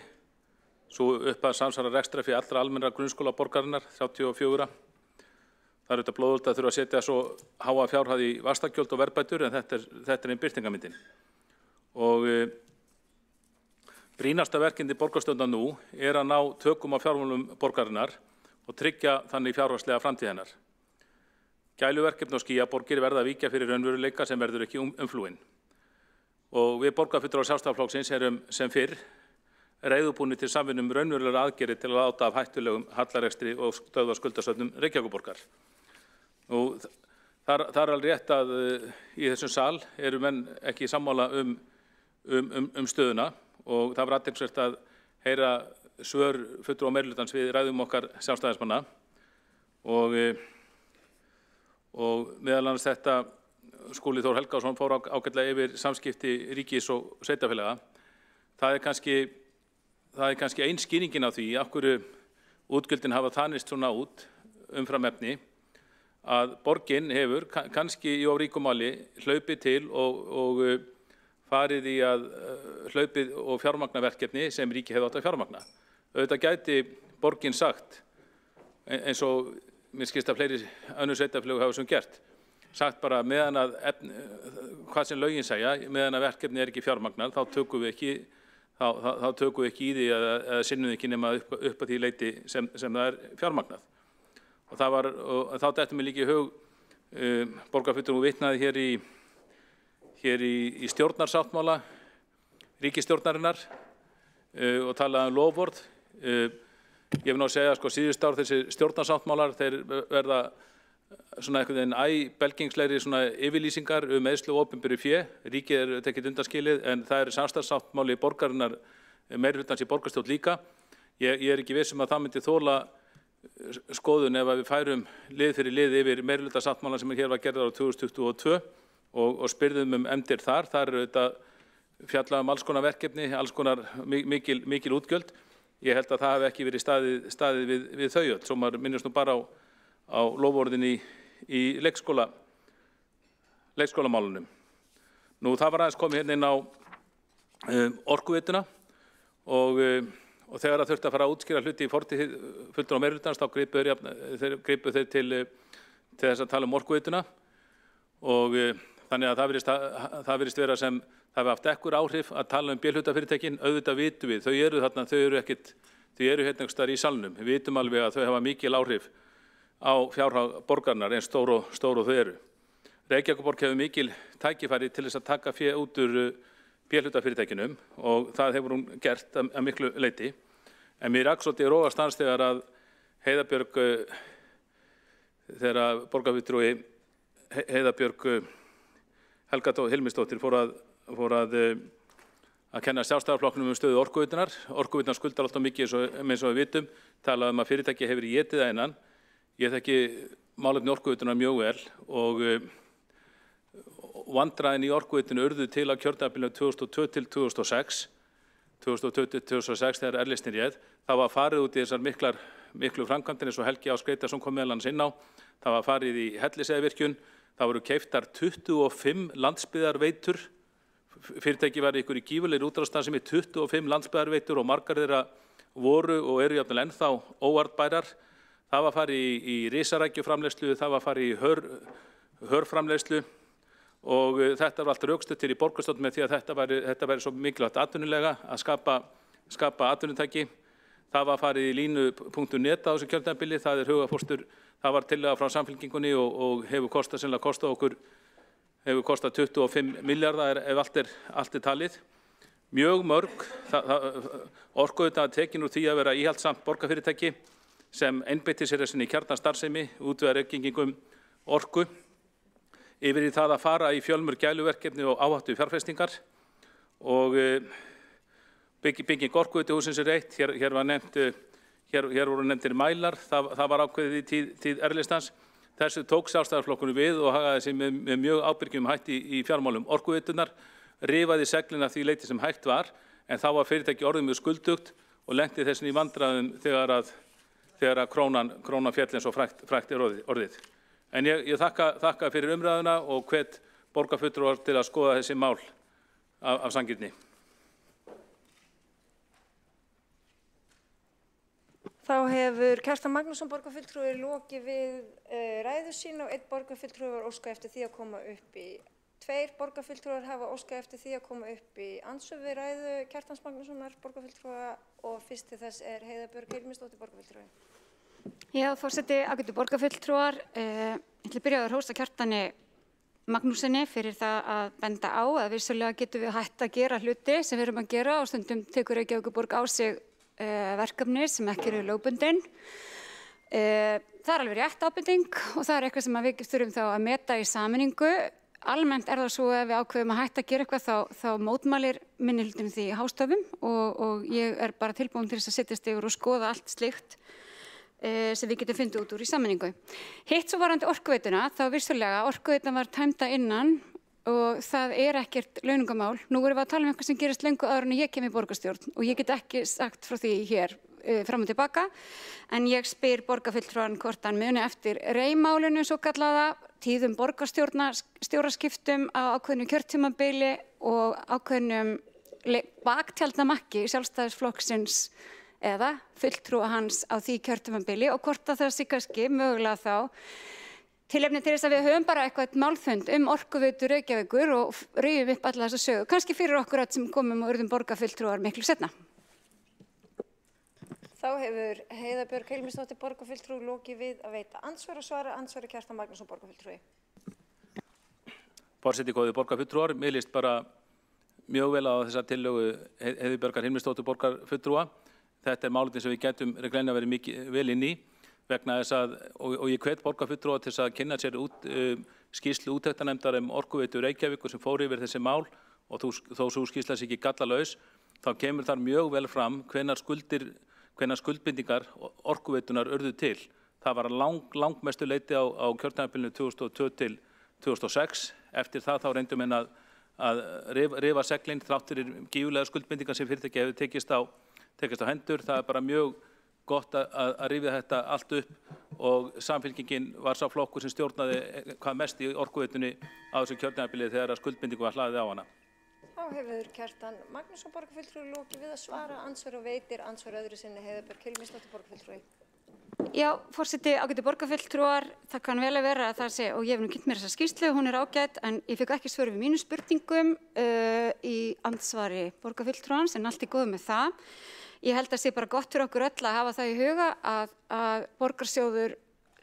svo upp að samsvara rekstrarfé allra almennra grunnskóla borgarinnar, 34. Það er auðvitað blóðugt að þurfa að setja svo háa fjárhæð í vaxtagjöld og verðbætur en þetta er einn birtingarmyndin. Og brýnasta verkefni borgarstjórnar nú er að ná tökum á fjármálum borgarinnar og tryggja þannig fjárhagslega framtíð hennar. Gæluverkefni og skýjaborgir verða að víkja fyrir raunveruleika sem verður ekki umflúinn. Og við borgarfulltrúar Sjálfstæðisflokksins erum sem fyrr reiðubúnir til samvinnu raunverulegar aðgerðir til að láta af hættulegum hallarekstri og stöðva skuldasöfnun Reykjavíkurborgar. Og það er alveg rétt að í þessum sal eru menn ekki sammála stöðuna og það var athyglisvert að heyra svör fulltrúa meirihlutans við ræðum okkar sjálfstæðismanna og meðal annars þetta Skúli Þór Helgason fór ágætlega yfir samskipti ríkis og sveitarfélaga. Það er kannski ein skýringin á því af hverju útgjöldin hafa þanist svona út umfram efni að borgin hefur kannski í of ríkum máli hlaupið til og farið í að hlaupið og fjármagnaverkefni sem ríki hefði átt að fjármagna. Auðvitað gæti borgin sagt, eins og mér skilst að fleiri önnur sveitarfélög hafa sem gert, sagt bara meðan að hvað sem lögin segja, meðan að verkefni er ekki fjármagnað, þá tökum við ekki í því eða sinnum ekki nema upp að því leyti sem það er fjármagnað. Og þá dettur mér líka í hug borgarfulltrúi vitnaði hér í stjórnarsáttmála ríkisstjórnarinnar og talaði loforð. Ég vil ná að segja síðustu ár þessi stjórnarsáttmálar þeir verða svona einhvern veginn belgingslegri svona yfirlýsingar eyðslu og opinberu fé. Ríkið er tekið undanskilið en það er samstarfssáttmáli borgarinnar meirihlutans í borgarstjórn líka. Ég er ekki viss að það myndi þola skoðun ef við færum lið fyrir lið yfir meirihlutasáttmálann sem hér var gerður á 2022 og spyrðum efndir þar. Það eru auðvitað fjallað alls konar verkefni, alls konar mikil útgjöld. Ég held að það hafi ekki verið staðið við þau öll. Svo maður minnist nú bara á loforðin í leikskólamálunum. Nú það var aðeins komið hérna inn á orkuveituna og þegar það þurfti að fara að útskýra hluti í fortíð fulltrúa meirihlutans þá gripu þeir til þess að tala orkuveituna og þannig að það virðist vera sem það hefur haft ekkur áhrif að tala B-hlutafyrirtækin. Auðvitað vitum við, þau eru hérna einhvers staðar í salnum. Við vitum alveg að þau hafa mikil áhrif á fjárhag borgarinnar eins stór og þau eru. Reykjavíkurborg hefur mikil tækifæri til þess að taka fé út úr B-hlutafyrirtækinum og það hefur hún gert að miklu leyti. En mér rak svolítið róast hans þegar að Heiðabjörg, þegar borgarfulltrúi Heiðabjörg Helga Hilmisdóttir fór að kenna Sjálfstæðisflokknum stöðu orkuveitunar. Orkuveitunar skuldar alltaf mikið eins og við vitum, talað að fyrirtæki hefur étið að innan. Ég þekki málefni orkuveitunar mjög vel og vandræðin í orkuveitinu urðu til á kjörtímabilinu 2002 til 2006. 2002 til 2006 þegar R-listinn réð. Það var farið út í þessar miklu framkvæmdir eins og Helgi Ás Grétarsson kom meðal annars inn á. Það var farið í Hellisheiðarvirkjun. Það voru keyptar 25 landsbyggðarveitur. Fyrirtæki var ykkur í gífurlegri útráðsstarfsemi 25 landsbyggðarveitur og margar þeirra voru og eru jafnvel ennþá óarðbærar. Það var farið í risarækjuframleiðslu, það var farið í hörframleiðslu og þetta var allt rökstutt í borgarstjórn með því að þetta væri svo mikilvægt atvinnulega að skapa atvinnutæki. Það var farið í línu.net á þessu kjörtímabili, það er hugafóstur, það var tillaga frá Samfylkingunni og hefur sennilega kostað okkur 25 milljarða ef allt er talið. Mjög mörg, orkuveita tekin úr því að vera íhaldsamt borgarfyrirtæki sem einbeitti sér sinni kjarnastarfsemi, útvegar reikningum orku, yfir í það að fara í fjölmörg gæluverkefni og áhættu fjárfestingar og bygging orkuveituhússins er eitt. Hér voru nefndir mælar, það var ákveðið í tíð R-listans. Þessu tók Sjálfstæðisflokkurinn við og hagaði sig með mjög ábyrgjum hætti í fjármálum orkuveitunar, rifaði seglin að því leyti sem hægt var, en þá var fyrirtæki orðið mjög skuldugt og lenti þessin í vandræðum þegar að krónan féll eins og frægt er orðið. En ég þakka fyrir umræðuna og hvet borgarfulltrúar til að skoða þessi mál af sanngirni. Þá hefur Kjartan Magnússon borgarfulltrúi lokið við ræðu sín og einn borgarfulltrúi var óskað eftir því að koma upp í tveir borgarfulltrúar hafa óskað eftir því að koma upp í andsvör við ræðu Kjartans Magnússonar borgarfulltrúa og fyrst til þess er Heiðabjörg Hilmisdóttir borgarfulltrúi. Já, forseti, ágætu borgarfulltrúar. Ég ætla að byrja á að hrósa Kjartani Magnúsinni fyrir það að benda á að vissulega getum við hætt að gera hluti sem við erum að gera og stundum tekur Reykjavíkurborg á sig verkefni sem ekki eru lögbundin. Það er alveg rétt ábending og það er eitthvað sem við þurfum þá að meta í sameiningu. Almennt er það svo að við ákveðum að hætta að gera eitthvað þá mótmælir minnihlutinn því í hástöfum og ég er bara tilbúin til þess að setjast yfir og skoða allt slíkt sem við getum fundið út úr í sameiningu. Hitt svo varandi orkuveituna, þá vissulega Orkuveitan var tæmda innan og það er ekkert launungamál. Nú erum við að tala um eitthvað sem gerist löngu áður en ég kem í borgarstjórn og ég get ekki sagt frá því hér fram og tilbaka, en ég spyr borgarfulltrúann hvort hann muni eftir reymálinu svo kallaða, tíðum borgarstjóraskiptum á ákveðnu kjörtímabili og ákveðnum baktjaldamakki Sjálfstæðisflokksins eða fulltrúa hans á því kjörtímabili og hvort að það sé kannski mögulega þá tilefni til þess að við höfum bara eitthvað málfund Orkuveitu Reykjavíkur og rifjum upp alla þessa sögu, kannski fyrir okkur öll sem komum og urðum borgarfulltrúar miklu seinna. Þá hefur Heiða Björg Hilmisdóttir borgarfulltrúi lokið við að veita andsvar og svara andsvari Kjartan Magnússon borgarfulltrúi. Forseti, góðir borgarfulltrúar, mér líst bara mjög vel á þessa tillögu Heiðu Björgar Hilmisdóttir borgarfulltrúa. Þetta er málefni sem við getum reglulega verið mikið vel inn í vegna þess að, og ég hvet borgarfulltrúa til þess að kynna sér skýrslu úttektarnefndar Orkuveitu Reykjavíkur sem fór yfir þessi mál og þó svo skýrsla sé ekki gallalaus, þá kemur þar mjög vel fram hvenær skuldbindingar Orkuveitunar urðu til. Það var langmestu leyti á kjörtímabilinu 2002 til 2006. Eftir það þá reyndum henn að rifa seglin þrátt fyrir gífurlega skuldbindingar sem fyrirtæki hefur tekist á hendur. Það er bara mjög gott að rifja þetta allt upp og Samfylkingin var sá flokkur sem stjórnaði hvað mest í Orkuveitunni á þessu kjörtímabili þegar skuldbindingu var hlaðið á hana. Þá hefur Kjartan Magnússon borgarfulltrúi lokið við að svara andsvar og veitir andsvar öðru sinni Heiða Björg Hilmisdóttir borgarfulltrúi. Já, forseti, ágætu borgarfulltrúar, það kann vel að vera að það sé, og ég hef nú kynnt mér þessa skýrslu, hún er ágæt, en ég fikk ekki svör við mínum spurningum í andsvari borgarfulltrúans, en allt er góð með það. Ég held að sé bara gott fyrir okkur öll að hafa það í huga að borgarsjóður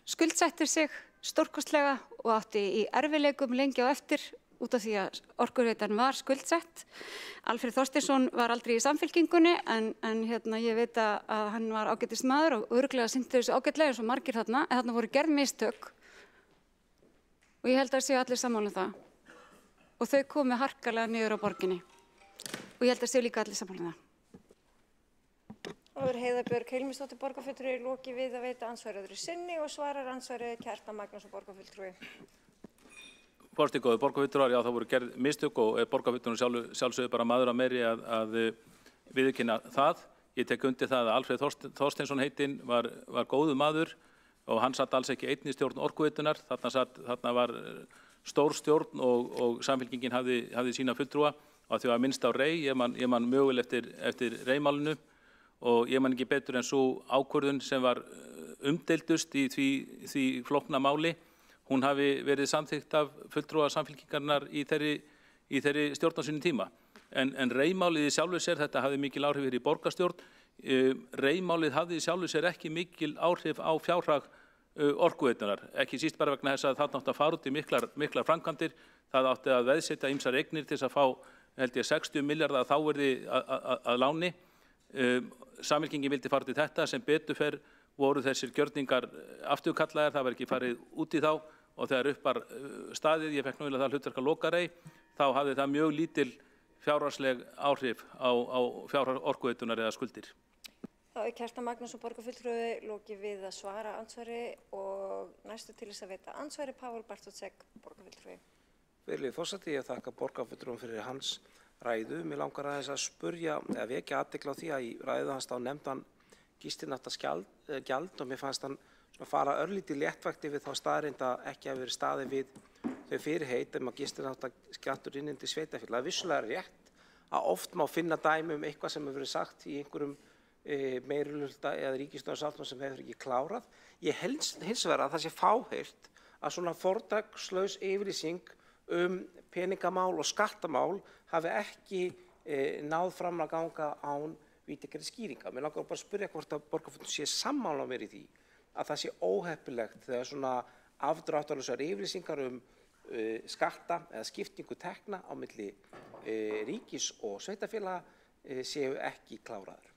skuldsettir sig stórkostlega og átti í erfiðleikum lengi á eftir út af því að Orkuveitan var skuldsett. Alfreð Þorsteinsson var aldrei í Samfylkingunni en ég veit að hann var ágætis maður og örugglega sinnti þessu ágætlega eins og margir þarna, en þarna voru gerð mistök og ég held að séu allir sammála um það. Og þau komu harkalega niður á borginni og ég held að séu líka allir sammála um það. Og Heiða Björg Hilmisdóttir borgarfulltrúi lokið við að veita andsvari öðru sinni og svarar andsvari Kjartan Magnússon borgarfulltrúi. Forseti, góðir borgarfulltrúar, já, það voru gerð mistök og borgarfulltrúin sjálfsögðu bara maður að meiri að viðurkenna það. Ég tek undir það að Alfreð Þorsteinsson heitinn var góður maður og hann satt alls ekki einn í stjórn Orkuveitunar. Þarna var stór stjórn og Samfylkingin hafði sína fulltrúa og því að minnst á Rey, ég man möguleg eftir Reymálinu og ég man ekki betur en svo ákvörðun sem var umdeildust í því flókna máli. Hún hafi verið samþykkt af fulltrúa Samfylkingarinnar í þeirri stjórn á sínum tíma. En Reymálið í sjálfu sér, þetta hafði mikil áhrif í borgarstjórn. Reymálið hafði í sjálfu sér ekki mikil áhrif á fjárhag Orkuveitunar. Ekki síst bara vegna þess að það átti að fara út í miklar framkvæmdir. Það átti að veðsetja ýmsar eignir til þess að fá, held ég, 60 milljarða að þá verði að láni. Samfylkingin vildi fara til þetta, sem betur fer voru þessir gjörningar afturkallaðir, það var ekki farið út í þá og þegar upp var staðið, ég fekk náttúrulega það hlutverk að loka Rey, þá hafði það mjög lítil fjárhagsleg áhrif á fjárhag Orkuveitunar eða skuldir. Þá er Kjartan Magnússon borgarfulltrúi lokið við að svara andsvari og næstu til þess að veita andsvari Pál Bartótsek borgarfulltrúi. Virðulegi forseti, ég þakka borgarfulltrúum fyrir hans ræðu. Mér langar aðeins að spurja eða vekja athygli á því að í ræðu hans þá nefndi hann gistináttagjald og mér fannst hann fara örlítið léttvægt yfir þá staðreynd að ekki hafi verið staðið við þau fyrirheit að gistináttagjaldur inn til sveitarfélaga. Vissulega rétt að oft má finna dæmi eitthvað sem hefur verið sagt í einhverjum meirihluta eða ríkisstjórnarsáttmála sem hefur ekki klárað. Ég hins vegar að það sé fáheyrt að svona fortakslaus yfirlýsing peningamál og skattamál hafi ekki náð fram að ganga án víðtækari skýringa. Mér langar bara að spyrja hvort að borgarfulltrúi sé sammála mér í því að það sé óheppilegt þegar svona afdráttarlausar yfirlýsingar skatta eða skiptingu tekna á milli ríkis og sveitarfélaga séu ekki kláraðar.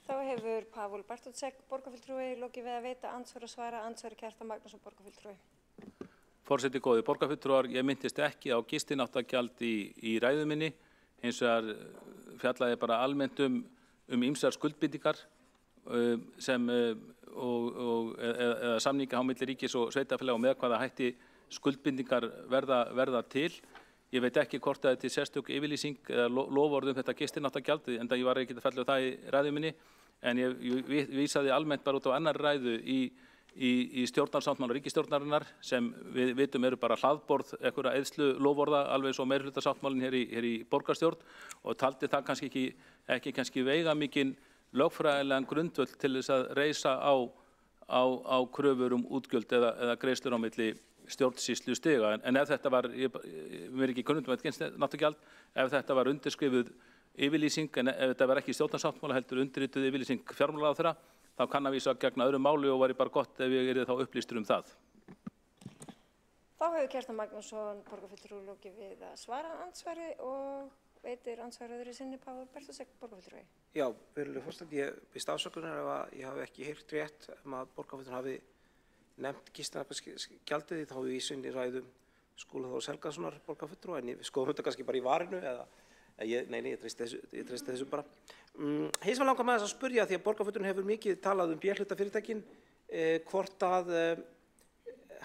Þá hefur Pavol Bartótsek, borgarfulltrúi, lokið við að veita andsvar og svara. Andsvari Kjartan Magnússon, borgarfulltrúi. Forseti góði borgarfulltrúar, ég myndist ekki á gistináttagjald í ræðu minni, hins vegar fjallaði bara almennt ýmsar skuldbindingar eða samninga á milli ríkis og sveitarfélaga og með hvaða hætti skuldbindingar verða til. Ég veit ekki hvort að þetta er sérstök yfirlýsing eða loforð þetta gistináttagjald, enda ég var ekki að fella það í ræðu minni, en ég vísaði almennt bara út á annar ræðu í stjórnarsáttmála ríkisstjórnarinnar sem við vitum eru bara hlaðborð einhverja eyðslu loforða alveg svo meirihlutarsáttmálinn hér í borgarstjórn og taldi það ekki kannski veigamikinn lögfræðilegan grundvöll til þess að reisa á kröfur útgjöld eða greiðslur á milli stjórnsýslu stiga. En ef þetta var, mér er ekki kunnugt þetta gistináttagjald, ef þetta var undirskrifuð yfirlýsing, en ef þetta var ekki stjórnarsáttmála heldur undirrituð yfirlýsing fjármálaráðherra, þá kann að vísa gegna öðru máli og væri bara gott ef ég þá upplýstur það. Þá hefur Kjartan Magnússon, borgarfulltrúi, lokið við að svara andsvari og veitir andsvari öðru sinni Pavol Bartótsek, borgarfulltrúi. Já, virðulegur forseti, ég biðst afsökunar ef að ég hafi ekki heyrt rétt að borgarfulltrúinn hafi nefnt gistináttagjaldið, þá í sinni ræðum Skúla Þórs Helgasonar borgarfulltrúa, en við skoðum þetta kannski bara í varinu ég treysti þessu bara. Hins vegar langar maður að spyrja því að borgarfulltrúinn hefur mikið talað B-hlutafyrirtækin, hvort að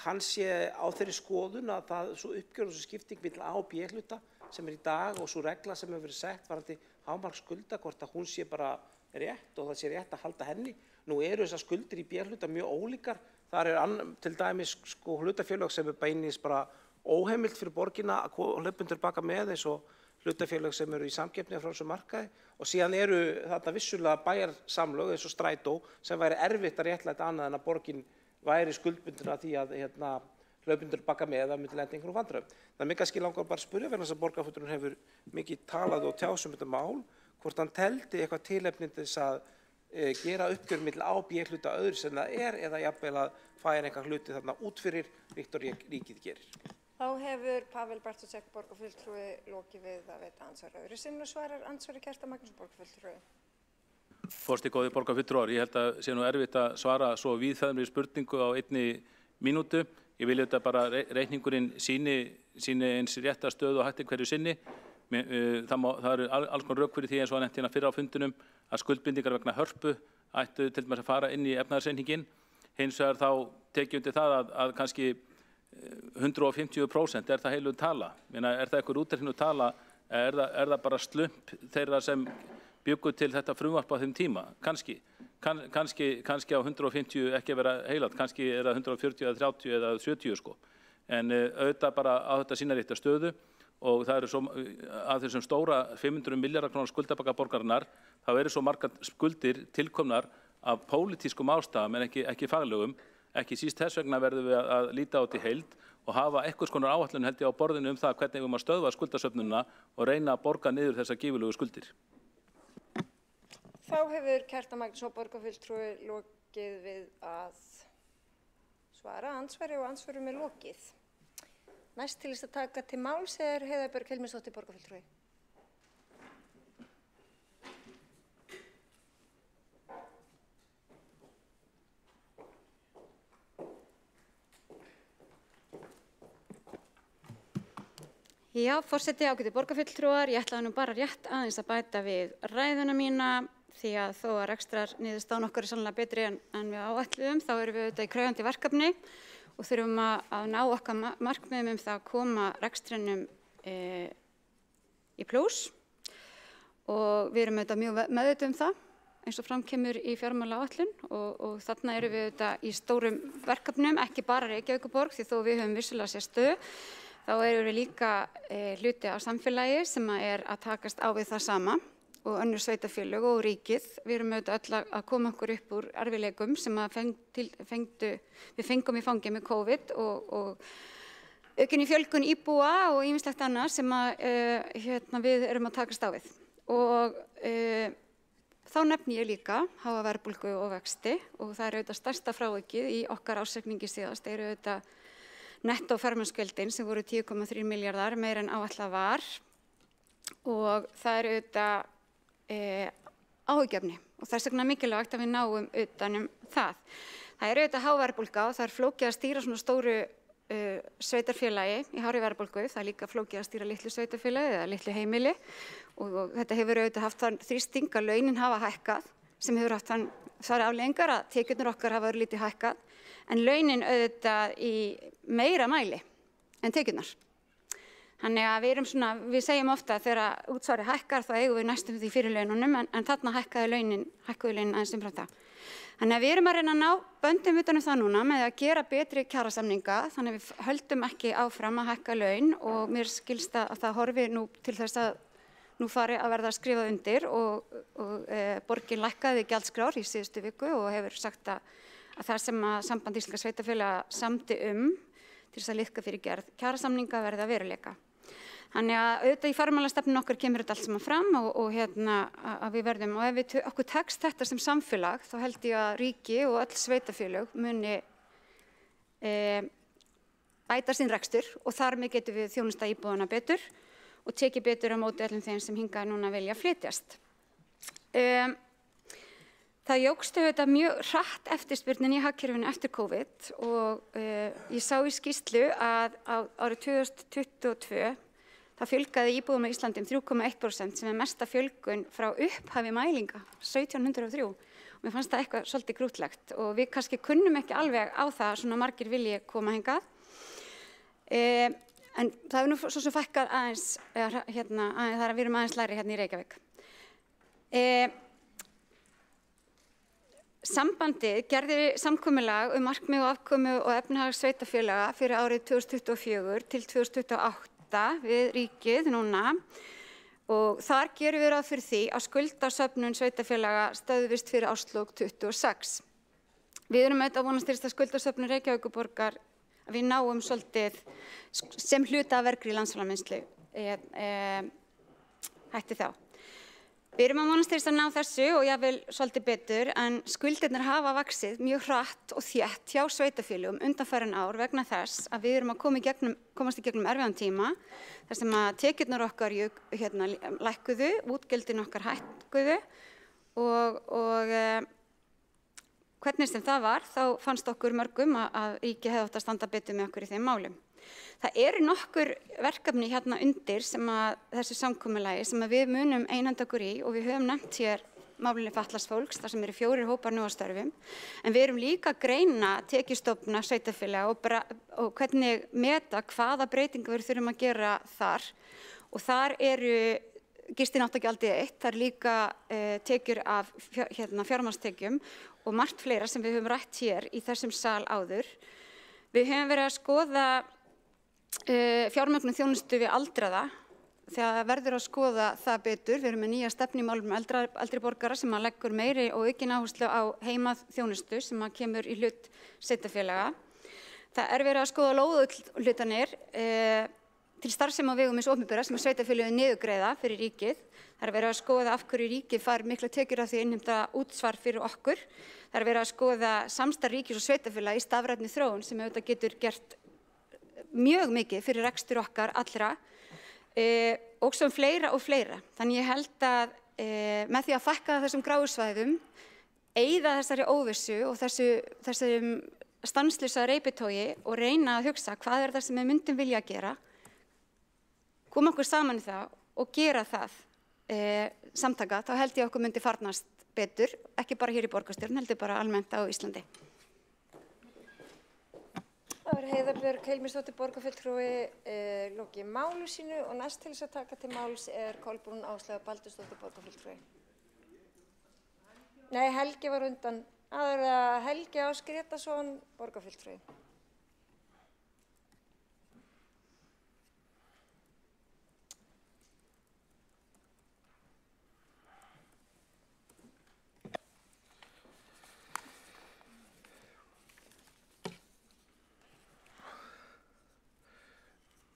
hann sé á þeirri skoðun að það svo uppgjör og svo skipting milli A og B-hluta sem í dag og svo regla sem hefur verið sett varðandi hámarksskulda, hvort að hún sé bara rétt og það sé rétt að halda henni. Nú eru þessar skuldir í B-hluta mjög ólíkar. Þar til dæmis hlutafélög sem beinlínis bara óheimilt fyrir borgina að hlaupa undir baka með, eins og hlutafélög sem eru í samkeppni á frjálsum markaði, og síðan eru þarna vissulega bæjarsamlög eins og Strætó sem væri erfitt að réttlæta annað en að borgin væri skuldbundin að því að hlaupa undir baka með eða myndi lenda einhverjum vandræðum. Það mig kannski langar bara að spyrja vegna þess að borgarfulltrúinn hefur mikið talað og tjáð þetta mál, hvort hann teldi eitthvað tilefni til þess að gera uppgjör milli A og B-hluta öðru sem það eða jafnvel að færa einhver hluti þarna út fyrir líkt og ríkið gerir. Þá hefur Pavol Bartótsek, borgarfulltrúi, lokið við að veita andsvari öðru sinni og svarar andsvari Kjartan Magnússon, borgarfulltrúi. Forseti góði borgarfulltrúar, ég held að sé nú erfitt að svara svo víðfeðmri spurningu á einni mínútu. Ég vil auðvitað bara reikningurinn sýni eins rétta stöðu og hætti hverju sinni. Það eru alls konar rök fyrir því eins og nefnt hérna fyrr á fundunum að skuldbindingar vegna hörpu ættu til dæmis að fara inn í efnahagsreikninginn. Hins vegar þá tekið undir það að kannski 150% það heilu tala. Er það einhver útreiknuð tala, er það bara slump þeirra sem bjuggu til þetta frumvarp á þeim tíma? Kannski á 150 ekki að vera heilat, kannski er það 140 eða 30 eða 70 sko. En auðvitað bara á þetta sína rétta stöðu og það eru svo að þessum stóra 500 milljarðar króna skuldabaka borgarinnar, þá eru svo margar skuldir tilkomnar af pólitískum ástæðum en ekki faglegum. Ekki síst þess vegna verðum við að líta á þetta í heild og hafa einhvers konar áætlun held ég á borðinu það hvernig við erum að stöðva skuldasöfnunina og reyna að borga niður þessar gífurlegu skuldir. Þá hefur Kjartan Magnússon, borgarfulltrúi, lokið við að svara andsvari og andsvörum er lokið. Næst til þess að taka til máls er Heiða Björg Hilmisdóttir, borgarfulltrúi. Já, forseti, ágætu borgarfulltrúar, ég ætlaði nú bara rétt aðeins að bæta við ræðuna mína því að þó að rekstrar niðurstaðan okkar er sannlega betri en við áætluðum, þá erum við auðvitað í krefjandi verkefni og þurfum að ná okkar markmiðum það að koma rekstrinum í plús og við erum auðvitað mjög meðvituð það eins og framkemur í fjármálaáætlun og þarna erum við auðvitað í stórum verkefnum, ekki bara Reykjavíkurborg því þó við höfum vissulega sérstöðu. Þá erum við líka hluti af samfélagi sem að takast á við það sama og önnur sveitarfélög og ríkið. Við erum auðvitað öll að koma okkur upp úr erfiðleikum sem að við fengum í fangi með COVID og aukinni fjölgun íbúa og ýmislegt annað sem að við erum að takast á við. Og þá nefni ég líka háa verðbólgu og vexti og það er auðvitað stærsta frávikið í okkar ársreikningi síðast eru auðvitað nettó fjármagnsgjöldin sem voru 10,3 milljarðar meira en áætlað var og það er auðvitað áhugjefni og þess vegna mikilvægt að við náum utanum það. Það er auðvitað há verðbólga og það er flókið að stýra svona stóru sveitarfélagi í hárri verðbólgu, það er líka flókið að stýra litlu sveitarfélagi eða litlu heimili og þetta hefur auðvitað haft þann þrýsting að launin hafa hækkað sem hefur haft þann þar afleiðingar að tekjurnar okkar hafa örlítið hækkað en launin auðvitað í meira mæli en tekjurnar. Þannig að við segjum ofta að þegar útsvarið hækkar þá eigum við næstum því fyrir laununum en þarna hækkuðu launin aðeins umfram það. Þannig að við erum að reyna að ná böndum utan það núna með að gera betri kjarasamninga þannig að við höldum ekki áfram að hækka laun og mér skilst að það horfi nú til þess að nú fari að verða skrifað undir og borgin lækkaði gjaldskrár í síðustu viku og hefur sagt að það sem að Samband íslenskra sveitarfélaga samdi til þess að liðka fyrir gerð kjarasamninga verði að veruleika. Þannig að auðvitað í fjármálastefnunni okkar kemur þetta allt saman fram og að við verðum og ef okkur tekst þetta sem samfélag þá held ég að ríki og öll sveitarfélög muni bæta sinn rekstur og þar með getum við þjónusta íbúðana betur og tekið betur á móti öllum þeim sem hingað núna vilja flytjast. Það jókst auðvitað mjög hratt eftirspurnin í hagkerfinu eftir COVID og ég sá í skýrslu að árið 2022 það fjölgaði íbúðum á Íslandi 3,1% sem mesta fjölgun frá upphafi mælinga 1703 og mér fannst það eitthvað svolítið grútlegt og við kannski kunnum ekki alveg á það að svona margir vilji koma hingað en það hefur nú svo sem fækkað aðeins þar að við erum aðeins lægri hérna í Reykjavík. Sambandið gerði samkomulag markmið og afkomu og efnahag sveitarfélaga fyrir árið 2024 til 2028 við ríkið núna og þar gerum við ráð fyrir því að skuldasöfnun sveitarfélaga stöðvist fyrir árslok 26. Við erum auðvitað að vonast til þess að skuldasöfnun Reykjavíkurborgar að við náum svolítið sem hluta af vergri landsframleiðslu hætti þá. Við erum að vonast til þess að ná þessu og jafnvel svolítið betur en skuldirnar hafa vaxið mjög hratt og þétt hjá sveitarfélögum undanfarin ár vegna þess að við erum að komast í gegnum erfiðan tíma þar sem að tekjurnar okkar lækkuðu, útgjöldin okkar hækkuðu og hvernig sem það var þá fannst okkur mörgum að ríkið hefði átt að standa betur með okkur í þeim málum. Það eru nokkur verkefni hérna undir sem að þessu samkomulagi sem að við munum einhenda okkur í og við höfum nefnt hér málefni fatlaðs fólks þar sem eru 4 hópar nú á störfum en við erum líka að greina tekjustofna sveitarfélaga og hvernig meta hvaða breytingar við þurfum að gera þar og þar eru gistináttagjaldið eitt, það er líka tekjur af fjármagnstekjum og margt fleira sem við höfum rætt hér í þessum sal áður. Við höfum verið að skoða fjármögnun þjónustu við aldraða þegar það verður að skoða það betur. Við erum með nýja stefnu í málum eldri borgara sem að leggur meiri og aukin áherslu á heimaþjónustu sem að kemur í hlut sveitarfélaga. Það er verið að skoða lóðahlutanir til starfsemi á vegum hins opinbera sem sveitarfélögin niðurgreiða fyrir ríkið. Það er verið að skoða af hverju ríkið fær mikla tekjur af því að innheimta útsvar fyrir okkur. Það er verið að skoða samstarf ríkis og sveitarfélaga í stafrænni þróun sem auðvitað getur gert mjög mikið fyrir rekstur okkar allra og svo fleira og fleira. Þannig ég held að með því að fækka þessum gráusvæðum, eyða þessari óvissu og þessum stanslausa reiptogi og reyna að hugsa hvað er það sem við myndum vilja gera, koma okkur saman í það og gera það samtaka, þá held ég okkur myndi farnast betur, ekki bara hér í borgarstjórn, heldur bara almennt á Íslandi. Það er Heiða Björg Hilmisdóttir borgarfulltrúi lokið málu sínu og næst til þess að taka til máls er Kolbrún Áslaugar Baldursdóttir borgarfulltrúi. Nei, Helgi var undan. Það er Helgi Ás Grétarsson borgarfulltrúi.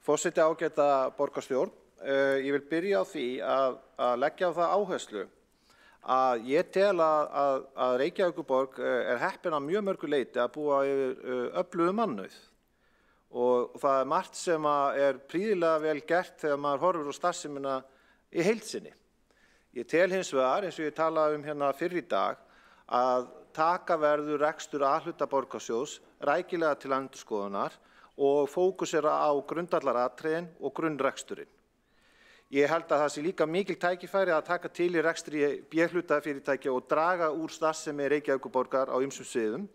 Forseti ágæta borgarstjórn, ég vil byrja á því að leggja á það áherslu að ég tel að Reykjavíkurborg er heppin að mjög mörgu leyti að búa yfir öflugu mannauð og það margt sem prýðilega vel gert þegar maður horfir á starfsemina í heild sinni. Ég tel hins vegar, eins og ég talaði hérna fyrr í dag, að taka verður rekstur A-hluta borgarsjóðs rækilega til endurskoðunar og fókusera á grundvallaratriðin og grunnreksturinn. Ég held að það sé líka mikil tækifæri að taka til í rekstri B-hluta fyrirtækja og draga úr starfsemi Reykjavíkurborgar á ýmsum sviðum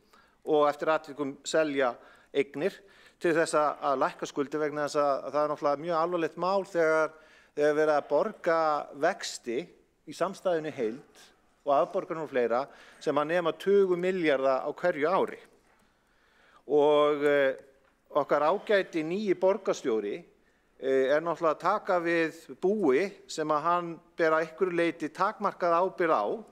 og eftir atvikum selja eignir til þess að lækka skuldir vegna þess að það náttúrulega mjög alvarlegt mál þegar verið að borga vexti í samstæðinu heild og afborganum og fleira sem að nema 20 milljarða á hverju ári. Og okkar ágæti nýji borgarstjóri náttúrulega að taka við búi sem að hann ber að einhverju leyti takmarkað ábyrgð á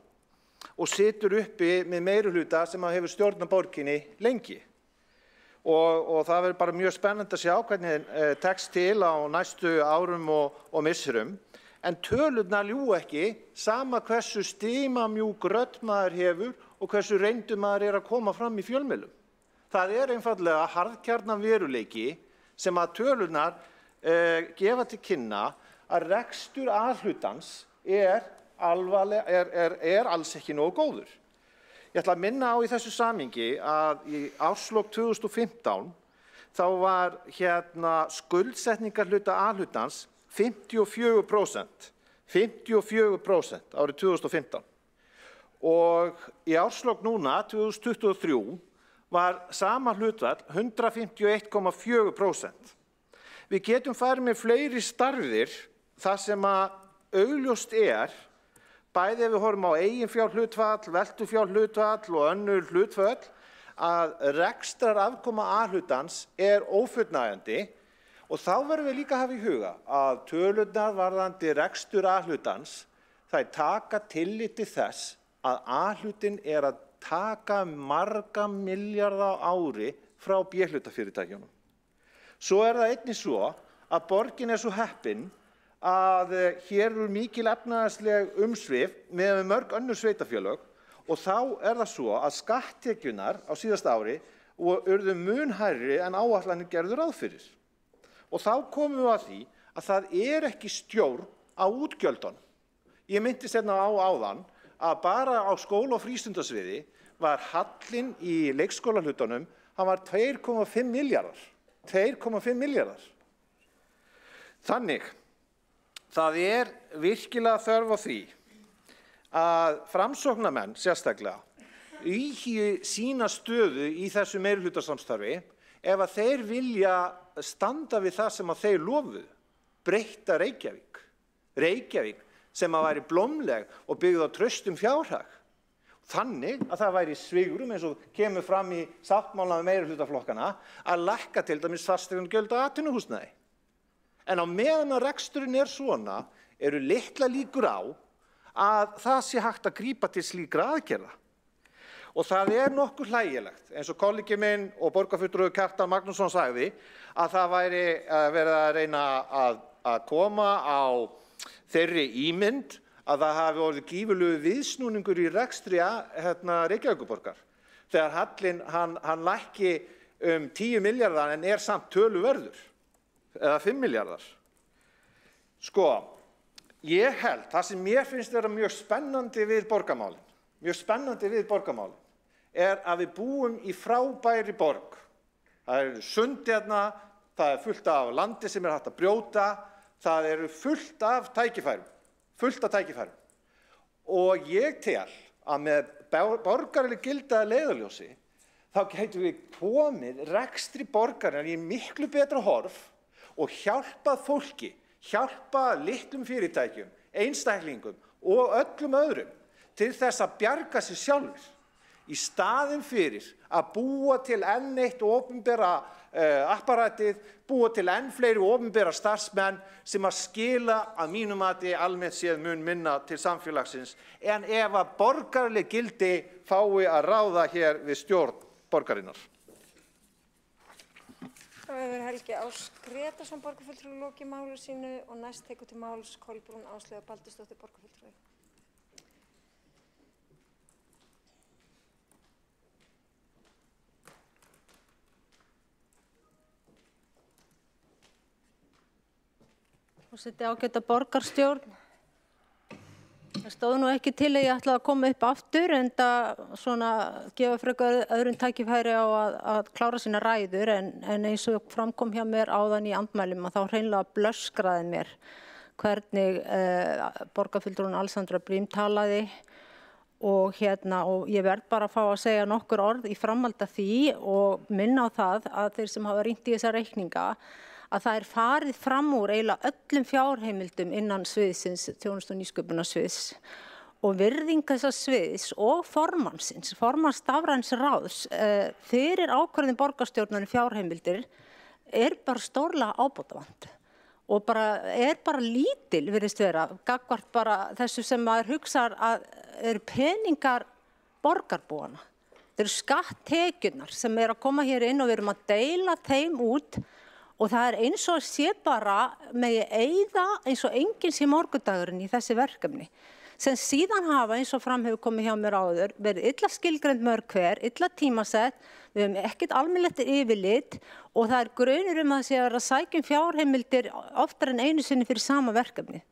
og situr uppi með meirihluta sem að hefur stjórnað borginni lengi. Og það verður bara mjög spennandi að sjá hvernig tekst til á næstu árum og misserum. En tölurnar ljúga ekki sama hversu stimamjúk rödd maður hefur og hversu reyndur maður að koma fram í fjölmiðlum. Það einfaldlega harðkjarnan veruleiki sem að tölurnar gefa til kynna að rekstur A-hlutans alls ekki nógu góður. Ég ætla að minna á í þessu samhengi að í árslok 2015 þá var skuldsetningarhluta A-hlutans 54% árið 2015 og í árslok núna 2023 var sama hlutfall 151,4%. Við getum farið með fleiri starfir þar sem að augljóst bæði ef við horfum á eiginfjárhlutfall, veltufjárhlutfall og önnur hlutföll, að rekstrarafkoma A-hlutans ófullnægjandi og þá verðum við líka að hafa í huga að tölurnar varðandi rekstur A-hlutans þær taka tillit til þess að A-hlutin að taka marga milljarða á ári frá B-hlutafyrirtækjunum. Svo það einnig svo að borgin svo heppin að hér eru mikil efnahagsleg umsvif með mörg önnur sveitarfélög og þá það svo að skatttekjurnar á síðasta ári urðu mun hærri en áætlanir gerðu ráð fyrir. Og þá komum við að því að það ekki stjórn á útgjöldunum. Ég minntist hérna á áðan að bara á skóla- og frístundasviði var hallinn í leikskólahlutunum, hann var 2,5 milljarðar. 2,5 milljarðar. Þannig, það virkilega þörf á því að framsóknarmenn sérstaklega íhugi sína stöðu í þessu meirihlutasamstarfi ef að þeir vilja standa við það sem að þeir lofuðu, breytta Reykjavík. Reykjavík sem að væri blómleg og byggð á traustum fjárhag. Þannig að það væri svigrúm eins og kemur fram í sáttmála með meirihlutaflokkana að lækka til dæmis fasteignagjöld á atvinnuhúsnæði. En á meðan að reksturinn svona eru litla líkur á að það sé hægt að grípa til slíkra aðgerða. Og það nokkuð hlægilegt, eins og kollegi minn og borgarfulltrúi Kjartan Magnússon sagði, að það væri verið að reyna að koma á þeirri ímynd að það hafi orðið gífurlegur viðsnúningur í rekstri Reykjavíkurborgar. Þegar hallinn hann lækki 10 milljarðar en samt töluverður, eða 5 milljarðar. Sko, ég held, það sem mér finnst vera mjög spennandi við borgarmálin, að við búum í frábæri borg. Það sund hérna, það fullt af landi sem hægt að brjóta, það fullt af tækifærum. Og ég tel að með borgaraleg gildaða leiðarljósi þá gætum við komið rekstri borgarinnar í miklu betra horf og hjálpað fólki, hjálpað litlum fyrirtækjum, einstaklingum og öllum öðrum til þess að bjarga sig sjálfur í staðinn fyrir að búa til enn eitt opinbera apparatið, búa til enn fleiri opinbera starfsmenn sem að skila að mínu mati almennt séð mun minna til samfélagsins en ef að borgaraleg gildi fái að ráða hér við stjórn borgarinnar. Þá hefur Helgi Ás Gretarsson borgarfulltrúi lokið máli sínu og næst tekur til máls Kolbrún Áslaugar Baldursdóttir borgarfulltrúi. Forseti, ágæta borgarstjórn. Það stóð nú ekki til að ég ætlaði að koma upp aftur en það svona gefa frekar öðrum tækifæri á að klára sína ræður en eins og framkom hjá mér áðan í andmælum að þá hreinlega blöskraði mér hvernig borgarfulltrúin Alexandra Briem talaði og ég verð bara að fá að segja nokkur orð í framhaldi af því og minna á það að þeir sem hafa rýnt í þessa reikninga að það farið fram úr eiginlega öllum fjárheimildum innan sviðsins, þjónustu- og nýsköpunarsviðs og virðing þessa sviðs og formanns stafræns ráðs fyrir ákvörðun borgarstjórnar fjárheimildir bara stórlega ábótavant og bara lítil virðist vera, gagnvart bara þessu sem maður hugsar að eru peningar borgarbúana. Þetta eru skatttekjurnar sem að koma hér inn og við erum að deila þeim út og það eins og sé bara megi eyða eins og enginn sé morgundagurinn í þessi verkefni sem síðan hafa eins og fram hefur komið hjá mér áður verið illa skilgreind mörg hver, illa tímasett, við höfum ekkert almennilegt yfirlit og það grunur að það sé að vera að sækja fjárheimildir oftar en einu sinni fyrir sama verkefni.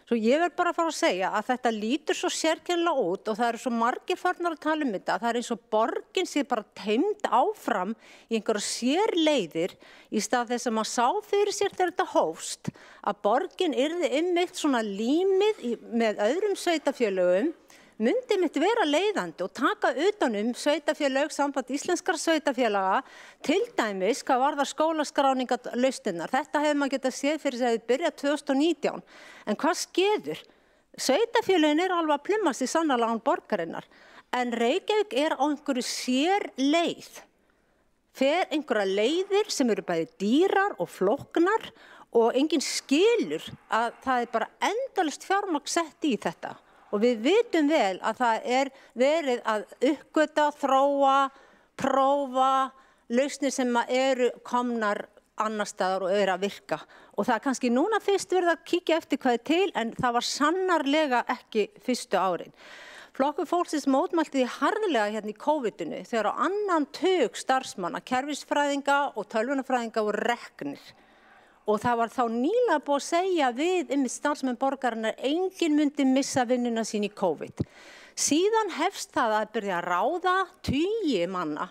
Svo ég verð bara að fara að segja að þetta lítur svo sérkennilega út og það eru svo margir farnar að tala þetta. Það eins og borgin sé bara teymd áfram í einhverja sérleiðir í stað þess að maður sá fyrir sér þegar þetta hófst að borgin yrði einmitt svona límið með öðrum sveitarfélögum myndi mitt vera leiðandi og taka utan sveitarfélög, samband íslenskra sveitarfélaga, til dæmis hvað varðar skólaskráningarlausnirnar. Þetta hefði maður getað séð fyrir sig að byrja 2019. En hvað skeður? Sveitarfélögin alveg að pluma sig sannarlega án borgarinnar. En Reykjavík á einhverju sér leið. Fer einhverja leiðir sem eru bæði dýrar og flóknar og enginn skilur að það bara endalaust fjármagn sett í þetta. Og við vitum vel að það verið að uppgöta, þróa, prófa, lausnir sem eru komnar annar staðar og að virka. Og það kannski núna fyrst verið að kíkja eftir hvað til en það var sannarlega ekki fyrstu árin. Flokkur fólksins mótmælti því harðlega hérna í COVID-inu þegar á annan tug starfsmanna, kerfisfræðinga og tölvunarfræðinga voru reknir. Og það var þá nýlega búið að segja við starfsmenn borgarinnar enginn myndi missa vinnuna sín í COVID. Síðan hefst það að byrja að ráða tugi manna,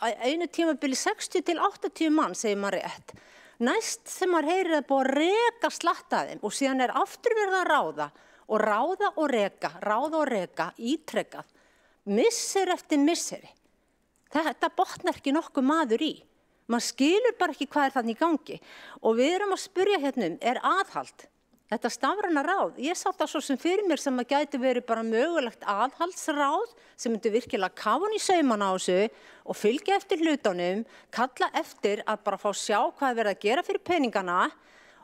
einu tímabili 60 til 80 mann segir maður rétt. Næst sem maður heyrir það búið að reka slatta þeim og síðan aftur verið að ráða og reka, ítrekað, missir eftir misseri. Þetta botnar ekki nokkuð maður í. Maður skilur bara ekki hvað þannig í gangi og við erum að spyrja hérna aðhald. Þetta stafræna ráð, ég sá það svo sem fyrir mér sem að gæti verið bara mögulegt aðhaldsráð sem myndi virkilega kafa í saumana á þessu og fylgja eftir hlutunum, kalla eftir að bara fá sjá hvað verið að gera fyrir peningana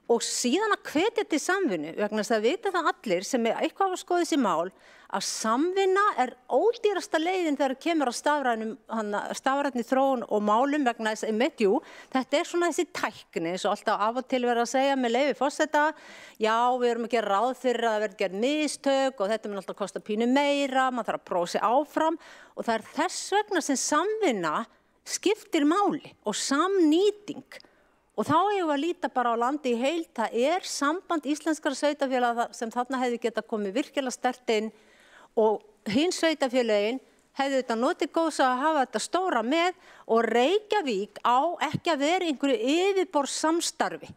og síðan að hvetja til samvinnu vegna þess að vita það allir sem eitthvað hafa skoðið þessi mál að samvinna ódýrasta leiðin þegar kemur á stafrænni þróun og málum vegna þess að þetta svona þessi tækni eins og alltaf af og til verið að segja með leyfi forseta, já við erum að gera ráð fyrir að það verði gerð mistök og þetta mun alltaf kosta pínu meira, maður þarf að prófa sig áfram og það þess vegna sem samvinna skiptir máli og samnýting. Og þá eigum við að líta bara á landi í heild, það samband íslenskra sveitarfélaga sem þarna hefði getað komið virkilega sterkt inn og hins sveitarfélögin hefði þetta notið góðs að hafa þetta stóra með og Reykjavík á ekki að vera einhverju yfirborðssamstarfi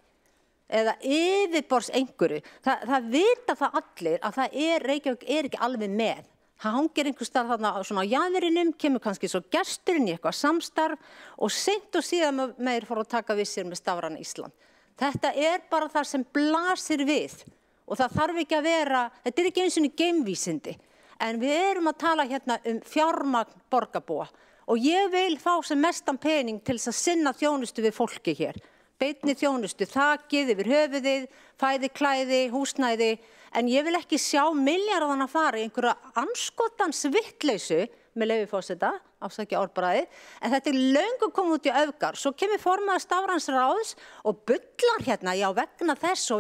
eða yfirborðs einhverju. Það vita það allir að Reykjavík ekki alveg með. Það hangir einhver stað þarna svona á jaðrinum, kemur kannski svo gesturinn í eitthvað samstarf og seint og síðan meir fór að taka við sér með stafræna Ísland. Þetta bara það sem blasir við og það þarf ekki að vera, þetta ekki eins og geimvísindi, en við erum að tala hérna fjármagn borgarbúa og ég vil fá sem mestan pening til þess að sinna þjónustu við fólki hér. Beinni þjónustu, þakið yfir höfuðið, fæði, klæði, húsnæði, en ég vil ekki sjá milljarðana fara í einhverja andskotans vittleysu, með leyfi forseta, afsakja orðbragðið, en þetta löngu komið út í öfgar. Svo kemur formaður stafræns ráðs og bullar hérna, já vegna þess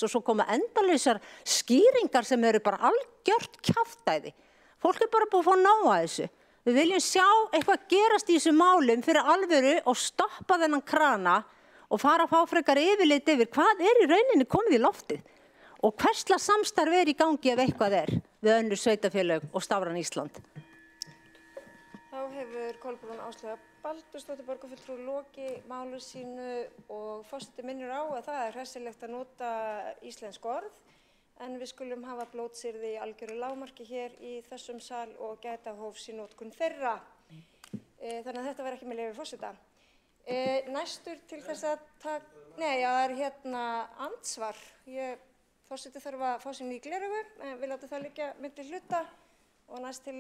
og svo koma endalausar skýringar sem eru bara algjört kjaftæði. Fólk bara búið að fá nóg að þessu. Við viljum sjá eitthvað gerast í þessu málum fyrir alvöru og stoppa þennan krana og fara að fá frekar yfirlit yfir hvað í rauninni komið í loftið og hversla samstarf í gangi ef eitthvað við önnur sveitarfélög og Stafræn Ísland. Þá hefur Kolbrún Áslaugar Baldursdóttir borgarfulltrúi lokið máli sínu og forseti minnir á að það hressilegt að nota íslensk orð, en við skulum hafa blótsyrði í algjöru lágmarki hér í þessum sal og gæta hófs í notkun þeirra. Þannig að þetta var ekki með leyfi forseta. Næstur til þess að það hérna andsvar. Forseti þarf að fá sér ný gleraugu, við látum það liggja milli hluta og næst til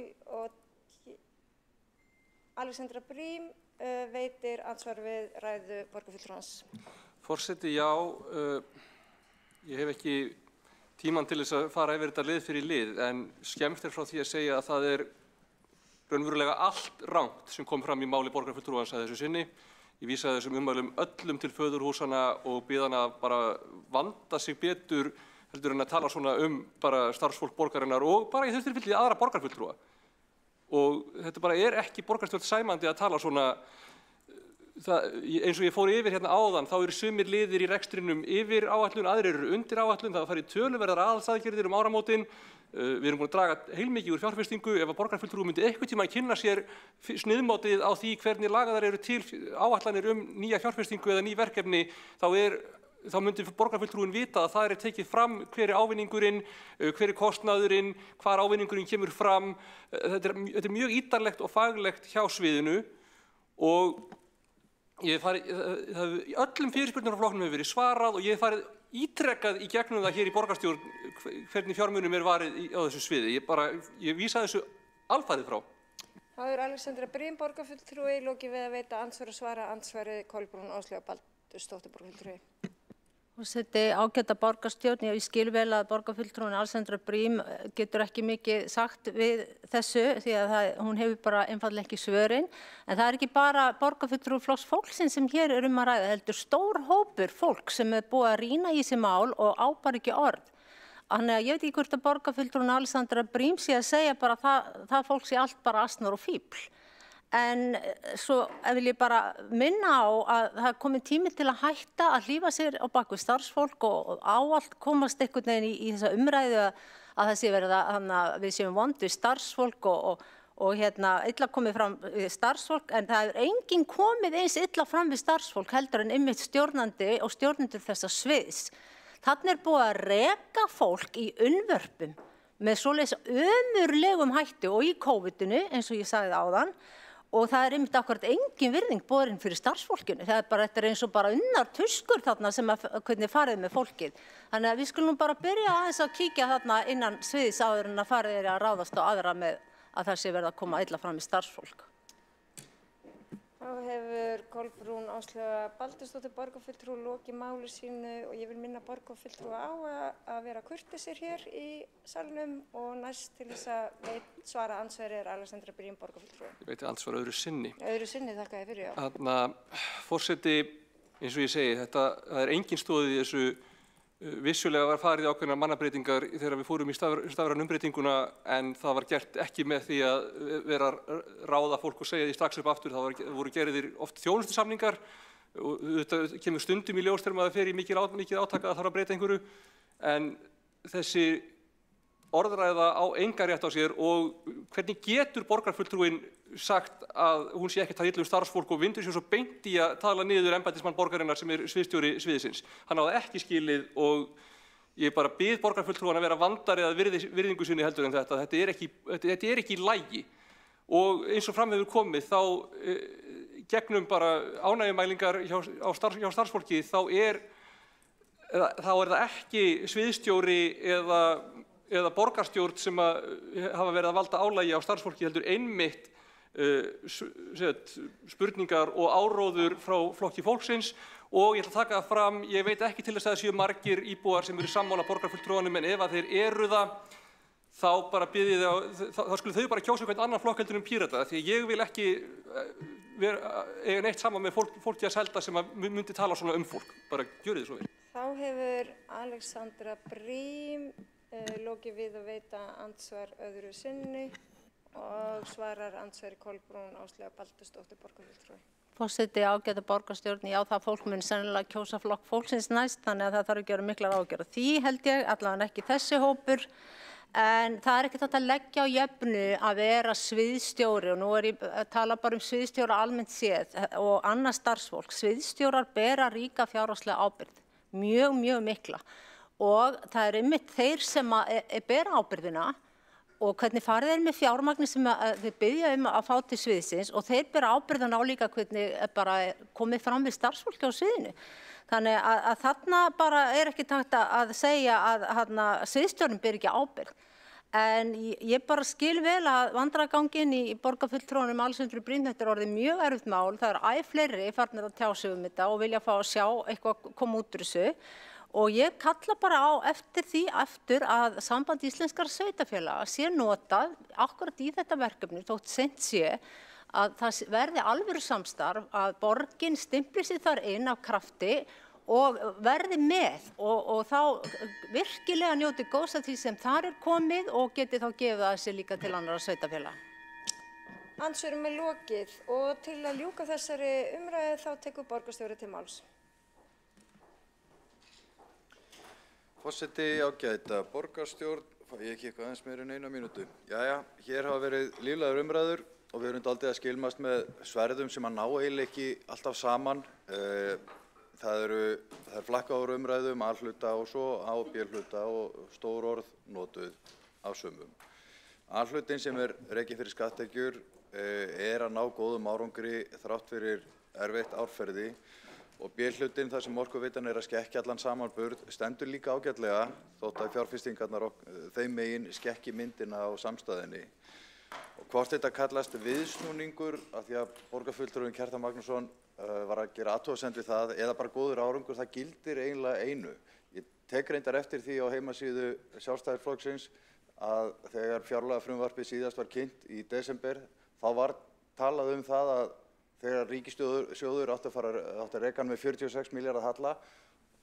Alexandra Brím veitir ansvar við ræðu borgarfulltrúans. Forseti, já, ég hef ekki tímann til þess að fara yfir þetta lið fyrir lið, en skemmst frá því að segja að það raunverulega allt rangt sem kom fram í máli borgarfulltrúans að þessu sinni. Ég vísaði þessum ummælum öllum til föðurhúsana og bið hana bara vanda sig betur heldur en að tala svona bara starfsfólk borgarinnar og bara í þessu tilfelli aðra borgarfulltrúa. Og þetta bara ekki borgarstjórn sæmandi að tala svona, eins og ég fór yfir hérna áðan, þá eru sumir liðir í rekstrinum yfir áætlun, aðrir eru undir áætlun, það farið töluverðar aðhaldsaðgerðir áramótin. Við erum búin að draga heilmikið úr fjárfestingu. Ef að borgarfulltrúi myndi einhvern tímann kynna sér sniðmátið á því hvernig lagaðar eru til áætlanir nýja fjárfestingu eða ný verkefni, þá myndi borgarfulltrúin vita að það tekið fram hver ávinningurinn, hver kostnaðurinn, hvar ávinningurinn kemur fram. Þetta er mjög ítarlegt og faglegt hjá sviðinu og öllum fyrirspurnum frá flokknum hefur verið svarað og ég hef farið ítrekkað í gegnum það hér í borgarstjórn hvernig fjármunum varið á þessu sviði. Ég vísa þessu alfarið frá. Þá Alexandra Brím borgarfulltrúi lokið við að veita ansvar og svara andsvari Kolbrún Áslaugar Baldursdóttir borgarfulltrúi. Forseti, ágæta borgarstjórn, ég skil vel að borgarfulltrúin Alexandra Brím getur ekki mikið sagt við þessu því að hún hefur bara einfaldlega ekki svörin. En það ekki bara borgarfulltrúi Flokks fólksins sem hér að ræða, heldur stór hópur fólk sem búið að rýna í þessi mál og á bara ekki orð. Þannig að ég veit ekki hvort að borgarfulltrúin Alexandra Brím sé að segja bara það fólk sé allt bara asnar og fíbl. En svo vil ég bara minna á að það komið tími til að hætta að hlífa sér á bak við starfsfólk og áallt komast einhvern veginn í þessa umræðu að það sé verið að við séum vond við starfsfólk og illa komið fram við starfsfólk, en það enginn komið eins illa fram við starfsfólk heldur en einmitt stjórnandi og stjórnendur þessa sviðs. Þarna búið að reka fólk í unnvörpum með svoleiðis ömurlegum hætti og í COVID-inu eins og ég sagði áðan. Og það einmitt akkurat engin virðing borin fyrir starfsfólkinu. Þetta eins og bara unnar tuskur þarna sem hvernig farið með fólkið. Þannig að við skulum bara byrja aðeins að kíkja þarna innan sviðis áður en að farið að ráðast á aðra með að það sé verið að koma illa fram í starfsfólk. Þá hefur Kolbrún Áslaugar Baldursdóttir borgarfulltrúi lokið máli sínu og ég vil minna borgarfulltrúa á að vera kurteisir hér í salnum og næst til þess að svara andsvari Alexandra Brím borgarfulltrúi. Ég veit ansvar öðru sinni. Öðru sinni, þakka þér fyrir, já. Forseti, eins og ég segi, það engin stoð í þessu. Vissulega var farið ákveðnar mannabreitingar þegar við fórum í stafrænu umbreytinguna, en það var gert ekki með því að vera ráða fólk og segja því strax upp aftur. Það voru gerðir oft þjónustusamningar og þetta kemur stundum í ljós þegar maður fer í mikið átaka að þarf að breyta einhverju, en þessi orðræða á engan rétt á sér og hvernig getur borgarfulltrúin sagt að hún sé ekki að illa starfsfólk og vindur sér svo beint í að tala niður embættismann borgarinnar sem sviðsstjóri sviðsins. Hann á það ekki skilið og ég bara bið borgarfulltrúan að vera vandari að virðingu sinni heldur en þetta. Þetta er ekki í lagi og eins og fram hefur komið þá gegnum bara ánægjumælingar hjá starfsfólki þá er það ekki sviðsstjóri eða borgarstjórn sem hafa verið að valda álagi á starfsfólki heldur einmitt spurningar og áróður frá Flokki fólksins og ég ætla að taka það fram, ég veit ekki til þess að það séu margir íbúar sem eru sammála borgarfulltrúanum en ef að þeir eru það þá bara þá skulu þau bara kjósa hvern annan flokk heldur Pírata því að ég vil ekki eiga neitt saman með fólki að selda sem myndi tala svona fólk, bara gjörið þið svo vel. Þá hefur Alexandra Brím lokið við að veita andsvar öðru sinni og svarar andsvari Kolbrún Áslaugar Baldursdóttir borgarfulltrúi. Forseti, ágæta borgarstjórn, já það fólk mun sennilega kjósa Flokk fólksins næst, þannig að það þarf ekki að vera miklar ágjör. Því held ég, allavega ekki þessi hópur, en það er ekki þetta að leggja á jöfnu að vera sviðstjóri, og nú er ég að tala bara sviðstjóra almennt séð og annað starfsfólk. Sviðstjórar bera ríka fjárhagslega ábyrgð, mjög mikla, og það er einmitt þeir sem bera ábyrgðina og hvernig farið þeir með fjármagni sem þeir biðja að fá til sviðsins, og þeir bera ábyrgðan á líka hvernig bara komið fram við starfsfólki á sviðinu. Þannig að þarna bara ekki takt að segja að sviðstjórinn ber ekki ábyrgð. En ég bara skil vel að vandræðaganginn í borgarfulltrúanum Alexöndru Brím, þetta er orðið mjög erfitt mál, það er æ fleiri farnir að tjá sig þetta og vilja fá að sjá eitthvað koma út úr þessu. Og ég kalla bara á eftir að Samband íslenskra sveitarfélaga sé notað akkurat í þetta verkefni, þótt seint sé, að það verði alvöru samstarf, að borgin stimpli sig þar inn af krafti og verði með og þá virkilega njóti góðs af því sem þar er komið og geti þá gefið að sér líka til annarra sveitarfélaga. Andsvörum er lokið og til að ljúka þessari umræðu þá tekur borgarstjóri til máls. Forseti, ágæta borgarstjórn, fæ ég ekki eitthvað aðeins meira en 1 mínútu. Jæja, hér hafa verið líflegar umræður og við erum dálítið að skilmast með sverðum sem að ná eiginlega ekki alltaf saman. Það er flakkaður umræðum, A-hluta og svo A- og B-hluta og stór orð notuð af sumum. A-hlutin sem er rekinn fyrir skatttekjur er að ná góðum árangri þrátt fyrir erfitt árferði. Og B-hlutin, þar sem Orkuveitan er að skekkja allan samanburð, stendur líka ágætlega þótt að fjárfestingarnar þeim megin skekki myndina á samstæðinni. Og hvort þetta kallast viðsnúningur, af því að borgarfulltrúinn Kjartan Magnússon var að gera athugasemd við það, eða bara góður árangur, það gildir eiginlega einu. Ég tek reyndar eftir því á heimasíðu Sjálfstæðisflokksins að þegar fjárlagafrumvarpið síðast var kynnt í desember, þá var talað það að þegar ríkissjóður átti að reka hann með 46 milljarða halla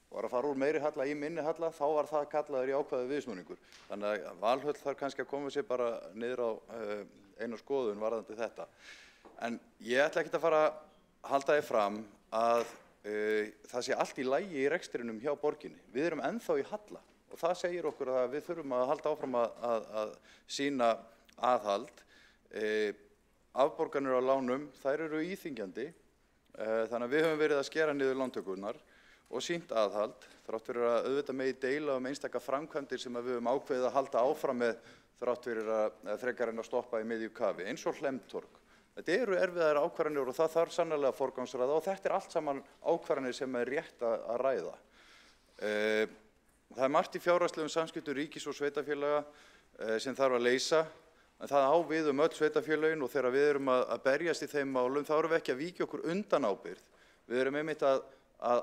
og var að fara úr meiri halla í minni halla, þá var það kallaður í ákvæði viðsnúningur. Þannig að Valhöll þarf kannski að koma sér bara niður á einu skoðun varðandi þetta. En ég ætla ekkert að fara að halda því fram að það sé allt í lagi í rekstrinum hjá borginni. Við erum ennþá í halla og það segir okkur að við þurfum að halda áfram að sýna aðhald. Afborganir á lánum, þær eru íþyngjandi, þannig að við höfum verið að skera niður lántökurnar og sýnt aðhald, þrátt fyrir að auðvitað megi deila einstaka framkvæmdir sem við höfum ákveðið að halda áfram með þrátt fyrir að frekar en að stoppa í miðju kafi, eins og Hlemmtorg. Þetta eru erfiðar ákvarðanir og það þarf sannarlega að forgangsraða og þetta er allt saman ákvarðanir sem er rétt að ræða. Það er margt í fjárhagslegum samskiptum ríkis og sveitarfélaga sem þarf að leysa. En það á við öll sveitarfélögin og þegar við erum að berjast í þeim málum, þá erum við ekki að víkja okkur undan ábyrgð. Við erum einmitt að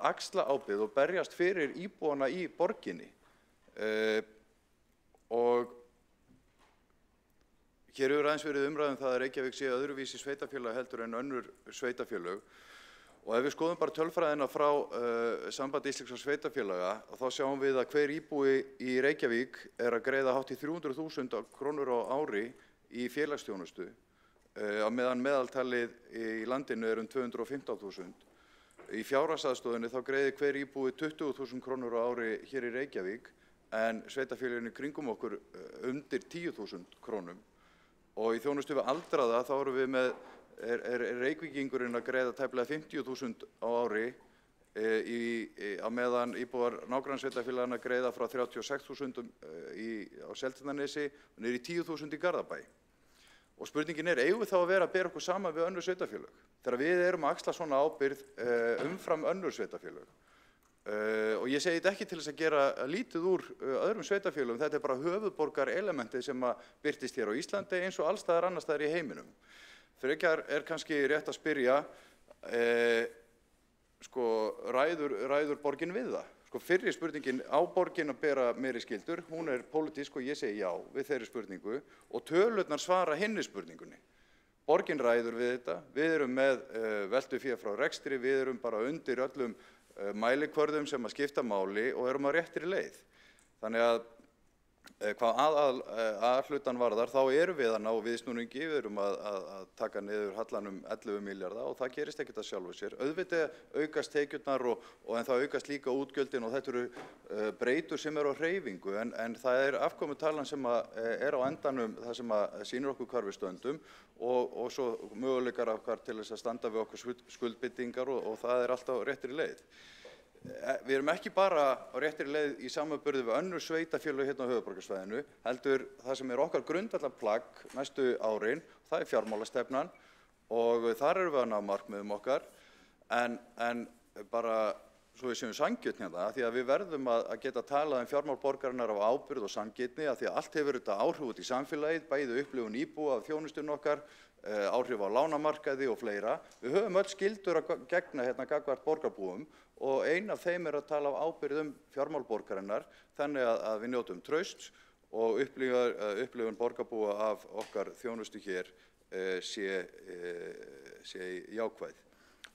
axla ábyrgð og berjast fyrir íbúana í borginni. Og hér hefur aðeins verið umræðum það að Reykjavík sé öðruvísi sveitarfélag heldur en önnur sveitarfélög. Og ef við skoðum bara tölfræðina frá Sambandi íslenskra sveitarfélaga, þá sjáum við að hver íbúi í Reykjavík er að greiða hátt í 300.000 krónur á ári í félagsþjónustu, á meðan meðaltalið í landinu er 215.000. Í fjárhagsaðstoðinni þá greiðir hver íbúi 20.000 krónur á ári hér í Reykjavík, en sveitarfélögin í kringum okkur undir 10.000 krónum. Og í þjónustu við aldraða þá erum við með Reykvíkingurinn að greiða tæplega 50.000 á ári á meðan íbúar nágrannssveitarfélaganna greiða frá 36.000 á Seltjarnarnesi og niður í 10.000 í Garðabæ. Og spurningin eigum við þá að vera að bera okkur saman við önnur sveitarfélög þegar við erum að axla svona ábyrgð umfram önnur sveitarfélög. Og ég segi þetta ekki til þess að gera lítið úr öðrum sveitarfélögum, þetta er bara höfuðborgarelementið sem birtist hér á Íslandi eins og allstaðar annars staðar í heiminum. Frekar er kannski rétt að spyrja, ræður borgin við það? Fyrri spurningin, á borgin að bera meiri skyldur, hún er pólitísk og ég segi já við þeirri spurningu og tölurnar svara hinni spurningunni. Borgin ræður við þetta, við erum með veltufé frá rekstri, við erum bara undir öllum mælikvörðum sem að skipta máli og erum á réttri leið. Þannig að Hvað aðhlutan varðar, þá erum við að ná viðsnúningi, við erum að taka niður hallanum 11 milljarða og það gerist ekkert að sjálfu sér. Auðvitað aukast tekjurnar en það aukast líka útgjöldin og þetta eru breytur sem eru á hreyfingu en það er afkomutalan sem er á endanum það sem sýnir okkur hvar við stöndum og svo möguleikar okkar til þess að standa við okkur skuldbindingar og það er alltaf réttri leið. Við erum ekki bara á réttri leið í samanburði við önnur sveitarfélög hérna á höfuðborgarsvæðinu, heldur það sem er okkar grundvallarplagg næstu árin, það er fjármálastefnan og þar erum við að ná markmiðum okkar en bara svo við séum sanngirni hérna, því að við verðum að geta talað fjármál borgarinnar af ábyrgð og sanngirni því að allt hefur þetta áhrif út í samfélagið, bæði upplifun íbúa af þjónustunni okkar, áhrif á lánamarkaði og fleira. Við höfum öll skyldur að gegna hérna gagnvart borgarbúum og ein af þeim er að tala af ábyrgð fjármál borgarinnar þannig að við njótum trausts og upplifun borgarbúa af okkar þjónustu hér sé jákvæð.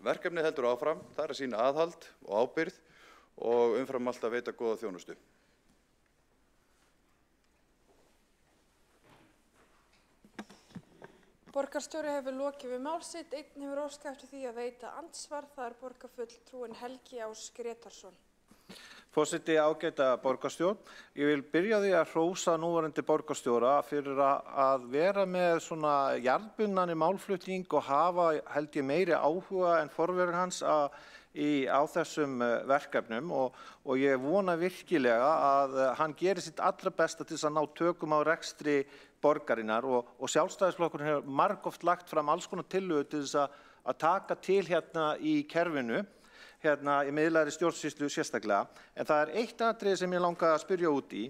Verkefnið heldur áfram, það er að sýna aðhald og ábyrgð og umfram allt að veita góða þjónustu. Borgarstjóri hefur lokið við mál sitt, einn hefur óskað eftir því að veita andsvar, það er borgarfulltrúinn Helgi Ás Grétarsson. Forseti, ágæta borgarstjórn, ég vil byrja því að hrósa núverandi borgarstjóra fyrir að vera með svona jarðbundnari málflutning og hafa held ég meiri áhuga en forverar hans á þessum verkefnum og ég vona virkilega að hann gerir sitt allra besta til þess að ná tökum á rekstri borgarinnar og Sjálfstæðisflokkurinn hefur margoft lagt fram alls konar tillögur til þess að taka til hérna í kerfinu, hérna í miðlægri stjórnsýslu sérstaklega, en það er eitt atriði sem ég langaði að spyrja út í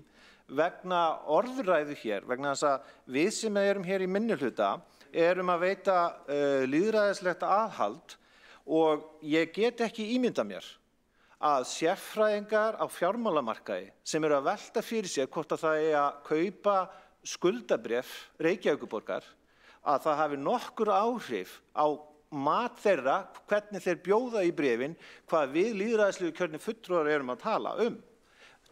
vegna orðræðu hér, vegna þess að við sem erum hér í minnihluta erum að veita lýðræðislegt aðhald og ég get ekki ímyndað mér að sérfræðingar á fjármálamarkaði sem eru að velta fyrir sér hvort að það eigi að kaupa skuldabréf Reykjavíkurborgar að það hafi nokkur áhrif á mat þeirra, hvernig þeir bjóða í bréfin, hvað við lýðræðislegu kjörnir fulltrúar erum að tala um.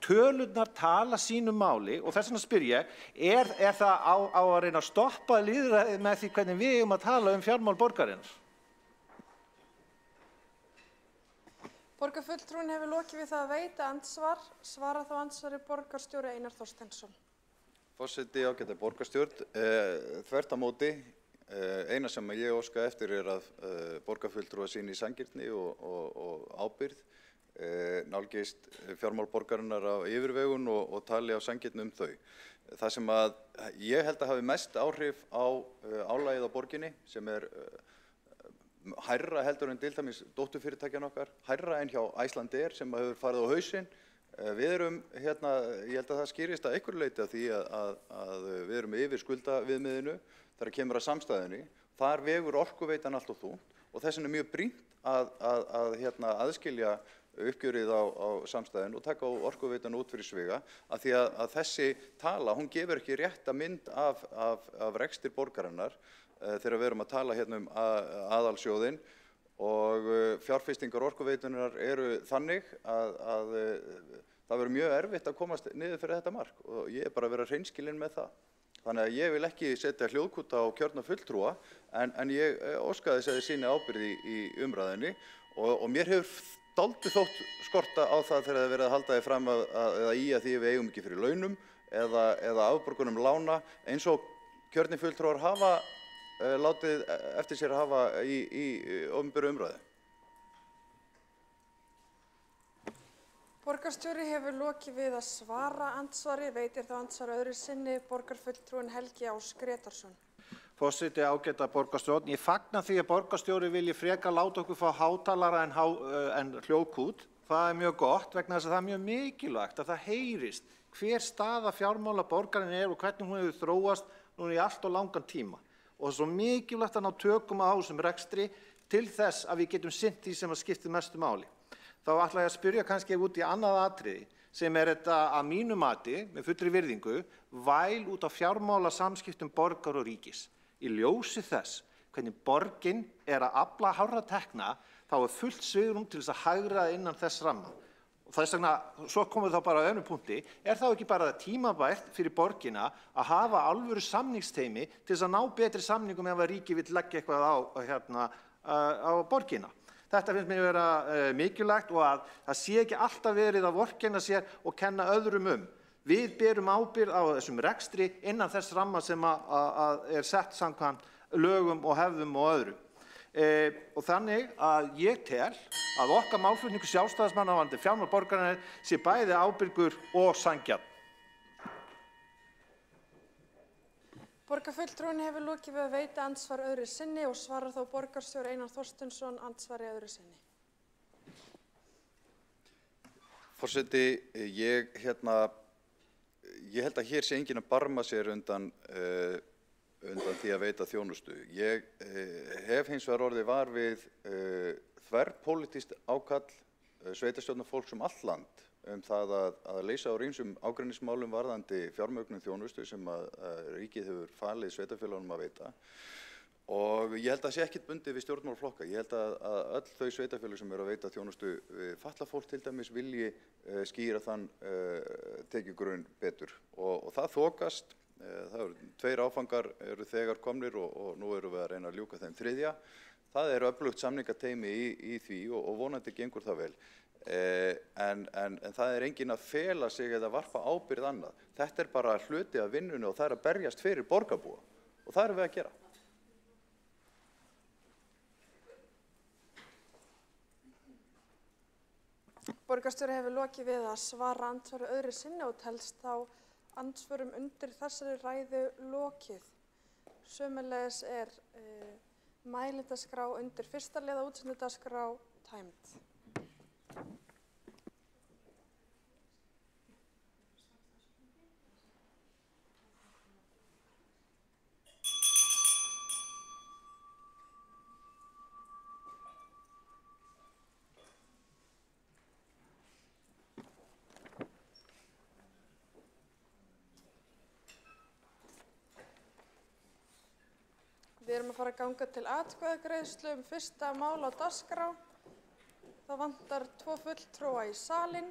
Tölurnar tala sínu máli og þess vegna spyr ég, er það á að reyna að stoppa lýðræðið með því hvernig við eigum að tala fjármál borgarinnar? Borgarfulltrúinn hefur lokið við það að veita andsvar, svara þá andsvari borgarstjóri Einar Þorsteinsson. Forseti, ágæta borgarstjórn, þvert á móti, eina sem ég óska eftir er að borgarfulltrúar sýni sanngirni og ábyrgð, nálgist fjármál borgarinnar af yfirvegun og tali af sanngirni þau. Það sem að ég held að hafi mest áhrif á álagið á borginni, sem er hærra heldur en til dæmis dótturfyrirtækjan okkar, hærra en hjá Icelandair sem hefur farið á hausinn. Við erum hérna, ég held að það skýrist að einhverju leyti að því að við erum yfir skuldaviðmiðinu þegar kemur að samstæðunni. Þar vegur orkuveitan allt og þungt og þess vegna er mjög brýnt að aðskilja uppgjörið á samstæðinu og taka orkuveitan út fyrir sviga af því að þessi tala, hún gefur ekki rétta mynd af rekstur borgarinnar þegar við erum að tala hérna aðalsjóðinn og fjárfestingar orkuveitunar eru þannig að það verður mjög erfitt að komast niður fyrir þetta mark og ég er bara að vera hreinskilinn með það. Þannig að ég vil ekki setja hljóðkúta á kjörna fulltrúa en ég óska þess að þið sýni ábyrgð í umræðinni og mér hefur dálítið þótt skorta á það þegar það verið að halda þið fram eða í að því við eigum ekki fyrir launum eða afborgunum lána eins og kjörni fulltrúar hafa látið eftir sér að hafa í opinberu umræðu. Borgarstjóri hefur lokið við að svara andsvari, veitir þá andsvar öðru sinni borgarfulltrúinn Helgi Ás Grétarsson. Forseti, ágæta borgarstjórn, ég fagna því að borgarstjóri vilji frekar láta okkur fá hátalara en hljóðkút. Það er mjög gott vegna þess að það er mjög mikilvægt að það heyrist hver staða fjármála borgarinn er og hvernig hún hefur þróast núna í allt og langan tíma. Og það er svo mikilvægt að ná tökum á þessum rekstri til þess að við getum sinnt því sem að skiptir mestu máli. Þá ætla ég að spyrja kannski út í annað atriði sem er þetta að mínu mati, með fullri virðingu, væl út á fjármála samskiptum borgar og ríkis. Í ljósi þess hvernig borgin er að afla hárra tekna, þá er fullt svigrúm til þess að hagræða innan þess ramma. Þess vegna, svo komum við þá bara að öðrum punkti, þá ekki bara tímabært fyrir borgina að hafa alvöru samningsteymi til þess að ná betri samningum ef að ríki vill leggja eitthvað á borgina. Þetta finnst mér vera mikilvægt og að það sé ekki alltaf verið að vorkenna sér og kenna öðrum Við berum ábyrgð á þessum rekstri innan þess ramma sem að sett samkvæmt lögum og hefðum og öðru. Og þannig að ég tel að okkar málflutningur sjálfstæðismanna varðandi fjármál borgarinnar sé bæði ábyrgur og sanngjarn. Borgarfulltrúinn hefur lokið við að veita andsvar öðru sinni og svarar þá borgarstjóri Einar Þorsteinsson andsvari öðru sinni. Forseti, ég held að hér sé enginn að barma sér undan því að veita þjónustu. Ég hef hins vegar orðið var við þverpólitískt ákall sveitarstjórnarfólks allt land það að leysa á ýmsum ágreiningsmálum varðandi fjármögnun þjónustu sem að ríkið hefur falið sveitarfélögunum að veita. Og ég held að það sé ekkert bundið við stjórnmálaflokka. Ég held að öll þau sveitarfélög sem eru að veita þjónustu við fatlað fólk til dæmis vilji skýra þann tekjugrunn betur. Og það þokast. Það eru 2 áfangar eru þegar komnir og nú erum við að reyna að ljúka þeim 3. Það er öflugt samningateymi í því og vonandi gengur það vel. En það er enginn að fela sig eða varpa ábyrgð annað. Þetta er bara hluti af vinnunni og það er að berjast fyrir borgarbúa og það erum við að gera. Borgarstjóri hefur lokið við að svara andsvari öðru sinni og telst þá andsvörum undir þessari ræðu lokið. Sömuleiðis mælendaskrá undir 1. liða útsendudaskrá tæmd. Við erum að fara að ganga til atkvæðagreiðslu fyrsta mál á dagskrá. Það vantar 2 fulltrúa í salinn.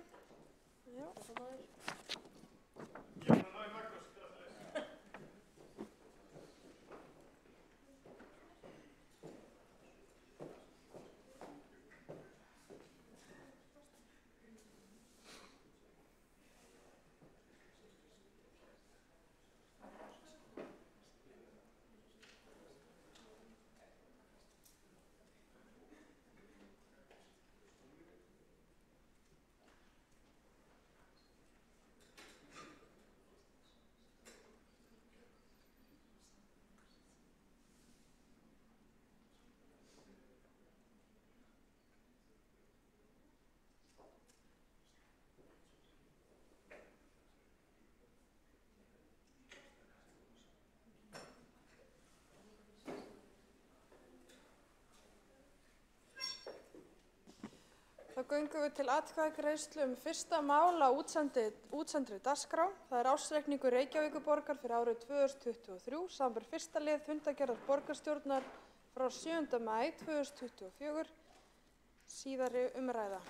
Þá göngum við til atkvæðagreiðslu fyrsta mál á útsendri dagskrá. Það er ársreikningur Reykjavíkurborgar fyrir árið 2023, samanber 1. lið fundargerðar borgarstjórnar frá 7. maí 2024, síðari umræða.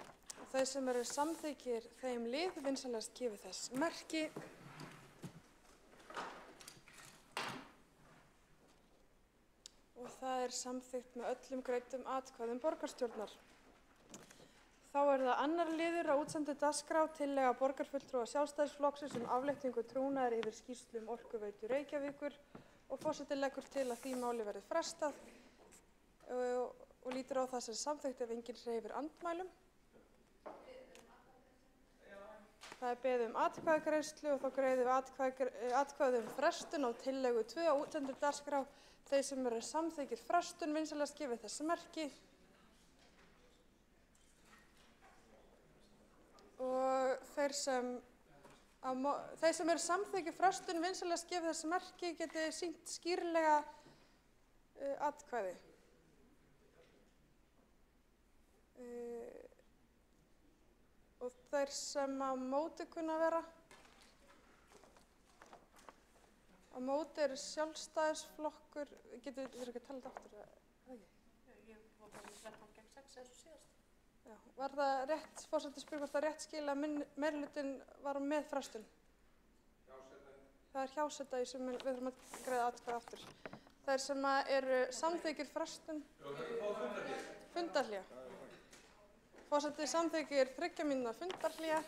Og þeir sem eru samþykkir þeim lið vinsamlegast gefi þess merki. Og það er samþykkt með öllum greiddum atkvæðum borgarstjórnar. Þá er það annar liður á útsendu dagskrá tillaga borgarfulltrúa Sjálfstæðisflokksins afléttingu trúnaðar yfir skýrslu Orkuveitu Reykjavíkur og forseti leggur til að því máli verði frestað og lítur á það sem samþykkt ef enginn hreyfir andmælum. Það er beðið atkvæðagreiðslu og þá greiðum við atkvæði frestun á tillögu 2 á útsendu dagskrá. Þeir sem eru samþykkir frestun vinsamlegast gefi þessi merki. Og þeir sem eru samþykkir frestun vinsamlegast gefi þessi merki geti sýnt skýrlega atkvæði. Og þeir sem á móti kunna vera. Á móti er Sjálfstæðisflokkur, getur þér ekki að tala þetta aftur, eða ekki? Ég var bara með 13 gegn 6 eins og síðast. Já, var það rétt, forseti spyr hvort það rétt skil að meirihlutin var með frestun? Það er hjáseta í sem við þurfum að greiða atkvæði aftur. Þær sem eru samþykkir frestun? Fundarhlé. Forseti samþykkir 3 mínútna fundarhlé.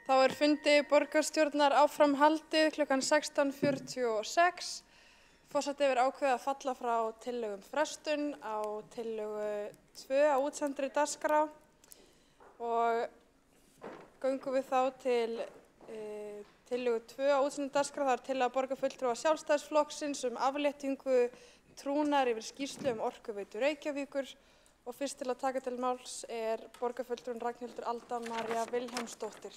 Þá fundi borgarstjórnar áfram haldið klukkan 16:46. Forseti hefur ákveðið að falla frá tillögum frestun á tillögu 2 á útsendri dagskrá og göngum við þá til tillögu 2 á útsendri dagskrá. Það tillaga borgarfulltrúa Sjálfstæðisflokksins afléttingu trúnaðar yfir skýrslu Orkuveitu Reykjavíkur og fyrst til að taka til máls borgarfulltrúin Ragnhildur Alda María Vilhelmsdóttir.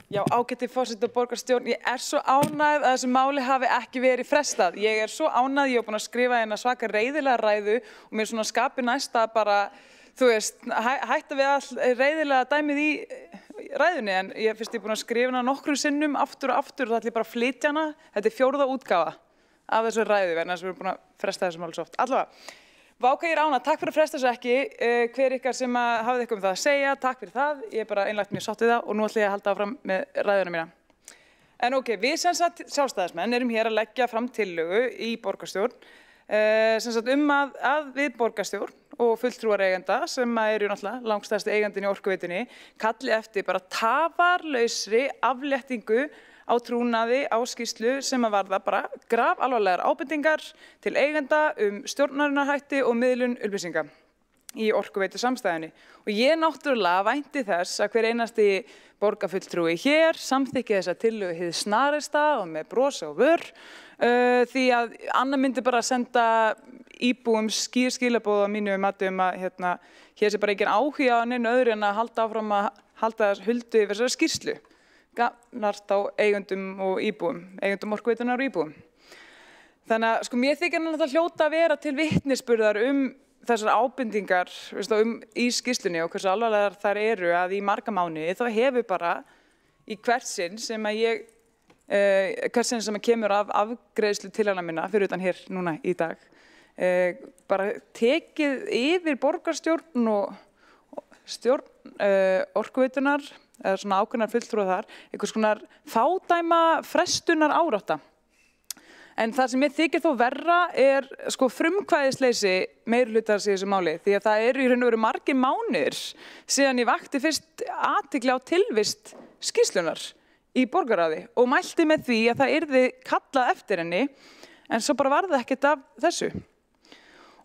Já, ágæti forseti og borgarstjórn, ég svo ánægð að þessu máli hafi ekki verið frestað. Ég svo ánægð, ég búin að skrifa hérna svaka reiðilega ræðu og mér svona skapi næsta bara, þú veist, hætta við all reiðilega dæmið í ræðunni, en fyrst ég búin að skrifa hana nokkrum sinnum aftur og aftur og það ætla ég bara að flytja hana. Þetta 4. útgáfa af þessu ræðu, vegna þess að við erum búin að fresta þessu máli svo oft. Allavega. Vá hvað ég ánægð, takk fyrir að fresta þessu ekki, hver ykkar sem hafði eitthvað það að segja, takk fyrir það, ég bara einlægt mjög sátt við það og nú ætla ég að halda áfram með ræðuna mína. En ok, við sem sagt sjálfstæðismenn erum hér að leggja fram tillögu í borgarstjórn, sem sagt að við borgarstjórn og fulltrúar eigenda sem eru náttúrulega langstærsti eigandinn í Orkuveitunni kalli eftir bara tafarlausri afléttingu á trúnaði á skýrslu sem varða bara grafalvarlegar ábendingar til eigenda stjórnunarhætti og miðlun upplýsinga í Orkuveitu samstæðunni. Og ég náttúrulega vænti þess að hver einasti borgarfulltrúi hér samþykki þessa tillögu hið snarista og með bros á vör því að annað myndi bara senda íbúum skilaboð á mínu mati að hér sé bara engin áhuga á neinu öðru en að halda áfram að halda huldu yfir þessari skýrslu. Gagnast á eigundum og íbúum, eigundum Orkuveitunar og íbúum. Þannig að sko mér þykir þetta hljóta að vera til vitnisburðar þessar ábendingar í skýrslunni og hversu alvarlegar þær eru að í marga mánuði þá hefur bara í hvert sinn sem kemur af afgreiðslu tilhagna minna fyrir utan hér núna í dag bara tekið yfir borgarstjórn og stjórn Orkuveitunar eða svona ákveðnar fulltrúar þar, einhvers konar fádæma frestunar árátta. En það sem ég þykir þó verra sko frumkvæðisleysi meirihlutans í þessu máli, því að það eru í raun og veru margir mánuðir síðan ég vakti fyrst athygli á tilvist skýrslunar í borgarráði og mælti með því að það yrði kallað eftir henni, en svo bara var það ekkert af þessu.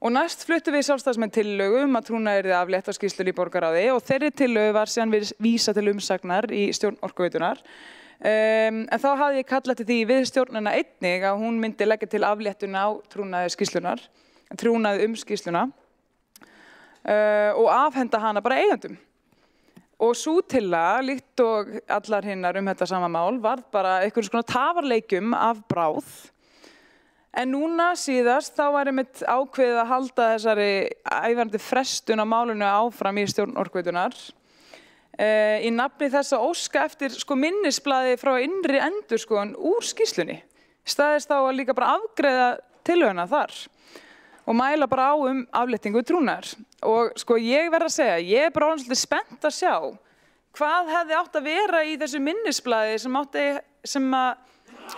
Og næst fluttum við sjálfstæðismenn tillögu að trúnaði yrði aflétt á skýrslunni í borgarráði og þeirri tillögu var síðan vísað til umsagnar í stjórn Orkuveitunar. En þá hafði ég kallað til því við stjórnina einnig að hún myndi leggja til afléttuna á trúnaði skýrsluna og afhenda hana bara eigendum. Og sú tillaga, líkt og allar hinnar þetta sama mál, varð bara einhvers konar tafarleikjum af bráð. En núna síðast þá var einmitt ákveðið að halda þessari ævarandi frestun á málinu áfram í stjórn Orkuveitunar í nafni þess að óska eftir minnisblaði frá innri endurskoðun úr skýrslunni. Staðist þá að líka bara afgreiða tillöguna þar og mæla bara á afléttingu trúnaðar. Og ég verð að segja, ég bara orðin svolítið spennt að sjá hvað hefði átt að vera í þessu minnisblaði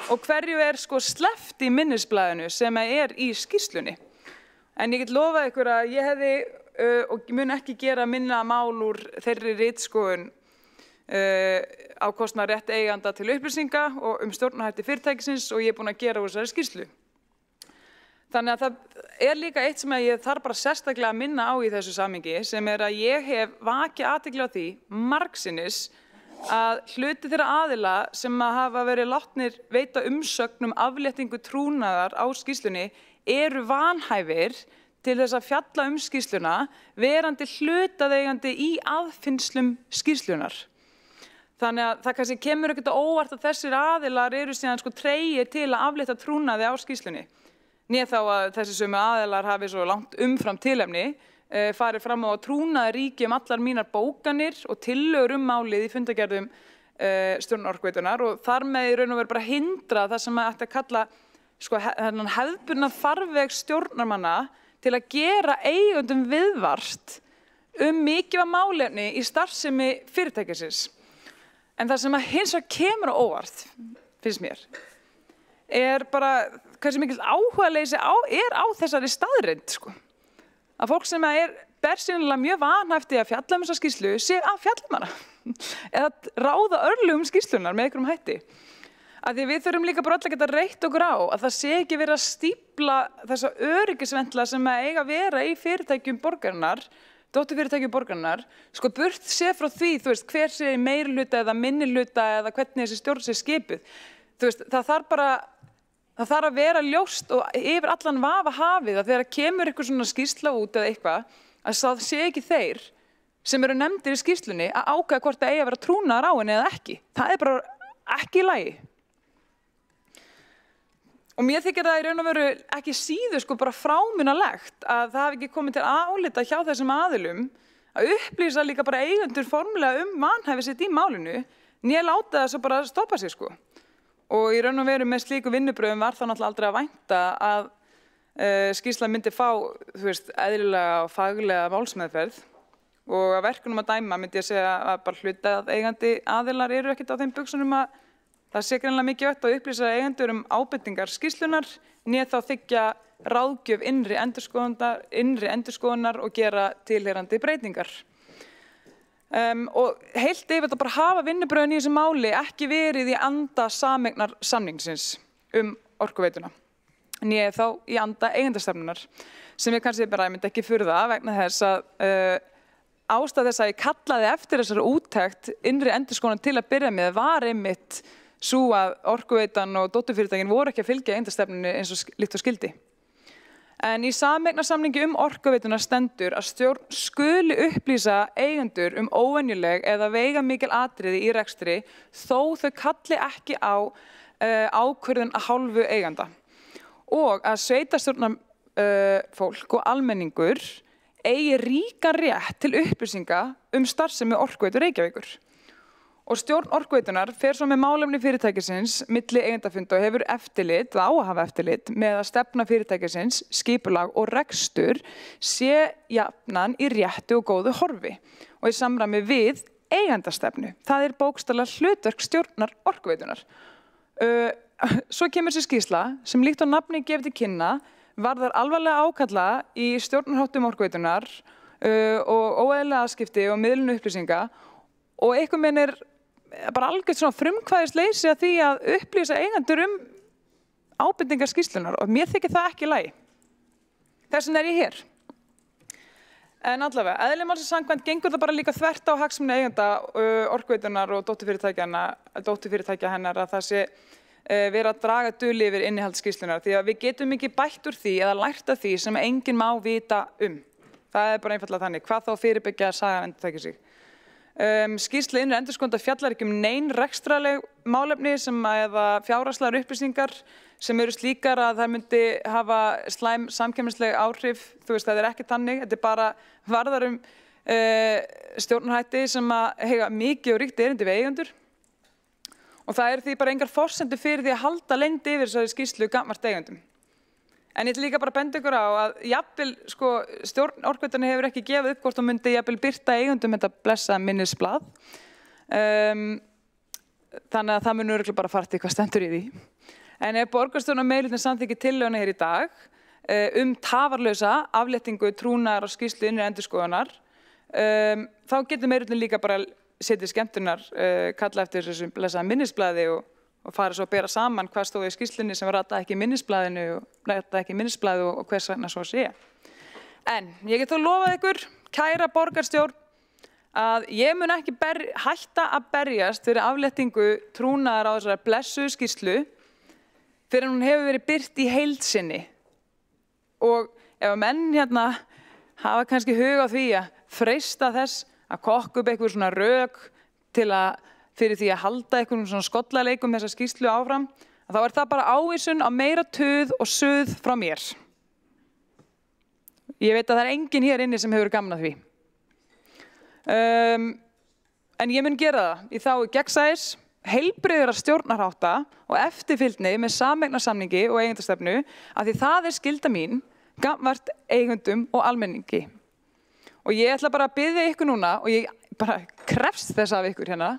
og hverju sleppt í minnisblaðinu sem í skýrslunni. En ég get lofað ykkur að ég hefði og mun ekki gera minna mál úr þeirri ritskoðun á kostnað rétt eiganda til upplýsinga og stjórnarhætti fyrirtækisins og ég búin að gera úr þessari skýrslu. Þannig að það líka eitt sem ég þarf bara sérstaklega að minna á í þessu samhengi sem að ég hef vakið athygli á því margsinnis að hluti þeirra aðila sem hafa verið látnir veita umsögn afléttingu trúnaðar á skýrslunni eru vanhæfir til þess að fjalla skýrsluna verandi hlutaðeigandi í aðfinnslum skýrslunar. Þannig að það kannski kemur ekkert á óvart að þessir aðilar eru síðan tregir til að aflétta trúnaði á skýrslunni. Né þá að þessi sömu aðilar hafi svo langt umfram tilefni farið fram á að trúnaði ríki allar mínar bókanir og tillögur málið í fundargerðum stjórn Orkuveitunar og þar með í raun og veru bara hindra það sem ætti að kalla sko, hefðbundna farveg stjórnarmanna til að gera eigendum viðvart mikilvæg málefni í starfsemi fyrirtækisins. En það sem hins vegar kemur á óvart, finnst mér, bara hversu mikil áhugaleysi er á þessari staðreynd, sko. Að fólk sem bersýnilega mjög vanhæft í að fjalla þessa skýrslu sé að fjalla hana eða ráða örlugum skýrslunar með einhverjum hætti. Að því við þurfum líka bara öll að geta reitt okkur á að það sé ekki verið að stífla þessa öryggisventla sem eiga að vera í fyrirtækjum borgarinnar, dótturfyrirtækjum borgarinnar, sko burt séð frá því, þú veist, hver sé í meirihluta eða minnihluta eða hvernig þessi stjórn sé skipuð. Þú veist, það þarf að vera ljóst og yfir allan vafa hafið að þegar kemur eitthvað svona skýrsla út eða eitthvað, að það sé ekki þeir sem eru nefndir í skýrslunni að ákveða hvort það eigi að vera trúnaðar á henni eða ekki. Það bara ekki í lagi. Og mér þykir það í raun og veru ekki síður sko bara frámunalegt að það hafi ekki komið til álita hjá þessum aðilum að upplýsa líka bara eigendur formulega vanhæfi sitt í málinu, né láta þess að bara stoppa sig sko. Og í raun og veru með slíku vinnubröðum var það náttúrulega aldrei að vænta að skýrsla myndi fá, þú veist, eðlilega og faglega málsmeðferð og að verkunum að dæma myndi ég segja að bara hlutað eigandi aðilar eru ekkert á þeim buxunum að það sé greinlega mikilvægt að upplýsa eigendur ábendingar skýrslunar, né þá þiggja ráðgjöf innri endurskoðunar og gera tilheyrandi breytingar. Og heilt yfir þetta bara hafa vinnubröðin í þessu máli ekki verið í anda sameignar-samningsins Orkuveituna, né þá í anda eigendastefnunar, sem ég kannski bara myndi ekki furða vegna þess að ástæða þess að ég kallaði eftir þessari úttekt innri endurskoðunar til að byrja með var einmitt svo að Orkuveitan og dótturfyrirtækin voru ekki að fylgja eigendastefnunni eins og líkt og skildi. En í sameignar-samningi Orkuveituna stendur að stjórn skuli upplýsa eigendur óvenjuleg eða veigamikil atriði í rekstri þó þau kalli ekki á ákvörðun af hálfu eiganda. Og að sveitarstjórnarfólk og almenningur eigi ríkan rétt til upplýsinga starfsemi Orkuveitu Reykjavíkur. Og stjórn Orkuveitunar fer svo með málefni fyrirtækisins milli eigendafunda og hefur eftirlit, á að hafa eftirlit, með að stefna fyrirtækisins, skipulag og rekstur sé jafnan í réttu og góðu horfi og í samræmi við eigendastefnu. Það bókstaflega hlutverk stjórnar Orkuveitunar. Svo kemur þessi skýrsla sem líkt á nafni gefið til kynna varðar alvarlega ákalla í stjórnarháttum Orkuveitunar og óeðlilega afskipti og miðlun upplýsinga og einhvern veginn bara algjört svona frumkvæðisleysi að því að upplýsa eigendur ábendingar skýrslunar og mér þykir það ekki í lagi. Þess vegna ég hér. En allavega, eðli málsins samkvæmt gengur það bara líka þvert á hagsmuni eigenda Orkuveitunar og dótturfyrirtækja hennar að það sé verið að draga dul yfir innihald skýrslunar því að við getum ekki bætt úr því eða lært af því sem enginn má vita Það bara einfaldlega þannig, hvað þá fyrirbyggja að sagan endurtaki sig. Skýrsla innri endurskoðanda fjallar ekki nein rekstraleg málefni eða fjárhagslegar upplýsingar sem eru slíkar að það myndi hafa slæm samkeppnisleg áhrif, þú veist, það ekki þannig, þetta bara varðar stjórnarhætti sem eiga mikið og ríkt erindi við eigendur og það því bara engar forsendur fyrir því að halda leynd yfir þessari skýrslu gagnvart eigendum. En ég líka bara að benda ykkur á að jafnvel, sko, stjórn Orkuveitunnar hefur ekki gefið upp hvort hún myndi jafnvel birta eigendum þetta blessa minnisblað. Þannig að það mun örugglega bara fara til hvað stendur í því. En ef borgarstjórnar meirihlutin samþykkir tillöguna hér í dag tafarlausa afléttingu trúnaðar og skýrslu innri endurskoðunar, þá getur meirihlutin líka bara setið skemmtunar, kalla eftir þessu blessa minnisblaði og fara svo að bera saman hvað stóð í skýrslunni sem rataði ekki minnisblaðinu og hvers vegna svo sé. En ég get þó lofað ykkur, kæra borgarstjórn, að ég mun ekki hætta að berjast fyrir afléttingu trúnaðar á þessari blessuðu skýrslu fyrir hún hefur verið birt í heild sinni. Og ef menn hérna hafa kannski hug á því að freista þess að kokka upp einhver svona rök til að fyrir því að halda einhvern svona skollaleikum þessa skýrslu áfram, þá það bara ávísun á meira tuð og suð frá mér. Ég veit að það enginn hér inni sem hefur gaman að því. En ég mun gera það í þágu gegnsæis, heilbrigðra stjórnarhátta og eftirfylgni með sameignarsamningi og eigendastefnu af því það skylda mín gagnvart eigendum og almenningi. Og ég ætla bara að biðja ykkur núna og ég bara krefst þess af ykkur hérna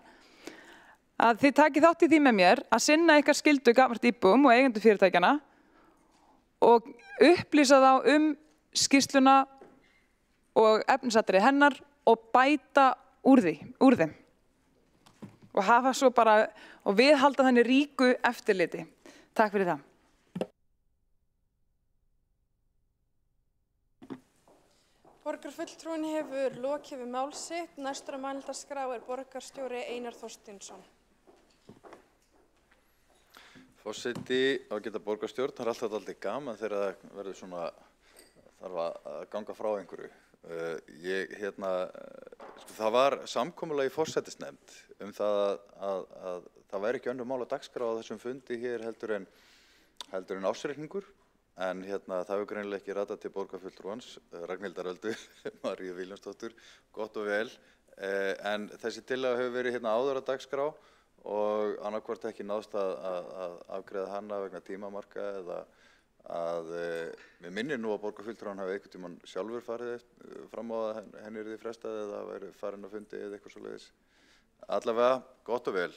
að þið takið þátt í því með mér að sinna ykkar skyldu gagnvart íbúum og eigendum fyrirtækjana og upplýsa þá skýrsluna og efnisatriði hennar og bæta úr þeim. Og hafa svo bara, og viðhalda þannig ríku eftirliti. Takk fyrir það. Borgarfulltrúin hefur lokið við mál sitt. Næstur á mælendaskrá borgarstjóri Einar Þorsteinsson. Forseti, ágæta borgarstjórn, það alltaf aldrei gaman þegar það verður svona, þarf að ganga frá einhverju. Það var samkomulag í forsætisnefnd það að það væri ekki önnur mál á dagskrá á þessum fundi hér heldur en ársreikningur, en það hefur greinilega ekki ratað til borgarfulltrúans, Ragnhildar Öldu, Maríu Vilhjálmsdóttur, gott og vel, en þessi tillaga hefur verið áður á dagskrá og annarkvort ekki náðst að afgreiða hana vegna tímamarka eða að mér minnir nú að borgarfulltrúan hafi einhvern tímann sjálfur farið fram á að henni yrði frestað eða væri farin að fundi eða eitthvað svoleiðis. Allavega, gott og vel.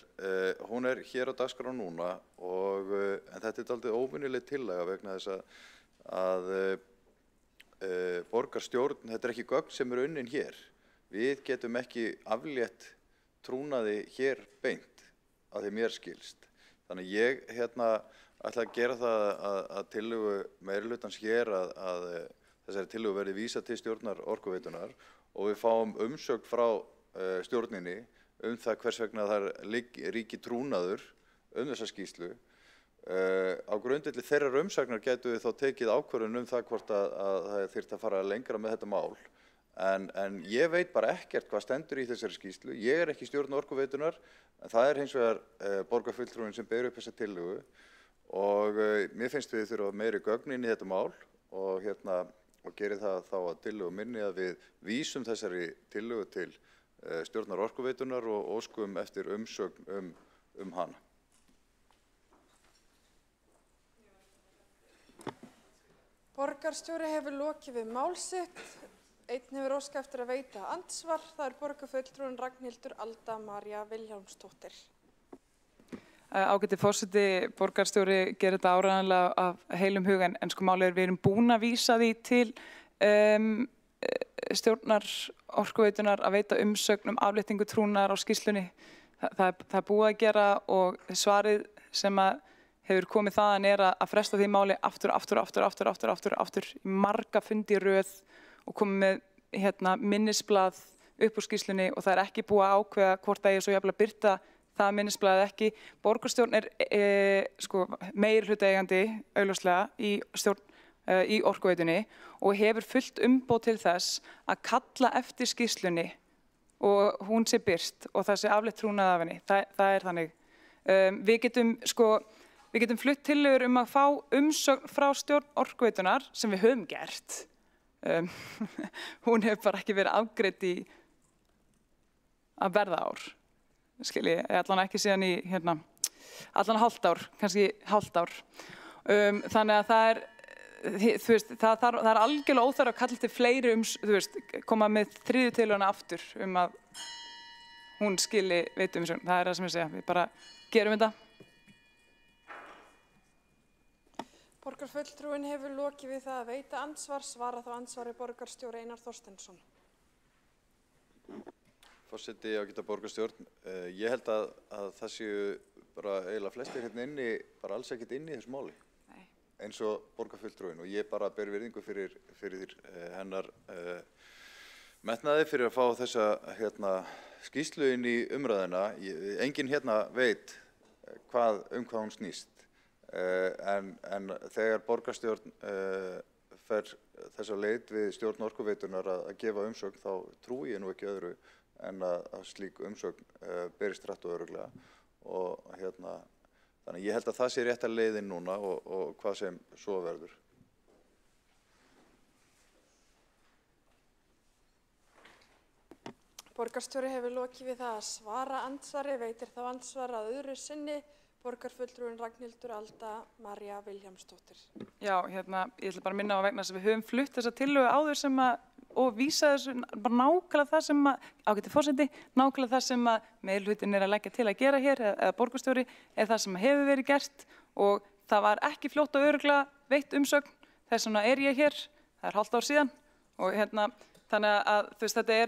Hún hér á dagskrá núna en þetta dálítið óvenjuleg tillaga vegna þess að borgarstjórn, þetta ekki gögn sem unnin hér. Við getum ekki aflétt trúnaði hér beint að því mér skilst. Þannig ég ætla að gera það að tillögu meirihlutans hér að þessari tillögu verði vísað til stjórnar Orkuveitunnar og við fáum umsögn frá stjórninni það hvers vegna það ríki trúnaður þessa skýrslu. Á grundvelli þeirrar umsagnar gætu við þá tekið ákvörðun það hvort að það þyrfti að fara lengra með þetta mál. En ég veit bara ekkert hvað stendur í þessari skýrslu. Ég ekki stjórn Orkuveitunar, en það hins vegar borgarfulltrúin sem ber upp þessa tillögu og mér finnst við þurfa meiri gögn inn í þetta mál og gerir það þá að tillögu minni að við vísum þessari tillögu til stjórnar Orkuveitunar og óskum eftir umsögn hana. Borgarstjóri hefur lokið við mál sitt. Einn hefur óskað eftir að veita andsvar. Það borgarfulltrúin Ragnhildur Alda María Vilhjálmsdóttir. Ágæti forseti, borgarstjóri gerir þetta áreiðanlega af heilum huga en sko málið við erum búin að vísa því til stjórnar Orkuveitunar að veita umsögn afléttingu trúnaðar á skýrslunni. Það búið að gera og svarið sem hefur komið þaðan að fresta því máli aftur í marga fundi í röð og komið með minnisblað upp úr skýrslunni og það ekki búið að ákveða hvort það svo jafnvel að birta það minnisblað ekki. Borgarstjórn meirihlutaeigandi augljóslega í Orkuveitunni og hefur fullt umboð til þess að kalla eftir skýrslunni og hún sé birt og það sé aflétt trúnað af henni. Það þannig. Við getum flutt tillögur að fá umsögn frá stjórn Orkuveitunar sem við höfum gert. Hún hefur bara ekki verið afgreidd í að verða ár. Allan ekki síðan í allan hálft ár, kannski hálft ár. Þannig að það er algjörlega óþarf að kalla til fleiri koma með þriðju tillöguna aftur að hún skili veita umsögn. Það það sem ég segja, við bara gerum þetta. Borgarfulltrúin hefur lokið við það að veita andsvar, svara þá andsvari borgarstjóri Einar Þorsteinsson. Forseti, ágæta borgarstjórn, ég held að það séu bara eiginlega flestir inni, bara alls ekkert inni í þessu máli. Nei. Eins og borgarfulltrúin og ég bara ber virðingu fyrir hennar metnaði fyrir að fá þessa skýrslu inn í umræðuna. Enginn veit hvað hún snýst. En þegar borgarstjórn fer þessa leið við stjórn Orkuveitunar að gefa umsögn þá trúi ég nú ekki öðru en að slík umsögn berist hratt og örugglega og þannig ég held að það sé rétta leiðin núna og hvað sem svo verður. Borgarstjóri hefur lokið við það að svara andsvari, veitir þá andsvara að öðru sinni. Borgarfulltrúin Ragnhildur Alda María Vilhjálmsdóttir. Já, ég ætla bara að minna á vegna þess að við höfum flutt þessa tillögu áður sem og vísa þessu bara nákvæmlega það sem ágæti forseti, nákvæmlega það sem meirihlutin að leggja til að gera hér eða borgarstjóri það sem hefur verið gert og það var ekki fljótt og örugglega veitt umsögn, þess vegna ég hér, það hálft ár síðan og þannig að þú veist þetta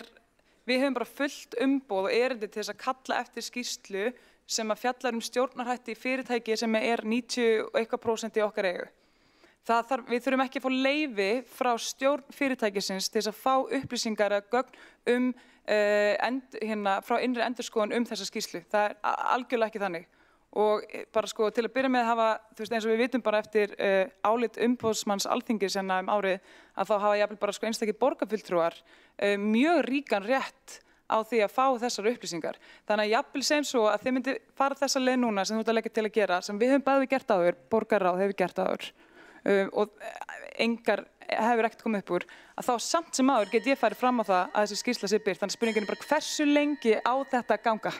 við höfum bara fullt umboð og erindi til þess að kalla eftir skýrslu sem að fjallar stjórnarhætti í fyrirtæki sem 90% í okkar eigu. Við þurfum ekki að fá leyfi frá stjórn fyrirtækisins til þess að fá upplýsingar eða gögn frá innri endurskoðun þessa skýrslu. Það algjörlega ekki þannig. Og bara til að byrja með að hafa, þú veist eins og við vitum bara eftir álit umboðsmanns Alþingis árið að þá hafa jafnvel bara einstakir borgarfulltrúar mjög ríkan rétt á því að fá þessar upplýsingar. Þannig að jafnvel sem svo að þið myndi fara þessa leið núna sem þú ert að leggja til að gera, sem við höfum bæði gert áður, borgarráð hefur gert áður og engar hefur ekkert komið upp úr, að þá samt sem áður get ég farið fram á það að þessi skýrsla sé birt. Þannig spurningin bara hversu lengi á þetta að ganga?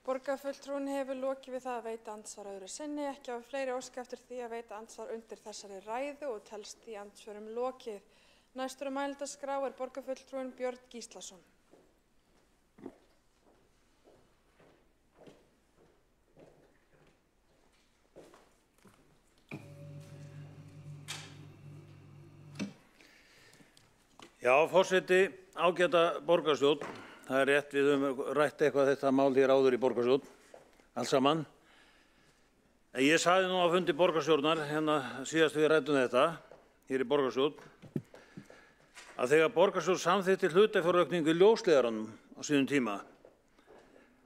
Borgarfulltrúin hefur lokið við það að veita andsvar öðru sinni, ekki hafa fleiri óska eftir því að veita andsvar undir þessari ræðu og telst því andsvörum lokið. Næstur á mælendaskrá borgarfulltrúin Björn Gíslason. Já, forseti, ágæta borgarstjórn. Það rétt, við höfum rætt eitthvað þetta mál hér áður í borgarstjórn, alls saman. En ég sagði nú á fundi borgarstjórnar, síðast við ræddum þetta, hér í borgarstjórn, að þegar borgarstjórn samþykkti hlutafjáraukningu í ljósleiðaranum á sínum tíma,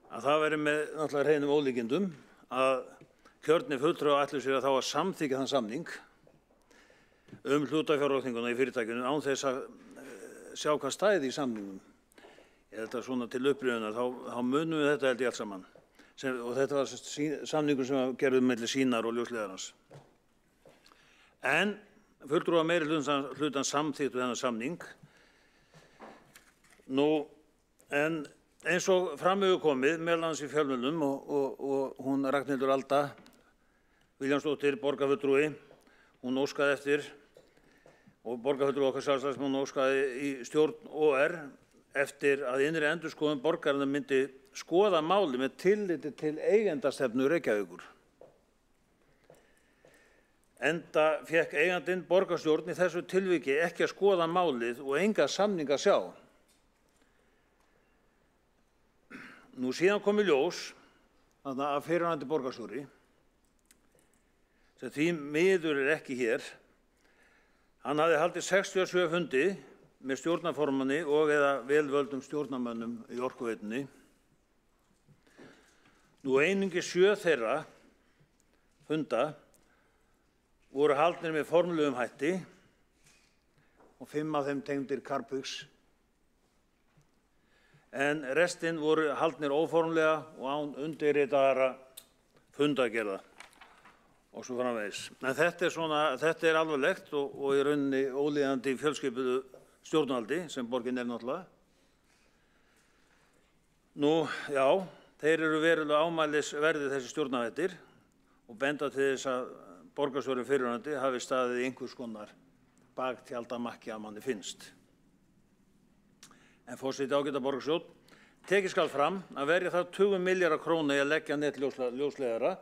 að það veri með náttúrulega hreinum ólíkindum að kjörnir fulltrúar ætluðu sér að þá að samþykkja þann samning hlutafjáraukninguna í fyrirtækinu án þess að sjá hvað stæði í samningnum. Þetta svona til upprifjunar, þá munum við þetta held ég allt saman. Og þetta var samningur sem gerðum milli sínar og ljósleiðarans. En fulltrúar meiri hlutan samþykktu þennan samning. En eins og fram hefur komið, meðal annars í fjölmiðlum og hún Ragnhildur Alda Vilhjálmsdóttir, borgarfulltrúi, hún óskaði eftir, og borgarfulltrúi okkar Sjálfstæðismann óskaði í stjórn OR eftir að innri endurskoðun borgarinnar myndi skoða máli með tilliti til eigendastefnu Reykjavíkur. Enda fékk eigandinn borgarstjórn í þessu tilviki ekki að skoða málið og enga samninga sjá. Nú síðan kom í ljós að fyrrverandi borgarstjóri, sem því miður ekki hér, hann hafði haldið 67 fundi með stjórnarformanni og eða velvöldum stjórnarmönnum í Orkuveitunni. Nú einungis 7 þeirra funda voru haldnir með formlegum hætti og 5 af þeim tengdir Carbfix. En restin voru haldnir óformlega og án undirritaðra fundagerða og svo framvegis. En þetta alvarlegt og í rauninni ólíðandi fjölskipuðu stjórnvaldi sem borgin náttúrulega. Nú, já, þeir eru verulega ámælisverðir þessi stjórnarhættir og benda til þess að borgarstjórinn fyrrverandi hafi staðið í einhvers konar baktjaldamakki að manni finnst. En forseti ágæta borgarstjórn, tekið skal fram að verja það 20 milljarða króna í að leggja net ljósleiðara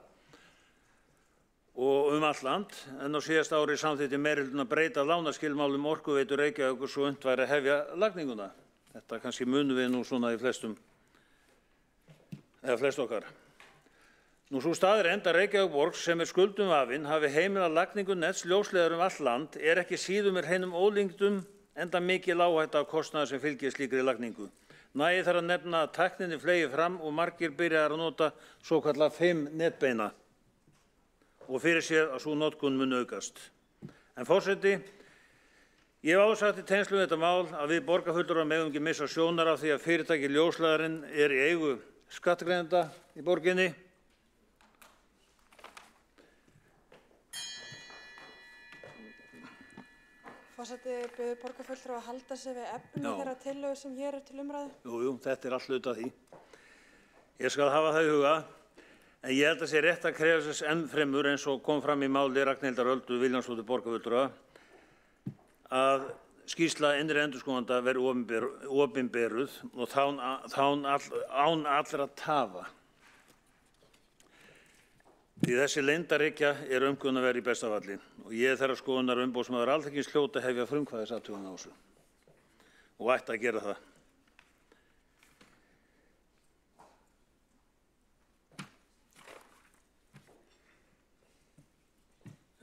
og allt land, en á síðasta ári samþykkti meirihlutinn að breyta lánaskilmálum Orkuveitu Reykjavíkur svo unnt væri að hefja lagninguna. Þetta kannski munum við nú svona í flest okkar. Nú sú staðreynd að Reykjavíkurborg sem skuldum vafin hafi heimilað lagningu nets ljósleiðara allt land ekki síður með hreinum ólíkindum enda mikil áhætta af kostnaði sem fylgir slíkri lagningu. Nægir þar að nefna að tækninni fleygi fram og margir byrjaðir að nota svokallað 5 netbeina og fyrir sér að svo notkun mun aukast. En forseti, ég hef áður sagt í tengslum við þetta mál að við borgarfulltrúar megum ekki missa sjónar af því að fyrirtæki ljósleiðarinn í eigu skattgreiðenda í borginni. Forseti biður borgarfulltrúa að halda sig við efni Já. þeirra tillögu sem hér til umræðu. Jú, þetta allt hluti af því. Ég skal hafa það í huga, en ég held að sé rétt að krefja þess enn fremur eins og kom fram í máli Ragnhildar Öldu Vilhjálmsdóttur borgarfulltrúa að skýrsla innri endurskoðanda verði opinberuð og án allra tafa. Því þessi leyndarhyggja umkunnað að vera í besta falli og ég er þeirrar skoðunar að umboðsmaður Alþingis hljóti að hefja frumkvæðisathugun á þessu og ætti að gera það.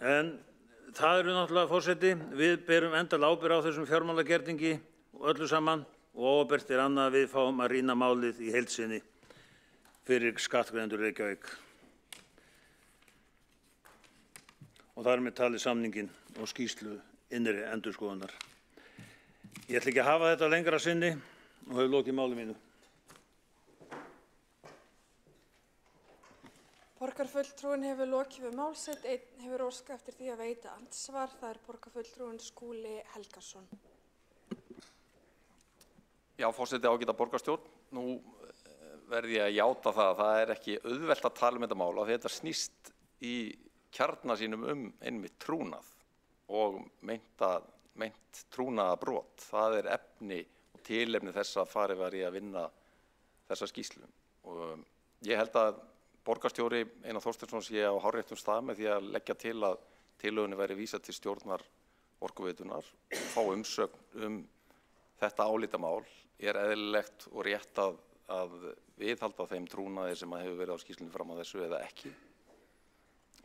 En það eru náttúrulega, forseti, við berum endanlega ábyrgð á þessum fjármálagerningi og öllu saman og óábyrgt annað að við fáum að rýna málið í heild sinni fyrir skattgreiðendur Reykjavík. Og þar með talið samningin og skýrslu innri endurskoðunar. Ég ætla ekki að hafa þetta lengra sinni og hef lokið máli mínu. Borgarfulltrúin hefur lokið við mál sitt, einn hefur óskað eftir því að veita andsvar, það borgarfulltrúin Skúli Helgason. Já, forseti ágæta borgarstjórn, nú verð ég að játa það að það ekki auðvelt að tala þetta mál og þetta snýst í kjarna sínum einmitt trúnað og meint trúnaðarbrot. Það efni og tilefni þess að farið var í að vinna þessa skýrslu. Og ég held að borgarstjóri Einar Þorsteinsson sé á hárréttum stað með því að leggja til að tillögunni væri vísað til stjórnar Orkuveitunnar og fá umsögn þetta álitamál. Eðlilegt og rétt að viðhalda þeim trúnaði sem hefur verið á skýrslunni fram á þessu eða ekki.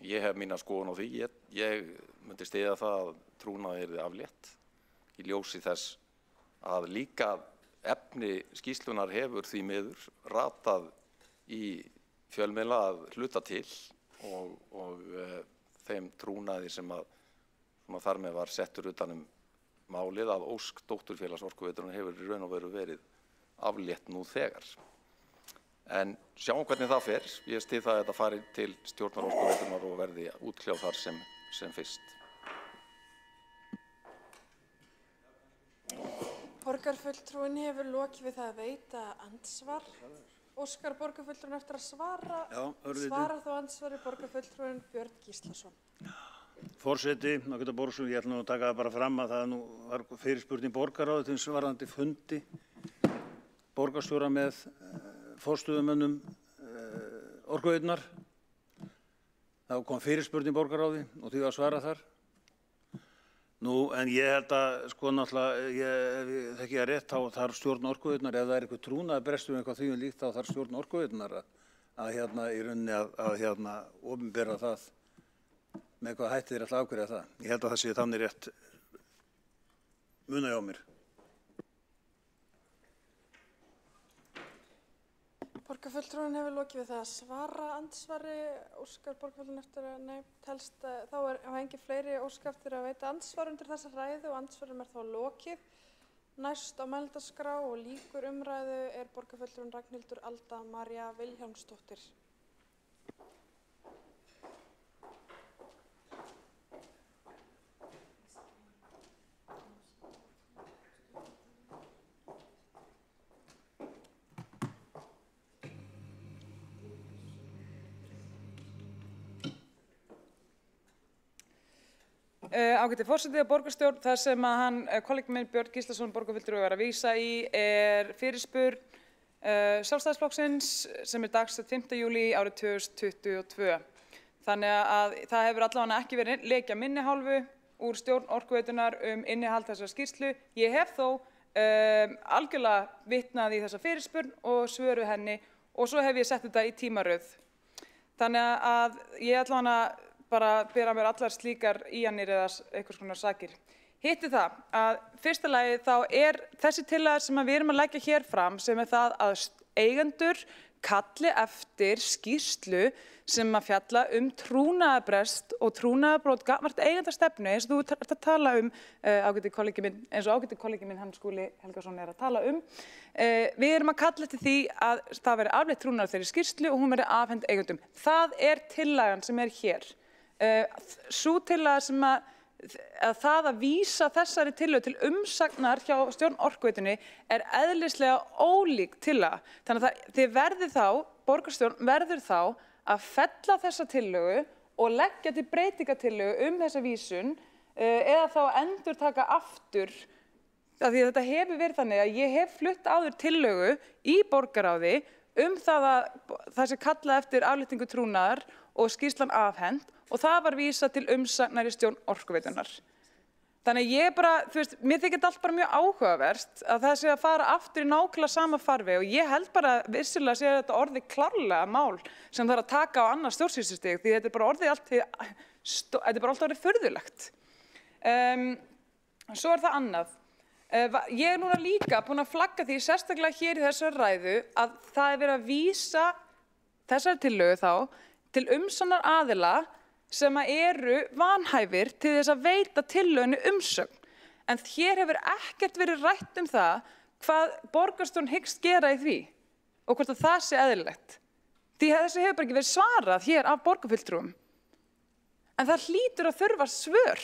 Ég hef mína skoðun á því. Ég myndi styðja það að trúnaði yrði aflétt í ljósi þess að líka efni skýrslunar hefur því miður ratað í fjölmiðla að hluta til og þeim trúnaði sem þar með var settur utan málið að ósk dótturfélags Orkuveitunnar hefur í raun og veru verið aflétt nú þegar. En sjáum hvernig það fer. Ég styð það að þetta fari til stjórnar Orkuveitunnar og verði útkljáð þar sem fyrst. Borgarfulltrúin hefur lokið við það að veita andsvar. Óskar borgarfulltrúin eftir að svara? Já, örlítið. Svarar þó andsvari borgarfulltrúin Björn Gíslason. Forseti, ágæta borgarstjóri, ég ætla nú að taka það bara fram að það var fyrirspurn í borgarráði til varðandi fundi borgarstjóra með forstöðumönnum Orkuveitunnar. Það kom fyrirspurn í borgarráði og því var svarað þar. Nú, en ég held að, sko, náttúrulega, ég þekki það rétt, þá þarf stjórn Orkuveitunnar, ef það eitthvað trúnaðarbrestur eitthvað því líkt, þá þarf stjórn Orkuveitunnar að í rauninni að opinbera það með hvað hætti þeir ætla að ákveðja það. Ég held að það sé þannig rétt muna hjá mér. Borgarfulltrúin hefur lokið við það að svara andsvari. Óskar borgarfulltrúin eftir að, telst, þá hafa engin fleiri óskað eftir að veita andsvar undir þessa ræðu og andsvarum þá lokið. Næst á mælendaskrá og lýkur umræðu borgarfulltrúin Ragnhildur Alda María Vilhjálmsdóttir. Ágæti forseti og borgarstjórn, það sem að hann, kollegi minn Björn Gíslason, borgarfulltrúi, var að vísa í fyrirspurn Sjálfstæðisflokksins sem dagsett 5. júlí árið 2022. Þannig að það hefur allavega ekki verið lekja minni hálfu úr stjórn Orkuveitunnar innihald þessar skýrslu. Ég hef þó algjörlega vitnað í þessa fyrirspurn og svöru henni og svo hef ég sett þetta í tímaröð. Þannig að ég allavega bara bera mér allar slíkar íanir eða einhvers konar sakir. Hitti það að fyrsta lagi þá þessi tillaga sem við erum að leggja hér fram sem það að eigendur kalli eftir skýrslu sem að fjalla trúnaðarbrest og trúnaðarbrot gagnvart eigendastefnu eins og þú ert að tala ágæti kollegi minn, eins og ágæti kollegi minn hann Skúli Helgason að tala Við erum að kalla eftir því að það veri afleitt trúnaðar þeirri skýrslu og hún veri afhent eigendum. Það tillagan sem hér. Sú tillaga sem það að vísa þessari tillögu til umsagnar hjá stjórn Orkuveitunni eðlislega ólík tillaga. Þannig að þið verðið þá, borgarstjórn verður þá að fella þessa tillögu og leggja til breytingatillögu þessa vísun eða þá endurtaka aftur, af því að þetta hefur verið þannig að ég hef flutt áður tillögu í borgarráði það að það sé kallað eftir afléttingu trúnaðar og skýrslan afhent og það var vísað til umsagnar í stjórn Orkuveitunnar. Þannig að ég bara, þú veist, mér þykir þetta allt bara mjög áhugaverst að það sé að fara aftur í nákvæmlega sama farveg og ég held bara vissulega sé þetta orðið klárlega mál sem þarf að taka á annað stjórnsýslustig því þetta er bara orðið orðið furðulegt. Svo er það annað. Ég er núna líka búin að flagga því sérstaklega hér í þessari ræðu að það er verið að vísa þessari tillögu þá til umsagnar aðila sem eru vanhæfir til þess að veita tillögunni umsögn. En hér hefur ekkert verið rætt það hvað borgarstjórn hyggst gera í því og hvort að það sé eðlilegt. Því þessu hefur bara ekki verið svarað hér af borgarfulltrúum. En það hlýtur að þurfa svör.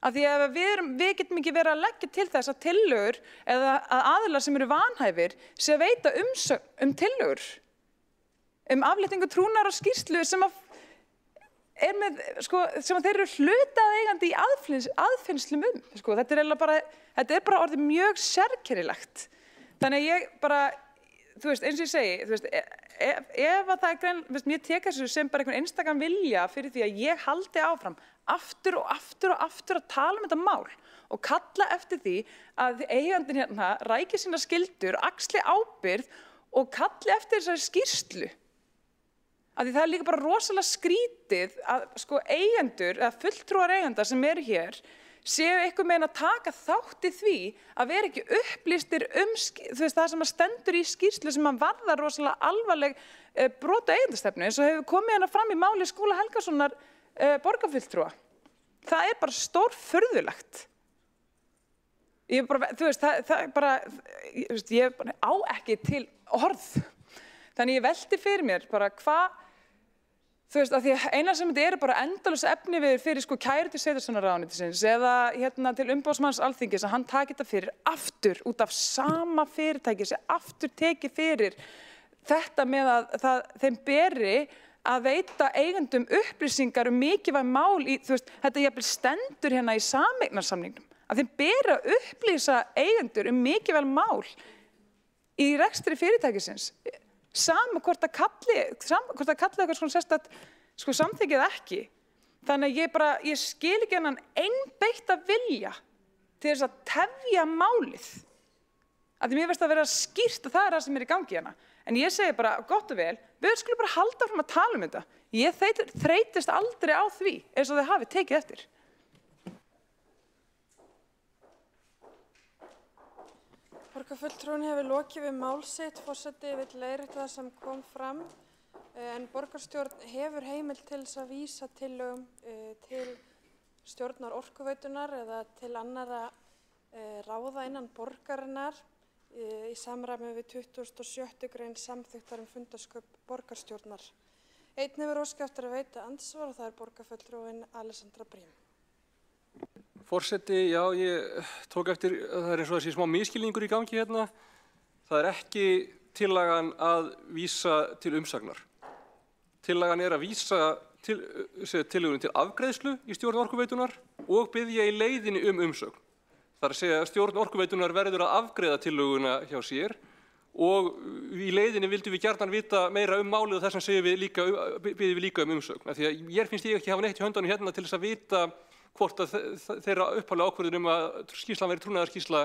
Af því að við getum ekki verið að leggja til þess að tillögur eða að aðilar sem eru vanhæfir sé að veita umsögn tillögur. Afléttingu trúnaðar og skýrslu sem að þeir eru hlutaðeigandi í aðfinnslum Þetta er bara orðið mjög sérkennilegt. Þannig að ég bara, þú veist, eins og ég segi, ef að það greinlega, ég tek þessu sem bara einhvern einstakann vilja fyrir því að ég haldi áfram aftur og aftur og aftur að tala þetta mál og kalla eftir því að eigandinn hérna ræki sína skyldur, axli ábyrgð og kalli eftir þessari skýrslu. Af því það er líka bara rosalega skrítið að eigendur eða fulltrúar eigenda sem eru hér séu einhvern veginn að taka þátt í því að vera ekki upplýstir það sem stendur í skýrslu sem varðar rosalega alvarleg brot á eigendastefnu eins og hefur komið hérna fram í máli Skúla Helgasonar borgarfulltrúa. Það er bara stórfurðulegt. Ég á ekki til orð. Þannig ég velti fyrir mér bara hvað, þú veist, að því eina sem þetta bara endalaus efni fyrir kæru til sveitarstjórnarráðuneytisins eða til umboðsmanns Alþingis að hann taki þetta fyrir aftur út af sama fyrirtæki sem aftur tekið fyrir þetta með að þeim beri að veita eigendum upplýsingar mikilvæg mál í, þú veist, þetta jafnvel stendur hérna í sameignarsamningnum, að þeim beri að upplýsa eigendur mikilvæg mál í rekstri fyrirtækisins. Sama hvort það kalli eitthvað svona sérstakt samþykkið ekki. Þannig að ég skil ekki hennan einbeitta vilja til þess að tefja málið. Af því mér finnst að vera skýrt og það er það sem er í gangi hérna. En ég segi bara gott og vel, við skulum bara halda áfram að tala þetta. Ég þreytist aldrei á því eins og þið hafið tekið eftir. Borgarfulltrúinn hefur lokið við mál sitt, forseti vill leiðrétta það sem kom fram, en borgarstjórn hefur heimild til þess að vísa tillögum til stjórnar Orkuveitunnar eða til annarra ráða innan borgarinnar í samræmi við 27. grein samþykktar fundarsköp borgarstjórnar. Einn hefur óskað eftir að veita andsvar og það er borgarfulltrúinn Alessandra Briem. Forseti, já, ég tók eftir, það er eins og þessi smá misskilningur í gangi hérna. Það er ekki tillagan að vísa til umsagnar. Tillagan er að vísa tillögunni til afgreiðslu í stjórn Orkuveitunar og biðja í leiðinni umsögn. Það er að segja að stjórn Orkuveitunar verður að afgreiða tillöguna hjá sér og í leiðinni vildum við gjarnan vita meira málið og þess vegna biðjum við líka umsögn. Því að ég finnst ég ekki hafa neitt í höndunum hérna til þess að vita hvort að þeirra upphaflega ákvörðun að skýrslan veri trúnaðarskýrsla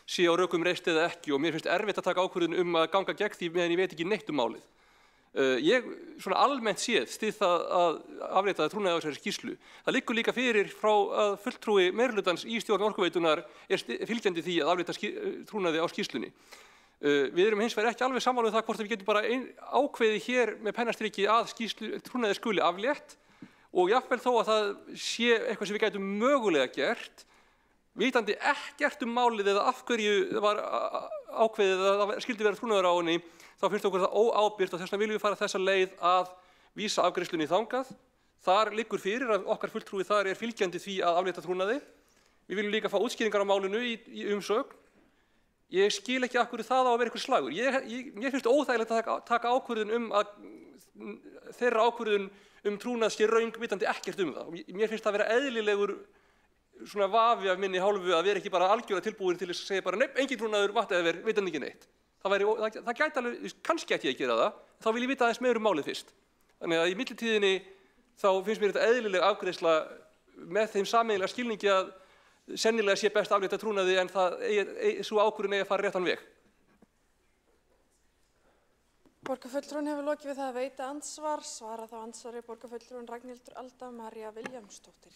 sé á rökum reist eða ekki og mér finnst erfitt að taka ákvörðun að ganga gegn því meðan ég veit ekki neitt málið. Ég svona almennt séð styð það að aflétta trúnaði á þessari skýrslu. Það liggur líka fyrir frá að fulltrúi meirihlutans í stjórn Orkuveitunar fylgjandi því að aflétta trúnaði á skýrslunni. Við erum hins vegar ekki alveg sammála það hvort við getum bara ákveðið hér með pennastriki að trúnaði skuli aflétt og jafnvel þó að það sé eitthvað sem við gætum mögulega gert, vitandi ekkert málið eða af hverju var ákveðið að það skyldi vera trúnaður á henni, þá finnst okkur það óábyrgt og þess vegna viljum við fara þessa leið að vísa afgreiðslunni þangað. Þar liggur fyrir að okkar fulltrúi þar er fylgjandi því að aflétta trúnaði. Við viljum líka fá útskýringar á málinu í umsögn. Ég skil ekki af hverju það á að vera einhver slagur. Mér finnst óþægilegt að taka ákvörðun þeirra ákvörðun trúnað sé röng vitandi ekkert það. Mér finnst það vera eðlilegur svona vafi af minni hálfu að vera ekki bara algjörlega tilbúin til að segja bara nei, engin trúnaður, whatever, vitandi ekki neitt. Það gæti alveg, kannski ætti ég að gera það, þá vil ég vita aðeins meira málið fyrst. Þannig að í millitíðinni þá finnst mér þetta eðlileg afgreiðsla með þeim sameiginlega skilningi að sennilega sé best aflétta trúnaði en sú ákvörðun eigi að fara réttan veg. Borgarfulltrúinn hefur lokið við það að veita andsvar. Svara þá andsvari borgarfulltrúinn Ragnhildur Alda María Vilhjálmsdóttir.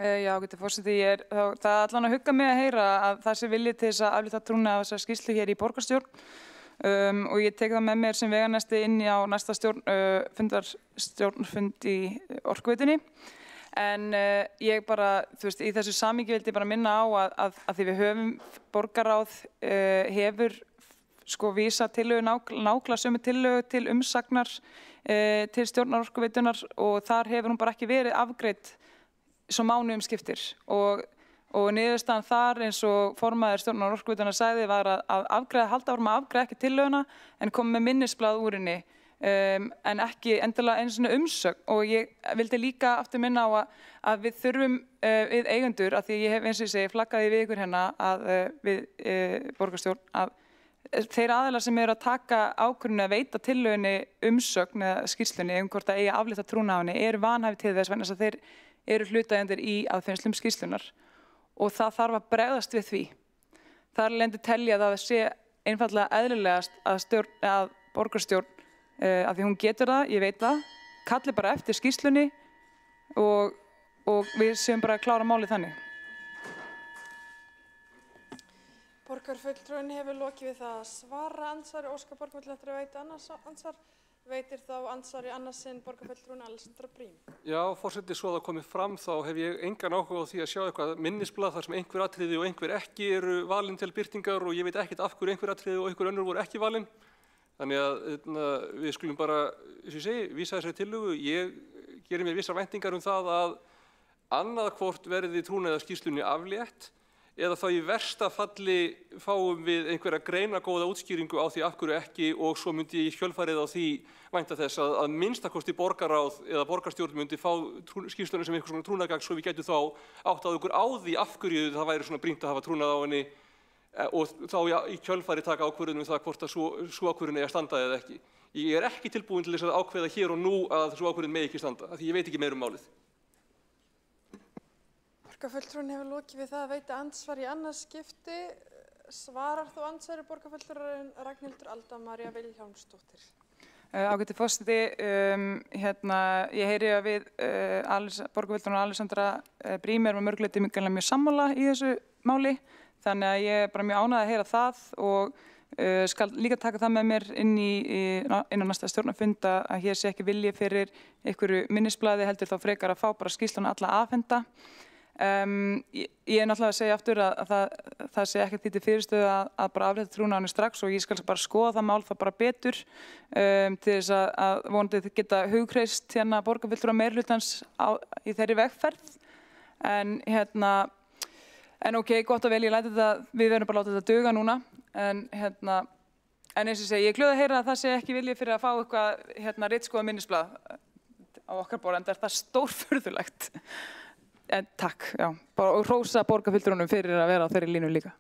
Já, ágæti forseti, það er allan að hugga mig að heyra að það sé vilji til þess að aflétta trúnað af þessari skýrslu hér í borgarstjórn og ég tek það með mér sem veganesti inn á næsta stjórnarfund í Orkuveitunni. En ég bara, í þessu samhengi vildi ég bara minna á að því við höfum borgarráð hefur vísa tillögu nákvæmlega sömu tillögu til umsagnar til stjórnar Orkuveitunar og þar hefur hún bara ekki verið afgreidd svo mánuðum skiptir og niðurstaðan þar eins og formaður stjórnar Orkuveitunar sagði var að halda áfram að afgreiða ekki tillöguna en koma með minnisblað úr henni en ekki endilega einu svona umsögn og ég vildi líka aftur minna á að við þurfum við eigendur að því ég hef eins og ég segi flaggaði við ykkur hérna að við borgarstjórn að þeir aðilar sem eru að taka ákvörðun að veita tillögunni umsögn eða skýrslunni hvort að eigi að aflétta trúnað af henni eru vanhæfir til þess vegna þess að þeir eru hlutaðeigandi í aðfinnslum skýrslunnar og það þarf að bregðast við því. Þar lendi telja að það sé einfaldlega eðlilegast að borgarstjórn, af því hún getur það, ég veit það, kalli bara eftir skýrslunni og við séum bara að klára málið þannig. Borgarfulltrúinn hefur lokið við það að svara andsvari. Óskar borgarfulltrúi að veita annars ansvar. Veitir þá ansvari annarsinn borgarfulltrúinn Alexandra Brím. Já, forseti, svo það komið fram þá hef ég engan áhuga á því að sjá eitthvað minnisblað þar sem einhver atriði og einhver ekki eru valin til birtingar og ég veit ekkert af hverju einhver atriði og einhver önnur voru ekki valin. Þannig að við skulum bara, eins og ég segi, vísa þessari tillögu. Ég gerir mér vissar væntingar það að annað hvort verði trúnaðarskýrslunni aflétt eða þá í versta falli fáum við einhverja greinagóða útskýringu á því af hverju ekki og svo myndi ég kjölfarið á því vænta þess að minnstakosti borgarráð eða borgarstjórn myndi fá skýrsluna sem einhvers konar trúnaðargagn svo við gætum þá áttað okkur á því af hverju það væri svona brýnt að hafa trúnað á henni og þá í kjölfarið taka ákvörðun það hvort að sú ákvörðun eigi að standa eða ekki. Ég er ekki tilbúin til þess að ákveða hér og nú að sú ákvörðun megi ekki standa, af því ég veit ekki meira málið. Borgarfulltrúinn hefur lokið við það að veita ansvar í annað skipti. Svarar þú ansvari borgarfulltrúinn Ragnhildur Alda María Vilhjálmsdóttir. Ágæti forseti, ég heyri að við borgarfulltrúinn Alexandra Brím erum að mörgu leyti mjög sammála í þessu máli, þannig að ég er bara mjög ánægð að heyra það og skal líka taka það með mér inn á næsta stjórnarfund að hér sé ekki vilji fyrir einhverju minnisblaði heldur þá frekar að fá bara skýrsluna alla afhenta. Ég er náttúrulega að segja aftur að það sé ekkert því til fyrirstöðu að bara aflétta trúnaðinum strax og ég skal bara skoða það mál það bara betur til þess að vonandi geta hugreist hérna borgarfulltrúa meirihlutans í þeirri vegferð en ok, gott og vel, ég læti þetta, við verðum bara að láta þetta duga núna en eins og segi, ég er glöð að heyra að það sé ekki vilji fyrir að fá eitthvað ritskoða minnisblað á okkar borð en það er stórfurðulegt. En takk, já, bara og hrósa borgarfulltrúnum fyrir að vera á þeirri línu líka.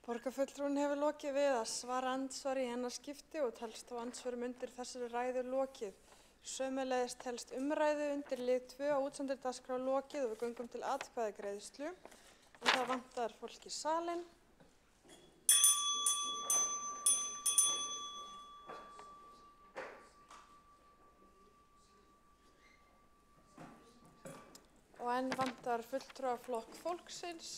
Borgarfulltrúinn hefur lokið við að svara andsvari í hennar skipti og telst þá andsvörum undir þessari ræðu lokið. Sömuleiðis telst umræðu undir lið 2 á útsendir dagskrá lokið og við göngum til atkvæðagreiðslu. En það vantar fólk í salinn. Og enn vantar fulltrúaflokk fólksins.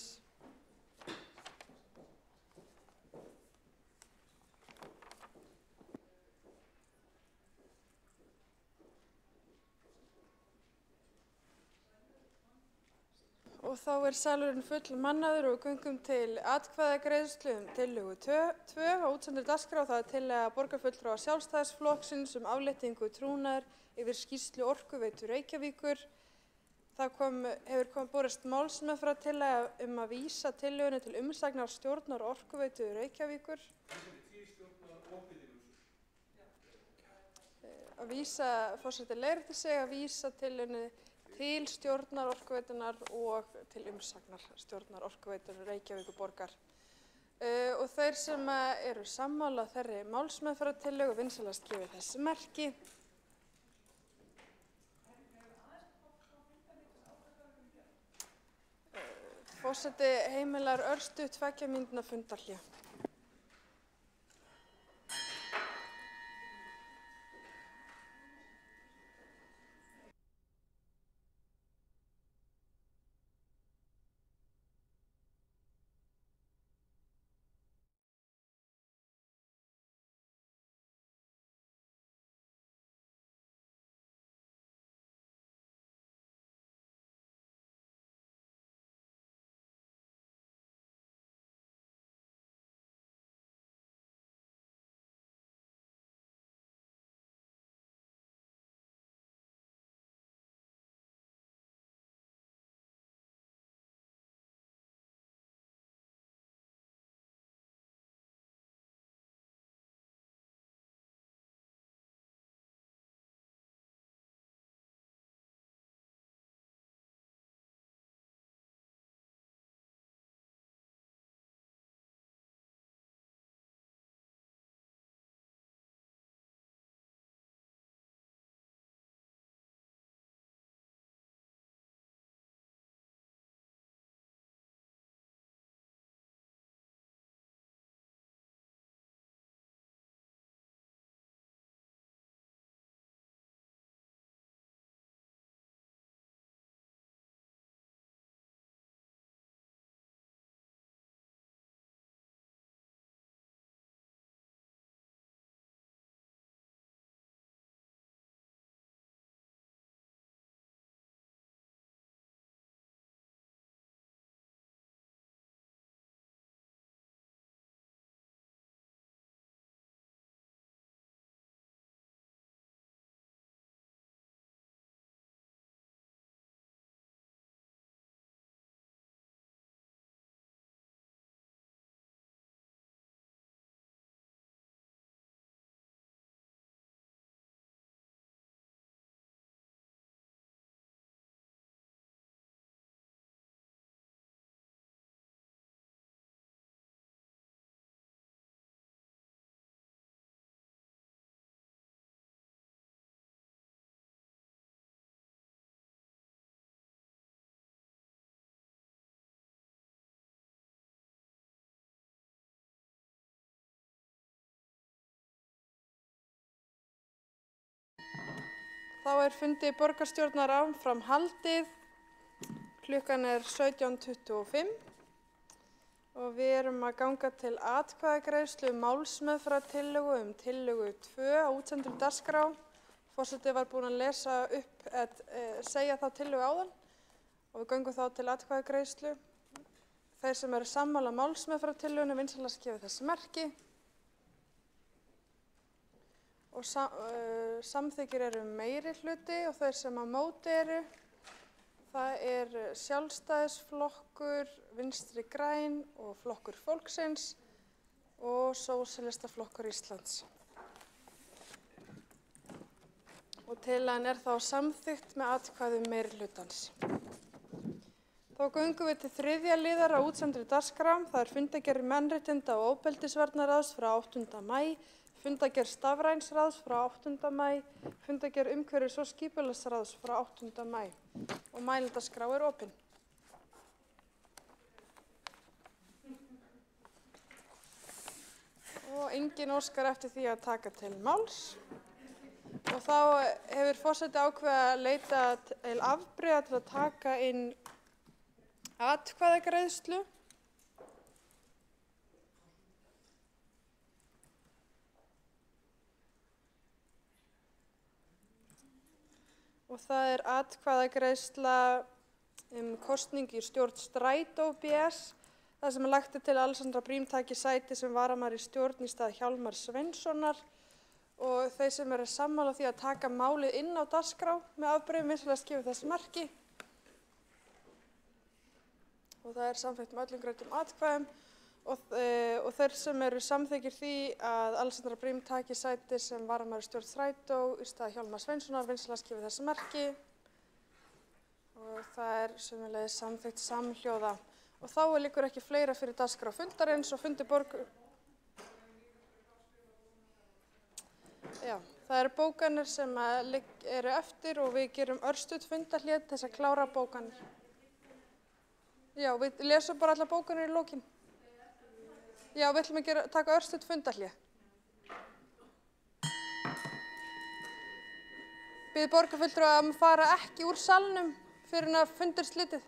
Og Og þá salurinn full mannaður og göngum til atkvæðagreiðslu tillögu 2 á útsendri dagskrá. Það tillaga borgarfulltrúa Sjálfstæðisflokksins afléttingu trúnaðar yfir skýrslu Orkuveitu Reykjavíkur. Það hefur borist málsmeðferðartillaga að vísa tillögunni til umsagnar stjórnar Orkuveitu Reykjavíkur. Forseti leiðréttir sig að vísa tillögunni til stjórnar Orkuveitunnar og til umsagnar stjórnar Orkuveitu Reykjavíkurborgar. Og þeir sem eru sammála þeirri málsmeðferðartillögu vinsamlegast gefi þessi merki. Forseti heimilar örstutt 2 mínútna fundarhlé. Þá fundi borgarstjórnar áfram haldið. Klukkan 17:25 og við erum að ganga til atkvæðagreiðslu málsmeðferðartillögu tillögu 2 á útsendri dagskrá. Forseti var búinn að lesa upp, segja þá tillögu áðan og við göngum þá til atkvæðagreiðslu. Þeir sem eru sammála málsmeðferðartillögunni vinsamlegast gefi þessi merki. Og samþykkir eru meiri hluti og þeir sem á móti eru, það Sjálfstæðisflokkur, Vinstri græn og Flokkur fólksins og Sósíalistaflokkur Íslands. Og tillagan þá samþykkt með atkvæðum meiri hlutans. Þá göngum við til 3. liðar á útsendri dagskrá. Það fundargerð mannréttinda- og ofbeldisvarnaráðs frá 8. maí, fundargerð stafrænsráðs frá 8. maí, fundargerð umhverfis- og skipulagsráðs frá 8. maí og mælendaskrá opin. Og enginn óskar eftir því að taka til máls. Og þá hefur forseti ákveðið að leita til afbrigða til að taka inn atkvæðagreiðslu. Og það atkvæðagreiðsla kosning í stjórn Strætó BS, þar sem lagt til að Alexandra Brím taki sæti sem varamaður í stjórn í stað Hjálmar Sveinssonar og þeir sem eru sammála því að taka málið inn á dagskrá með afbrigðum vinsamlegast gefi þess merki. Og það er samþykkt með öllum greiddum atkvæðum og þeir sem eru samþykkir því að Alexandra Brím taki sæti sem varamaður í stjórn Strætó í stað Hjálmar Sveinssonar vinsamlegast gefi þess merki. Og það er sömuleiðis samþykkt samhljóða. Og þá liggur ekki fleira fyrir dagskrá fundarins og fundi Já, það eru bókanir sem eru eftir og við gerum örstutt fundarhlé til þess að klára bókanir. Já, við lesum bara allar bókanir í lokin. Já, við ætlum að taka örstutt fundarhlé. Bið borgarfulltrúa að fara ekki úr salnum fyrir að fundur slitið.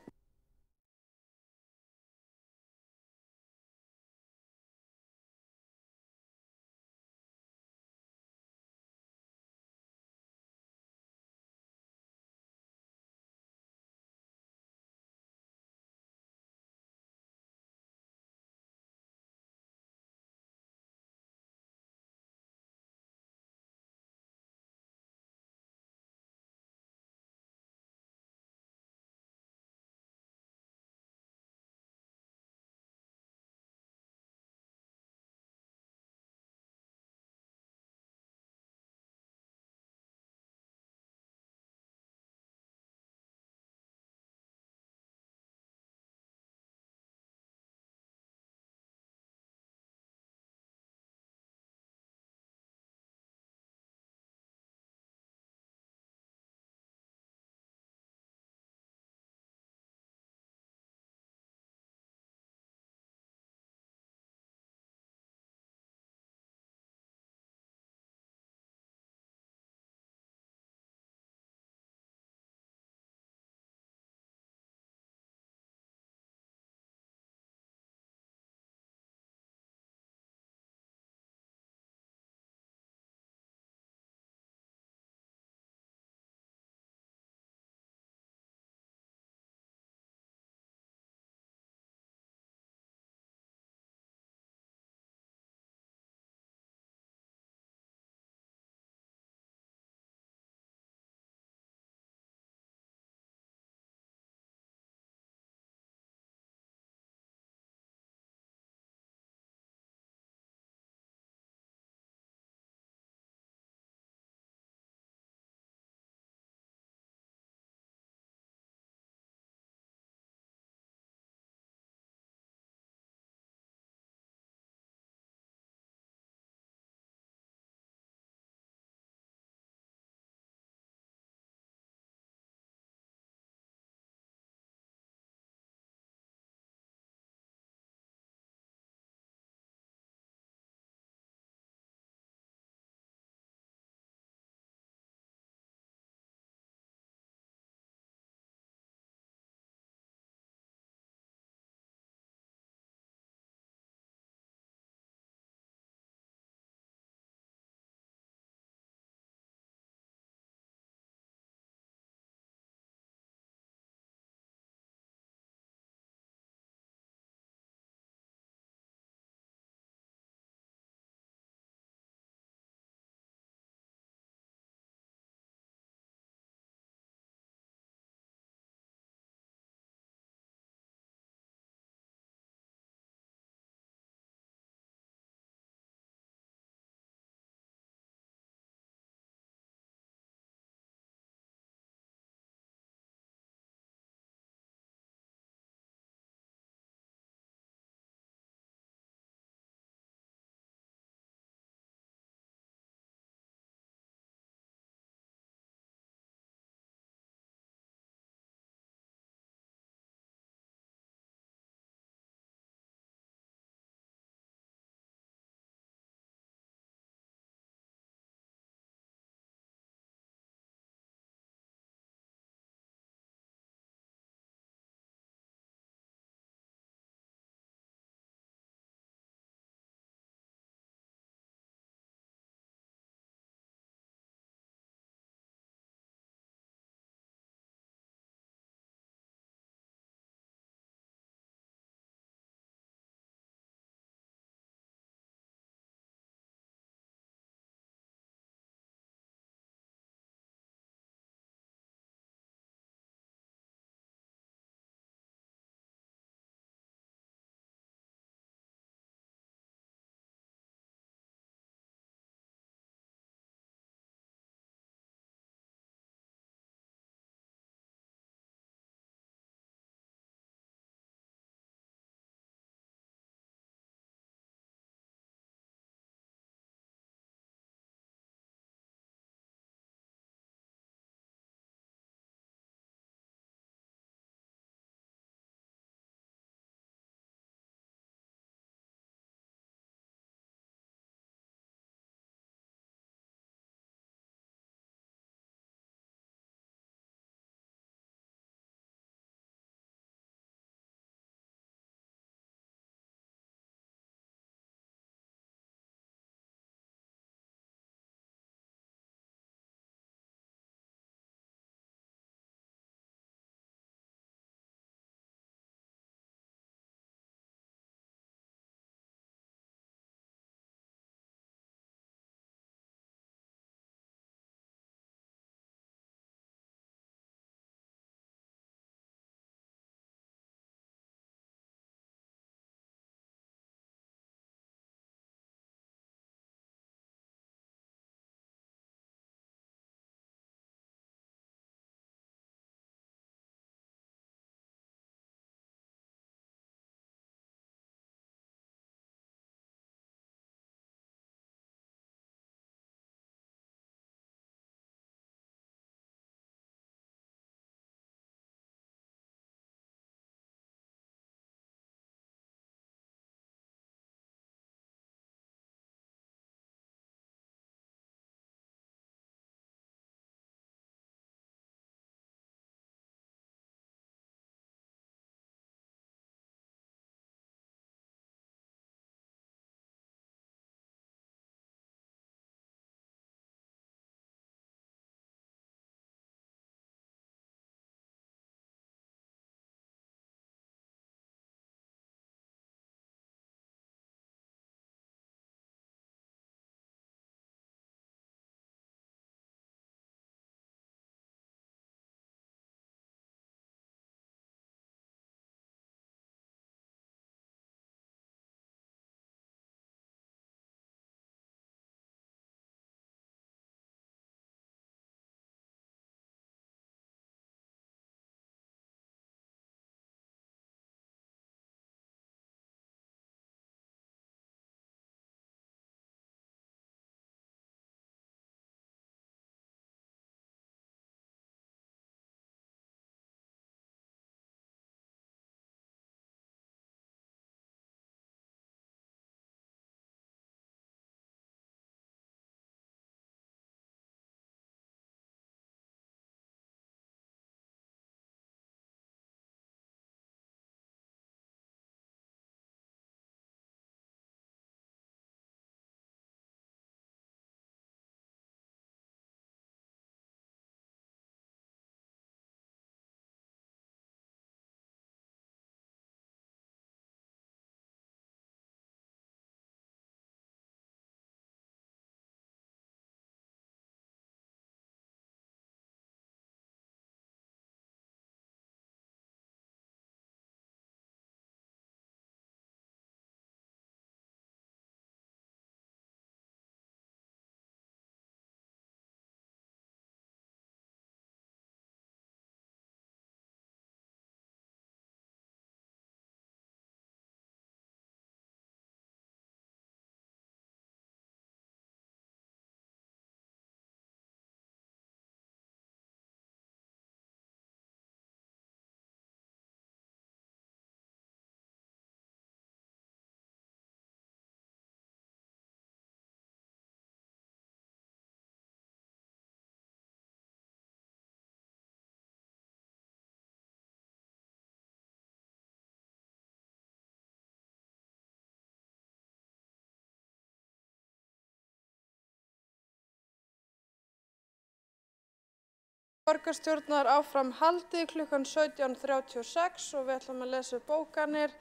Borgarstjórnar áfram haldið klukkan 17:36 og við ætlum að lesa upp bókanir.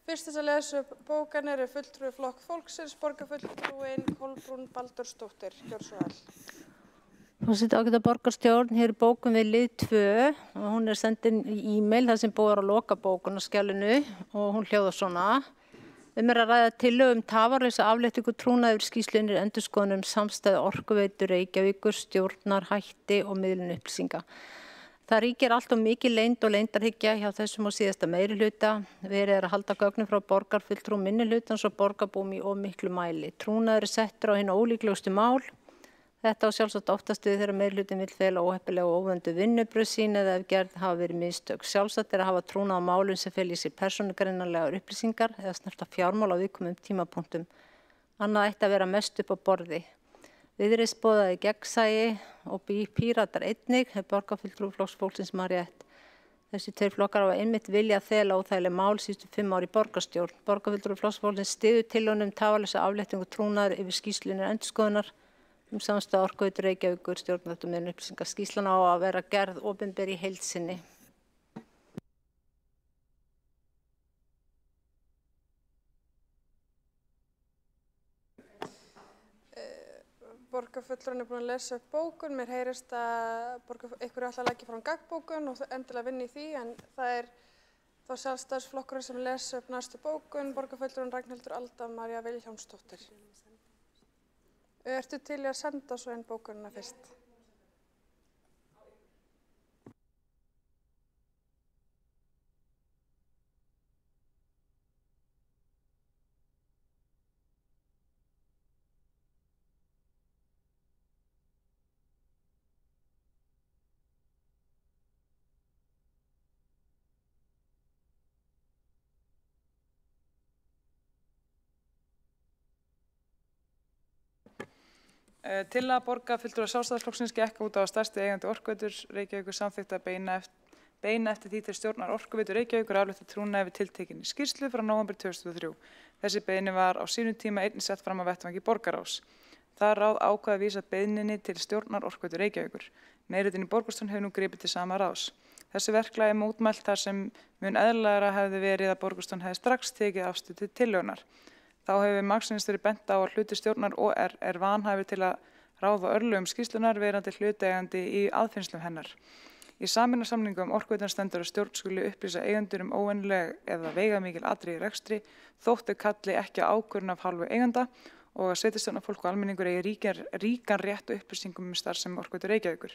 Fyrst þess að lesa upp bókanir er fulltrúi Flokks fólksins, borgarfulltrúin Kolbrún Baldursdóttir. Gjörðu svo vel. Forseti, ágæta borgarstjórn, hér er bókun við lið 2 og hún er sendin í e-mail þar sem búið er að loka bókunarskjalinu og hún hljóðar svona. Að ræða tillögu tafarlausa afléttingu trúnaðar yfir skýrslunni endurskoðun samstæðu Orkuveitu Reykjavíkur, stjórnar, hætti og miðlun upplýsinga. Það ríkir allt of mikið leynd og leyndarhyggja hjá þessum og síðasta meirihluta. Verið er að halda gögnum frá borgarfulltrúum minnihlutans og borgarbúum í of miklu mæli. Trúnaður er settur á hinn ólíklegustu mál. Þetta á sjálfsagt oftast við þegar meirihlutin vill fela óheppilega og óvöndu vinnubrögð sín eða ef gerð hafa verið mistök. Sjálfsagt er að hafa trúnað á málum sem feli í sér persónugreinanlegar upplýsingar eða snerta fjármál á viðkvæmum tímapunktum. Annað ætti að vera mest upp á borði. Viðreisn boðaði gegnsæi og Píratar einnig, borgarfulltrúi Flokks fólksins Mariett. Þessi tveir flokkar hafa einmitt viljað fela óþægileg mál síðustu 5 ár í borgarstjórn. Borgarfulltrúi Flokks fólksins styður tillögu tafarlausa afléttingu trúnaðar yfir skýrslunni endurskoðunar samstæðu Orkuveitu Reykjavíkur, stjórnvöld og miðlun upplýsinga. Skýrslan á að vera gerð opinber í heild sinni. Borgarfulltrúin er búin að lesa upp bókun. Mér heyrist að einhverju ætla að leggja fram gagnbókun og endilega vinna í því, en það er þá Sjálfstæðisflokkurinn sem lesa upp næstu bókun, borgarfulltrúin Ragnhildur Alda María Vilhjálmsdóttir. Ertu til í að senda svo inn bókunina fyrst? Tillaga borgarfulltrúa Sjálfstæðisflokksins gekk út á að stærsti eigandi Orkuveitu Reykjavíkur samþykkti að beina eftir því til stjórnar Orkuveitu Reykjavíkur aflétta trúnaði við tiltekinni skýrslu frá nóvember 2003. Þessi beiðni var á sínum tíma einnig sett fram á vettvangi borgarráðs. Það ráð ákvað að vísa beiðninni til stjórnar Orkuveitu Reykjavíkur. Meirihlutinn í borgarstjórn hefur nú gripið til sama ráðs. Þessi verklagi er mótmælt þar sem mun eðlilegra hefði verið að borgarstjórn hefði strax tekið afstöðu til tillögunnar. Þá hefur margsinnis verið bent á að hluti stjórnar OR er vanhæfur til að ráða örlögum skýrslunnar verandi hlutaðeigandi í aðfinnslum hennar. Í sameignarsamningum Orkuveitunnar stendur að stjórn skuli upplýsa eigendur óvenjuleg eða veigamikil atriði í rekstri þótt þau kalli ekki ákvörðun af hálfu eiganda og að sveitarstjórnarfólk og almenningur eigi ríkan rétt upplýsingum starfsemi Orkuveitu Reykjavíkur.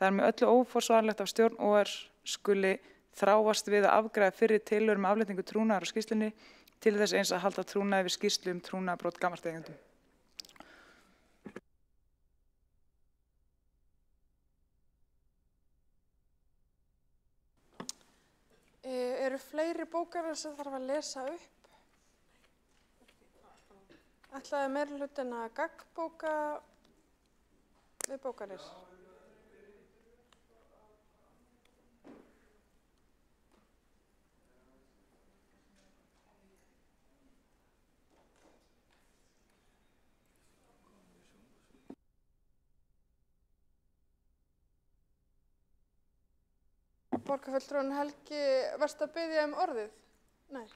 Það er með öllu óforsvarlegt af stjórn OR skuli þráast við að afgreiða fyrri tillögur um afléttingu trúnaðar á skýrslunni til þess eins að halda trúnaði við skýrslu trúnaðarbrot gagnvart eigendum. Eru fleiri bókanir sem þarf að lesa upp? Ætlaði meirihlutinn að gagnkbóka við bókanir? Borgarfulltrúinn Helgi, varstu að biðja orðið? Nei.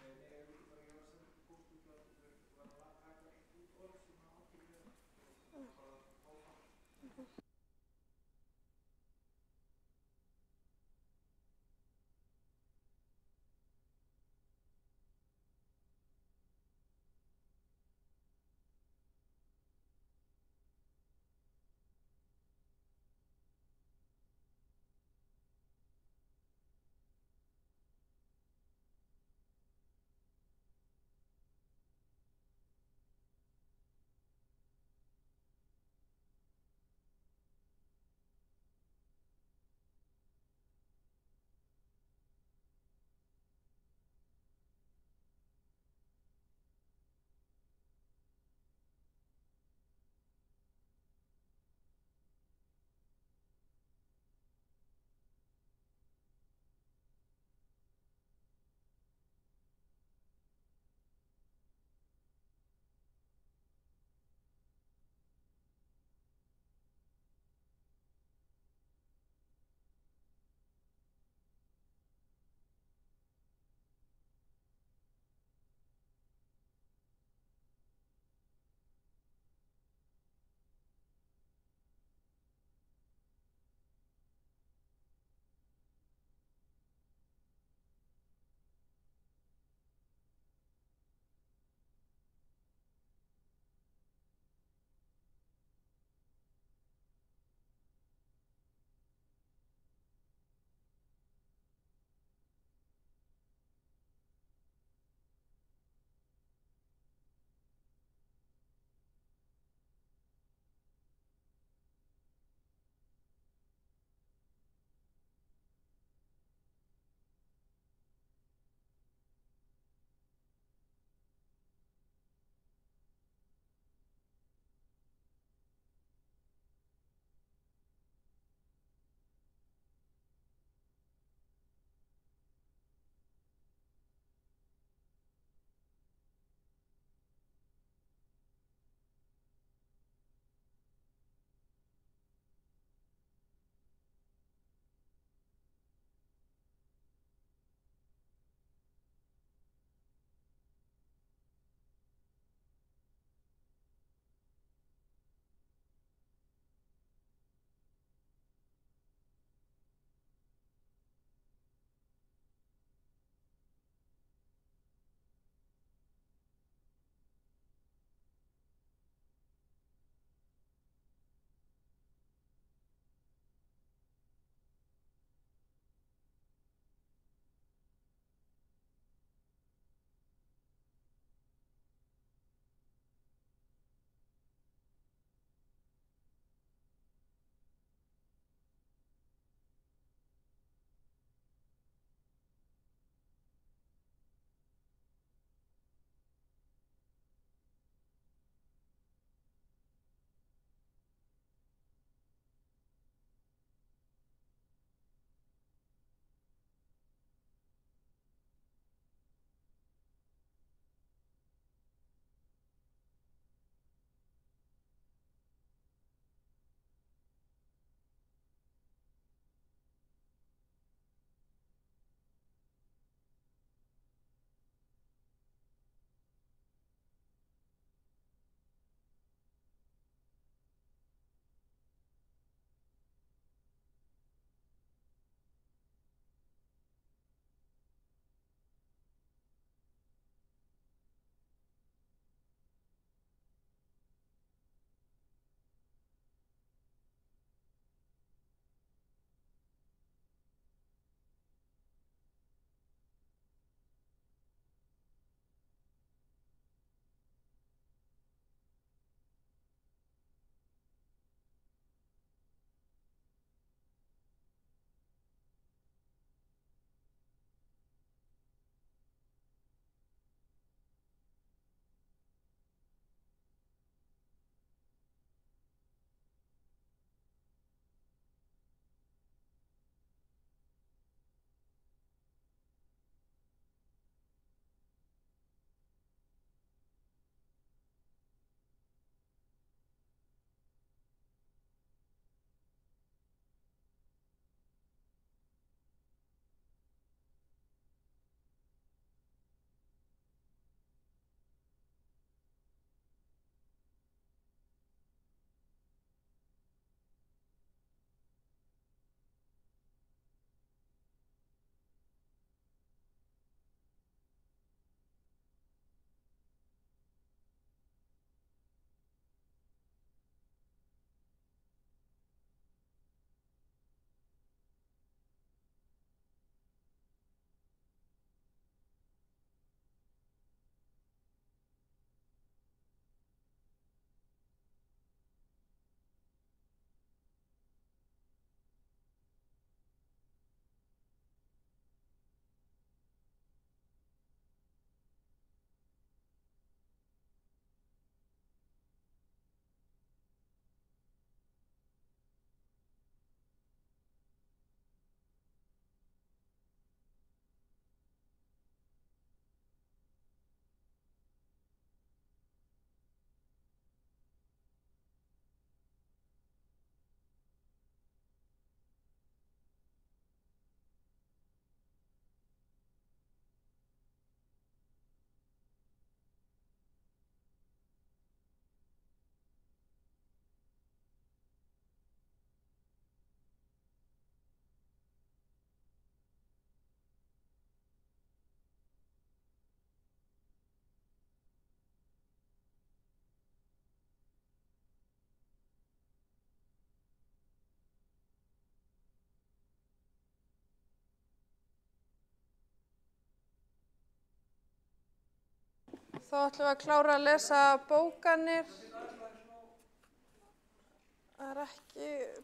Þá ætlum við að klára að lesa bókanir.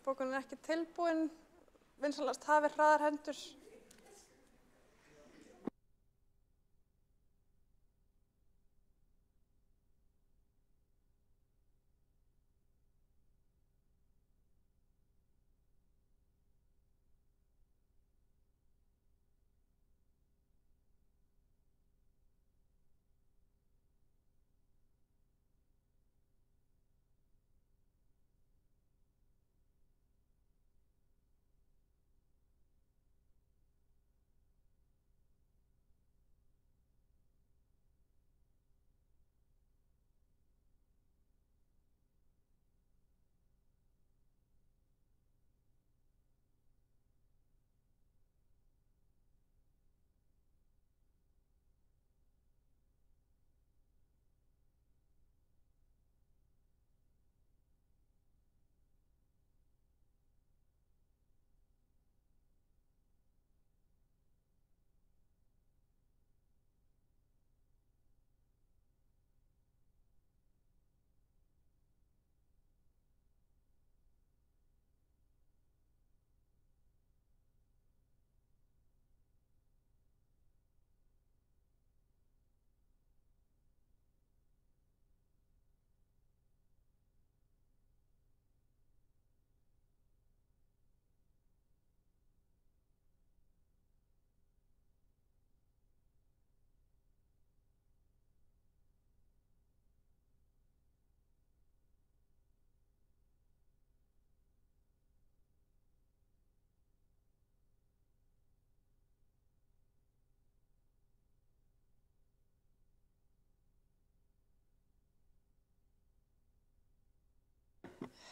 Bókunin er ekki tilbúin. Vinsamlegast hafið hraðar hendur.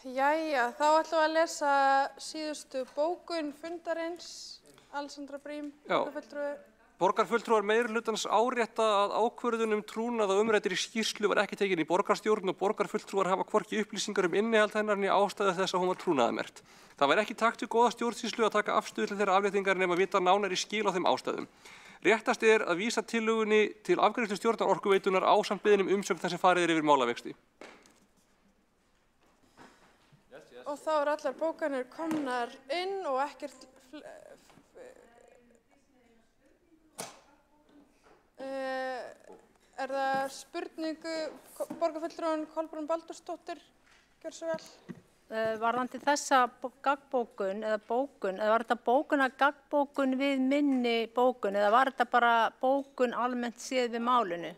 Jæja, þá ætlum við að lesa síðustu bókun fundarins. Alessandra Brím, borgarfulltrúi. Borgarfulltrúar meirihlutans árétta að ákvörðun trúnað og umræddri skýrslu var ekki tekin í borgarstjórn og borgarfulltrúar hafa hvorki upplýsingar innihald hennar né ástæðu þess að hún var trúnaðarmerkt. Það var ekki takt við góða stjórnsýslu að taka afstöðu til þeirra afléttingar nema vita nánari skil á þeim ástæðum. Réttast er að vísa tillögunni til afgreiðslu stjórnar Orkuveitunar ásamt beiðni umsögn þar sem farið er yfir málavexti. Og þá eru allar bókanir komnar inn og ekkert er það spurningu borgarfulltrúan Kolbrún Baldursdóttir, gjör svo vel. Varðandi þessa gaggbókun eða var þetta bókun að gaggbókun við minni bókun eða var þetta bara bókun almennt séð við málinu?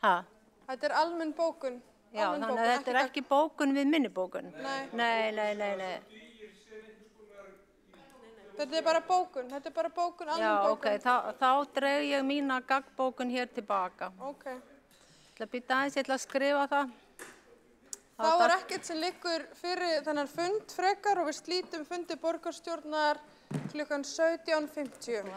Þetta er almenn bókun. Já, þannig að þetta er ekki bókun við minni bókun? Nei. Þetta er bara bókun, almenn bókun. Já, ok, þá dreg ég mína gaggbókun hér tilbaka. Ok. Ég ætla að skrifa það. Þá er ekkert sem liggur fyrir þennan fund frekar og við slítum fundi borgarstjórnar klukkan 17:50.